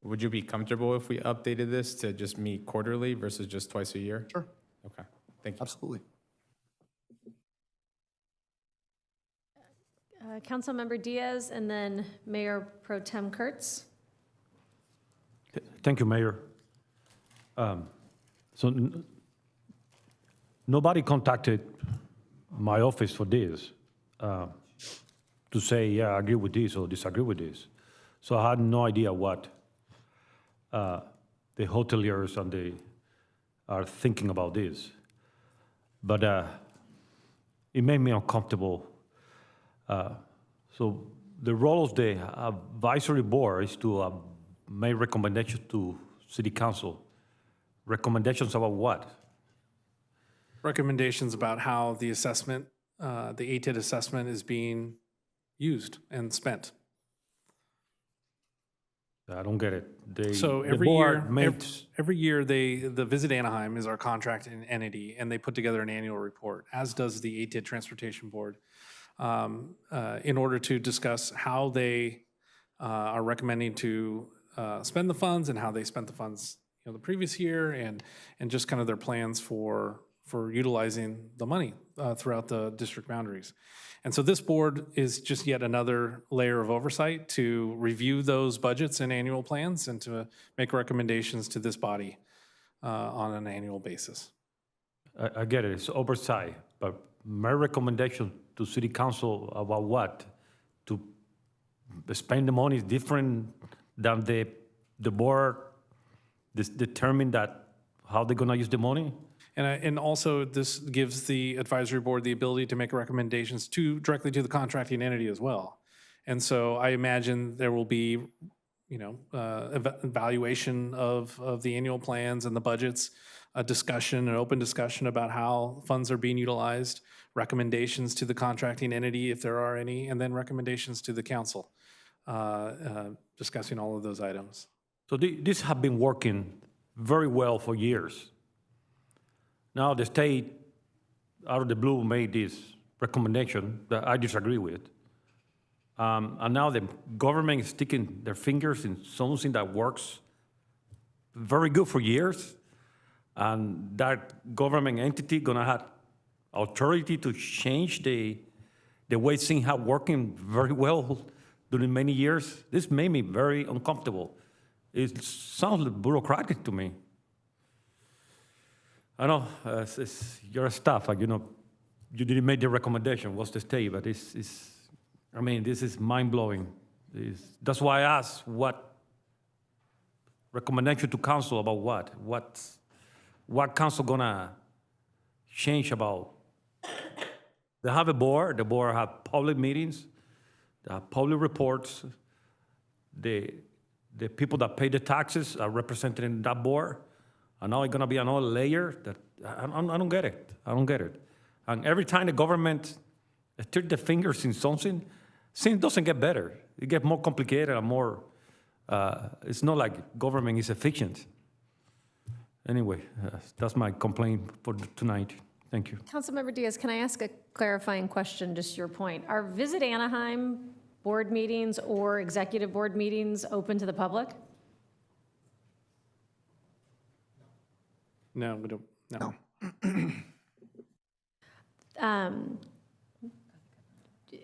Would you be comfortable if we updated this to just meet quarterly versus just twice a year? Sure. Okay. Thank you. Absolutely. Councilmember Diaz and then Mayor Pro Tem Kurtz. Thank you, Mayor. Nobody contacted my office for this to say, yeah, I agree with this or disagree with this. So I had no idea what the hoteliers and they are thinking about this. But it made me uncomfortable. So the role of the advisory board is to make recommendations to city council. Recommendations about what? Recommendations about how the assessment, the ATID assessment is being used and spent. I don't get it. So every year, the Visit Anaheim is our contracting entity, and they put together an annual report, as does the ATID Transportation Board, in order to discuss how they are recommending to spend the funds and how they spent the funds, the previous year, and just kind of their plans for utilizing the money throughout the district boundaries. And so this board is just yet another layer of oversight to review those budgets and annual plans and to make recommendations to this body on an annual basis. I get it, it's oversight, but my recommendation to city council about what? To spend the money is different than the the board determine that how they're gonna use the money? And also, this gives the advisory board the ability to make recommendations directly to the contracting entity as well. And so I imagine there will be, evaluation of the annual plans and the budgets, an open discussion about how funds are being utilized, recommendations to the contracting entity if there are any, and then recommendations to the council, discussing all of those items. So this have been working very well for years. Now the state, out of the blue, made this recommendation that I disagree with. And now the government is sticking their fingers in something that works very good for years. And that government entity gonna have authority to change the way things have working very well during many years. This made me very uncomfortable. It sounds bureaucratic to me. I know it's your staff, you didn't make the recommendation, what's the state, but this is mind-blowing. That's why I asked what recommendation to council about what council gonna change about. They have a board, the board have public meetings, they have public reports, the people that pay the taxes are represented in that board. And now it's gonna be another layer that I don't get it. I don't get it. And every time the government stirs their fingers in something, things doesn't get better. It gets more complicated and more. It's not like government is efficient. Anyway, that's my complaint for tonight. Thank you. Councilmember Diaz, can I ask a clarifying question, just your point? Are Visit Anaheim board meetings or executive board meetings open to the public? No, we don't, no.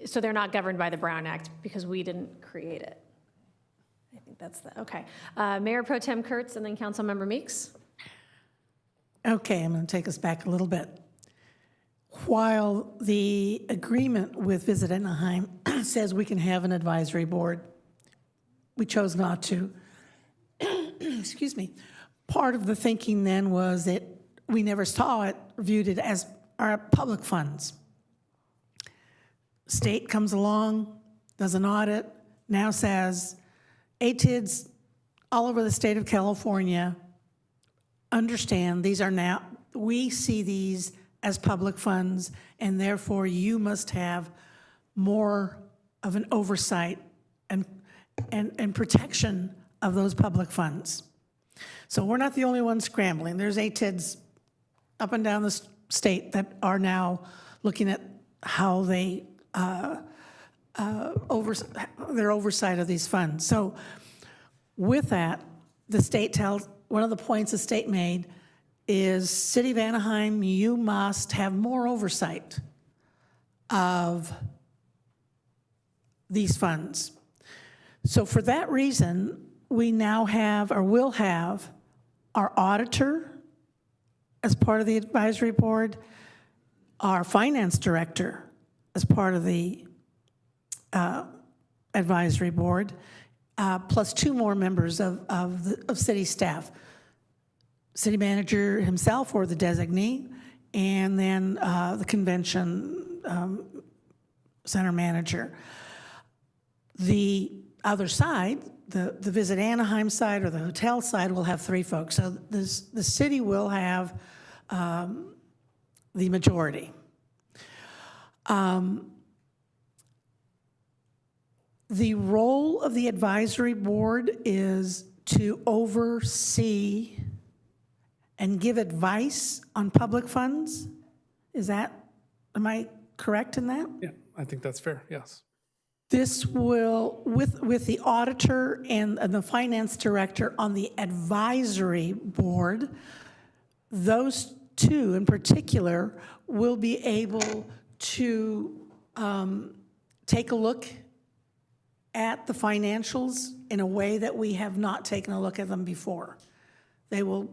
So they're not governed by the Brown Act because we didn't create it. I think that's okay. Mayor Pro Tem Kurtz and then Councilmember Meeks. Okay, I'm going to take us back a little bit. While the agreement with Visit Anaheim says we can have an advisory board, we chose not to. Excuse me. Part of the thinking then was that we never saw it, viewed it as our public funds. State comes along, does an audit, now says ATIDs all over the state of California understand these are now, we see these as public funds, and therefore you must have more of an oversight and protection of those public funds. So we're not the only ones scrambling. There's ATIDs up and down the state that are now looking at how they their oversight of these funds. So with that, the state one of the points the state made is City of Anaheim, you must have more oversight of these funds. So for that reason, we now have, or will have, our auditor as part of the advisory board, our finance director as part of the advisory board, plus 2 more members of city staff. City manager himself or the designee, and then the convention center manager. The other side, the Visit Anaheim side or the hotel side, will have 3 folks. So the city will have the majority. The role of the advisory board is to oversee and give advice on public funds? Am I correct in that? Yeah, I think that's fair, yes. This will, with the auditor and the finance director on the advisory board, those 2 in particular will be able to take a look at the financials in a way that we have not taken a look at them before. They will,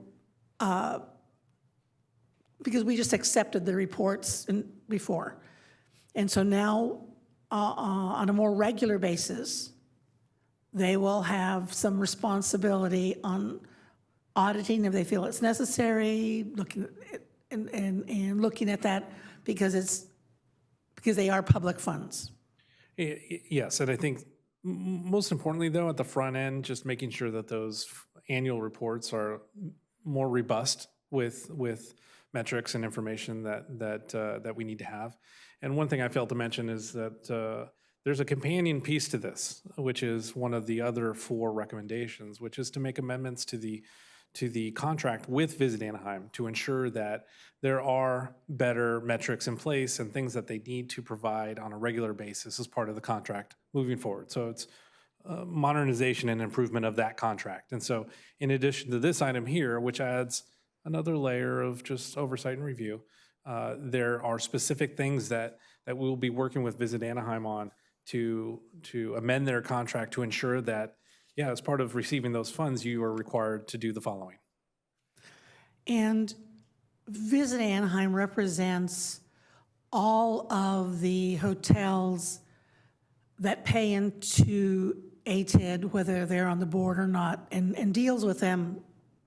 because we just accepted the reports before. And so now, on a more regular basis, they will have some responsibility on auditing if they feel it's necessary, looking at, and looking at that because they are public funds. Yes, and I think most importantly, though, at the front end, just making sure that those annual reports are more robust with metrics and information that we need to have. And one thing I failed to mention is that there's a companion piece to this, which is one of the other 4 recommendations, which is to make amendments to the contract with Visit Anaheim to ensure that there are better metrics in place and things that they need to provide on a regular basis as part of the contract moving forward. So it's modernization and improvement of that contract. And so in addition to this item here, which adds another layer of just oversight and review, there are specific things that we will be working with Visit Anaheim on to amend their contract to ensure that, yeah, as part of receiving those funds, you are required to do the following. And Visit Anaheim represents all of the hotels that pay into ATID, whether they're on the board or not, and deals with them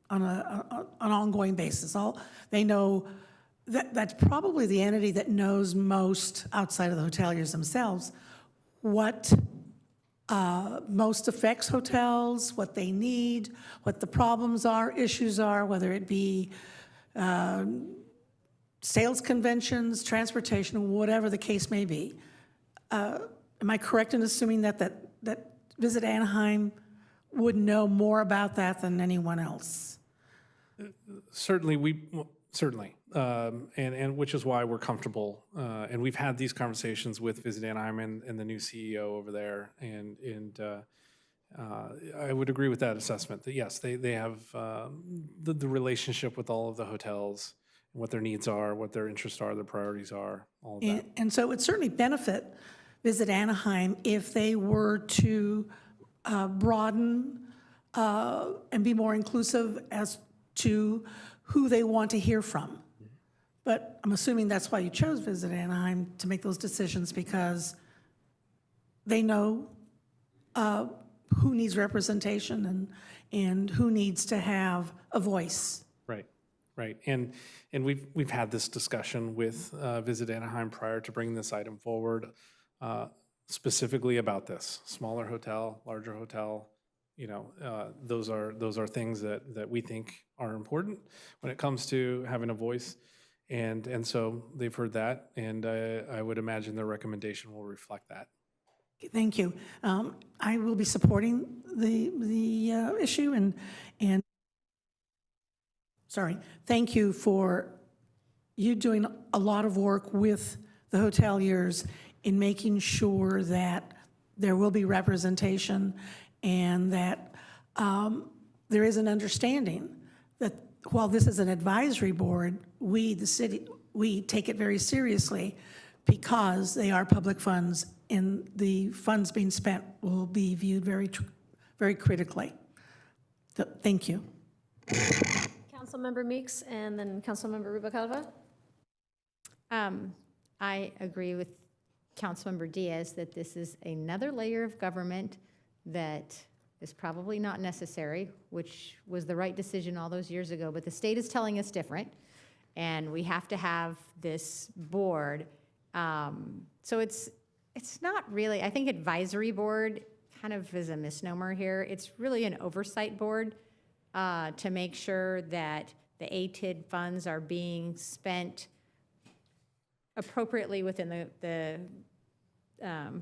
on an ongoing basis. They know that's probably the entity that knows most outside of the hoteliers themselves what most affects hotels, what they need, what the problems are, issues are, whether it be sales conventions, transportation, whatever the case may be. Am I correct in assuming that Visit Anaheim would know more about that than anyone else? Certainly, and which is why we're comfortable. And we've had these conversations with Visit Anaheim and the new CEO over there. And I would agree with that assessment that yes, they have the relationship with all of the hotels, what their needs are, what their interests are, their priorities are, all of that. And so it would certainly benefit Visit Anaheim if they were to broaden and be more inclusive as to who they want to hear from. But I'm assuming that's why you chose Visit Anaheim to make those decisions, because they know who needs representation and who needs to have a voice. Right. And we've had this discussion with Visit Anaheim prior to bringing this item forward, specifically about this smaller hotel, larger hotel. Those are things that we think are important when it comes to having a voice. And so they've heard that, and I would imagine their recommendation will reflect that. Thank you. I will be supporting the issue and sorry, thank you for you doing a lot of work with the hoteliers in making sure that there will be representation and that there is an understanding that while this is an advisory board, we, the city, we take it very seriously because they are public funds and the funds being spent will be viewed very critically. So, thank you. Councilmember Meeks and then Councilmember Rubicalva. I agree with Councilmember Diaz that this is another layer of government that is probably not necessary, which was the right decision all those years ago, but the state is telling us different, and we have to have this board. So it's not really, I think advisory board kind of is a misnomer here. It's really an oversight board to make sure that the ATID funds are being spent appropriately within the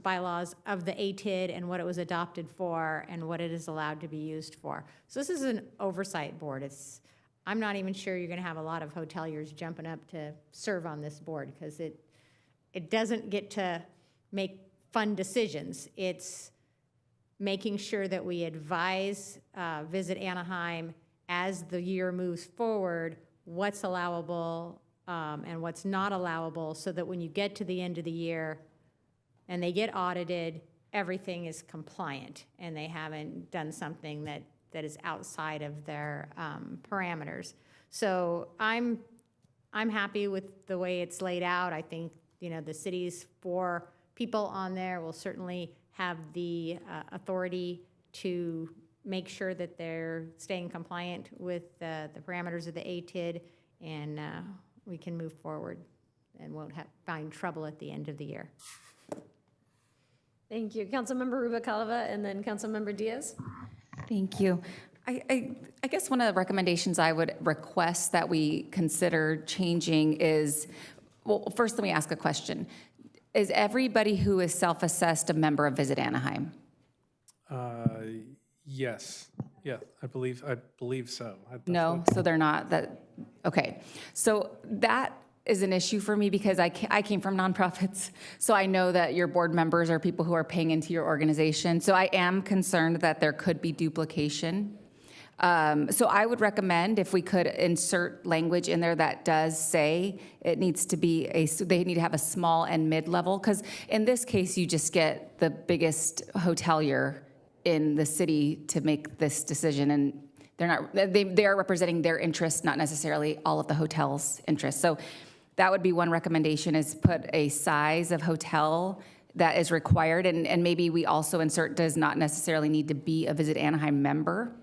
bylaws of the ATID and what it was adopted for and what it is allowed to be used for. So this is an oversight board. I'm not even sure you're going to have a lot of hoteliers jumping up to serve on this board because it doesn't get to make fun decisions. It's making sure that we advise Visit Anaheim as the year moves forward what's allowable and what's not allowable, so that when you get to the end of the year and they get audited, everything is compliant and they haven't done something that is outside of their parameters. So I'm happy with the way it's laid out. I think the city's 4 people on there will certainly have the authority to make sure that they're staying compliant with the parameters of the ATID, and we can move forward and won't find trouble at the end of the year. Thank you. Councilmember Rubicalva and then Councilmember Diaz. Thank you. I guess one of the recommendations I would request that we consider changing is, well, first let me ask a question. Is everybody who is self-assessed a member of Visit Anaheim? Yes. Yeah, I believe so. No, so they're not. Okay. So that is an issue for me because I came from nonprofits, so I know that your board members are people who are paying into your organization. So I am concerned that there could be duplication. So I would recommend if we could insert language in there that does say it needs to be they need to have a small and mid-level, because in this case, you just get the biggest hotelier in the city to make this decision, and they are representing their interests, not necessarily all of the hotel's interests. So that would be one recommendation, is put a size of hotel that is required, and maybe we also insert does not necessarily need to be a Visit Anaheim member.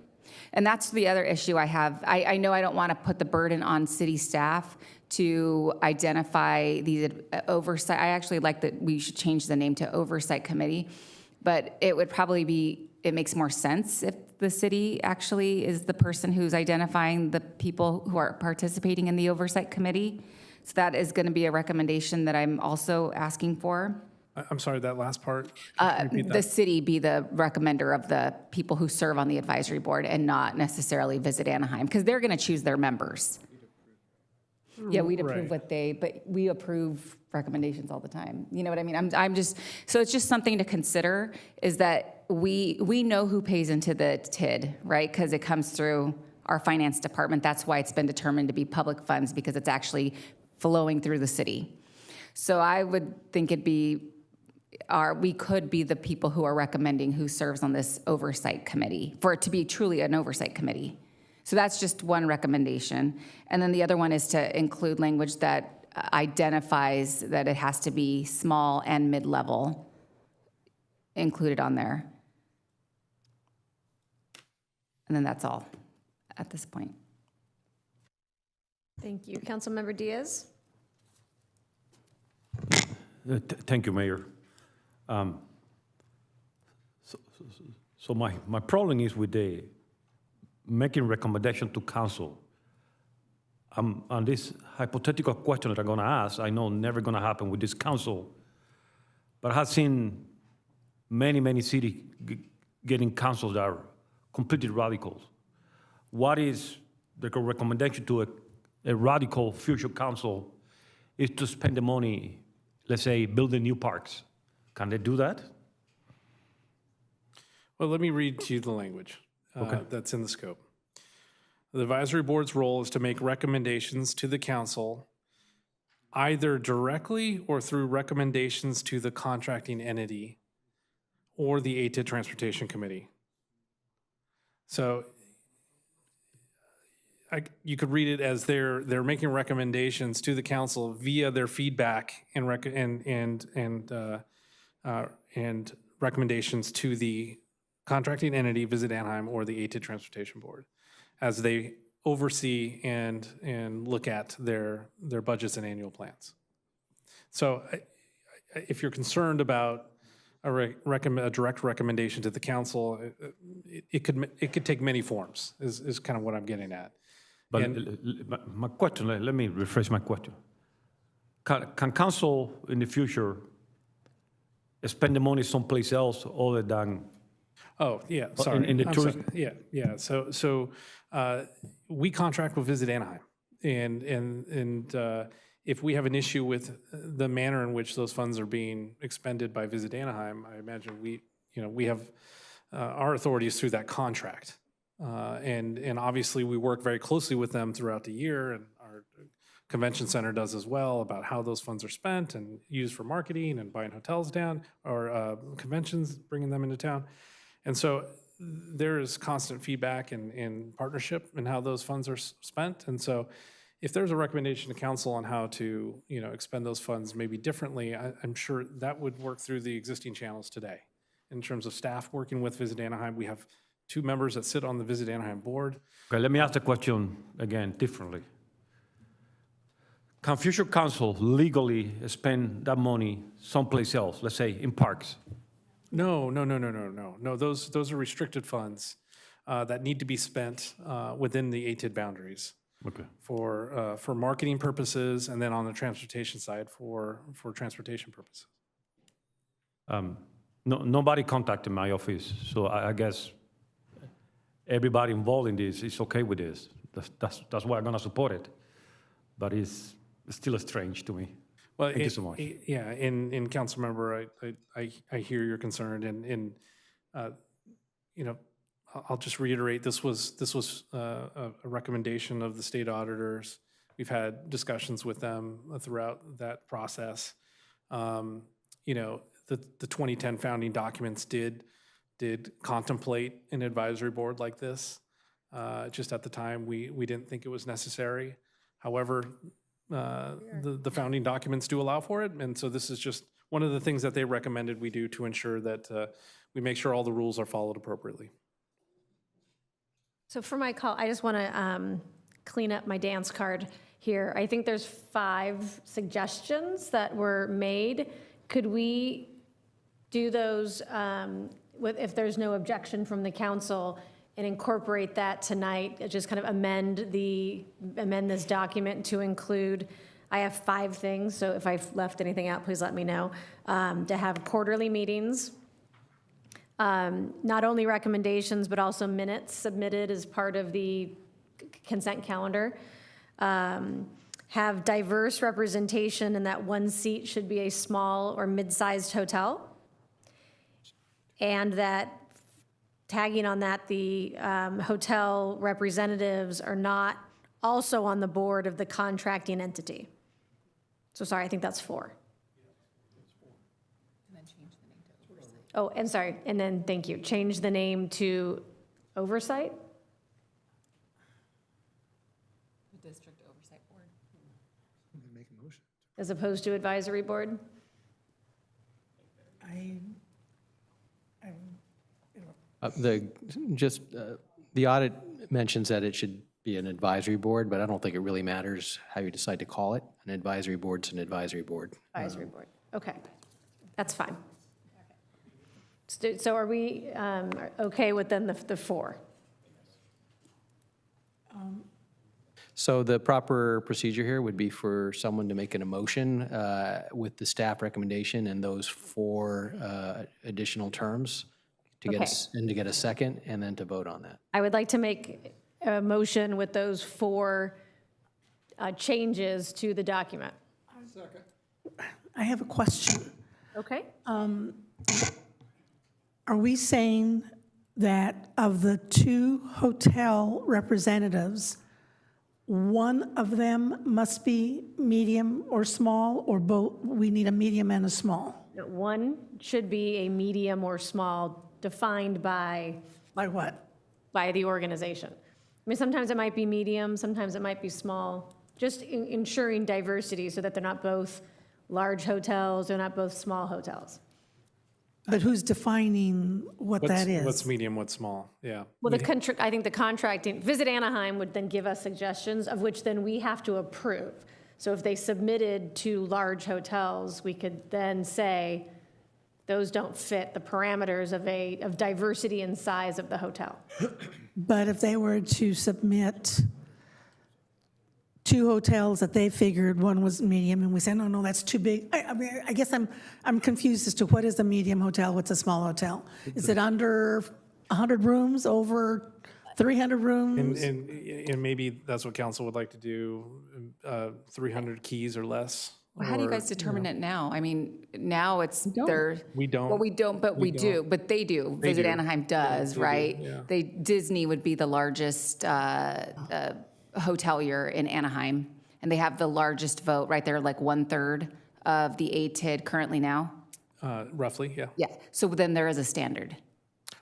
And that's the other issue I have. I know I don't want to put the burden on city staff to identify these oversight. I actually like that we should change the name to Oversight Committee, but it would probably be, it makes more sense if the city actually is the person who's identifying the people who are participating in the Oversight Committee. So that is going to be a recommendation that I'm also asking for. I'm sorry, that last part? Can you repeat The that? city be the recommender of the people who serve on the advisory board and not necessarily Visit Anaheim, because they're going to choose their members. Yeah, we'd approve but we approve recommendations all the time. You know what I mean? I'm just, so it's just something to consider, is that we know who pays into the TID, right? Because it comes through our finance department. That's why it's been determined to be public funds, because it's actually flowing through the city. So I would think we could be the people who are recommending who serves on this oversight committee, for it to be truly an oversight committee. So that's just one recommendation. And then the other one is to include language that identifies that it has to be small and mid-level included on there. And then that's all at this point. Thank you. Councilmember Diaz? Thank you, Mayor. So my problem is with the making recommendation to council. On this hypothetical question that I'm going to ask, I know never going to happen with this council, but I have seen many cities getting councils that are completely radicals. What is the recommendation to a radical future council is to spend the money, let's say, building new parks. Can they do that? Well, let me read to you the language that's in the scope. The advisory board's role is to make recommendations to the council either directly or through recommendations to the contracting entity or the ATID Transportation Committee. So you could read it as they're making recommendations to the council via their feedback and recommendations to the contracting entity, Visit Anaheim, or the ATID Transportation Board, as they oversee and look at their budgets and annual plans. So if you're concerned about a direct recommendation to the council, it could take many forms, is kind of what I'm getting at. But my question, let me rephrase my question. Can council in the future spend the money someplace else other than? Oh, yeah, sorry. In the I'm tourist? sorry. Yeah. So we contract with Visit Anaheim, and if we have an issue with the manner in which those funds are being expended by Visit Anaheim, I imagine we have our authorities through that contract, and obviously we work very closely with them throughout the year, and our convention center does as well, about how those funds are spent and used for marketing and buying hotels down, or conventions, bringing them into town. And so there is constant feedback and partnership in how those funds are spent. And so if there's a recommendation to council on how to expend those funds maybe differently, I'm sure that would work through the existing channels today. in terms of staff working with Visit Anaheim. We have 2 members that sit on the Visit Anaheim board. Okay, let me ask the question again differently. Can future council legally spend that money someplace else, let's say in parks? No. Those are restricted funds that need to be spent within the ATID boundaries. Okay. For marketing purposes, and then on the transportation side for transportation purposes. Nobody contacted my office, so I guess everybody involved in this is okay with this. That's why I'm gonna support it. But it's still strange to me. Well, Thank you so much. Yeah, in council member, I hear your concern, and you know, I'll just reiterate, this was a recommendation of the state auditors. We've had discussions with them throughout that process. You know, the 2010 founding documents did contemplate an advisory board like this. Just at the time, we didn't think it was necessary. However, the founding documents do allow for it, and so this is just one of the things that they recommended we do to ensure that we make sure all the rules are followed appropriately. So for my call, I just want to clean up my dance card here. I think there's 5 suggestions that were made. Could we do those if there's no objection from the council and incorporate that tonight? Just kind of amend this document to include, I have 5 things, so if I've left anything out, please let me know. To have quarterly meetings, not only recommendations, but also minutes submitted as part of the consent calendar. Have diverse representation, and that 1 seat should be a small or mid-sized hotel. And that, tagging on that, the hotel representatives are not also on the board of the contracting entity. So sorry, I think that's 4. Oh, and sorry, and then, thank you, change the name to Oversight? The District Oversight Board. Make a motion. As opposed to Advisory Board? The audit mentions that it should be an advisory board, but I don't think it really matters how you decide to call it. An advisory board's an advisory board. Advisory Board, okay, that's fine. So are we okay with then the 4? So the proper procedure here would be for someone to make an motion with the staff recommendation and those 4 additional terms to get to get a second, and then to vote on that. I would like to make a motion with those 4 changes to the document. I have a question. Okay? Are we saying that of the 2 hotel representatives, one of them must be medium or small, or both? We need a medium and a small? One should be a medium or small, defined by? By what? By the organization. I mean, sometimes it might be medium, sometimes it might be small, just ensuring diversity so that they're not both large hotels, they're not both small hotels. But who's defining what that is? What's medium, what's small, yeah. Well, I think the contracting, Visit Anaheim would then give us suggestions, of which then we have to approve. So if they submitted 2 large hotels, we could then say, those don't fit the parameters of diversity and size of the hotel. But if they were to submit 2 hotels that they figured one was medium, and we said, no, that's too big. I mean, I guess I'm confused as to what is a medium hotel, what's a small hotel? Is it under 100 rooms, over 300 rooms? And maybe that's what council would like to do, 300 keys or less. Well, how do you guys determine it now? I mean, now it's there. We don't. Well, we don't, but we do. But they do. They Visit do. Anaheim does, They do, right? yeah. Disney would be the largest hotelier in Anaheim, and they have the largest vote, right? They're like 1/3 of the ATID currently now. Roughly, yeah. Yeah. So then there is a standard.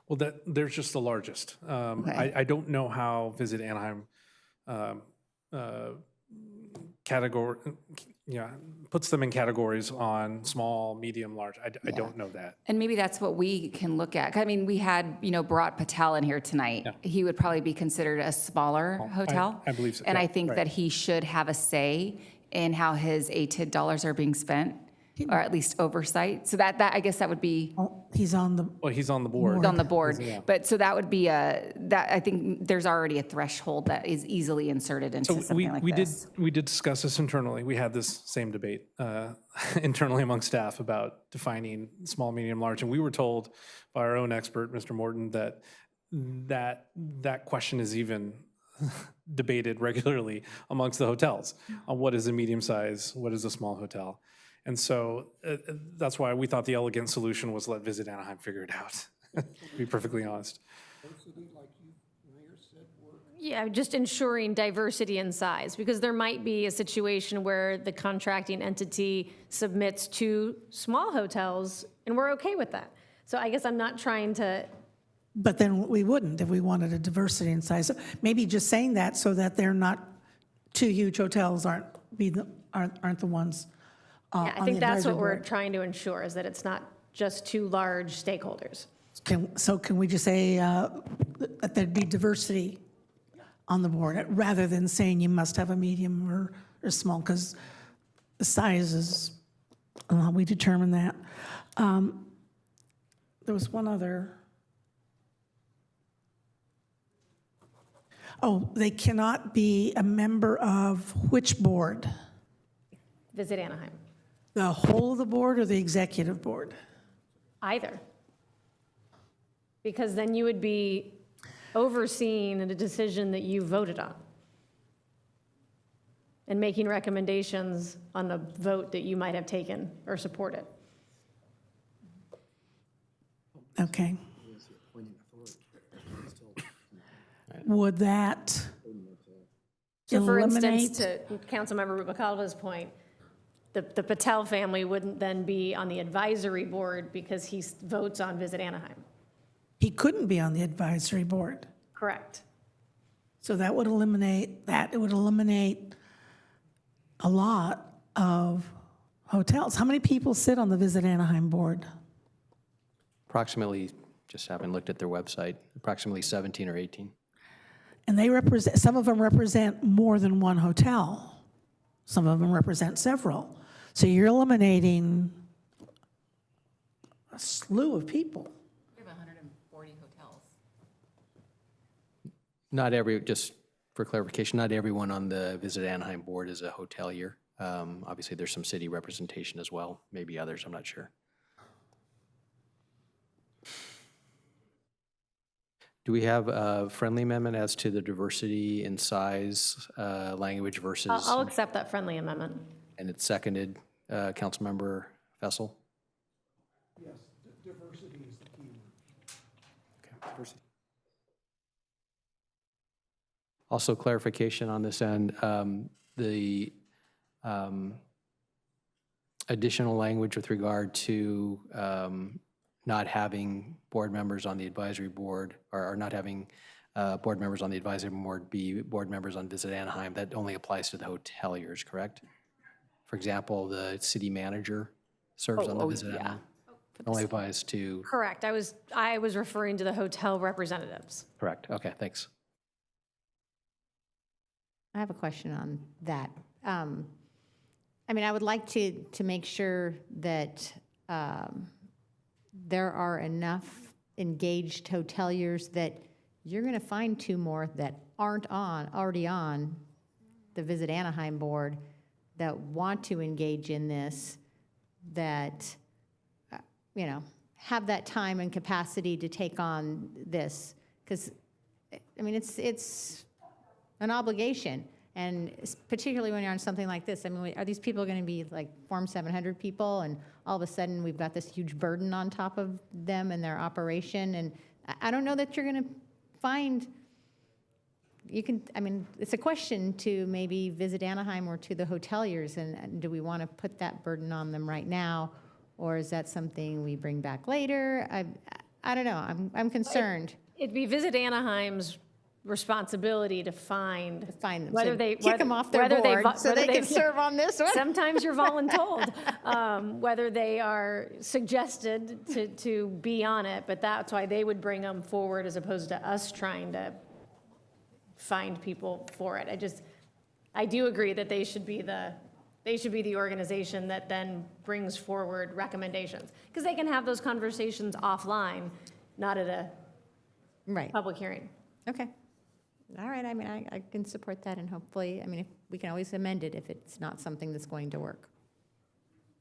Well, there's just the largest. I don't know how Visit Anaheim category, puts them in categories on small, medium, large. I don't know that. And maybe that's what we can look at. I mean, we had, Bharat Patel in here tonight. He would probably be considered a smaller hotel. I believe so, And yeah, I think right. that he should have a say in how his ATID dollars are being spent, or at least oversight. So that I guess that would be He's on the, Well, he's on the board. on the board. Yeah. But so that would be that I think there's already a threshold that is easily inserted into So something like this. we did discuss this internally. We had this same debate internally among staff about defining small, medium, large, and we were told by our own expert, Mr. Morton, that question is even debated regularly amongst the hotels on what is a medium size, what is a small hotel. And so that's why we thought the elegant solution was let Visit Anaheim figure it out, to be perfectly honest. Yeah, just ensuring diversity in size, because there might be a situation where the contracting entity submits 2 small hotels, and we're okay with that. So I guess I'm not trying to, but then we wouldn't if we wanted a diversity in size. So maybe just saying that so that they're not 2 huge hotels aren't the ones yeah, I on the think that's advisory what we're board. trying to ensure, is that it's not just 2 large stakeholders. Can we just say that there'd be diversity on the board, rather than saying you must have a medium or small, because the size is, how we determine that. There was one other. Oh, they cannot be a member of which board? Visit Anaheim, The whole of the board or the executive board? either. Because then you would be overseeing a decision that you voted on and making recommendations on a vote that you might have taken or supported. Okay. Would that So for eliminate? instance, to Councilmember Rubicalva's point, the Patel family wouldn't then be on the advisory board because he votes on Visit Anaheim. He couldn't be on the advisory board. Correct. So that would eliminate that. It would eliminate a lot of hotels. How many people sit on the Visit Anaheim board? Approximately, just haven't looked at their website, approximately 17 or 18. And they represent, some of them represent more than one hotel. Some of them represent several. So you're eliminating a slew of people. We have 140 hotels. Not every, just for clarification, not everyone on the Visit Anaheim board is a hotelier. Obviously, there's some city representation as well, maybe others, I'm not sure. Do we have a friendly amendment as to the diversity in size, language versus? I'll accept that friendly amendment. And it's seconded, Councilmember Fessel? Yes, diversity is the key word. Okay, diversity. Also clarification on this end, the additional language with regard to not having board members on the advisory board, or not having board members on the advisory board be board members on Visit Anaheim, that only applies to the hoteliers, correct? For example, the city manager serves on the Visit Anaheim. It only applies to, Correct. I was referring to the hotel representatives. correct, okay, thanks. I have a question on that. I mean, I would like to make sure that there are enough engaged hoteliers that you're going to find 2 more that aren't already on the Visit Anaheim board that want to engage in this, that, have that time and capacity to take on this. Because, I mean, it's an obligation. And particularly when you're on something like this, I mean, are these people going to be like Form 700 people, and all of a sudden we've got this huge burden on top of them and their operation? And I don't know that you're going to find, I mean, it's a question to maybe Visit Anaheim or to the hoteliers, and do we want to put that burden on them right now, or is that something we bring back later? I don't know. I'm concerned. It'd be Visit Anaheim's responsibility to find them, whether so they kick them off their whether board so whether they can serve on this one. Sometimes you're voluntold, whether they are suggested to be on it, but that's why they would bring them forward as opposed to us trying to find people for it. I do agree that they should be the organization that then brings forward recommendations, because they can have those conversations offline, not at a public hearing. Okay. All right, I mean, I can support that, and hopefully, I mean, if we can always amend it if it's not something that's going to work.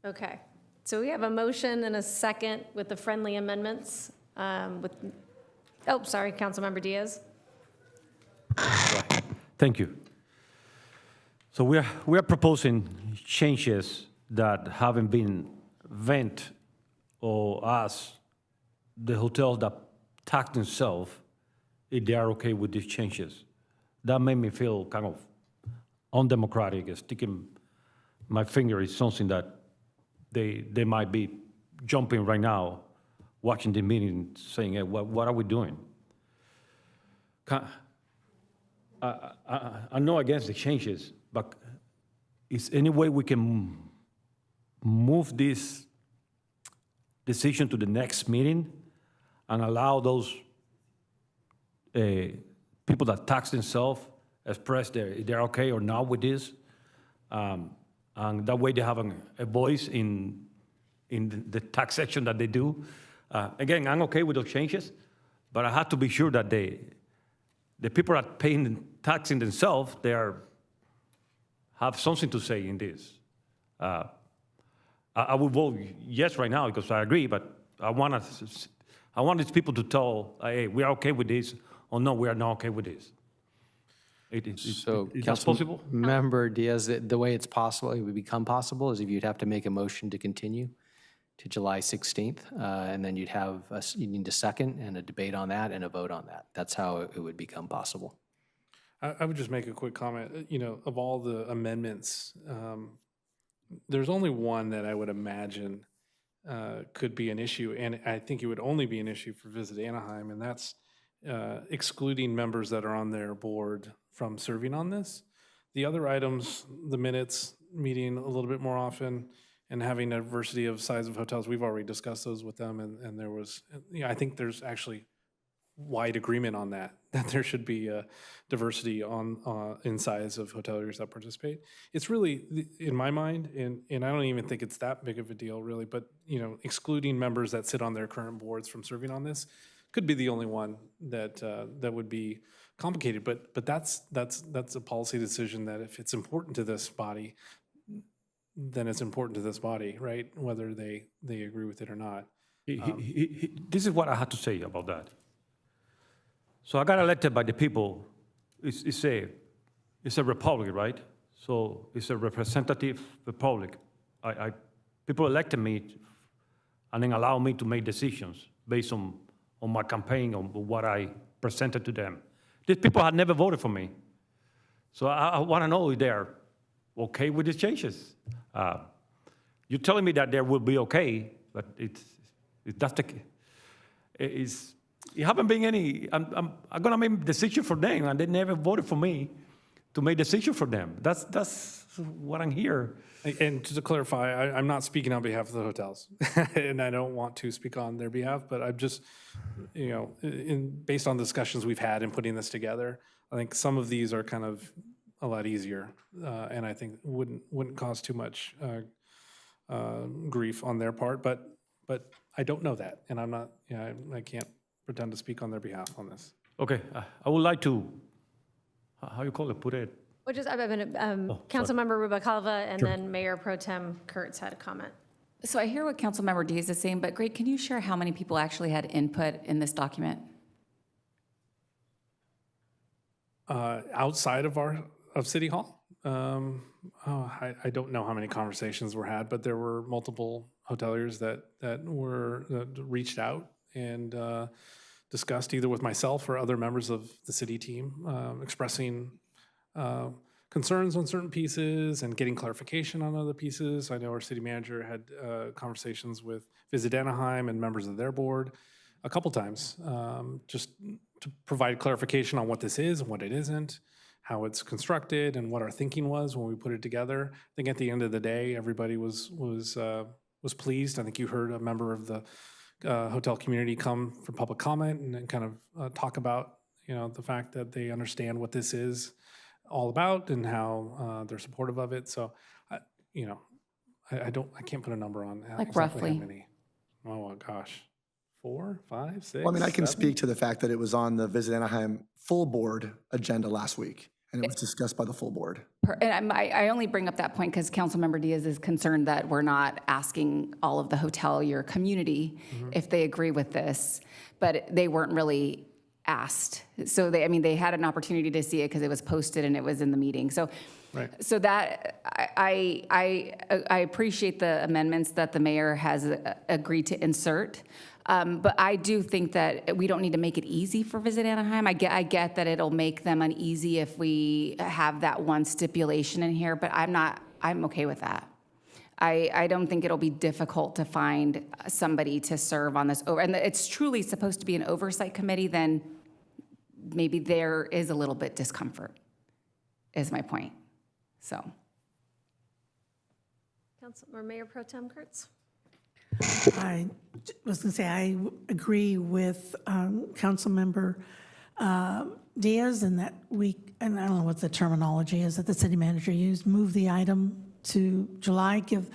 Okay, so we have a motion and a second with the friendly amendments. Sorry, Councilmember Diaz. Thank you. So we are proposing changes that haven't been vent or asked the hotels that tax themselves if they are okay with these changes. That made me feel kind of undemocratic. Sticking my finger is something that they might be jumping right now, watching the meeting, saying, hey, what are we doing? I'm not against the changes, but is any way we can move this decision to the next meeting and allow those people that tax themselves express they're okay or not with this, and that way they have a voice in the tax section that they do. Again, I'm okay with those changes, but I have to be sure that the people that are paying taxing themselves, have something to say in this. I would vote yes right now because I agree, but I want these people to tell, hey, we are okay with this, or no, we are not okay with this. Is that possible? Member Diaz, the way it's possible, it would become possible is if you'd have to make a motion to continue to July 16th, and then you need a second and a debate on that and a vote on that. That's how it would become possible. I would just make a quick comment. Of all the amendments, there's only one that I would imagine could be an issue, and I think it would only be an issue for Visit Anaheim, and that's excluding members that are on their board from serving on this. The other items, the minutes, meeting a little bit more often, and having a diversity of size of hotels, we've already discussed those with them, and there was, I think there's actually wide agreement on that there should be a diversity in size of hoteliers that participate. It's really, in my mind, and I don't even think it's that big of a deal really, but excluding members that sit on their current boards from serving on this could be the only one that would be complicated. But that's a policy decision that if it's important to this body, then it's important to this body, right? Whether they agree with it or not. This is what I had to say about that. So I got elected by the people. It's a republic, right? So it's a representative republic. People elected me and then allow me to make decisions based on my campaign, on what I presented to them. These people had never voted for me. So I want to know if they're okay with these changes. You're telling me that they will be okay, but it haven't been any. I'm gonna make decision for them, and they never voted for me to make decision for them. That's what I'm here. And to clarify, I'm not speaking on behalf of the hotels, and I don't want to speak on their behalf. But I'm just, based on discussions we've had in putting this together, I think some of these are kind of a lot easier, and I think wouldn't cause too much grief on their part. But I don't know that, and I'm not. I can't pretend to speak on their behalf on this. Okay, I would like to, how you call it, put it. Well, just, Councilmember Rubalcava, and then Mayor Pro Tem Kurtz had a comment. So I hear what Councilmember Diaz is saying, but Greg, can you share how many people actually had input in this document? Outside of City Hall, I don't know how many conversations were had, but there were multiple hoteliers that reached out and discussed either with myself or other members of the city team, expressing concerns on certain pieces and getting clarification on other pieces. I know our city manager had conversations with Visit Anaheim and members of their board a couple times, just to provide clarification on what this is and what it isn't, how it's constructed, and what our thinking was when we put it together. I think at the end of the day, everybody was pleased. I think you heard a member of the hotel community come for public comment and then kind of talk about, the fact that they understand what this is all about and how they're supportive of it. So, I can't put a number on that. Like exactly roughly? How many. Oh gosh, 4, 5, 6. Well, I mean, I can 7? speak to the fact that it was on the Visit Anaheim full board agenda last week, and it was discussed by the full board. And I only bring up that point because Councilmember Diaz is concerned that we're not asking all of the hotelier community if they agree with this, but they weren't really asked. So they had an opportunity to see it because it was posted and it was in the meeting. So, Right. so that I appreciate the amendments that the mayor has agreed to insert. But I do think that we don't need to make it easy for Visit Anaheim. I get that it'll make them uneasy if we have that one stipulation in here, but I'm okay with that. I don't think it'll be difficult to find somebody to serve on this. And it's truly supposed to be an oversight committee, then maybe there is a little bit discomfort, is my point. So. Council or Mayor Pro Tem Kurtz? I was going to say, I agree with Councilmember Diaz in that and I don't know what the terminology is that the city manager used, move the item to July, give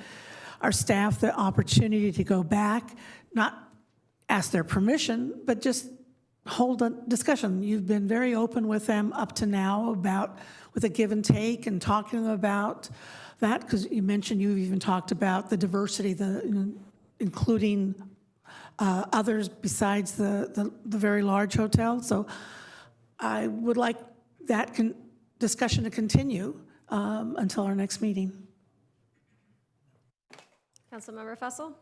our staff the opportunity to go back, not ask their permission, but just hold a discussion. You've been very open with them up to now with a give and take and talking to them about that, because you mentioned you've even talked about the diversity, including others besides the very large hotel. So I would like that discussion to continue until our next meeting. Councilmember Fussell?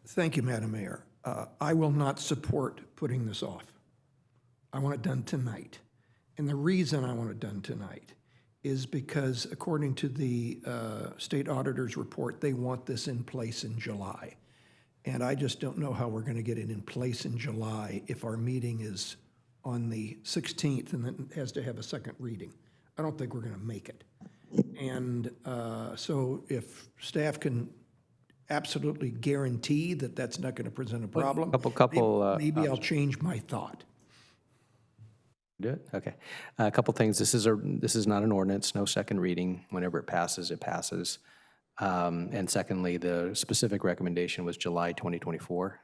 Thank you, Madam Mayor. I will not support putting this off. I want it done tonight. And the reason I want it done tonight is because according to the state auditor's report, they want this in place in July. And I just don't know how we're going to get it in place in July if our meeting is on the 16th and then has to have a second reading. I don't think we're going to make it. And so if staff can absolutely guarantee that that's not going to present a problem, maybe I'll change my thought. Do it? Okay. A couple things. This is not an ordinance, no second reading. Whenever it passes, it passes. And secondly, the specific recommendation was July 2024.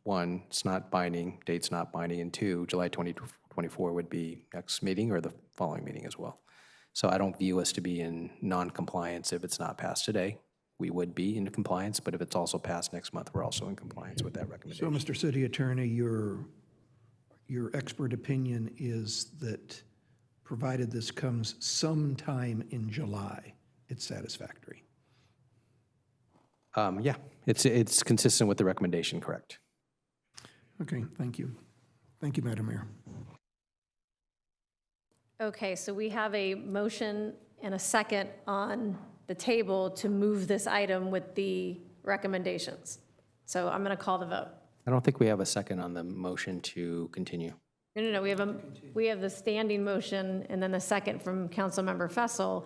One, it's not binding, date's not binding, and two, July 2024 would be next meeting or the following meeting as well. So I don't view us to be in non-compliance if it's not passed today. We would be in compliance, but if it's also passed next month, we're also in compliance with that recommendation. So, Mr. City Attorney, your expert opinion is that provided this comes sometime in July, it's satisfactory? Yeah, it's consistent with the recommendation, correct. Okay, thank you. Thank you, Madam Mayor. Okay, so we have a motion and a second on the table to move this item with the recommendations. So I'm going to call the vote. I don't think we have a second on the motion to continue. No, we have the standing motion and then the second from Councilmember Fussell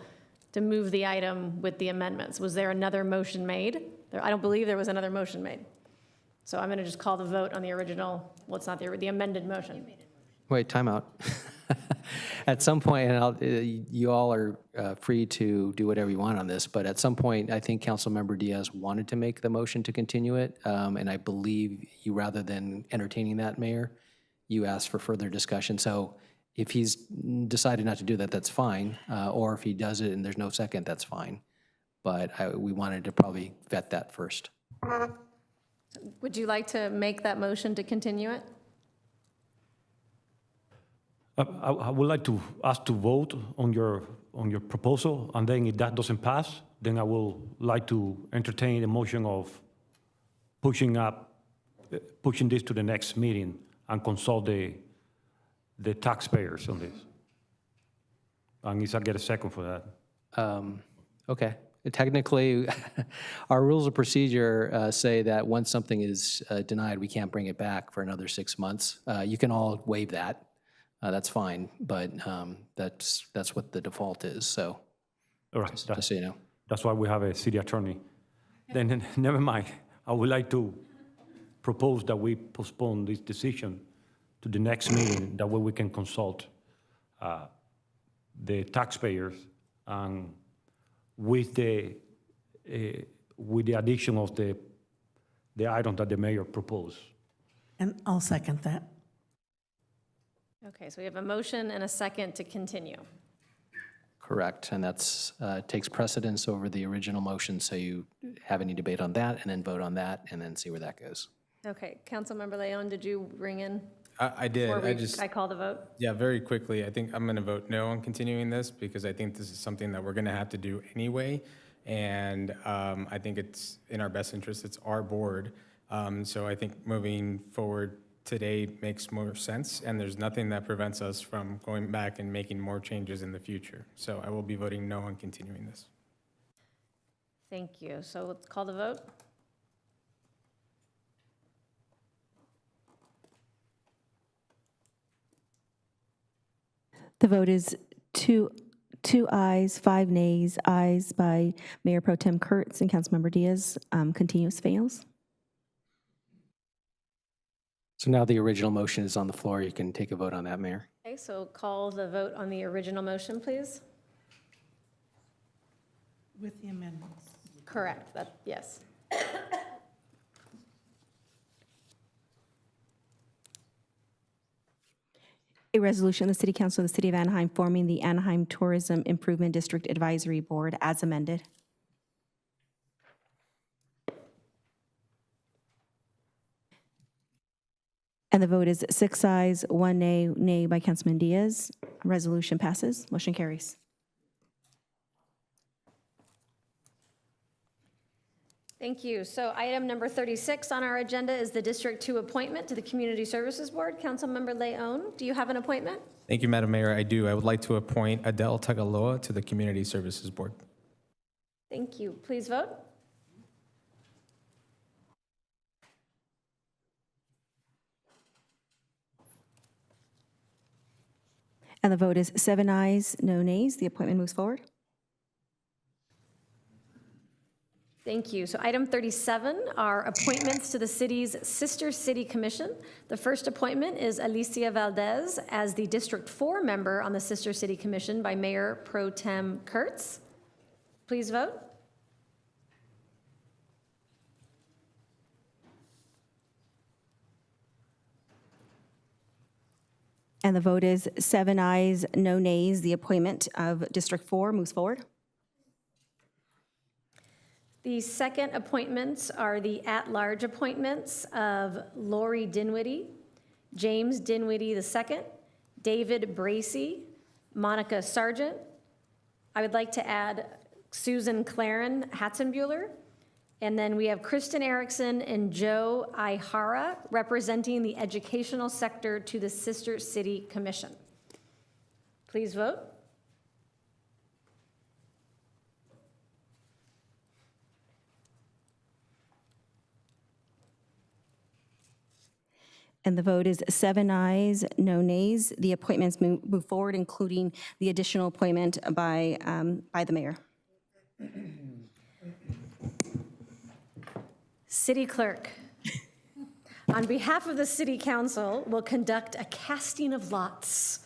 to move the item with the amendments. Was there another motion made? I don't believe there was another motion made. So I'm going to just call the vote on the original, well, it's not the amended motion. Wait, time out. At some point, and you all are free to do whatever you want on this, but at some point, I think Councilmember Diaz wanted to make the motion to continue it, and I believe you, rather than entertaining that, Mayor, you asked for further discussion. So if he's decided not to do that, that's fine, or if he does it and there's no second, that's fine. But we wanted to probably vet that first. Would you like to make that motion to continue it? I would like to ask to vote on your proposal, and then if that doesn't pass, then I will like to entertain a motion of pushing this to the next meeting and consult the taxpayers on this. And if I get a second for that. Okay. technically, our rules of procedure say that once something is denied, we can't bring it back for another 6 months. You can all waive that. That's fine, but that's what the default is, so All right, just so you know. that's why we have a city attorney. Then, never mind. I would like to propose that we postpone this decision to the next meeting. That way we can consult the taxpayers and with the addition of the item that the mayor proposed. And I'll second that. Okay, so we have a motion and a second to continue. Correct, and that's takes precedence over the original motion, so you have any debate on that, and then vote on that, and then see where that goes. Okay, Councilmember Leon, did you bring in? I did. Could I call the vote? Yeah, very quickly. I think I'm going to vote no on continuing this because I think this is something that we're going to have to do anyway. And I think it's in our best interest. It's our board. So I think moving forward today makes more sense. And there's nothing that prevents us from going back and making more changes in the future. So I will be voting no on continuing this. Thank you. So let's call the vote. The vote is two ayes, 5 nays. Ayes by Mayor Pro Tem Kurtz and Councilmember Diaz. Continuous fails. So now the original motion is on the floor. You can take a vote on that, Mayor. Okay, so call the vote on the original motion, please. With the amendments. Correct, yes. A resolution of the City Council of the City of Anaheim forming the Anaheim Tourism Improvement District Advisory Board as amended. And the vote is 6 ayes, 1 nay by Councilman Diaz. Resolution passes. Motion carries. Thank you. So item number 36 on our agenda is the District 2 appointment to the Community Services Board. Councilmember Leon, do you have an appointment? Thank you, Madam Mayor. I do. I would like to appoint Adele Tagaloa to the Community Services Board. Thank you. Please vote. And the vote is 7 ayes, no nays. The appointment moves forward. Thank you. So item 37 are appointments to the city's Sister City Commission. The first appointment is Alicia Valdez as the District 4 member on the Sister City Commission by Mayor Pro Tem Kurtz. Please vote. And the vote is 7 ayes, no nays. The appointment of District 4 moves forward. The second appointments are the at-large appointments of Lori Dinwiddie, James Dinwiddie II, David Bracey, Monica Sargent. I would like to add Susan Claren Hatzenbuehler. And then we have Kristen Erickson and Joe Ihara representing the educational sector to the Sister City Commission. Please vote. And the vote is 7 ayes, no nays. The appointments move forward, including the additional appointment by the mayor. City Clerk, on behalf of the City Council, will conduct a casting of lots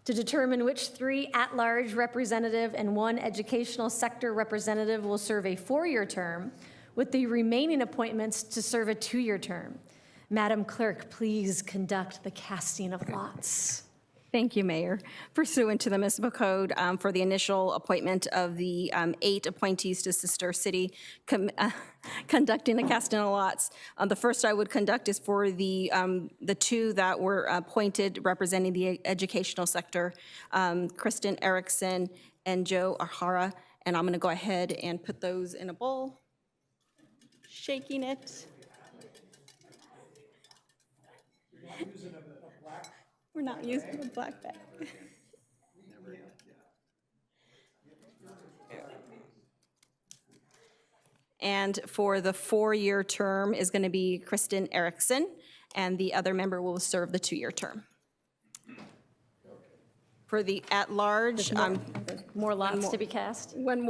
to determine which 3 at-large representative and 1 educational sector representative will serve a 4-year term, with the remaining appointments to serve a 2-year term. Madam Clerk, please conduct the casting of lots. Thank you, Mayor. Pursuant to the municipal code, for the initial appointment of the 8 appointees to Sister City, conducting a casting of lots. The first I would conduct is for the 2 that were appointed representing the educational sector, Kristen Erickson and Joe Ahara. And I'm going to go ahead and put those in a bowl, shaking it. We're not using a black bag. And for the 4-year term is going to be Kristen Erickson, and the other member will serve the 2-year term. For the at-large, More lots to be cast? one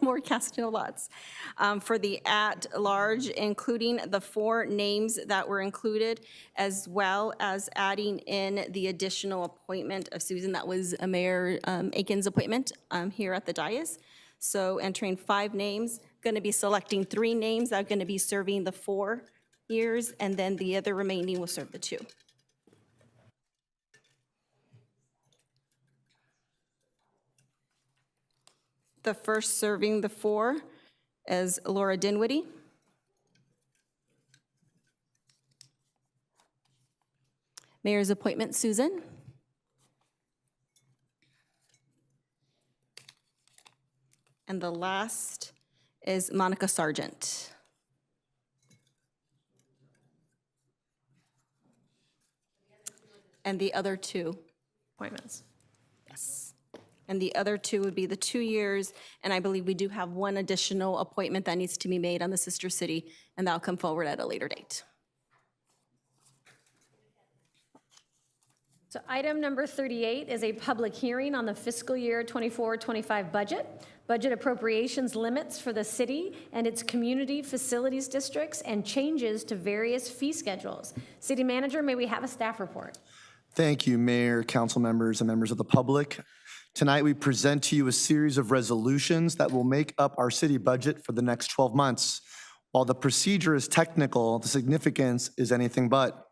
more casting of lots. For the at-large, including the 4 names that were included, as well as adding in the additional appointment of Susan, that was Mayor Aiken's appointment here at the dais. So entering 5 names, going to be selecting 3 names that are going to be serving the 4 years, and then the other remaining will serve the 2. The first serving the 4 is Laura Dinwiddie. Mayor's appointment, Susan. And the last is Monica Sargent. And the other 2 Appointments. Yes. And the other 2 would be the 2 years, and I believe we do have 1 additional appointment that needs to be made on the sister city, and that'll come forward at a later date. So item number 38 is a public hearing on the fiscal year 24-25 budget, budget appropriations limits for the city and its community facilities districts, and changes to various fee schedules. City Manager, may we have a staff report? Thank you, Mayor, council members, and members of the public. Tonight, we present to you a series of resolutions that will make up our city budget for the next 12 months. While the procedure is technical, the significance is anything but.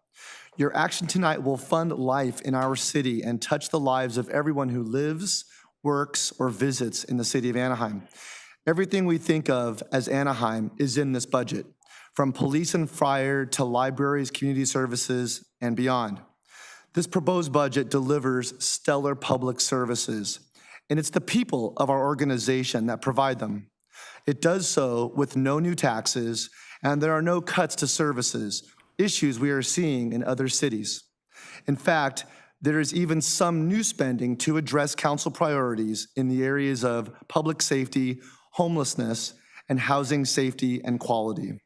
Your action tonight will fund life in our city and touch the lives of everyone who lives, works, or visits in the city of Anaheim. Everything we think of as Anaheim is in this budget, from police and fire to libraries, community services, and beyond. This proposed budget delivers stellar public services, and it's the people of our organization that provide them. It does so with no new taxes, and there are no cuts to services, issues we are seeing in other cities. In fact, there is even some new spending to address council priorities in the areas of public safety, homelessness, and housing safety and quality.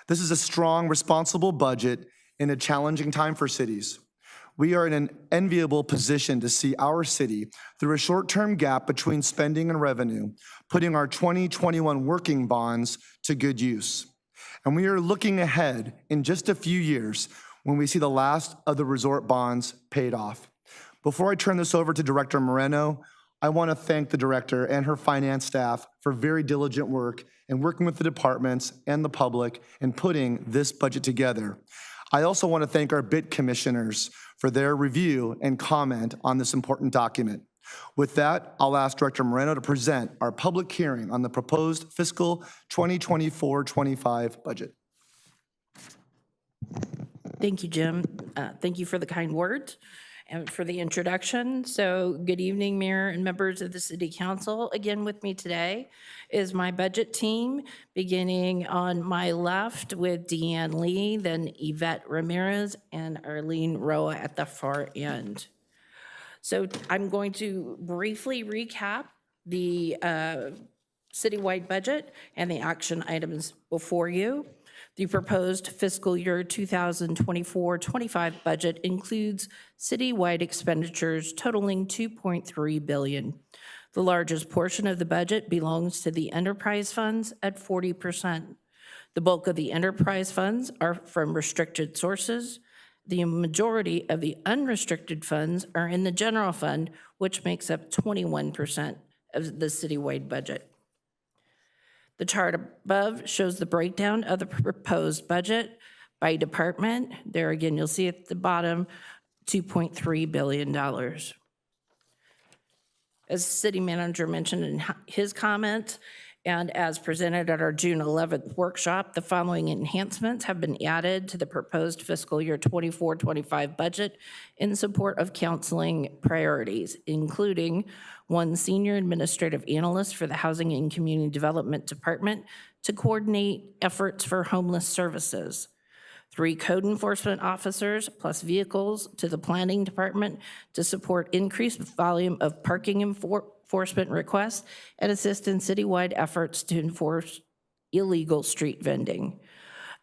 This is a strong, responsible budget in a challenging time for cities. We are in an enviable position to see our city through a short-term gap between spending and revenue, putting our 2021 working bonds to good use. And we are looking ahead in just a few years when we see the last of the resort bonds paid off. Before I turn this over to Director Moreno, I want to thank the director and her finance staff for very diligent work in working with the departments and the public in putting this budget together. I also want to thank our BIT commissioners for their review and comment on this important document. With that, I'll ask Director Moreno to present our public hearing on the proposed fiscal 2024-25 budget. Thank you, Jim. Thank you for the kind words and for the introduction. So good evening, Mayor and members of the City Council. Again with me today is my budget team, beginning on my left with Deanne Lee, then Yvette Ramirez, and Arlene Roa at the far end. So I'm going to briefly recap the citywide budget and the action items before you. The proposed fiscal year 2024-25 budget includes citywide expenditures totaling $2.3 billion. The largest portion of the budget belongs to the enterprise funds at 40%. The bulk of the enterprise funds are from restricted sources. The majority of the unrestricted funds are in the general fund, which makes up 21% of the citywide budget. The chart above shows the breakdown of the proposed budget by department. There again, you'll see at the bottom, $2.3 billion. As City Manager mentioned in his comments, and as presented at our June 11th workshop, the following enhancements have been added to the proposed fiscal year 24-25 budget in support of counseling priorities, including 1 senior administrative analyst for the Housing and Community Development Department to coordinate efforts for homeless services, 3 code enforcement officers plus vehicles to the planning department to support increased volume of parking enforcement requests and assist in citywide efforts to enforce illegal street vending.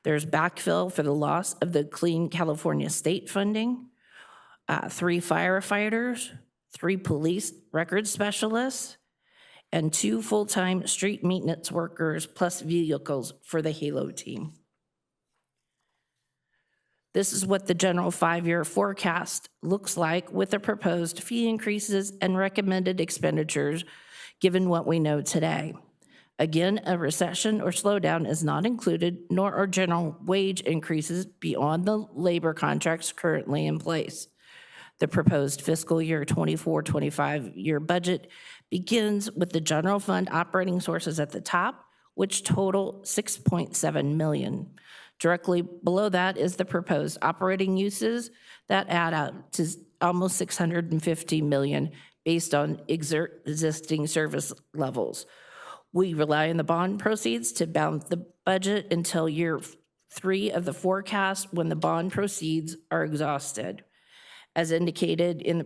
There's backfill for the loss of the Clean California State funding, 3 firefighters, 3 police record specialists, and 2 full-time street maintenance workers plus vehicles for the Halo team. This is what the general 5-year forecast looks like with the proposed fee increases and recommended expenditures given what we know today. Again, a recession or slowdown is not included, nor are general wage increases beyond the labor contracts currently in place. The proposed fiscal year 24-25 year budget begins with the general fund operating sources at the top, which total $6.7 million. Directly below that is the proposed operating uses that add up to almost $650 million based on existing service levels. We rely on the bond proceeds to balance the budget until year 3 of the forecast when the bond proceeds are exhausted. As indicated in the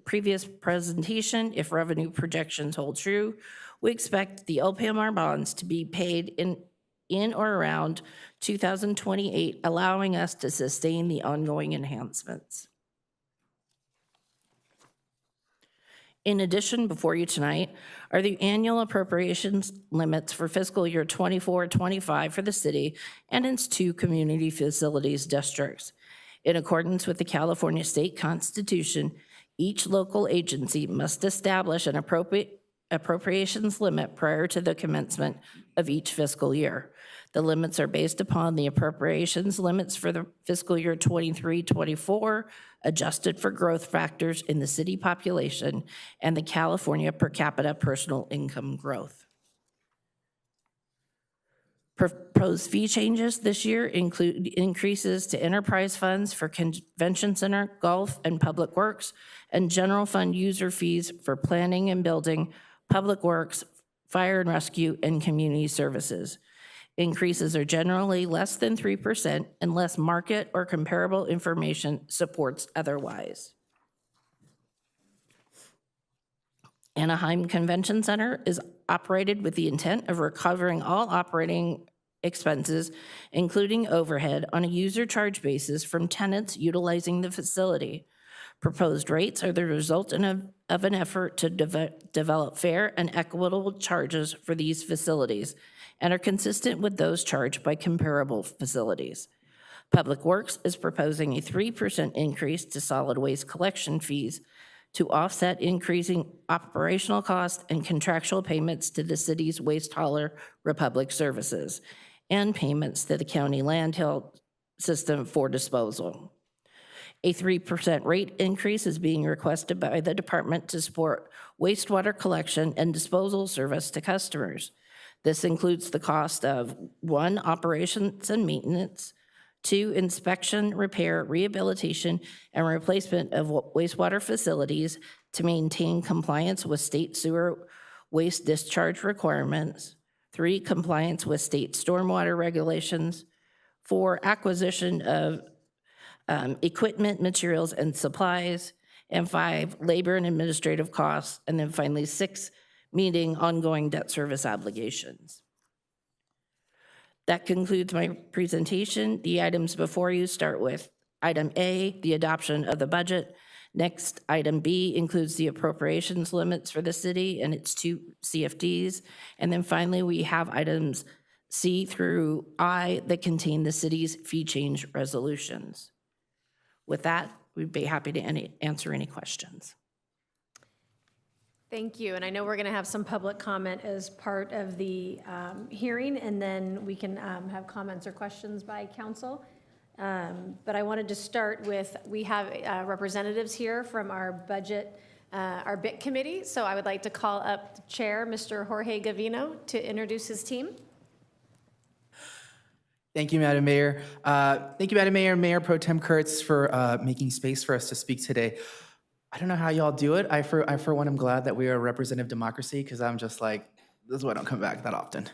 previous presentation, if revenue projections hold true, we expect the LPMR bonds to be paid in or around 2028, allowing us to sustain the ongoing enhancements. In addition, before you tonight are the annual appropriations limits for fiscal year 24-25 for the city and its 2 community facilities districts. In accordance with the California State Constitution, each local agency must establish an appropriations limit prior to the commencement of each fiscal year. The limits are based upon the appropriations limits for the fiscal year 23-24, adjusted for growth factors in the city population and the California per capita personal income growth. Proposed fee changes this year include increases to enterprise funds for convention center, golf, and public works, and general fund user fees for planning and building, public works, fire and rescue, and community services. Increases are generally less than 3% unless market or comparable information supports otherwise. Anaheim Convention Center is operated with the intent of recovering all operating expenses, including overhead, on a user charge basis from tenants utilizing the facility. Proposed rates are the result of an effort to develop fair and equitable charges for these facilities and are consistent with those charged by comparable facilities. Public Works is proposing a 3% increase to solid waste collection fees to offset increasing operational costs and contractual payments to the city's waste hauler Republic Services and payments to the county landfill system for disposal. A 3% rate increase is being requested by the department to support wastewater collection and disposal service to customers. This includes the cost of 1, operations and maintenance, 2, inspection, repair, rehabilitation, and replacement of wastewater facilities to maintain compliance with state sewer waste discharge requirements, 3, compliance with state stormwater regulations, 4, acquisition of equipment, materials, and supplies, and 5, labor and administrative costs, and then finally 6, meeting ongoing debt service obligations. That concludes my presentation. The items before you start with item A, the adoption of the budget. Next, item B includes the appropriations limits for the city and its 2 CFDs. And then finally, we have items C through I that contain the city's fee change resolutions. With that, we'd be happy to answer any questions. Thank you, and I know we're going to have some public comment as part of the hearing, and then we can have comments or questions by council. But I wanted to start with, we have representatives here from our budget, our BIT committee, so I would like to call up the chair, Mr. Jorge Gavino, to introduce his team. Thank you, Madam Mayor. Thank you, Madam Mayor, Mayor Pro Tem Kurtz, for making space for us to speak today. I don't know how y'all do it. I for one, am glad that we are a representative democracy, because I'm just like, this is why I don't come back that often.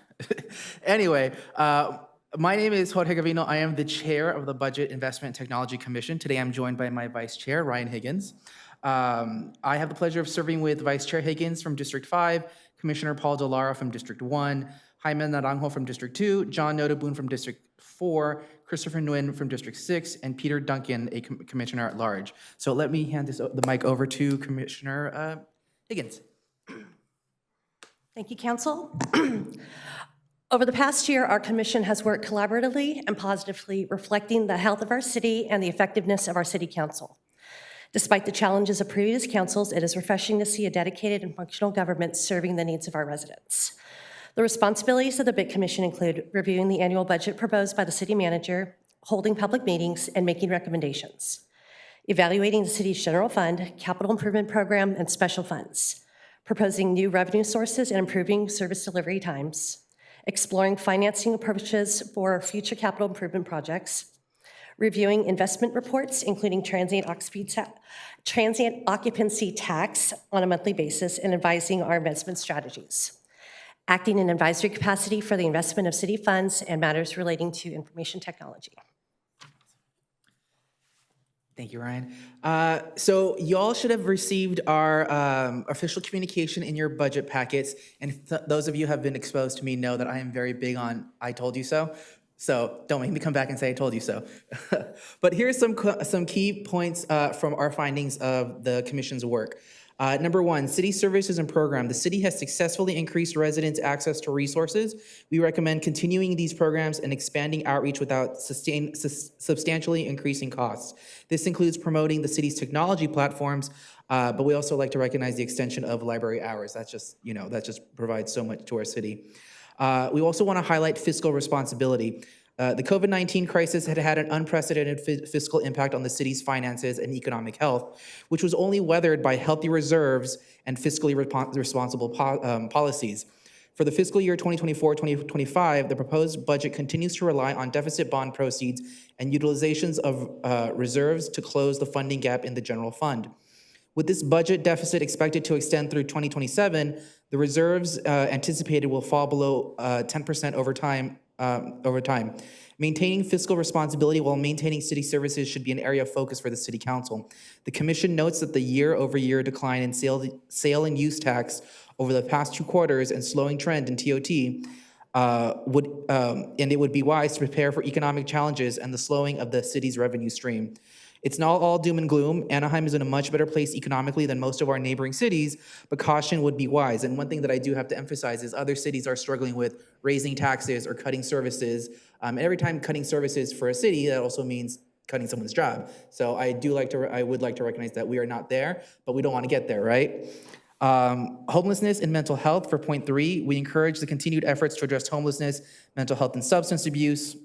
Anyway, my name is Jorge Gavino. I am the chair of the Budget Investment Technology Commission. Today I'm joined by my vice chair, Ryan Higgins. I have the pleasure of serving with Vice Chair Higgins from District 5, Commissioner Paul Delara from District 1, Jaime Naranjo from District 2, John Notabune from District 4, Christopher Nguyen from District 6, and Peter Duncan, a Commissioner at Large. So let me hand the mic over to Commissioner Higgins. Thank you, Council. Over the past year, our commission has worked collaboratively and positively, reflecting the health of our city and the effectiveness of our city council. Despite the challenges of previous councils, it is refreshing to see a dedicated and functional government serving the needs of our residents. The responsibilities of the BIT Commission include reviewing the annual budget proposed by the city manager, holding public meetings, and making recommendations, evaluating the city's general fund, capital improvement program, and special funds, proposing new revenue sources and improving service delivery times, exploring financing approaches for future capital improvement projects, reviewing investment reports, including transient occupancy tax on a monthly basis, and advising our investment strategies, acting in advisory capacity for the investment of city funds and matters relating to information technology. Thank you, Ryan. So y'all should have received our official communication in your budget packets. And those of you who have been exposed to me know that I am very big on I told you so. So don't make me come back and say I told you so. But here's some key points from our findings of the commission's work. Number one, city services and program. The city has successfully increased residents' access to resources. We recommend continuing these programs and expanding outreach without substantially increasing costs. This includes promoting the city's technology platforms, but we also like to recognize the extension of library hours. That just provides so much to our city. We also want to highlight fiscal responsibility. The COVID-19 crisis had had an unprecedented fiscal impact on the city's finances and economic health, which was only weathered by healthy reserves and fiscally responsible policies. For the fiscal year 2024-2025, the proposed budget continues to rely on deficit bond proceeds and utilizations of reserves to close the funding gap in the general fund. With this budget deficit expected to extend through 2027, the reserves anticipated will fall below 10% over time. Maintaining fiscal responsibility while maintaining city services should be an area of focus for the City Council. The Commission notes that the year-over-year decline in sale and use tax over the past 2 quarters and slowing trend in TOT it would be wise to prepare for economic challenges and the slowing of the city's revenue stream. It's not all doom and gloom. Anaheim is in a much better place economically than most of our neighboring cities, but caution would be wise. And one thing that I do have to emphasize is other cities are struggling with raising taxes or cutting services. And every time cutting services for a city, that also means cutting someone's job. So I would like to recognize that we are not there, but we don't want to get there, right? Homelessness and mental health for point 3. We encourage the continued efforts to address homelessness, mental health, and substance abuse.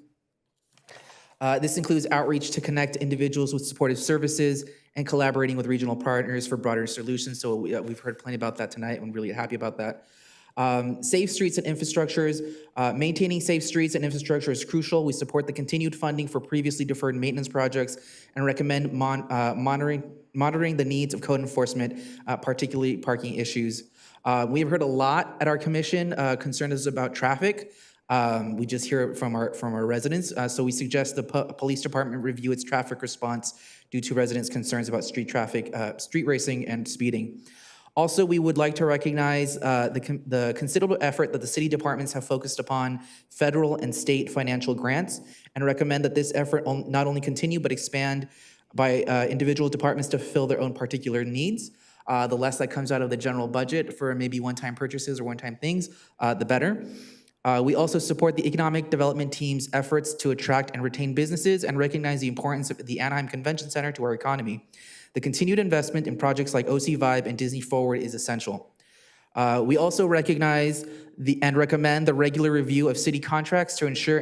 This includes outreach to connect individuals with supportive services and collaborating with regional partners for broader solutions. So we've heard plenty about that tonight. I'm really happy about that. Safe streets and infrastructures. Maintaining safe streets and infrastructure is crucial. We support the continued funding for previously deferred maintenance projects and recommend monitoring the needs of code enforcement, particularly parking issues. We have heard a lot at our commission concerns about traffic. We just hear it from our residents. So we suggest the police department review its traffic response due to residents' concerns about street traffic, street racing, and speeding. Also, we would like to recognize the considerable effort that the city departments have focused upon federal and state financial grants, and recommend that this effort not only continue but expand by individual departments to fulfill their own particular needs. The less that comes out of the general budget for maybe one-time purchases or one-time things, the better. We also support the economic development team's efforts to attract and retain businesses and recognize the importance of the Anaheim Convention Center to our economy. The continued investment in projects like OC Vibe and Disney Forward is essential. We also recognize and recommend the regular review of city contracts to ensure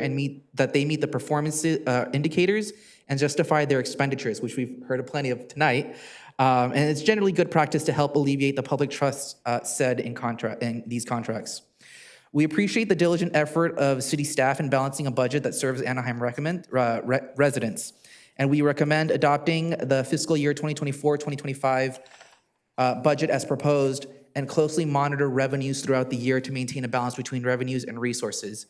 that they meet the performance indicators and justify their expenditures, which we've heard plenty of tonight. And it's generally good practice to help alleviate the public trust said in these contracts. We appreciate the diligent effort of city staff in balancing a budget that serves Anaheim residents. And we recommend adopting the fiscal year 2024-2025 budget as proposed and closely monitor revenues throughout the year to maintain a balance between revenues and resources.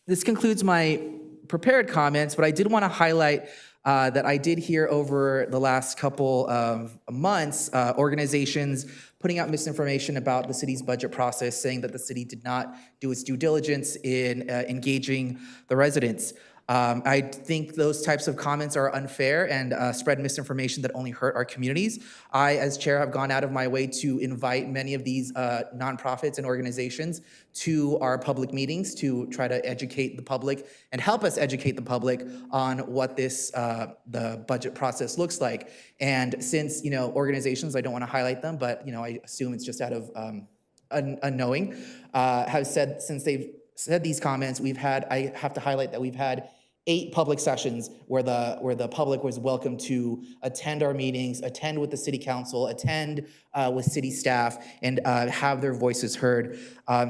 This concludes my prepared comments, but I did want to highlight that I did hear over the last couple of months, organizations putting out misinformation about the city's budget process, saying that the city did not do its due diligence in engaging the residents. I think those types of comments are unfair and spread misinformation that only hurt our communities. I, as chair, have gone out of my way to invite many of these nonprofits and organizations to our public meetings to try to educate the public and help us educate the public on what this the budget process looks like. And since, you know, organizations, I don't want to highlight them, but, you know, I assume it's just out of unknowing, have said, since they've said these comments, I have to highlight that we've had 8 public sessions where the public was welcome to attend our meetings, attend with the city council, attend with city staff, and have their voices heard.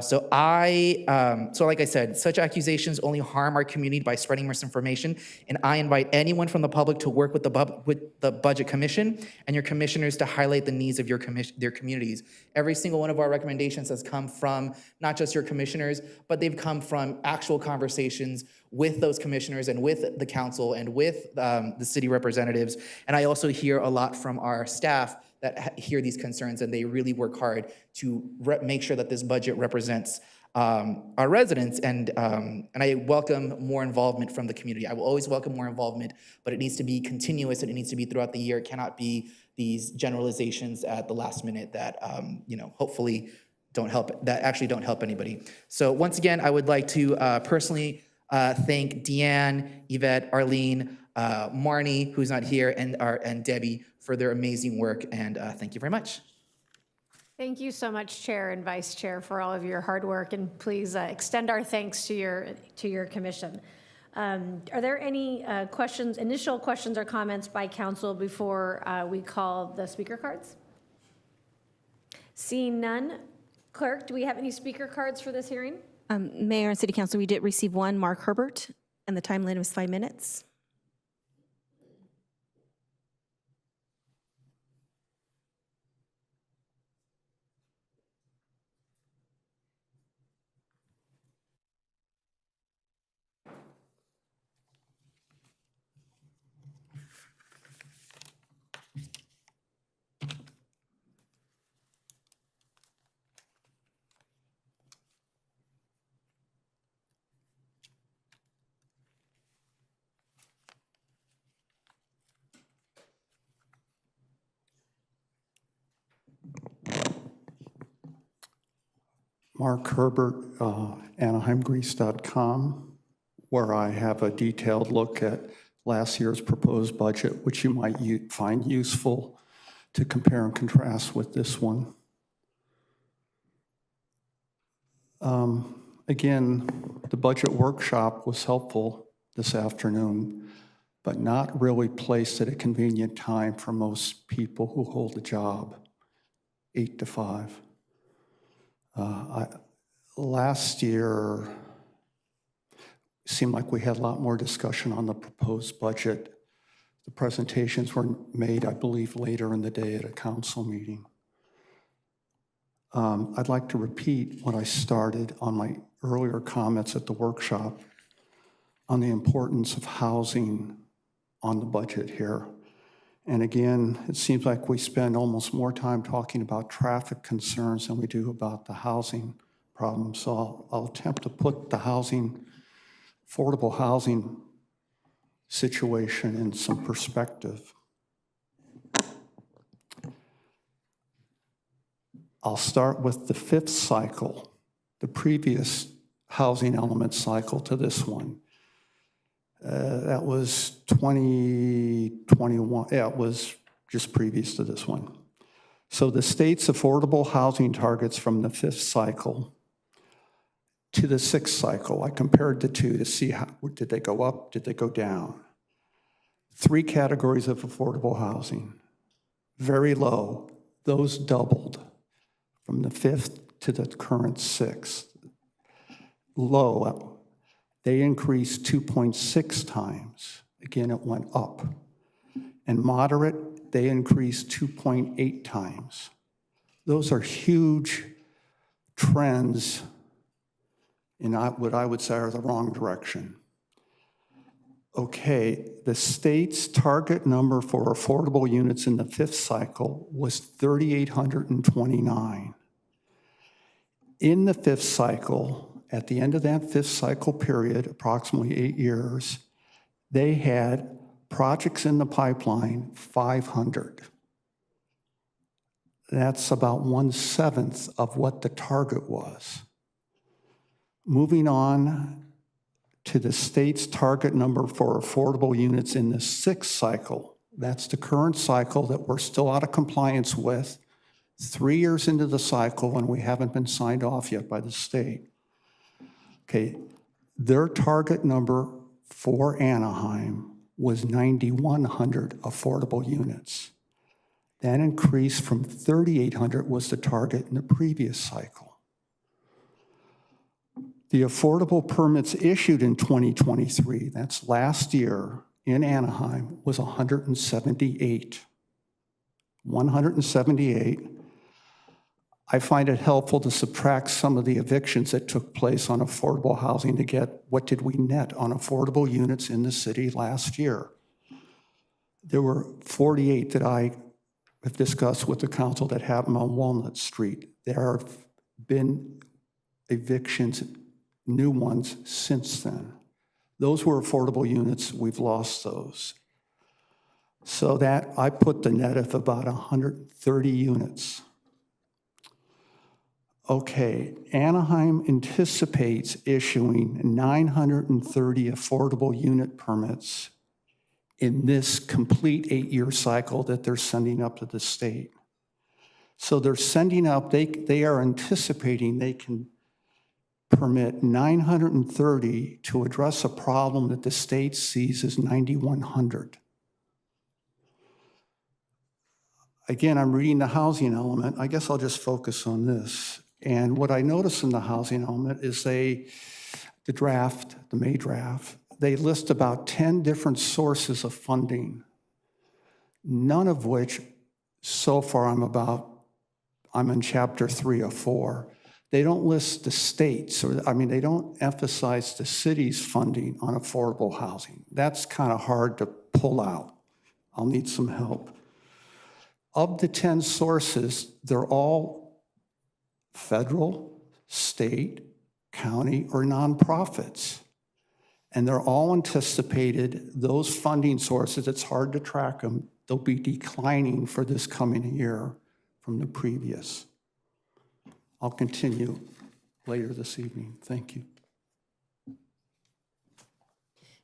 So like I said, such accusations only harm our community by spreading misinformation, and I invite anyone from the public to work with the Budget Commission and your commissioners to highlight the needs of their communities. Every single one of our recommendations has come from not just your commissioners, but they've come from actual conversations with those commissioners and with the council and with the city representatives. And I also hear a lot from our staff that hear these concerns, and they really work hard to make sure that this budget represents our residents. And I welcome more involvement from the community. I will always welcome more involvement, but it needs to be continuous and it needs to be throughout the year. It cannot be these generalizations at the last minute that, you know, hopefully actually don't help anybody. So once again, I would like to personally thank Deanne, Yvette, Arlene, Marnie, who's not here, and Debbie for their amazing work, and thank you very much. Thank you so much, Chair and Vice Chair, for all of your hard work, and please extend our thanks to your commission. Are there any initial questions or comments by council before we call the speaker cards? Seeing none, Clerk, do we have any speaker cards for this hearing? Mayor and City Council, we did receive one, Mark Herbert, and the time limit was 5 minutes. Mark Herbert, AnaheimGrease.com, where I have a detailed look at last year's proposed budget, which you might find useful to compare and contrast with this one. Again, the budget workshop was helpful this afternoon, but not really placed at a convenient time for most people who hold a job, 8 to 5. Last year, seemed like we had a lot more discussion on the proposed budget. The presentations were made, I believe, later in the day at a council meeting. I'd like to repeat what I started on my earlier comments at the workshop on the importance of housing on the budget here. And again, it seems like we spend almost more time talking about traffic concerns than we do about the housing problem. So I'll attempt to put the affordable housing situation in some perspective. I'll start with the 5th cycle, the previous housing element cycle to this one. That was 2021. Yeah, it was just previous to this one. So the state's affordable housing targets from the 5th cycle to the 6th cycle, I compared the two to see how, did they go up, did they go down? 3 categories of affordable housing. Very low, those doubled from the 5th to the current 6th. Low, they increased 2.6 times. Again, it went up. And moderate, they increased 2.8 times. Those are huge trends in what I would say are the wrong direction. Okay, the state's target number for affordable units in the fifth cycle was 3,829. In the fifth cycle, at the end of that fifth cycle period, approximately 8 years, they had projects in the pipeline, 500. That's about 1/7 of what the target was. Moving on to the state's target number for affordable units in the sixth cycle. That's the current cycle that we're still out of compliance with, 3 years into the cycle, and we haven't been signed off yet by the state. Okay, their target number for Anaheim was 9,100 affordable units. That increased from 3,800 was the target in the previous cycle. The affordable permits issued in 2023, that's last year in Anaheim, was 178. 178. I find it helpful to subtract some of the evictions that took place on affordable housing to get what did we net on affordable units in the city last year. There were 48 that I have discussed with the council that happened on Walnut Street. There have been evictions, new ones since then. Those were affordable units, we've lost those. So that I put the net of about 130 units. Okay, Anaheim anticipates issuing 930 affordable unit permits in this complete 8-year cycle that they're sending up to the state. So they're sending up, they are anticipating they can permit 930 to address a problem that the state sees as 9,100. Again, I'm reading the housing element. I guess I'll just focus on this. And what I notice in the housing element is the May draft, they list about 10 different sources of funding, none of which so far I'm in chapter 3 or 4. They don't list the states, they don't emphasize the city's funding on affordable housing. That's kind of hard to pull out. I'll need some help. Of the 10 sources, they're all federal, state, county, or nonprofits. And they're all anticipated, those funding sources, it's hard to track them, they'll be declining for this coming year from the previous. I'll continue later this evening. Thank you.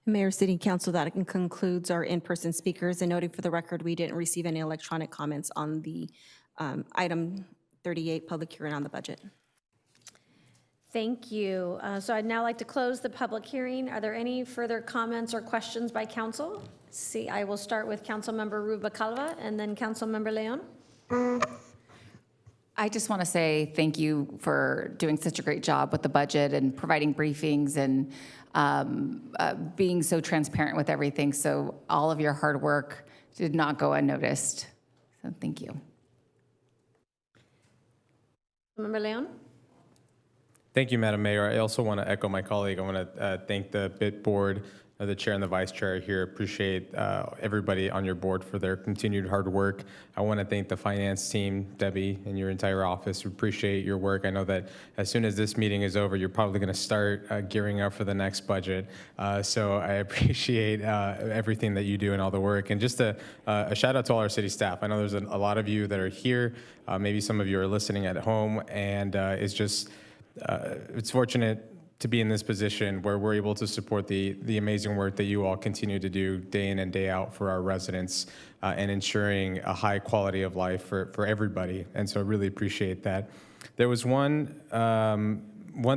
Mayor, City Council, that concludes our in-person speakers. And noting for the record, we didn't receive any electronic comments on the item 38, public hearing on the budget. Thank you. So I'd now like to close the public hearing. Are there any further comments or questions by council? See, I will start with Councilmember Rubalcaba and then Councilmember Leon. I just want to say thank you for doing such a great job with the budget and providing briefings and being so transparent with everything. So all of your hard work did not go unnoticed. So thank you. Councilmember Leon? Thank you, Madam Mayor. I also want to echo my colleague. I want to thank the BIT board, the chair and the vice chair here. Appreciate everybody on your board for their continued hard work. I want to thank the finance team, Debbie, and your entire office. We appreciate your work. I know that as soon as this meeting is over, you're probably going to start gearing up for the next budget. So I appreciate everything that you do and all the work. And just a shout out to all our city staff. I know there's a lot of you that are here. Maybe some of you are listening at home, and it's fortunate to be in this position where we're able to support the amazing work that you all continue to do day in and day out for our residents and ensuring a high quality of life for everybody. And so I really appreciate that. There was one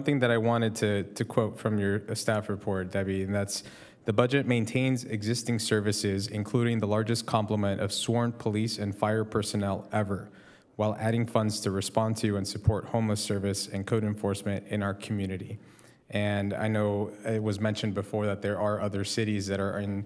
thing that I wanted to quote from your staff report, Debbie, and that's: the budget maintains existing services, including the largest complement of sworn police and fire personnel ever, while adding funds to respond to and support homeless service and code enforcement in our community. And I know it was mentioned before that there are other cities that are in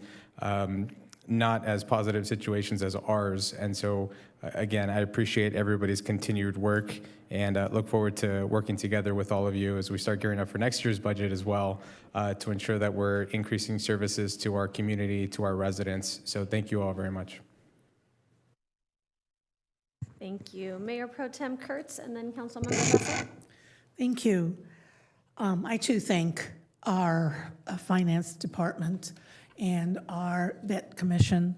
not as positive situations as ours. And so, again, I appreciate everybody's continued work and look forward to working together with all of you as we start gearing up for next year's budget as well, to ensure that we're increasing services to our community, to our residents. So thank you all very much. Thank you. Mayor Pro Tem Kurtz and then Councilmember Russell. Thank you. I too thank our finance department and our vet commission.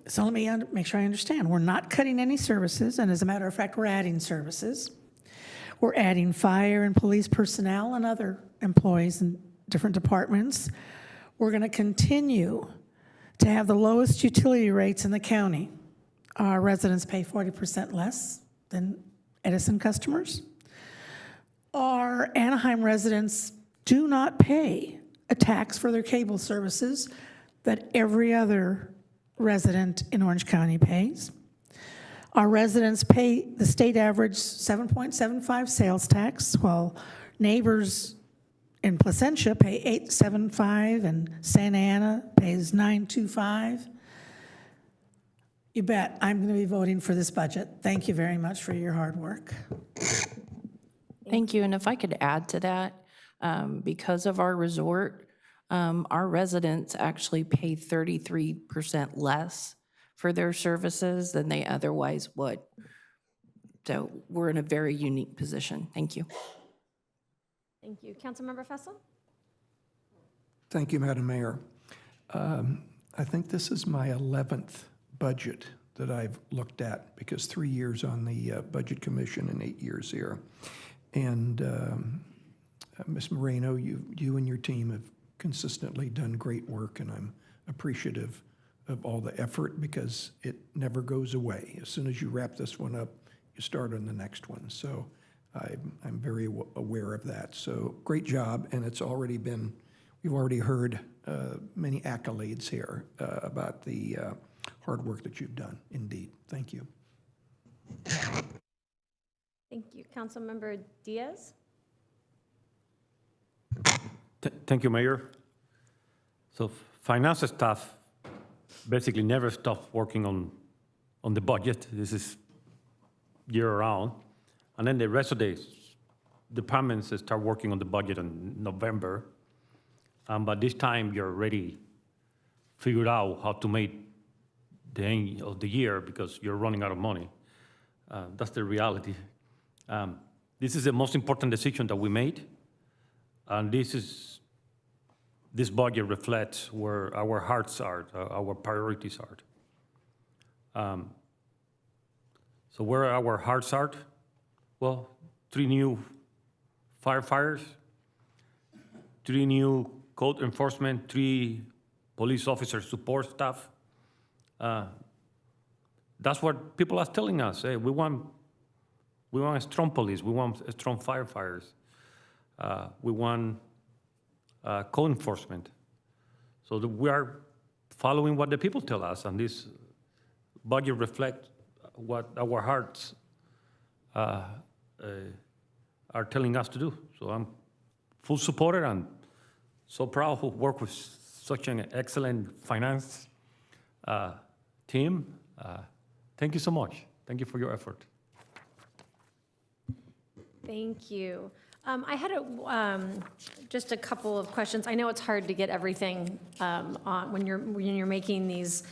So let me make sure I understand. We're not cutting any services, and as a matter of fact, we're adding services. We're adding fire and police personnel and other employees in different departments. We're going to continue to have the lowest utility rates in the county. Our residents pay 40% less than Edison customers. Our Anaheim residents do not pay a tax for their cable services that every other resident in Orange County pays. Our residents pay the state average 7.75 sales tax, while neighbors in Placentia pay 8.75 and Santa Ana pays 9.25. You bet I'm going to be voting for this budget. Thank you very much for your hard work. Thank you. And if I could add to that, because of our resort, our residents actually pay 33% less for their services than they otherwise would. So we're in a very unique position. Thank you. Thank you. Councilmember Fessel? Thank you, Madam Mayor. I think this is my 11th budget that I've looked at, because 3 years on the Budget Commission and 8 years here. And Ms. Moreno, you and your team have consistently done great work, and I'm appreciative of all the effort, because it never goes away. As soon as you wrap this one up, you start on the next one. So I'm very aware of that. So great job, and it's already been, we've already heard many accolades here about the hard work that you've done, indeed. Thank you. Thank you. Councilmember Diaz? Thank you, Mayor. So finance staff basically never stops working on the budget. This is year-round. And then the rest of the departments start working on the budget in November. But this time, you're already figured out how to make the end of the year, because you're running out of money. That's the reality. This is the most important decision that we made. And this budget reflects where our hearts are, our priorities are. So where our hearts are? Well, 3 new firefighters, 3 new code enforcement, 3 police officer support staff. That's what people are telling us. Hey, we want a strong police. We want strong firefighters. We want code enforcement. So we are following what the people tell us, and this budget reflects what our hearts are telling us to do. So I'm full supporter and so proud to work with such an excellent finance team. Thank you so much. Thank you for your effort. Thank you. I had just a couple of questions. I know it's hard to get everything on when you're making these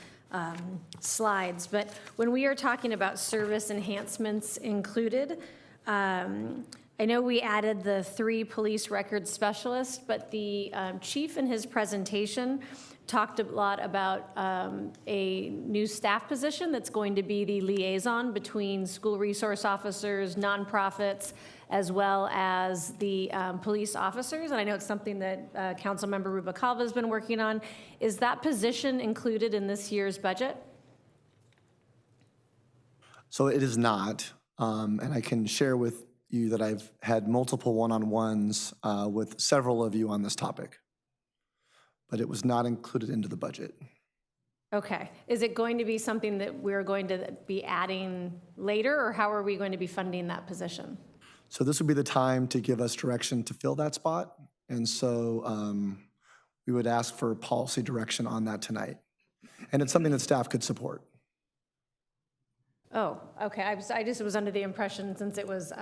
slides, but when we are talking about service enhancements included, I know we added the 3 police records specialists, but the chief in his presentation talked a lot about a new staff position that's going to be the liaison between school resource officers, nonprofits, as well as the police officers. And I know it's something that Councilmember Rubalcaba has been working on. Is that position included in this year's budget? So it is not, and I can share with you that I've had multiple one-on-ones with several of you on this topic, but it was not included into the budget. Okay. Is it going to be something that we're going to be adding later, or how are we going to be funding that position? So this would be the time to give us direction to fill that spot, and so we would ask for policy direction on that tonight. And it's something that staff could support. Oh, okay. I just was under the impression, since it was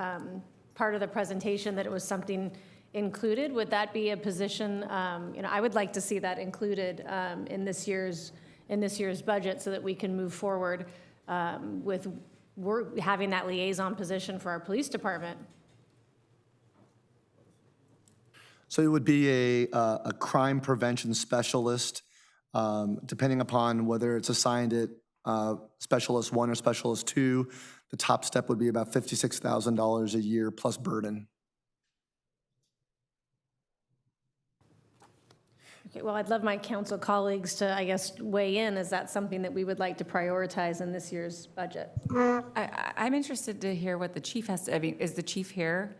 part of the presentation, that it was something included. Would that be a position, I would like to see that included in this year's budget so that we can move forward with having that liaison position for our police department. So it would be a crime prevention specialist, depending upon whether it's assigned at Specialist 1 or Specialist 2. The top step would be about $56,000 a year plus burden. Okay, well, I'd love my council colleagues to, I guess, weigh in. Is that something that we would like to prioritize in this year's budget? I'm interested to hear what the chief has to, I mean, is the chief here?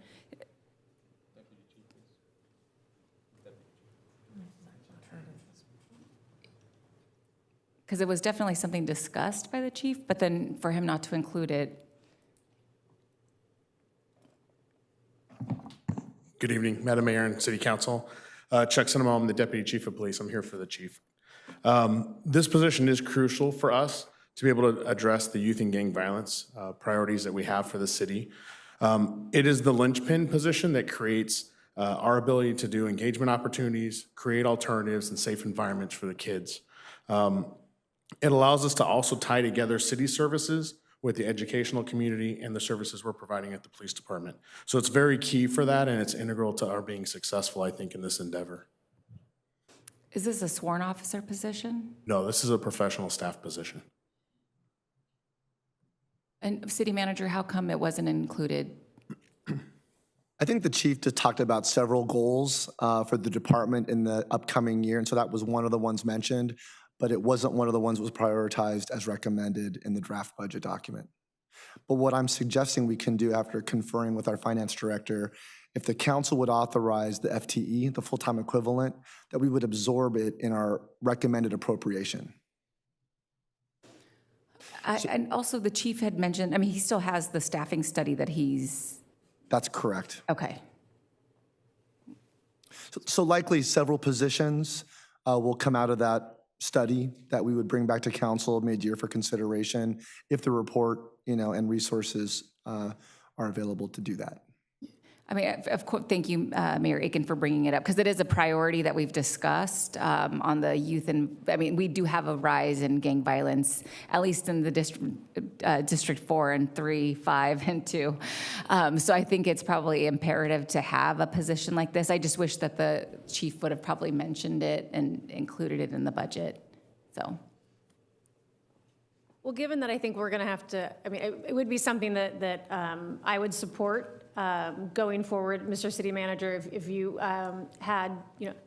Because it was definitely something discussed by the chief, but then for him not to include it. Good evening, Madam Mayor and City Council. Chuck Sinema, I'm the Deputy Chief of Police. I'm here for the chief. This position is crucial for us to be able to address the youth and gang violence priorities that we have for the city. It is the linchpin position that creates our ability to do engagement opportunities, create alternatives and safe environments for the kids. It allows us to also tie together city services with the educational community and the services we're providing at the police department. So it's very key for that, and it's integral to our being successful, I think, in this endeavor. Is this a sworn officer position? No, this is a professional staff position. And city manager, how come it wasn't included? I think the chief just talked about several goals for the department in the upcoming year, and so that was one of the ones mentioned, but it wasn't one of the ones that was prioritized as recommended in the draft budget document. But what I'm suggesting we can do after conferring with our finance director, if the council would authorize the FTE, the full-time equivalent, that we would absorb it in our recommended appropriation. And also the chief had mentioned, I mean, he still has the staffing study that he's. That's correct. Okay. So likely several positions will come out of that study that we would bring back to council mid-year for consideration if the report, and resources are available to do that. I mean, of course, thank you, Mayor Aiken, for bringing it up, because it is a priority that we've discussed on the youth. And I mean, we do have a rise in gang violence, at least in the District 4 and 3, 5, and 2. So I think it's probably imperative to have a position like this. I just wish that the chief would have probably mentioned it and included it in the budget, so. Well, given that I think we're going to have to, I mean, it would be something that I would support going forward, Mr. City Manager, if you had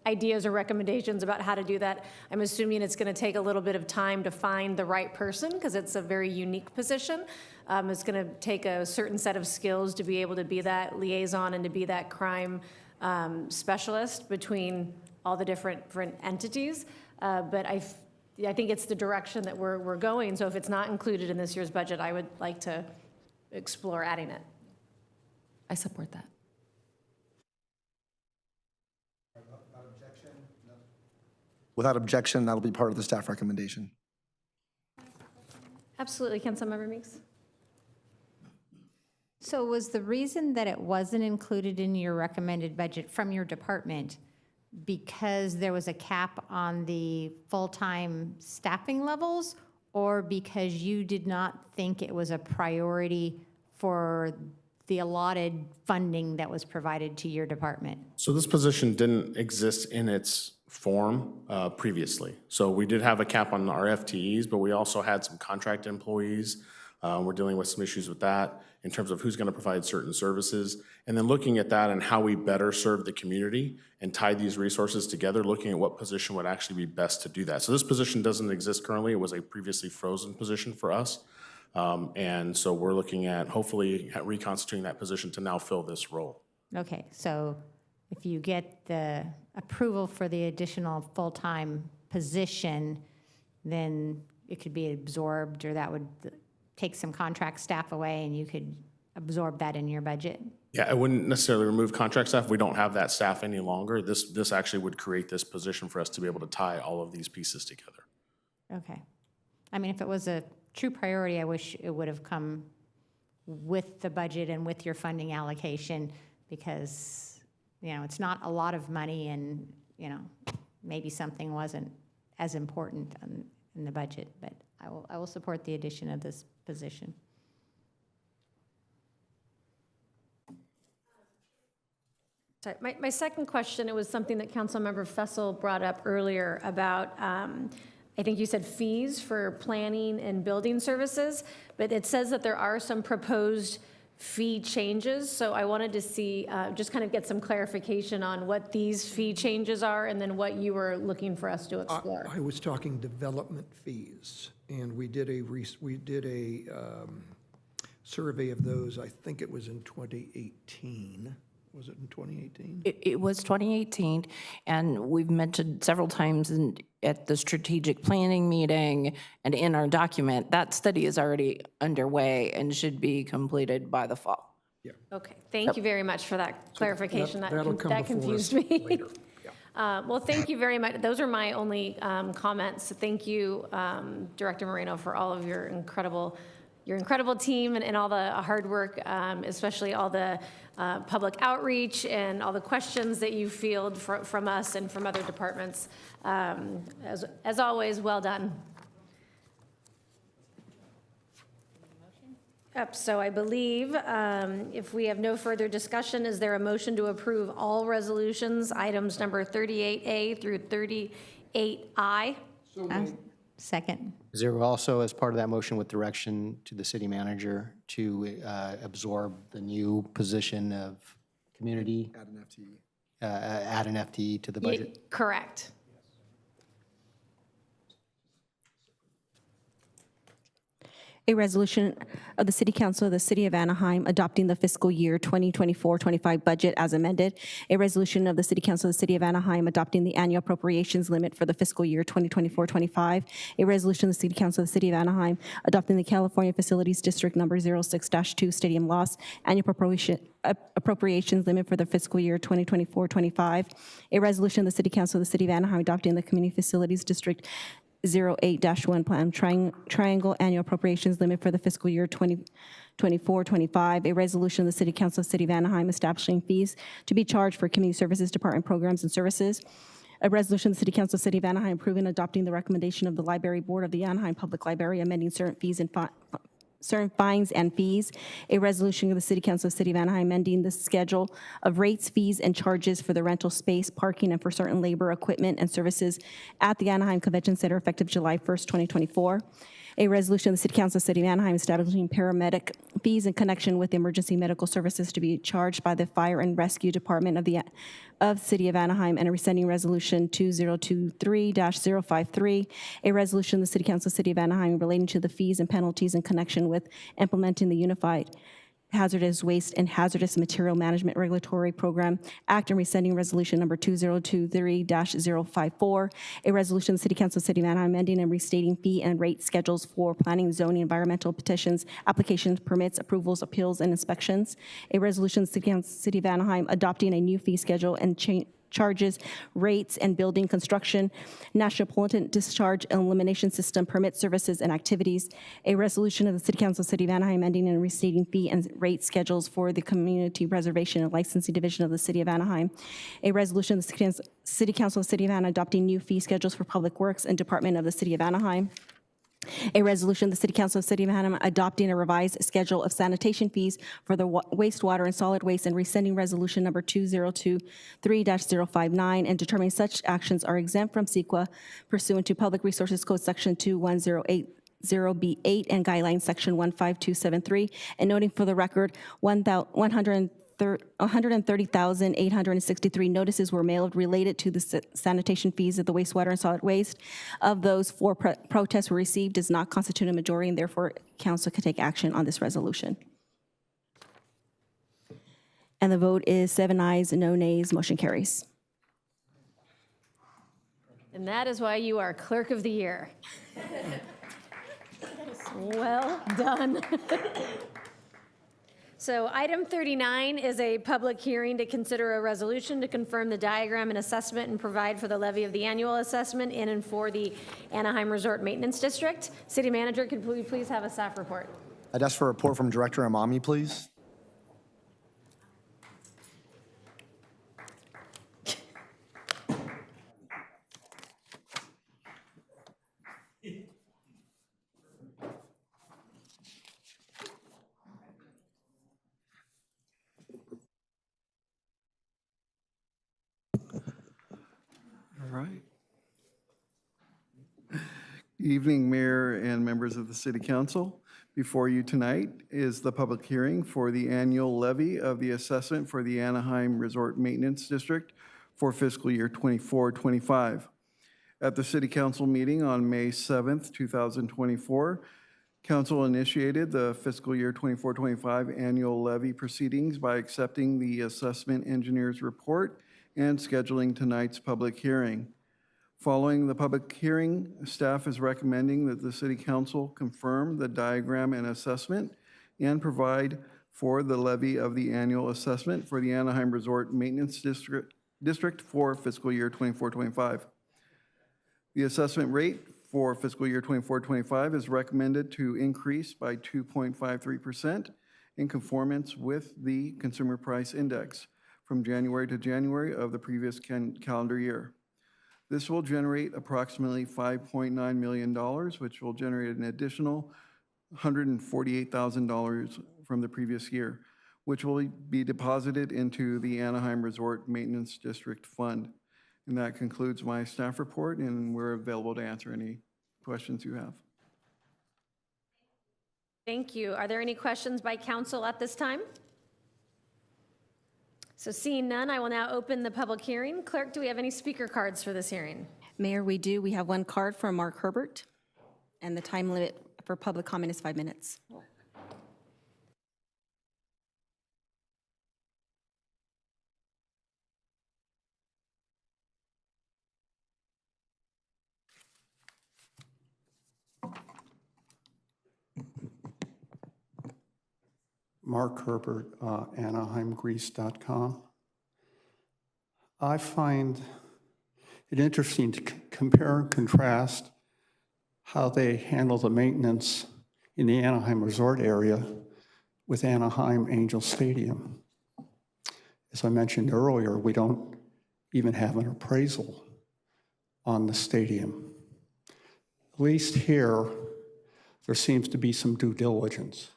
ideas or recommendations about how to do that. I'm assuming it's going to take a little bit of time to find the right person because it's a very unique position. It's going to take a certain set of skills to be able to be that liaison and to be that crime specialist between all the different entities. But I think it's the direction that we're going. So if it's not included in this year's budget, I would like to explore adding it. I support that. Without objection, that'll be part of the staff recommendation. Absolutely, Councilmember Meeks. So was the reason that it wasn't included in your recommended budget from your department because there was a cap on the full-time staffing levels, or because you did not think it was a priority for the allotted funding that was provided to your department? So this position didn't exist in its form previously. So we did have a cap on our FTEs, but we also had some contract employees. We're dealing with some issues with that in terms of who's going to provide certain services. And then looking at that and how we better serve the community and tie these resources together, looking at what position would actually be best to do that. So this position doesn't exist currently. It was a previously frozen position for us. And so we're looking at hopefully reconstituting that position to now fill this role. Okay, so if you get the approval for the additional full-time position, then it could be absorbed, or that would take some contract staff away and you could absorb that in your budget? Yeah, I wouldn't necessarily remove contract staff. We don't have that staff any longer. This actually would create this position for us to be able to tie all of these pieces together. Okay. I mean, if it was a true priority, I wish it would have come with the budget and with your funding allocation, because, you know, it's not a lot of money, and, you know, maybe something wasn't as important in the budget, but I will support the addition of this position. Sorry, my second question, it was something that Councilmember Fessel brought up earlier about, I think you said fees for planning and building services, but it says that there are some proposed fee changes. So I wanted to see, just kind of get some clarification on what these fee changes are, and then what you were looking for us to explore. I was talking development fees, and we did a survey of those, I think it was in 2018. Was it in 2018? It was 2018, and we've mentioned several times at the strategic planning meeting and in our document, that study is already underway and should be completed by the fall. Okay, thank you very much for that clarification. that'll come That before us confused me. later. Well, thank you very much. Those are my only comments. Thank you, Director Moreno, for all of your incredible team and all the hard work, especially all the public outreach and all the questions that you field from us and from other departments. As always, well done. So I believe if we have no further discussion, is there a motion to approve all resolutions, items number 38A through 38I? Second. Is there also, as part of that motion, with direction to the city manager to absorb the new position of community? Add an FTE. Add an FTE to the budget? Correct. A resolution of the City Council of the City of Anaheim adopting the fiscal year 2024-25 budget as amended. A resolution of the City Council of the City of Anaheim adopting the annual appropriations limit for the fiscal year 2024-25. A resolution of the City Council of the City of Anaheim adopting the California Facilities District Number 06-2 Stadium Loss annual appropriations limit for the fiscal year 2024-25. A resolution of the City Council of the City of Anaheim adopting the Community Facilities District 08-1 Plan Triangle Annual Appropriations Limit for the fiscal year 2024-25. A resolution of the City Council of the City of Anaheim establishing fees to be charged for Community Services Department programs and services. A resolution of the City Council of the City of Anaheim approving and adopting the recommendation of the Library Board of the Anaheim Public Library amending certain fees and certain fines and fees. A resolution of the City Council of the City of Anaheim amending the schedule of rates, fees, and charges for the rental space, parking, and for certain labor, equipment, and services at the Anaheim Convention Center effective July 1st, 2024. A resolution of the City Council of the City of Anaheim establishing paramedic fees in connection with emergency medical services to be charged by the Fire and Rescue Department of the City of Anaheim, and a rescinding resolution 2023-053. A resolution of the City Council of the City of Anaheim relating to the fees and penalties in connection with implementing the Unified Hazardous Waste and Hazardous Material Management Regulatory Program Act, and rescinding resolution number 2023-054. A resolution of the City Council of the City of Anaheim amending and restating fee and rate schedules for planning, zoning, environmental petitions, applications, permits, approvals, appeals, and inspections. A resolution of the City Council of the City of Anaheim adopting a new fee schedule and charges, rates, and building construction, national pollutant discharge and elimination system, permit services and activities. A resolution of the City Council of the City of Anaheim ending and restating fee and rate schedules for the Community Preservation and Licensing Division of the City of Anaheim. A resolution of the City Council of the City of Anaheim adopting new fee schedules for Public Works and Department of the City of Anaheim. A resolution of the City Council of the City of Anaheim adopting a revised schedule of sanitation fees for the wastewater and solid waste, and rescinding resolution number 2023-059, and determining such actions are exempt from CEQA pursuant to Public Resources Code Section 21080B8 and Guidelines Section 15273, and noting for the record 130,863 notices were mailed related to the sanitation fees of the wastewater and solid waste. Of those, 4 protests were received, does not constitute a majority, and therefore council can take action on this resolution. And the vote is 7 ayes, no nays, motion carries. And that is why you are Clerk of the Year. Well done. So item 39 is a public hearing to consider a resolution to confirm the diagram and assessment and provide for the levy of the annual assessment in and for the Anaheim Resort Maintenance District. City Manager, could we please have a staff report? I'd ask for a report from Director Amami, please. All right. Evening, Mayor and members of the City Council. Before you tonight is the public hearing for the annual levy of the assessment for the Anaheim Resort Maintenance District for fiscal year 24-25. At the City Council meeting on May 7th, 2024, Council initiated the fiscal year 24-25 annual levy proceedings by accepting the assessment engineer's report and scheduling tonight's public hearing. Following the public hearing, staff is recommending that the City Council confirm the diagram and assessment and provide for the levy of the annual assessment for the Anaheim Resort Maintenance District for fiscal year 24-25. The assessment rate for fiscal year 24-25 is recommended to increase by 2.53% in conformance with the Consumer Price Index from January to January of the previous calendar year. This will generate approximately $5.9 million, which will generate an additional $148,000 from the previous year, which will be deposited into the Anaheim Resort Maintenance District Fund. And that concludes my staff report, and we're available to answer any questions you have. Thank you. Are there any questions by council at this time? So seeing none, I will now open the public hearing. Clerk, do we have any speaker cards for this hearing? Mayor, we do. We have one card from Mark Herbert, and the time limit for public comment is 5 minutes. Mark Herbert, AnaheimGrease.com. I find it interesting to compare and contrast how they handle the maintenance in the Anaheim Resort area with Anaheim Angel Stadium. As I mentioned earlier, we don't even have an appraisal on the stadium. At least here, there seems to be some due diligence.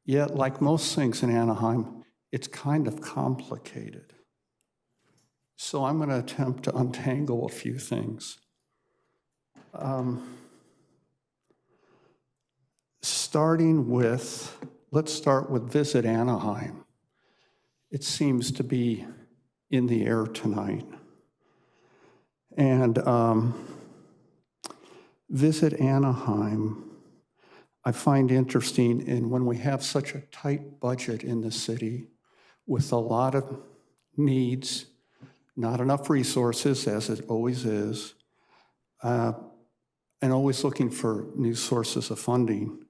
Yet, like most things in Anaheim, it's kind of complicated. So I'm going to attempt to untangle a few things. Let's start with Visit Anaheim. It seems to be in the air tonight. And Visit Anaheim, I find interesting in when we have such a tight budget in the city with a lot of needs, not enough resources, as it always is, and always looking for new sources of funding.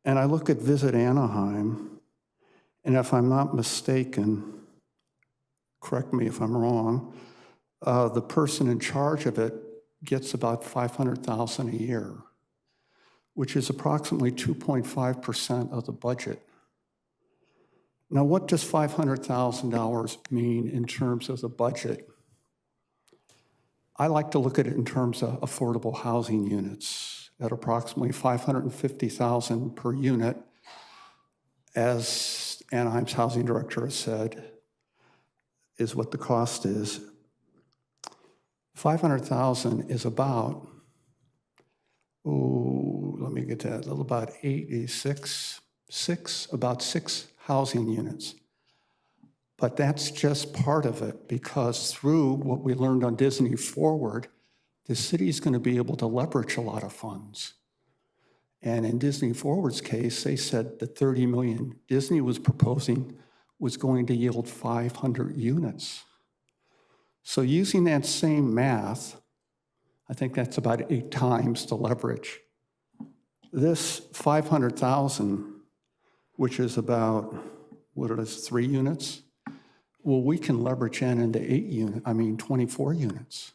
And I look at Visit Anaheim, and if I'm not mistaken, correct me if I'm wrong, the person in charge of it gets about $500,000 a year, which is approximately 2.5% of the budget. Now, what does $500,000 mean in terms of the budget? I like to look at it in terms of affordable housing units at approximately $550,000 per unit, as Anaheim's housing director has said, is what the cost is. $500,000 is about, let me get that, about 86, about six housing units. But that's just part of it, because through what we learned on Disney Forward, the city is going to be able to leverage a lot of funds. And in Disney Forward's case, they said the $30 million Disney was proposing was going to yield 500 units. So using that same math, I think that's about 8 times the leverage. This $500,000 which is about, what it is, 3 units. Well, we can leverage that into 24 units.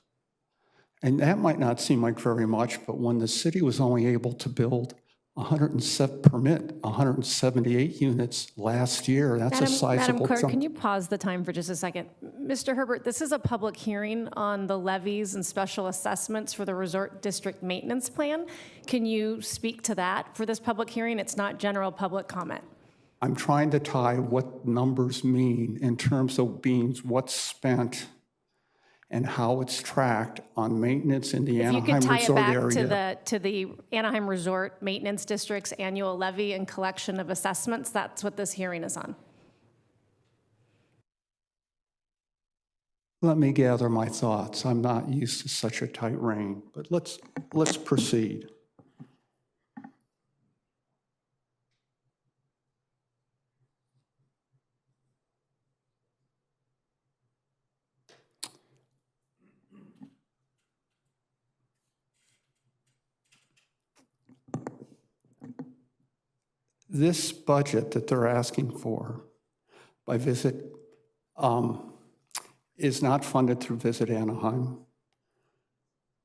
And that might not seem like very much, but when the city was only able to build 178 units last year, that's a sizable Madam Clerk, chunk. can you pause the time for just a second? Mr. Herbert, this is a public hearing on the levies and special assessments for the Resort District Maintenance Plan. Can you speak to that for this public hearing? It's not general public comment. I'm trying to tie what numbers mean in terms of being what's spent and how it's tracked on maintenance in the If you Anaheim could tie it Resort back area. to the Anaheim Resort Maintenance District's annual levy and collection of assessments, that's what this hearing is on. Let me gather my thoughts. I'm not used to such a tight rein, but let's proceed. This budget that they're asking for by Visit is not funded through Visit Anaheim.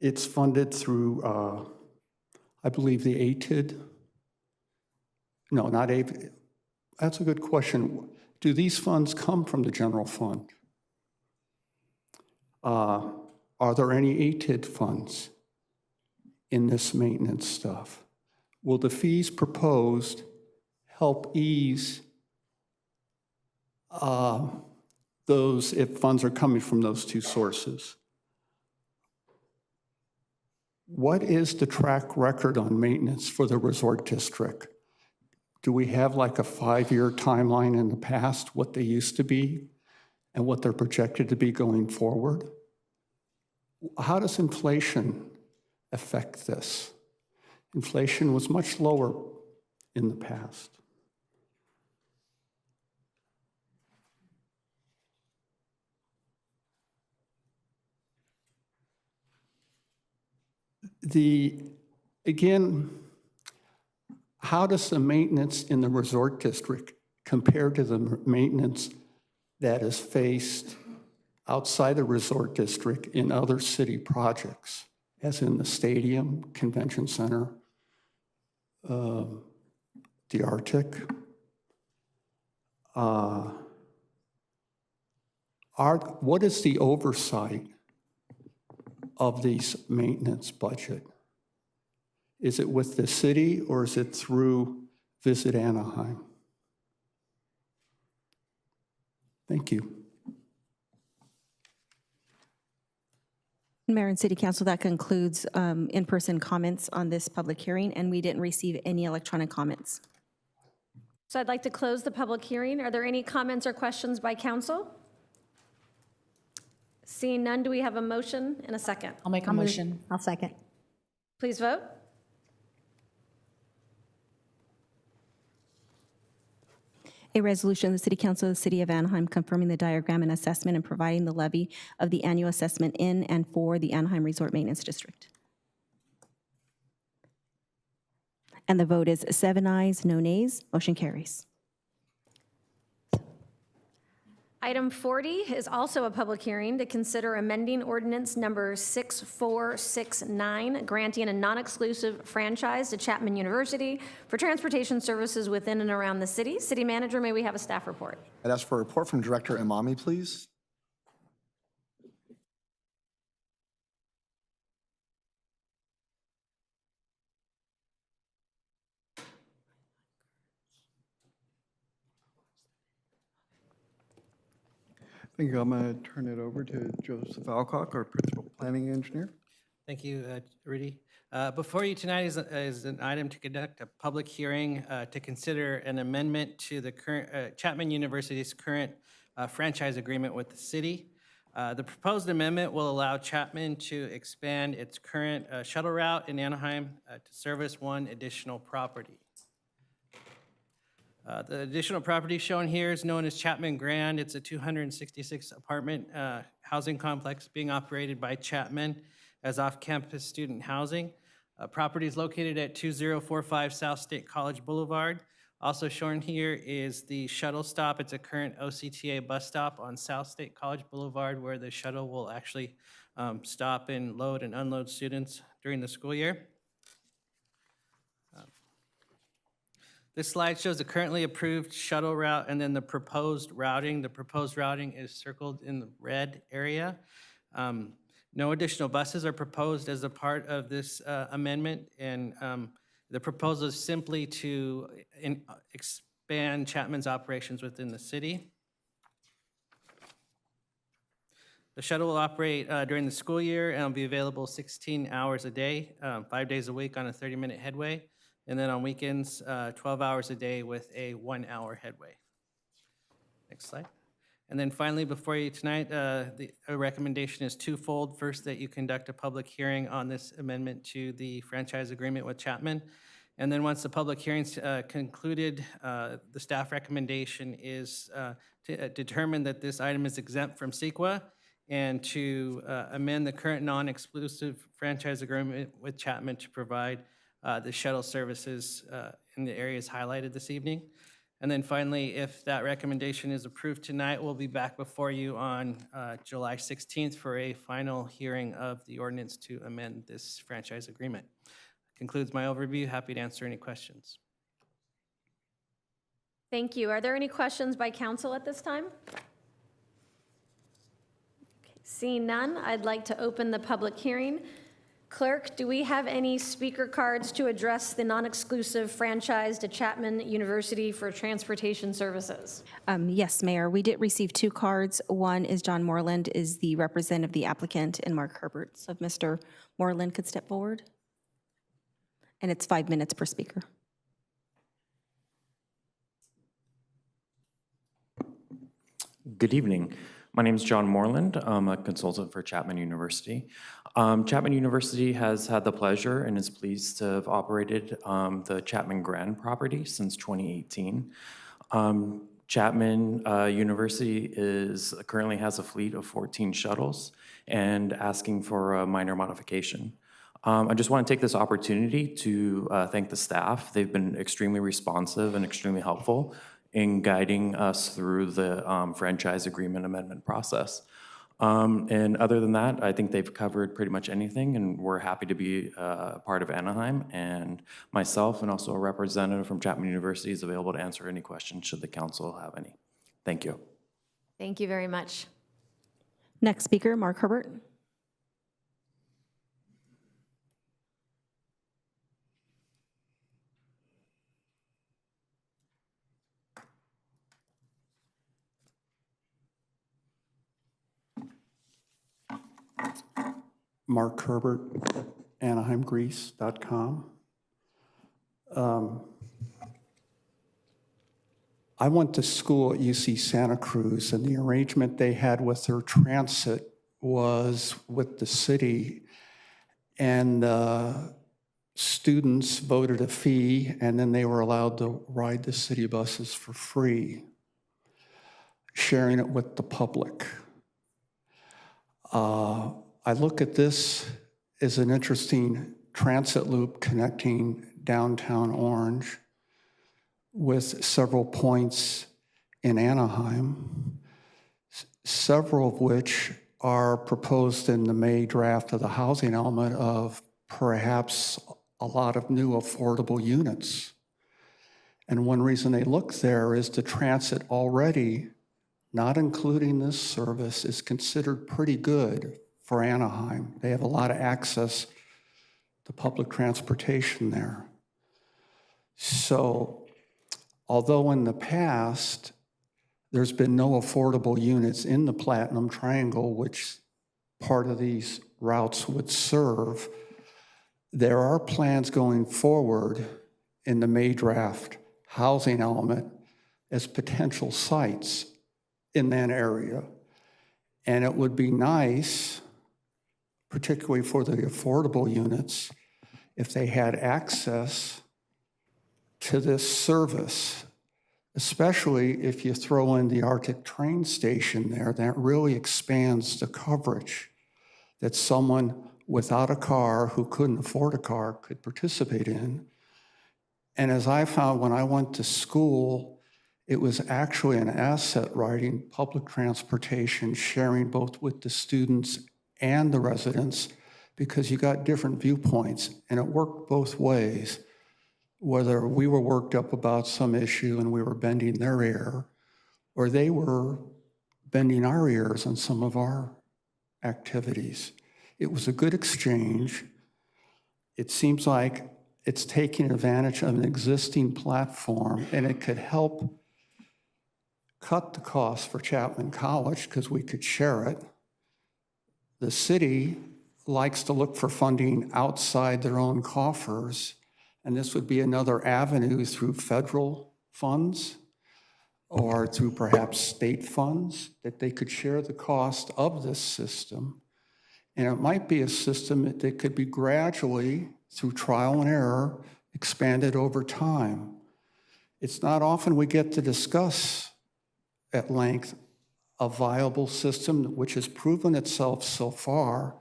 It's funded through, I believe, the ATID. No, not ATID. That's a good question. Do these funds come from the general fund? Are there any ATID funds in this maintenance stuff? Will the fees proposed help ease those if funds are coming from those two sources? What is the track record on maintenance for the resort district? Do we have like a 5-year timeline in the past, what they used to be and what they're projected to be going forward? How does inflation affect this? Inflation was much lower in the past. Again, how does the maintenance in the resort district compare to the maintenance that is faced outside the resort district in other city projects, as in the stadium, convention center, the Arctic? What is the oversight of these maintenance budget? Is it with the city or is it through Visit Anaheim? Thank you. Mayor and City Council, that concludes in-person comments on this public hearing, and we didn't receive any electronic comments. So I'd like to close the public hearing. Are there any comments or questions by council? Seeing none, do we have a motion and a second? I'll make a motion. I'll second. Please vote. A resolution of the City Council of the City of Anaheim confirming the diagram and assessment and providing the levy of the annual assessment in and for the Anaheim Resort Maintenance District. And the vote is 7 ayes, no nays. Motion carries. Item 40 is also a public hearing to consider amending ordinance number 6469, granting a non-exclusive franchise to Chapman University for transportation services within and around the city. City Manager, may we have a staff report? I'd ask for a report from Director Imami, please. Thank you. I'm going to turn it over to Joseph Alcock, our Principal Planning Engineer. Thank you, Rudy. Before you tonight is an item to conduct a public hearing to consider an amendment to the current Chapman University's current franchise agreement with the city. The proposed amendment will allow Chapman to expand its current shuttle route in Anaheim to service one additional property. The additional property shown here is known as Chapman Grand. It's a 266 apartment housing complex being operated by Chapman as off-campus student housing. Property is located at 2045 South State College Boulevard, Also shown here is the shuttle stop. It's a current OCTA bus stop on South State College Boulevard where the shuttle will actually stop and load and unload students during the school year. This slide shows the currently approved shuttle route and then the proposed routing. The proposed routing is circled in the red area. No additional buses are proposed as a part of this amendment, and the proposal is simply to expand Chapman's operations within the city. The shuttle will operate during the school year and will be available 16 hours a day, 5 days a week on a 30-minute headway, and then on weekends, 12 hours a day with a 1-hour headway. Next slide. And then finally, before you tonight, the recommendation is twofold. First, that you conduct a public hearing on this amendment to the franchise agreement with Chapman. And then once the public hearing's concluded, the staff recommendation is to determine that this item is exempt from CEQA and to amend the current non-exclusive franchise agreement with Chapman to provide the shuttle services in the areas highlighted this evening. And then finally, if that recommendation is approved tonight, we'll be back before you on July 16th for a final hearing of the ordinance to amend this franchise agreement. Concludes my overview. Happy to answer any questions. Thank you. Are there any questions by council at this time? Okay, seeing none, I'd like to open the public hearing. Clerk, do we have any speaker cards to address the non-exclusive franchise to Chapman University for transportation services? Yes, Mayor, we did receive 2 cards. One is John Moreland, is the representative of the applicant, and Mark Herbert. So if Mr. Moreland could step forward. And it's 5 minutes per speaker. Good evening. My name is John Moreland. I'm a consultant for Chapman University. Chapman University has had the pleasure and is pleased to have operated the Chapman Grand property since 2018. Chapman University currently has a fleet of 14 shuttles and asking for a minor modification. I just want to take this opportunity to thank the staff. They've been extremely responsive and extremely helpful in guiding us through the franchise agreement amendment process. And other than that, I think they've covered pretty much anything, and we're happy to be part of Anaheim. And myself and also a representative from Chapman University is available to answer any questions should the council have any. Thank you. Thank you very much. Next speaker, Mark Herbert. Mark Herbert, AnaheimGreece.com. I went to school at UC Santa Cruz, and the arrangement they had with their transit was with the city, and students voted a fee, and then they were allowed to ride the city buses for free, sharing it with the public. I look at this as an interesting transit loop connecting downtown Orange with several points in Anaheim, several of which are proposed in the May draft of the housing element of perhaps a lot of new affordable units. And one reason they look there is the transit already, not including this service, is considered pretty good for Anaheim. They have a lot of access to public transportation there. So, although in the past, there's been no affordable units in the Platinum Triangle, which part of these routes would serve, there are plans going forward in the May draft housing element as potential sites in that area. And it would be nice, particularly for the affordable units, if they had access to this service, especially if you throw in the Arctic train station there. That really expands the coverage that someone without a car who couldn't afford a car could participate in. And as I found when I went to school, it was actually an asset riding public transportation, sharing both with the students and the residents, because you got different viewpoints, and it worked both ways. Whether we were worked up about some issue and we were bending their ear, or they were bending our ears on some of our activities. It was a good exchange. It seems like it's taking advantage of an existing platform, and it could help cut the cost for Chapman College because we could share it. The city likes to look for funding outside their own coffers, and this would be another avenue through federal funds or through perhaps state funds that they could share the cost of this system. And it might be a system that could be gradually, through trial and error, expanded over time. It's not often we get to discuss at length a viable system which has proven itself so far.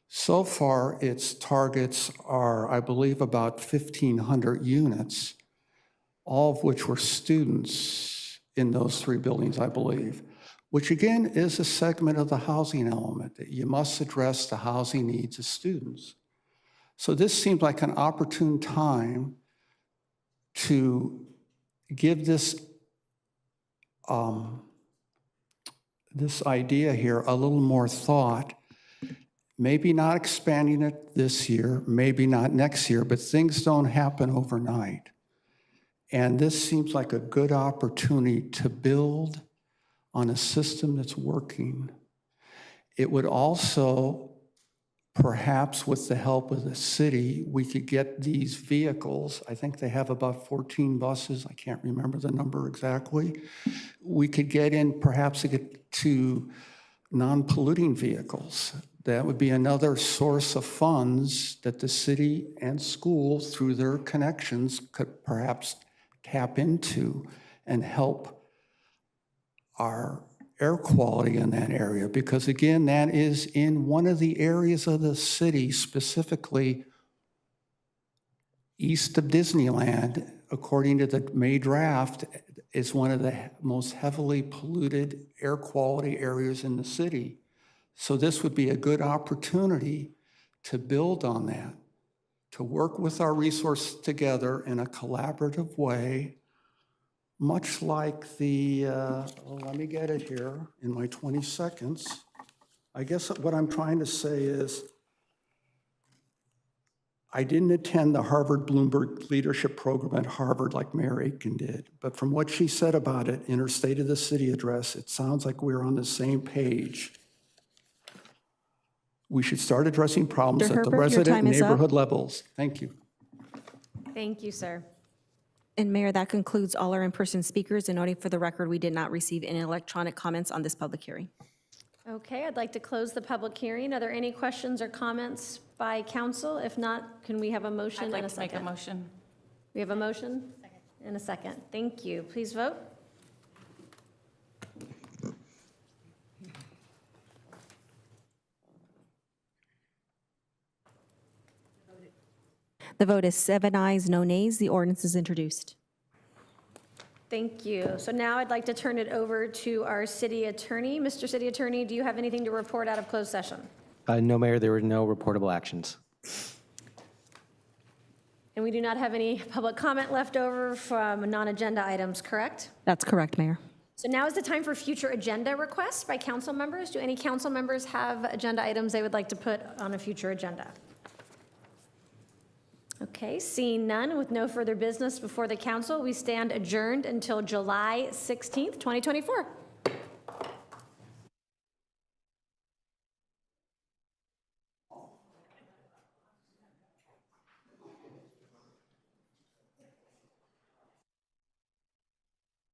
So far, its targets are, I believe, about 1,500 units, all of which were students in those 3 buildings, I believe, which again is a segment of the housing element, that you must address the housing needs of students. So this seems like an opportune time to give this idea here a little more thought. Maybe not expanding it this year, maybe not next year, but things don't happen overnight. And this seems like a good opportunity to build on a system that's working. It would also, perhaps with the help of the city, we could get these vehicles. I think they have about 14 buses. I can't remember the number exactly. We could get in perhaps to non-polluting vehicles. That would be another source of funds that the city and schools, through their connections, could perhaps tap into and help our air quality in that area. Because again, that is in one of the areas of the city, specifically east of Disneyland, according to the May draft, is one of the most heavily polluted air quality areas in the city. So this would be a good opportunity to build on that, to work with our resources together in a collaborative way, much like the, let me get it here in my 20 seconds. I guess what I'm trying to say is, I didn't attend the Harvard Bloomberg Leadership Program at Harvard like Mayor Aitken did, but from what she said about it in her State of the City address, it sounds like we're on the same page. We should start addressing problems at the resident and neighborhood levels. Thank you. Thank you, sir. And Mayor, that concludes all our in-person speakers. And noting for the record, we did not receive any electronic comments on this public hearing. Okay, I'd like to close the public hearing. Are there any questions or comments by council? If not, can we have a motion and a second? I'd like to make a motion. We have a motion and a second. Thank you. Please vote. The vote is 7 ayes, no nays. The ordinance is introduced. Thank you. So now I'd like to turn it over to our city attorney. Mr. City Attorney, do you have anything to report out of closed session? No, Mayor, there were no reportable actions. And we do not have any public comment left over from non-agenda items, correct? That's correct, Mayor. So now is the time for future agenda requests by council members. Do any council members have agenda items they would like to put on a future agenda? Okay, seeing none, with no further business before the council, we stand adjourned until July 16th, 2024.